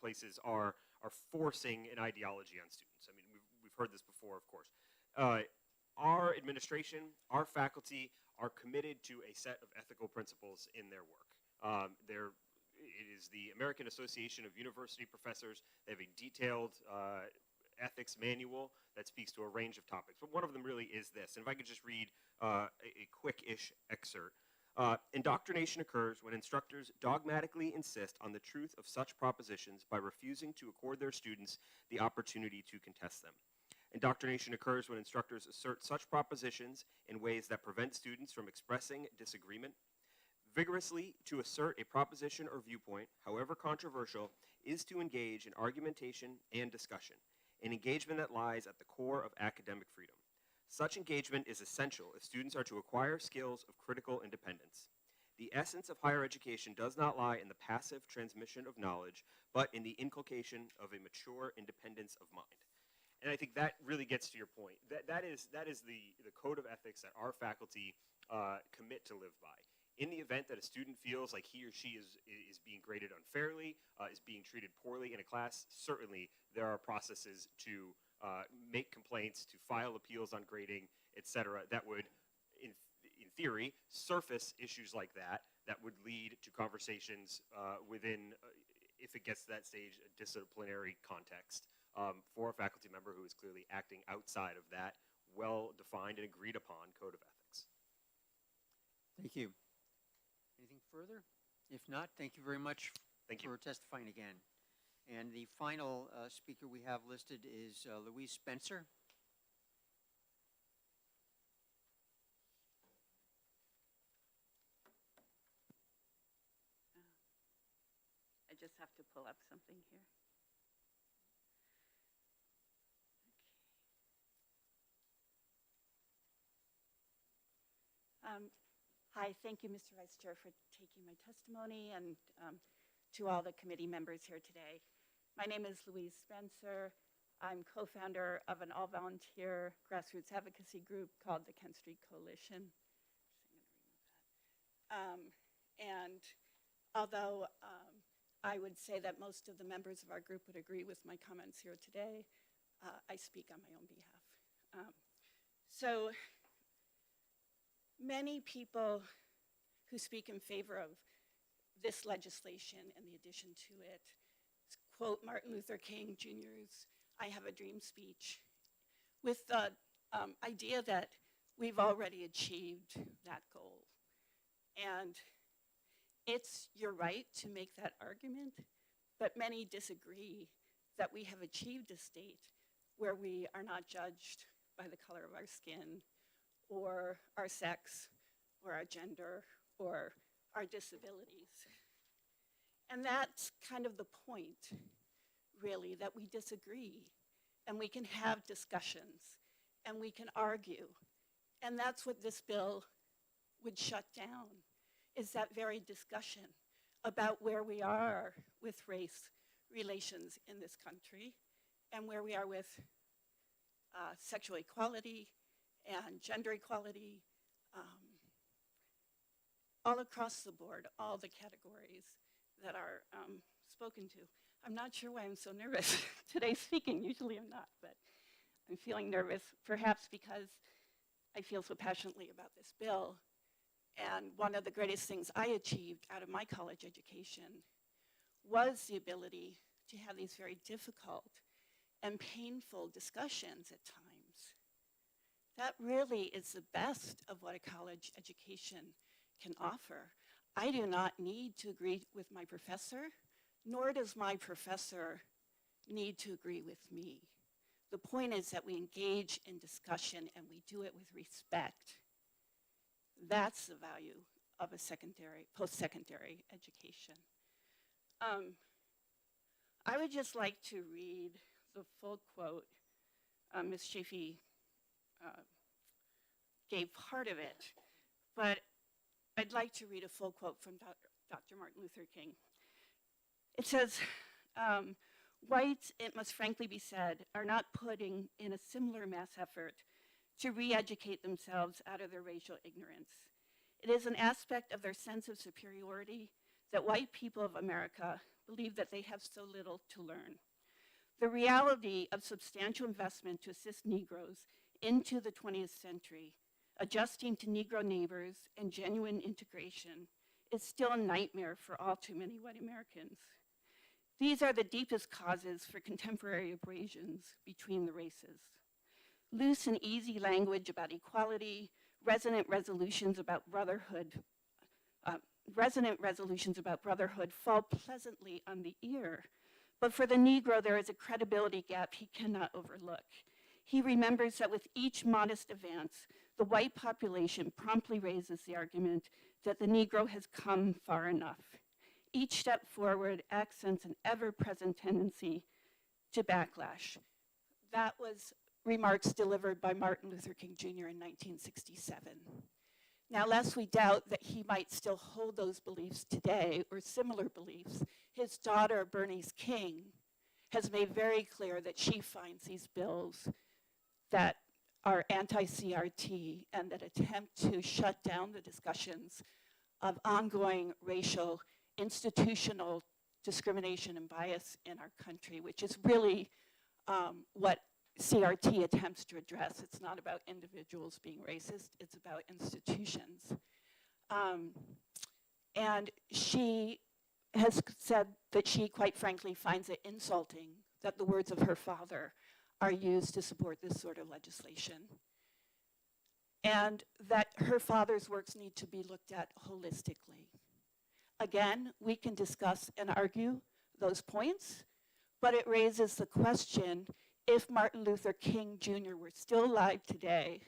places are forcing an ideology on students. I mean, we've heard this before, of course. Our administration, our faculty are committed to a set of ethical principles in their work. It is the American Association of University Professors. They have a detailed ethics manual that speaks to a range of topics. But one of them really is this. And if I could just read a quick-ish excerpt. Indoctrination occurs when instructors dogmatically insist on the truth of such propositions by refusing to accord their students the opportunity to contest them. Indoctrination occurs when instructors assert such propositions in ways that prevent students from expressing disagreement. Vigorously to assert a proposition or viewpoint, however controversial, is to engage in argumentation and discussion, an engagement that lies at the core of academic freedom. Such engagement is essential if students are to acquire skills of critical independence. The essence of higher education does not lie in the passive transmission of knowledge, but in the inculcation of a mature independence of mind. And I think that really gets to your point. That is the code of ethics that our faculty commit to live by. In the event that a student feels like he or she is being graded unfairly, is being treated poorly in a class, certainly there are processes to make complaints, to file appeals on grading, etc., that would, in theory, surface issues like that would lead to conversations within, if it gets to that stage, a disciplinary context for a faculty member who is clearly acting outside of that well-defined and agreed-upon code of ethics. Thank you. Anything further? If not, thank you very much for testifying again. And the final speaker we have listed is Louise Spencer. I just have to pull up something here. Hi, thank you, Mr. Vice Chair, for taking my testimony, and to all the committee members here today. My name is Louise Spencer. I'm co-founder of an all-volunteer grassroots advocacy group called the Kent Street Coalition. And although I would say that most of the members of our group would agree with my comments here today, I speak on my own behalf. So many people who speak in favor of this legislation and the addition to it quote Martin Luther King Jr.'s "I Have a Dream" speech with the idea that we've already achieved that goal. And it's your right to make that argument, but many disagree that we have achieved a state where we are not judged by the color of our skin or our sex or our gender or our disabilities. And that's kind of the point, really, that we disagree, and we can have discussions, and we can argue. And that's what this bill would shut down, is that very discussion about where we are with race relations in this country and where we are with sexual equality and gender equality, all across the board, all the categories that are spoken to. I'm not sure why I'm so nervous today speaking. Usually I'm not, but I'm feeling nervous, perhaps because I feel so passionately about this bill. And one of the greatest things I achieved out of my college education was the ability to have these very difficult and painful discussions at times. That really is the best of what a college education can offer. I do not need to agree with my professor, nor does my professor need to agree with me. The point is that we engage in discussion and we do it with respect. That's the value of a post-secondary education. I would just like to read the full quote. Ms. Chafee gave part of it, but I'd like to read a full quote from Dr. Martin Luther King. It says, whites, it must frankly be said, are not putting in a similar mass effort to re-educate themselves out of their racial ignorance. It is an aspect of their sense of superiority that white people of America believe that they have so little to learn. The reality of substantial investment to assist Negroes into the 20th century, adjusting to Negro neighbors and genuine integration, is still a nightmare for all too many white Americans. These are the deepest causes for contemporary abrasions between the races. Loose and easy language about equality, resonant resolutions about brotherhood fall pleasantly on the ear. But for the Negro, there is a credibility gap he cannot overlook. He remembers that with each modest advance, the white population promptly raises the argument that the Negro has come far enough. Each step forward accents an ever-present tendency to backlash. That was remarks delivered by Martin Luther King Jr. in 1967. Now, lest we doubt that he might still hold those beliefs today, or similar beliefs, his daughter, Bernice King, has made very clear that she finds these bills that are anti-CRT and that attempt to shut down the discussions of ongoing racial, institutional discrimination and bias in our country, which is really what CRT attempts to address. It's not about individuals being racist, it's about institutions. And she has said that she, quite frankly, finds it insulting that the words of her father are used to support this sort of legislation. And that her father's works need to be looked at holistically. Again, we can discuss and argue those points, but it raises the question, if Martin Luther King Jr. were still alive today,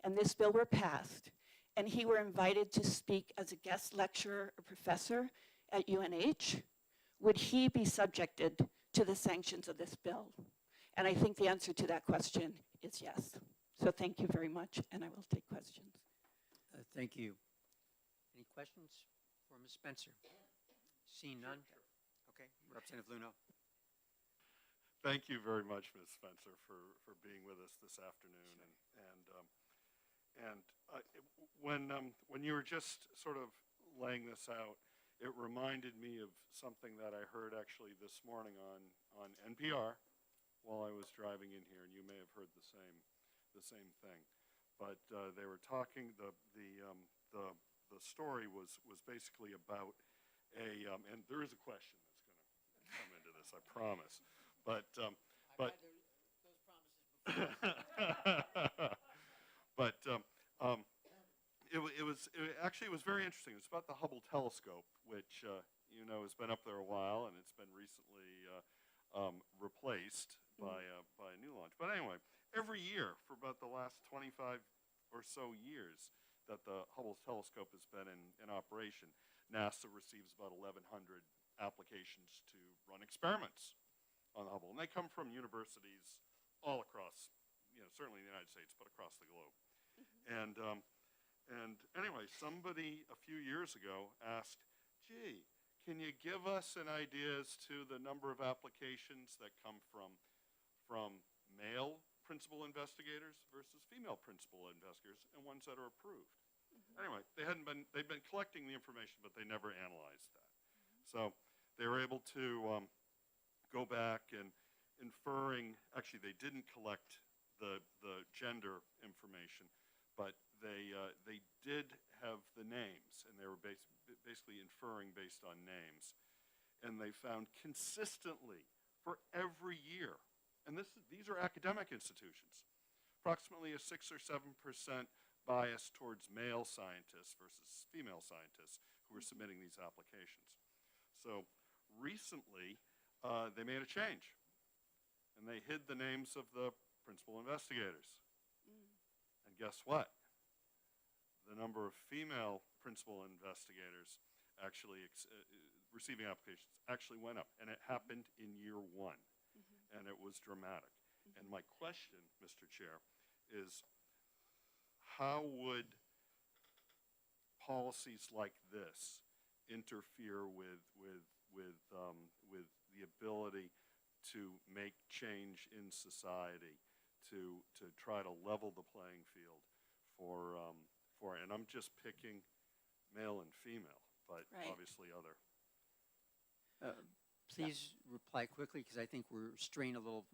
and this bill were passed, and he were invited to speak as a guest lecturer or professor at UNH, would he be subjected to the sanctions of this bill? And I think the answer to that question is yes. So thank you very much, and I will take questions. Thank you. Any questions for Ms. Spencer? Seeing none? Okay, Representative Luno. Thank you very much, Ms. Spencer, for being with us this afternoon. When you were just sort of laying this out, it reminded me of something that I heard actually this morning on NPR while I was driving in here, and you may have heard the same thing. But they were talking. The story was basically about and there is a question that's going to come into this, I promise. But it was very interesting. It was about the Hubble telescope, which has been up there a while, and it's been recently replaced by a new launch. But anyway, every year for about the last 25 or so years, that the Hubble telescope has been in operation, NASA receives about 1,100 applications to run experiments on the Hubble. And they come from universities all across, certainly the United States, but across the globe. And anyway, somebody a few years ago asked, gee, can you give us an idea as to the number of applications that come from male principal investigators versus female principal investigators and ones that are approved? Anyway, they'd been collecting the information, but they never analyzed that. So they were able to go back and inferring, actually they didn't collect the gender information, but they did have the names, and they were basically inferring based on names. And they found consistently for every year, and these are academic institutions, approximately a 6 or 7% bias towards male scientists versus female scientists who were submitting these applications. So recently, they made a change, and they hid the names of the principal investigators. And guess what? The number of female principal investigators actually receiving applications actually went up, and it happened in year 1, and it was dramatic. And my question, Mr. Chair, is how would policies like this interfere with the ability to make change in society, to try to level the playing field for and I'm just picking male and female, but Right. obviously other. Please reply quickly, because I think we're straying a little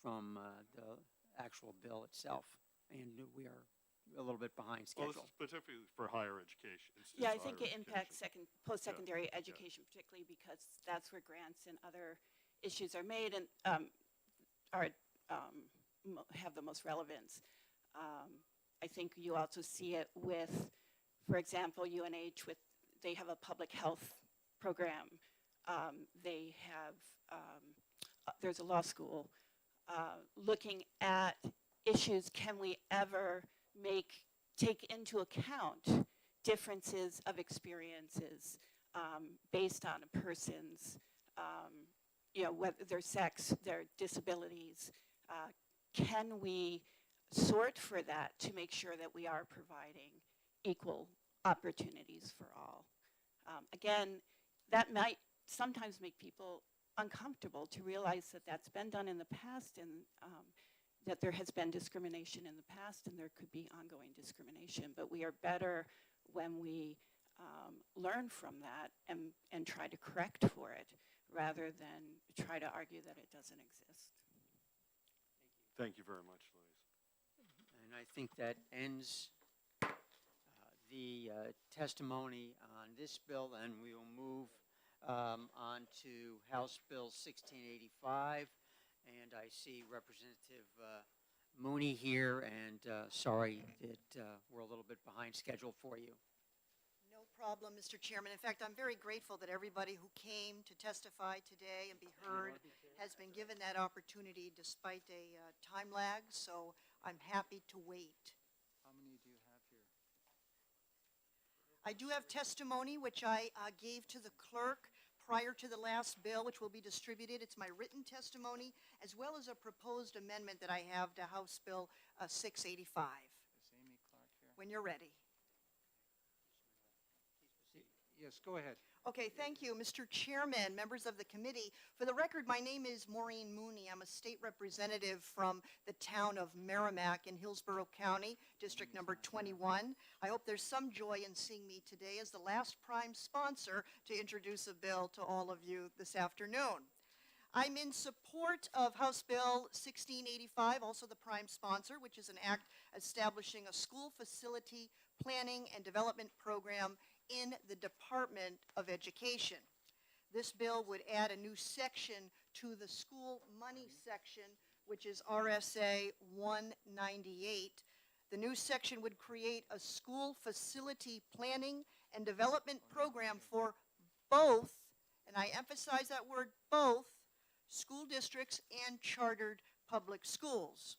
from the actual bill itself, and we are a little bit behind Well, schedule. this is specifically for higher education. Institutes Yeah, I of think higher it impacts education. post-secondary Yeah. education particularly because that's where grants and other issues are made and have the most relevance. I think you also see it with, for example, UNH they have a public health program. They have, there's a law school looking at issues. Can we ever take into account differences of experiences based on a person's, whether their sex, their disabilities? Can we sort for that to make sure that we are providing equal opportunities for all? Again, that might sometimes make people uncomfortable to realize that that's been done in the past and that there has been discrimination in the past and there could be ongoing discrimination. But we are better when we learn from that and try to correct for it rather than try to argue that it doesn't exist. Thank you very much, Louise. And I think that ends the testimony on this bill, and we will move on to House Bill 1685. And I see Representative Mooney here, and sorry that we're a little bit behind schedule for you. No problem, Mr. Chairman. In fact, I'm very grateful that everybody who came to testify today and be heard has been given that opportunity despite a time lag, so I'm happy to wait. How many do you have here? I do have testimony which I gave to the clerk prior to the last bill, which will be distributed. It's my written testimony, as well as a proposed amendment that I have to House Bill 685. Is Amy Clark here? When you're ready. Yes, go ahead. Okay, thank you, Mr. Chairman, members of the committee. For the record, my name is Maureen Mooney. I'm a state representative from the town of Merrimack in Hillsborough County, District Number 21. I hope there's some joy in seeing me today as the last prime sponsor to introduce a bill to all of you this afternoon. I'm in support of House Bill 1685, also the prime sponsor, which is an act establishing a school facility planning and development program in the Department of Education. This bill would add a new section to the school money section, which is RSA 198. The new section would create a school facility planning and development program for both, and I emphasize that word both, school districts and chartered public schools.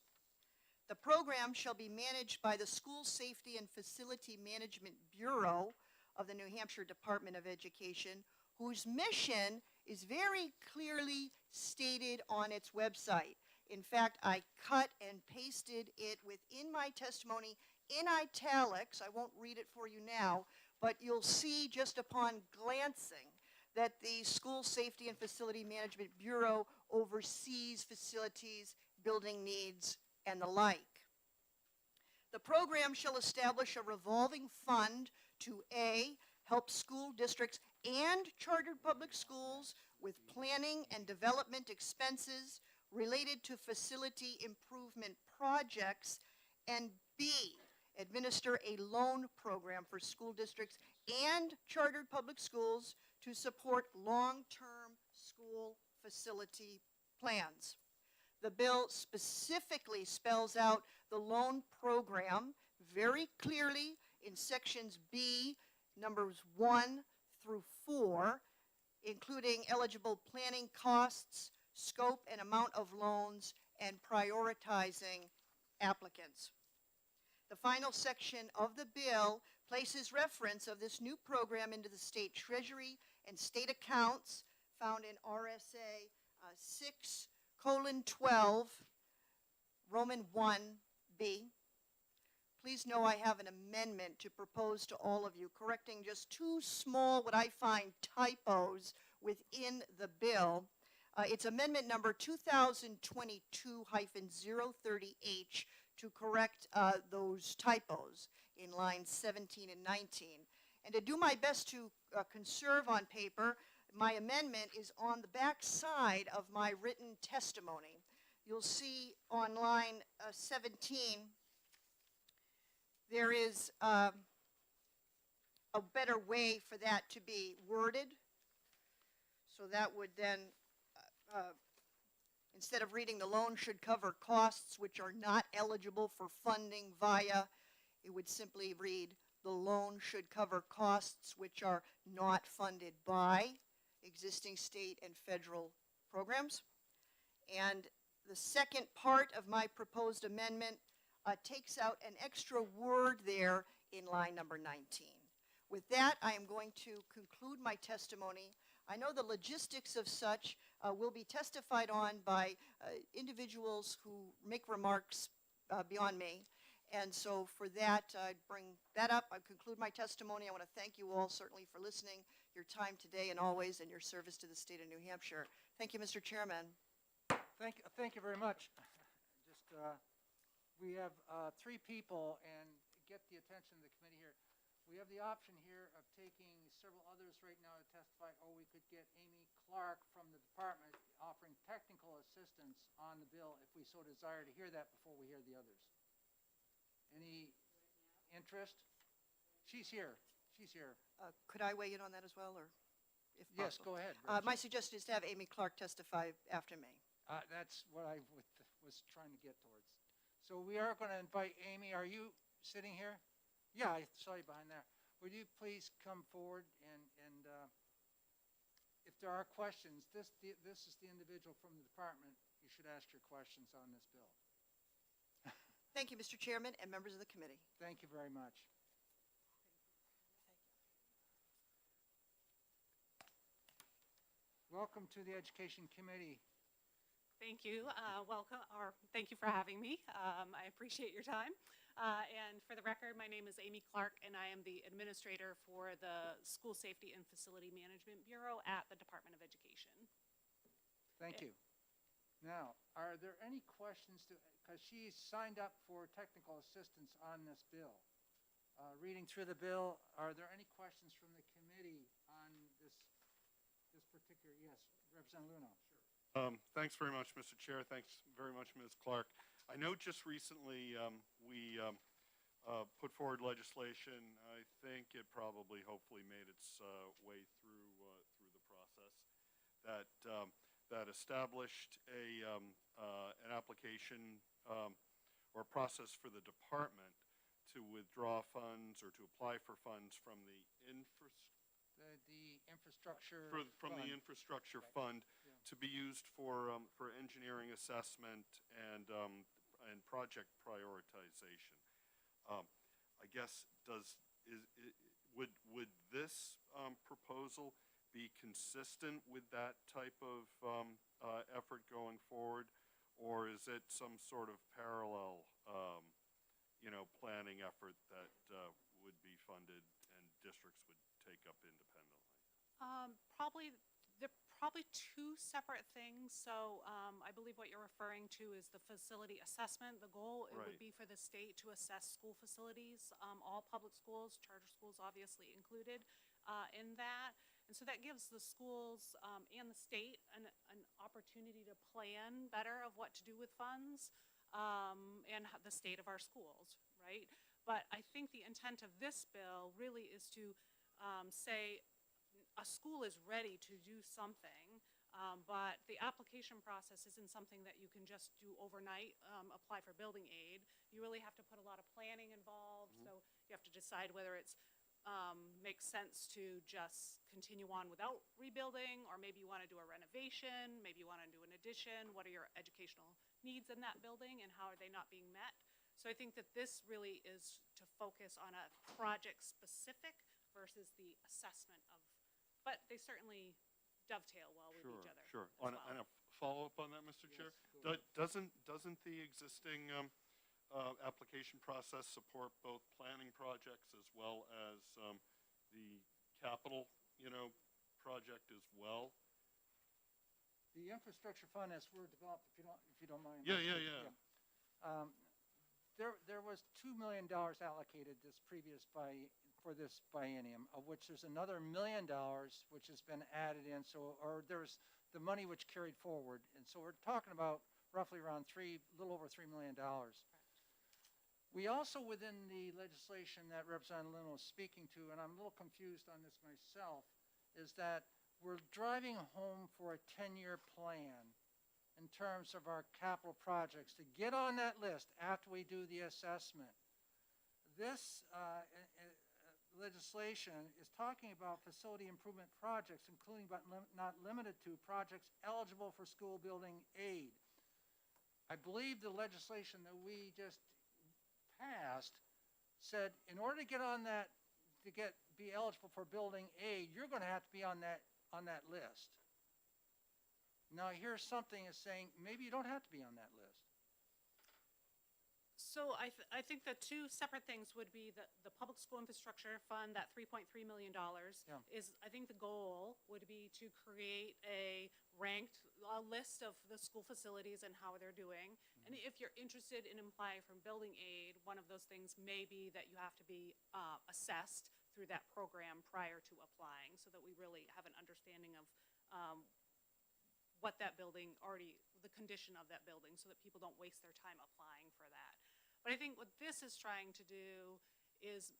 The program shall be managed by the School Safety and Facility Management Bureau of the New Hampshire Department of Education, whose mission is very clearly stated on its website. In fact, I cut and pasted it within my testimony in italics. I won't read it for you now, but you'll see just upon glancing that the School Safety and Facility Management Bureau oversees facilities, building needs, and the like. The program shall establish a revolving fund to A, help school districts and chartered public schools with planning and development expenses related to facility improvement projects, and B, administer a loan program for school districts and chartered public schools to support long-term school facility plans. The bill specifically spells out the loan program very clearly in sections B, numbers 1 through 4, including eligible planning costs, scope and amount of loans, and prioritizing applicants. The final section of the bill places reference of this new program into the state treasury and state accounts found in RSA 6:12, Roman 1B. Please know I have an amendment to propose to all of you, correcting just two small, what I find, typos within the bill. It's amendment number 2022-030H to correct those typos in lines 17 and 19. And to do my best to conserve on paper, my amendment is on the back side of my written testimony. You'll see on line 17, there is a better way for that to be worded. So that would then, instead of reading the loan should cover costs which are not eligible for funding via, it would simply read the loan should cover costs which are not funded by existing state and federal programs. And the second part of my proposed amendment takes out an extra word there in line number 19. With that, I am going to conclude my testimony. I know the logistics of such will be testified on by individuals who make remarks beyond me. And so for that, I'd bring that up. I conclude my testimony. I want to thank you all certainly for listening, your time today and always, and your service to the state of New Hampshire. Thank you, Mr. Chairman. Thank you very much. Just, we have three people, and get the attention of the committee here. We have the option here of taking several others right now to testify, or we could get Amy Clark from the department offering technical assistance on the bill if we so desire to hear that before we hear the others. Any interest? She's here. She's here. Could I weigh in on that as well, or if Yes, possible? go ahead. My suggestion is to have Amy Clark testify after me. That's what I was trying to get towards. So we are going to invite Amy. Are you sitting here? Yeah, I saw you behind there. Would you please come forward and if there are questions, this is the individual from the department. You should ask your questions on this bill. Thank you, Mr. Chairman and members of the committee. Thank you very much. Welcome to the Education Committee. Thank you. Welcome, or thank you for having me. I appreciate your time. And for the record, my name is Amy Clark, and I am the administrator for the School Safety and Facility Management Bureau at the Department of Education. Thank you. Now, are there any questions, because she's signed up for technical assistance on this bill. Reading through the bill, are there any questions from the committee on this particular, yes, Representative Luno. Sure. Thanks very much, Mr. Chair. Thanks very much, Ms. Clark. I know just recently we put forward legislation. I think it probably, hopefully, made its way through the process that established an application or process for the department to withdraw funds or to apply for funds from the infrastructure from the infrastructure fund to be used for engineering assessment and and project prioritization. I guess would this proposal be consistent with that type of effort going forward, or is it some sort of parallel, planning effort that would be funded and districts would take up independently? They're probably two separate things. So I believe what you're referring to is the facility assessment. The goal, it would Right. be for the state to assess school facilities, all public schools, charter schools obviously included in that. And so that gives the schools and the state an opportunity to plan better of what to do with funds and the state of our schools, right? But I think the intent of this bill really is to say a school is ready to do something, but the application process isn't something that you can just do overnight, apply for building aid. You really have to put a lot of planning involved, so you have to decide whether it's makes sense to just continue on without rebuilding, or maybe you want to do a renovation, maybe you want to do an addition. What are your educational needs in that building and how are they not being met? So I think that this really is to focus on a project specific versus the assessment of, but they certainly dovetail well with each other. Sure. as well. And a follow-up on that, Mr. Chair? Doesn't the existing application process support both planning projects as well as the capital, project as well? The infrastructure fund, as we're developed, if you don't mind. Yeah. There was $2 million allocated for this biennium, of which there's another $1 million which has been added in. So, or there's the money which carried forward, and so we're talking about roughly around a little over $3 million. We also, within the legislation that Representative Lynn was speaking to, and I'm a little confused on this myself, is that we're driving home for a 10-year plan in terms of our capital projects to get on that list after we do the assessment. This legislation is talking about facility improvement projects, including but not limited to projects eligible for school building aid. I believe the legislation that we just passed said in order to get on that, be eligible for building aid, you're going to have to be on that list. Now here's something is saying maybe you don't have to be on that list. So I think the two separate things would be the public school infrastructure fund, that $3.3 million is, I think the goal would be to create a ranked list of the school facilities and how they're doing. And if you're interested in applying for building aid, one of those things may be that you have to be assessed through that program prior to applying, so that we really have an understanding of what that building the condition of that building, so that people don't waste their time applying for that. But I think what this is trying to do is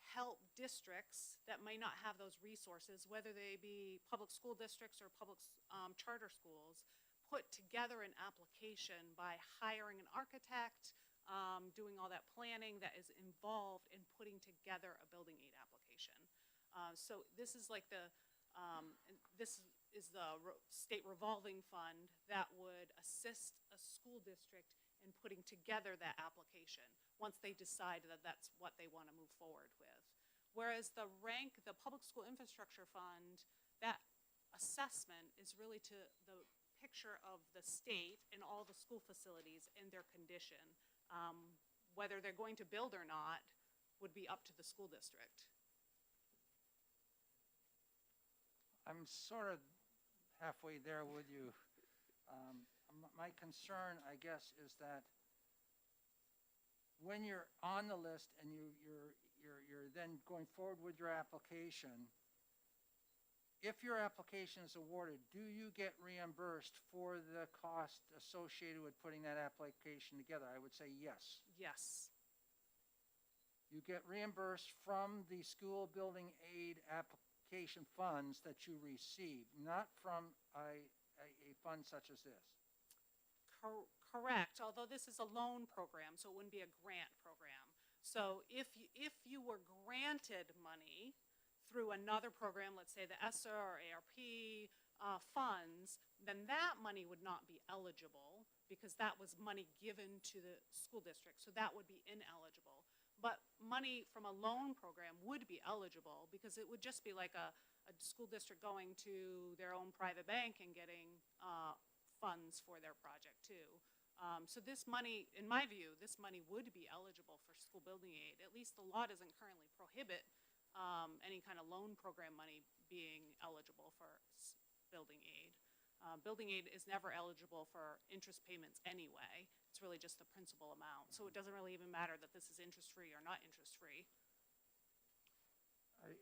help districts that may not have those resources, whether they be public school districts or public charter schools, put together an application by hiring an architect, doing all that planning that is involved in putting together a building aid application. So this is like this is the state revolving fund that would assist a school district in putting together that application once they decide that that's what they want to move forward with. Whereas the public school infrastructure fund, that assessment is really to the picture of the state and all the school facilities and their condition. Whether they're going to build or not would be up to the school district. I'm sort of halfway there with you. My concern, I guess, is that when you're on the list and you're then going forward with your application, if your application is awarded, do you get reimbursed for the cost associated with putting that application together? I would say yes. Yes. You get reimbursed from the school building aid application funds that you receive, not from a fund such as this. Correct, although this is a loan program, so it wouldn't be a grant program. So if you were granted money through another program, let's say the ESSER or ARP funds, then that money would not be eligible because that was money given to the school district, so that would be ineligible. But money from a loan program would be eligible, because it would just be like a school district going to their own private bank and getting funds for their project too. So this money, in my view, this money would be eligible for school building aid. At least the law doesn't currently prohibit any kind of loan program money being eligible for building aid. Building aid is never eligible for interest payments anyway. It's really just the principal amount. So it doesn't really even matter that this is interest-free or not interest-free.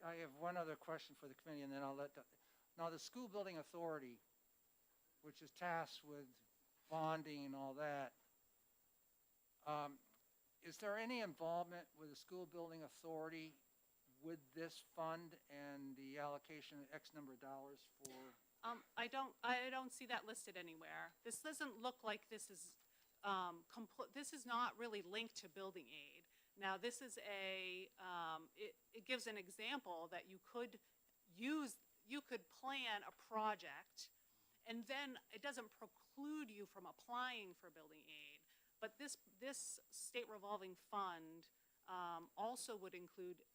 I have one other question for the committee, and then I'll let, now the school building authority, which is tasked with bonding and all that, is there any involvement with the school building authority with this fund and the allocation of X number of dollars for? I don't see that listed anywhere. This doesn't look like this is, this is not really linked to building aid. Now, this is it gives an example that you could use, you could plan a project, and then it doesn't preclude you from applying for building aid. But this state revolving fund also would include,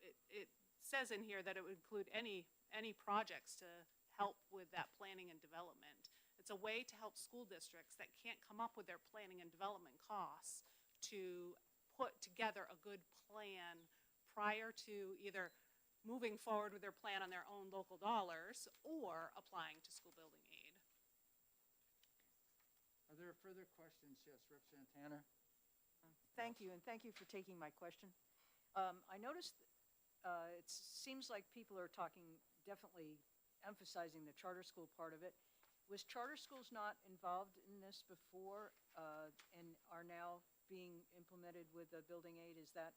it says in here that it would include any projects to help with that planning and development. It's a way to help school districts that can't come up with their planning and development costs to put together a good plan prior to either moving forward with their plan on their own local dollars or applying to school building aid. Are there further questions? Yes, Representative Tanner. Thank you, and thank you for taking my question. I noticed it seems like people are definitely emphasizing the charter school part of it. Was charter schools not involved in this before and are now being implemented with the building aid? Is that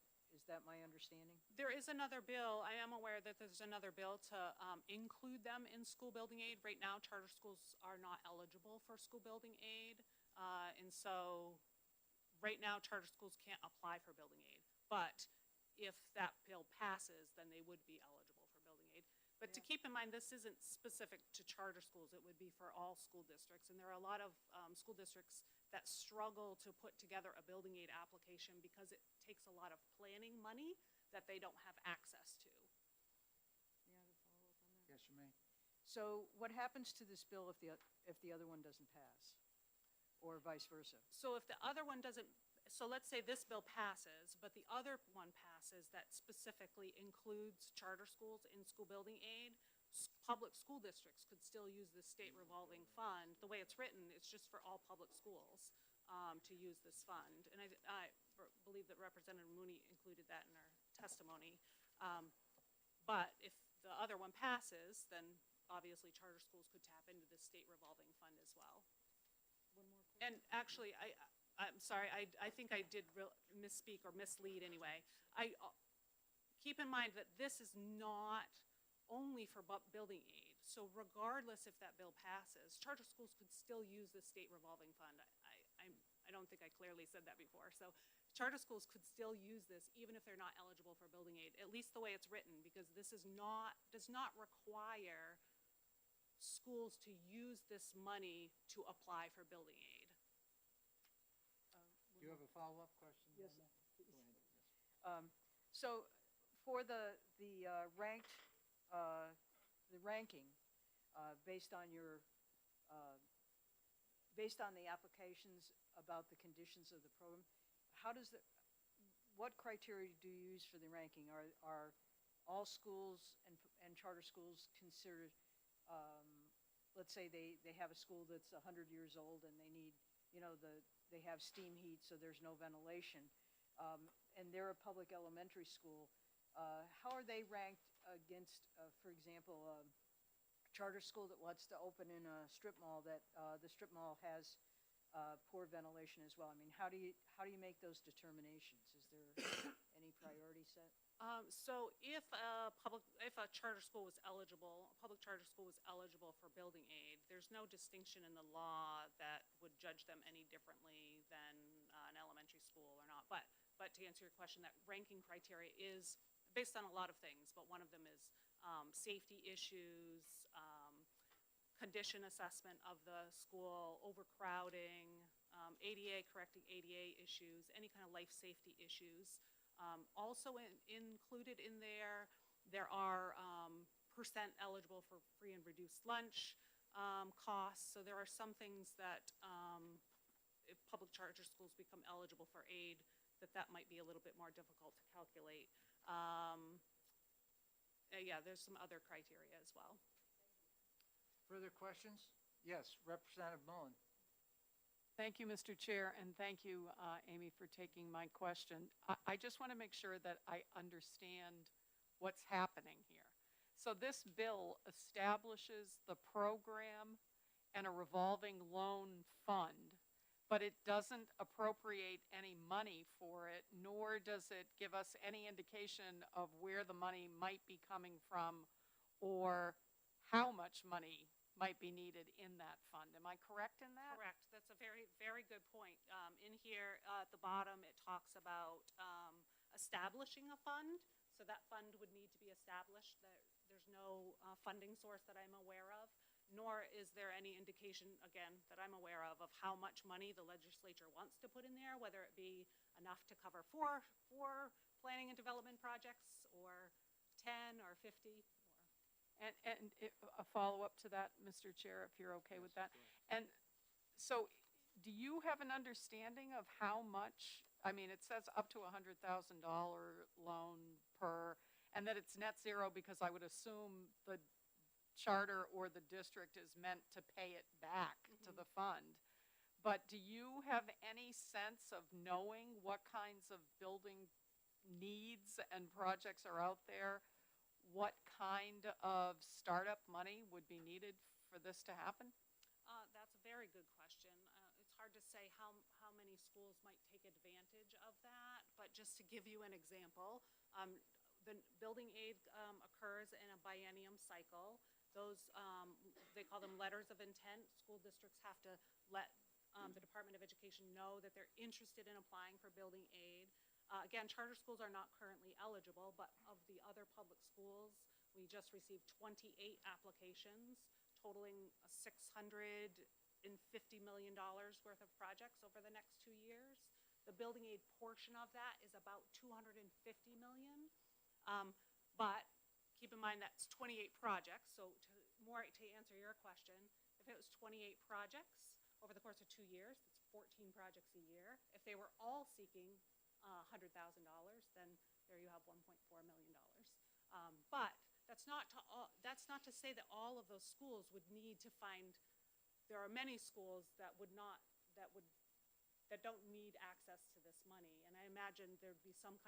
my understanding? There is another bill. I am aware that there's another bill to include them in school building aid. Right now, charter schools are not eligible for school building aid. And so right now, charter schools can't apply for building aid. But if that bill passes, then they would be eligible for building aid. But to keep in mind, this isn't specific to charter schools. It would be for all school districts. And there are a lot of school districts that struggle to put together a building aid application because it takes a lot of planning money that they don't have access to. Yes, you may. So what happens to this bill if the other one doesn't pass, or vice versa? So if the other one doesn't, so let's say this bill passes, but the other one passes that specifically includes charter schools in school building aid, public school districts could still use the state revolving fund. The way it's written, it's just for all public schools to use this fund. And I believe that Representative Mooney included that in her testimony. But if the other one passes, then obviously charter schools could tap into the state revolving fund as well. One more question. And actually, I'm sorry, I think I did misspeak or mislead anyway. Keep in mind that this is not only for building aid. So regardless if that bill passes, charter schools could still use the state revolving fund. I don't think I clearly said that before. So charter schools could still use this even if they're not eligible for building aid, at least the way it's written, because this does not require schools to use this money to apply for building aid. Do you have a follow-up question? Yes. Go ahead. So for the ranking based on the applications about the conditions of the program, what criteria do you use for the ranking? Are all schools and charter schools considered, let's say they have a school that's 100 years old and they need, they have steam heat, so there's no ventilation, and they're a public elementary school. How are they ranked against, for example, a charter school that wants to open in a strip mall that the strip mall has poor ventilation as well? I mean, how do you make those determinations? Is there any priority set? So if a charter school was eligible, a public charter school was eligible for building aid, there's no distinction in the law that would judge them any differently than an elementary school or not. But to answer your question, that ranking criteria is based on a lot of things, but one of them is safety issues, condition assessment of the school, overcrowding, ADA, correcting ADA issues, any kind of life safety issues. Also included in there are percent eligible for free and reduced lunch costs. So there are some things that if public charter schools become eligible for aid, that might be a little bit more difficult to calculate. Yeah, there's some other criteria as well. Further questions? Yes, Representative Mullen. Thank you, Mr. Chair, and thank you, Amy, for taking my question. I just want to make sure that I understand what's happening here. So this bill establishes the program and a revolving loan fund, but it doesn't appropriate any money for it, nor does it give us any indication of where the money might be coming from or how much money might be needed in that fund. Am I correct in that? Correct. That's a very, very good point. In here at the bottom, it talks about establishing a fund. So that fund would need to be established. There's no funding source that I'm aware of, nor is there any indication, again, that I'm aware of how much money the legislature wants to put in there, whether it be enough to cover four planning and development projects or 10 or 50. And a follow-up to that, Mr. Chair, if you're okay with that. And so do you have an understanding of how much, I mean, it says up to $100,000 loan per, and that it's net zero because I would assume the charter or the district is meant to pay it back to the fund. But do you have any sense of knowing what kinds of building needs and projects are out there? What kind of startup money would be needed for this to happen? That's a very good question. It's hard to say how many schools might take advantage of that, but just to give you an example, the building aid occurs in a biennium cycle. Those, they call them letters of intent. School districts have to let the Department of Education know that they're interested in applying for building aid. Again, charter schools are not currently eligible, but of the other public schools, we just received 28 applications totaling $650 million worth of projects over the next 2 years. The building aid portion of that is about $250 million. But keep in mind that's 28 projects. So to answer your question, if it was 28 projects over the course of 2 years, it's 14 projects a year. If they were all seeking $100,000, then there you have $1.4 million. But that's not to say that all of those schools would need to find. There are many schools that don't need access to this money, and I imagine there's some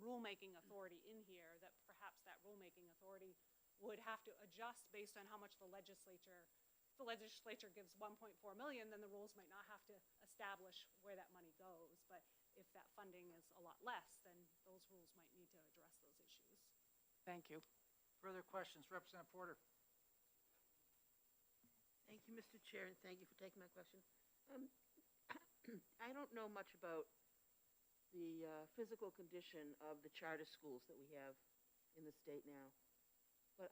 rulemaking authority in here that perhaps that rulemaking authority would have to adjust based on how much the legislature. If the legislature gives $1.4 million, then the rules might not have to establish where that money goes. But if that funding is a lot less, then those rules might need to address those issues. Thank you. Further questions? Representative Porter. Thank you, Mr. Chair, and thank you for taking my question. I don't know much about the physical condition of the charter schools that we have in the state now, but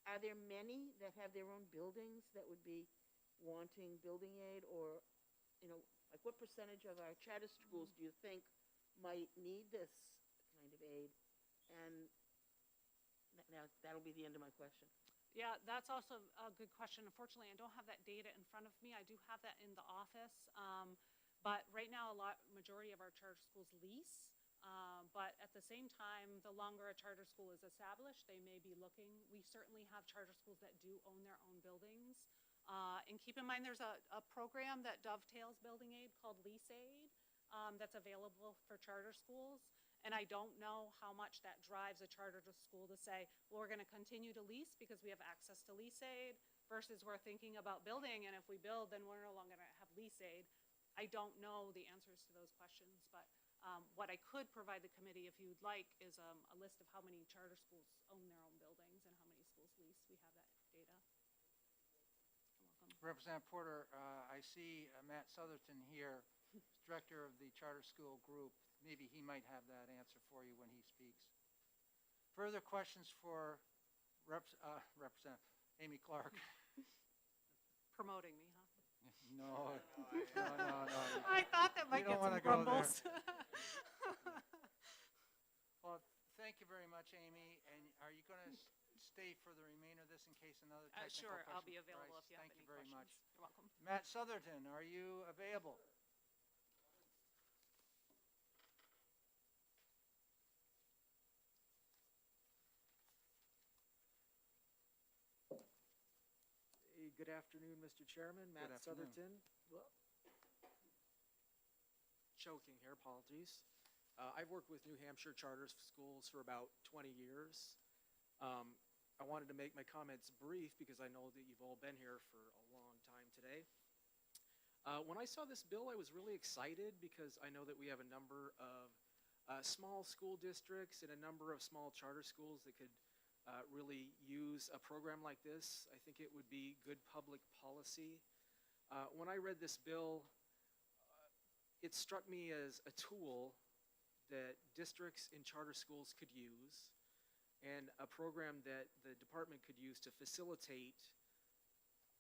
are there many that have their own buildings that would be wanting building aid, or, like what percentage of our charter schools do you think might need this kind of aid? And now that'll be the end of my question. Yeah, that's also a good question. Unfortunately, I don't have that data in front of me. I do have that in the office. But right now, majority of our charter schools lease. But at the same time, the longer a charter school is established, they may be looking. We certainly have charter schools that do own their own buildings. And keep in mind, there's a program that dovetails building aid called Lease Aid that's available for charter schools. And I don't know how much that drives a charter school to say, well, we're going to continue to lease because we have access to lease aid, versus we're thinking about building, and if we build, then we're no longer going to have lease aid. I don't know the answers to those questions, but what I could provide the committee, if you'd like, is a list of how many charter schools own their own buildings and how many schools lease. We have that data. You're welcome. Representative Porter, I see Matt Southerton here, director of the charter school group. Maybe he might have that answer for you when he speaks. Further questions for Representative Amy Clark? Promoting me, huh? No. technical Sure, I'll be questions, available Bryce. if you have Thank any you very questions. much. You're welcome. Matt Southerton, are you available? Hey, good afternoon, Mr. Chairman. Matt afternoon. Southerton. Choking here, apologies. I've worked with New Hampshire charter schools for about 20 years. I wanted to make my comments brief because I know that you've all been here for a long time today. When I saw this bill, I was really excited because I know that we have a number of small school districts and a number of small charter schools that could really use a program like this. I think it would be good public policy. When I read this bill, it struck me as a tool that districts and charter schools could use and a program that the department could use to facilitate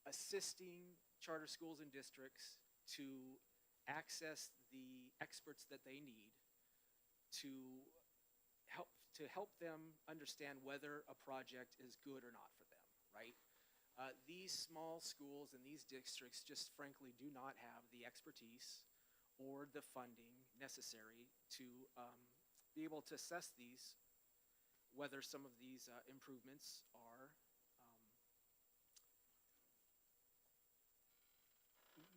assisting charter schools and districts to access the experts that they need to help them understand whether a project is good or not for them, right? These small schools and these districts just frankly do not have the expertise or the funding necessary to be able to assess these, whether some of these improvements are,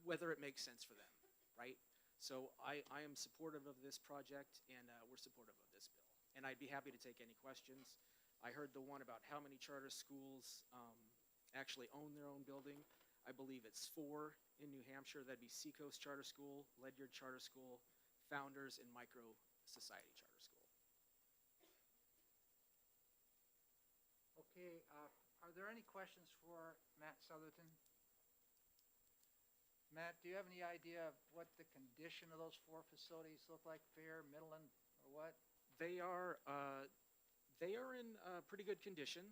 whether it makes sense for them, right? So I am supportive of this project, and we're supportive of this bill. And I'd be happy to take any questions. I heard the one about how many charter schools actually own their own building. I believe it's 4 in New Hampshire. That'd be Seacoast Charter School, Ledyard Charter School, Founders, and Micro Society Charter School. Okay, are there any questions for Matt Southerton? Matt, do you have any idea of what the condition of those 4 facilities look like? Fair, Midland, or what? They are in pretty good condition.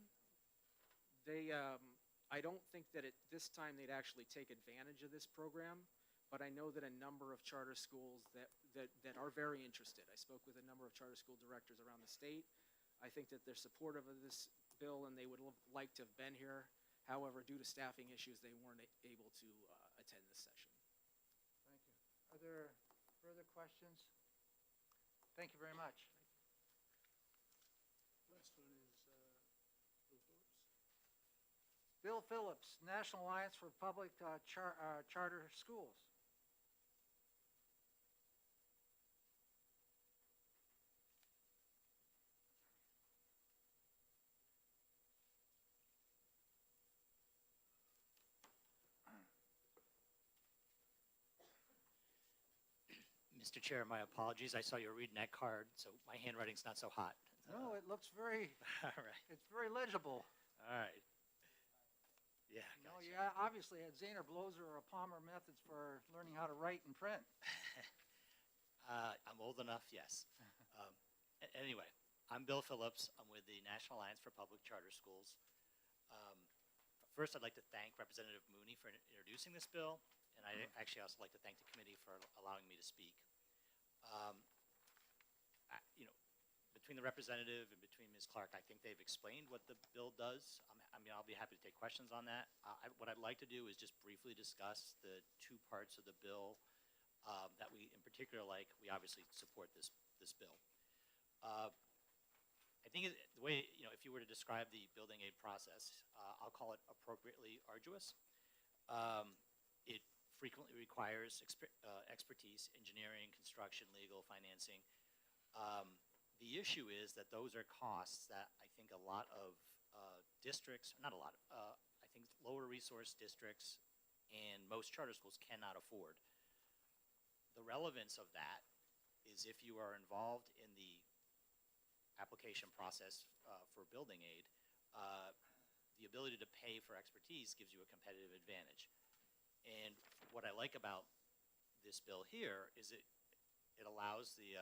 I don't think that at this time they'd actually take advantage of this program, but I know that a number of charter schools that are very interested. I spoke with a number of charter school directors around the state. I think that they're supportive of this bill and they would like to have been here. However, due to staffing issues, they weren't able to attend this session. Thank you. Are there further questions? Thank you very much. Last one is Bill Phillips. Bill Phillips, National Alliance for Public Charter Schools. Mr. Chair, my apologies. I saw you were reading that card, so my handwriting's not so hot. No, it looks very, All right. it's very legible. All right. Yeah. No, you obviously had Zaner Bloser or Palmer methods for learning how to write and print. I'm old enough, yes. Anyway, I'm Bill Phillips. I'm with the National Alliance for Public Charter Schools. First, I'd like to thank Representative Mooney for introducing this bill, and I actually also like to thank the committee for allowing me to speak. Between the representative and between Ms. Clark, I think they've explained what the bill does. I'll be happy to take questions on that. What I'd like to do is just briefly discuss the 2 parts of the bill that we in particular like. We obviously support this bill. I think the way, if you were to describe the building aid process, I'll call it appropriately arduous. It frequently requires expertise, engineering, construction, legal, financing. The issue is that those are costs that I think a lot of districts, not a lot, I think lower resource districts and most charter schools cannot afford. The relevance of that is if you are involved in the application process for building aid, the ability to pay for expertise gives you a competitive advantage. And what I like about this bill here is it allows the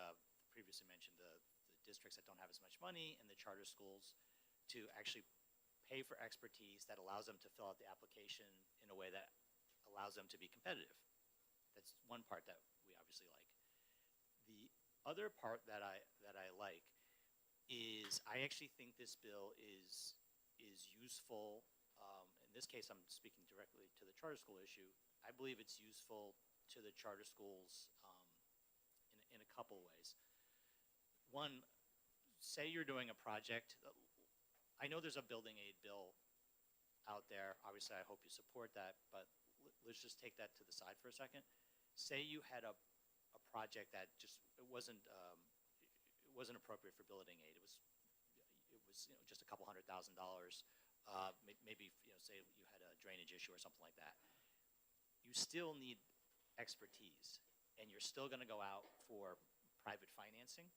previously mentioned the districts that don't have as much money and the charter schools to actually pay for expertise that allows them to fill out the application in a way that allows them to be competitive. That's one part that we obviously like. The other part that I like is I actually think this bill is useful in this case, I'm speaking directly to the charter school issue. I believe it's useful to the charter schools in a couple ways. One, say you're doing a project. I know there's a building aid bill out there. Obviously, I hope you support that, but let's just take that to the side for a second. Say you had a project that just it wasn't appropriate for building aid. It was just a couple $100,000. Maybe say you had a drainage issue or something like that. You still need expertise, and you're still going to go out for private financing.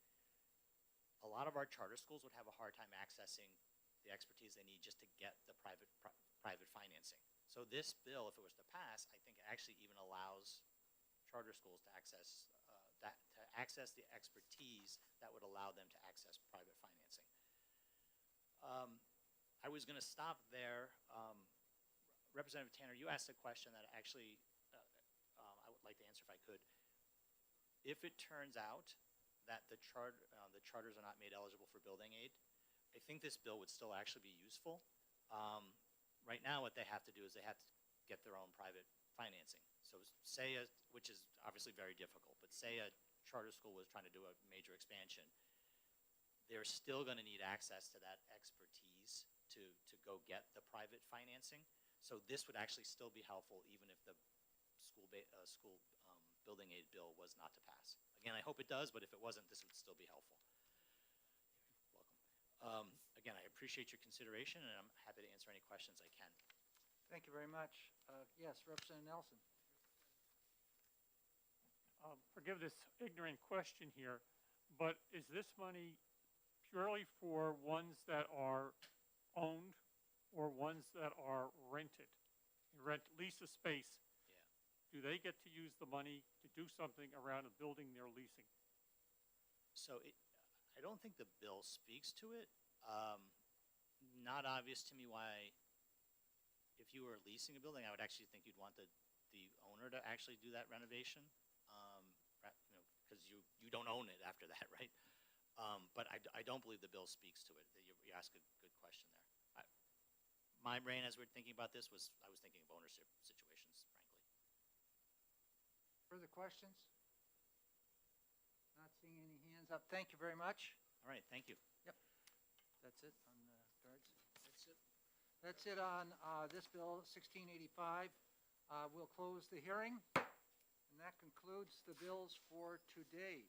A lot of our charter schools would have a hard time accessing the expertise they need just to get the private financing. So this bill, if it was to pass, I think it actually even allows charter schools to access the expertise that would allow them to access private financing. I was going to stop there. Representative Tanner, you asked a question that actually I would like to answer if I could. If it turns out that the charters are not made eligible for building aid, I think this bill would still actually be useful. Right now, what they have to do is they have to get their own private financing. So which is obviously very difficult, but say a charter school was trying to do a major expansion, they're still going to need access to that expertise to go get the private financing. So this would actually still be helpful even if the school building aid bill was not to pass. Again, I hope it does, but if it wasn't, this would still be helpful. Welcome. Again, I appreciate your consideration, and I'm happy to answer any questions I can. Thank you very much. Yes, Representative Nelson. Forgive this ignorant question here, but is this money purely for ones that are owned or ones that are rented? You lease a space. Yeah. Do they get to use the money to do something around a building they're leasing? So I don't think the bill speaks to it. Not obvious to me why, if you were leasing a building, I would actually think you'd want the owner to actually do that renovation, because you don't own it after that, right? But I don't believe the bill speaks to it. You ask a good question there. My brain, as we're thinking about this, I was thinking of ownership situations, frankly. Further questions? Not seeing any hands up. Thank you very much. All right, thank you. Yep. That's it on the guards. That's it. That's it on this bill, 1685. We'll close the hearing, and that concludes the bills for today.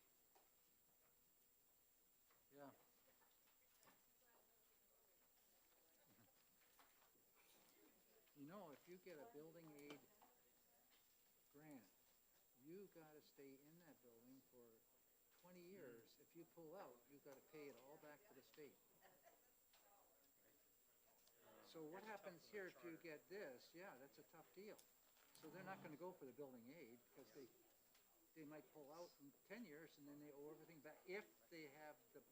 Yeah. You know, if you get a building aid grant, you got to stay in that building for 20 years. If you pull out, you've got to pay it all back to the state. So what happens here if you get this? Yeah, that's a tough deal. So they're not going to go for the building aid because they might pull out in 10 years and then they owe everything back if they have the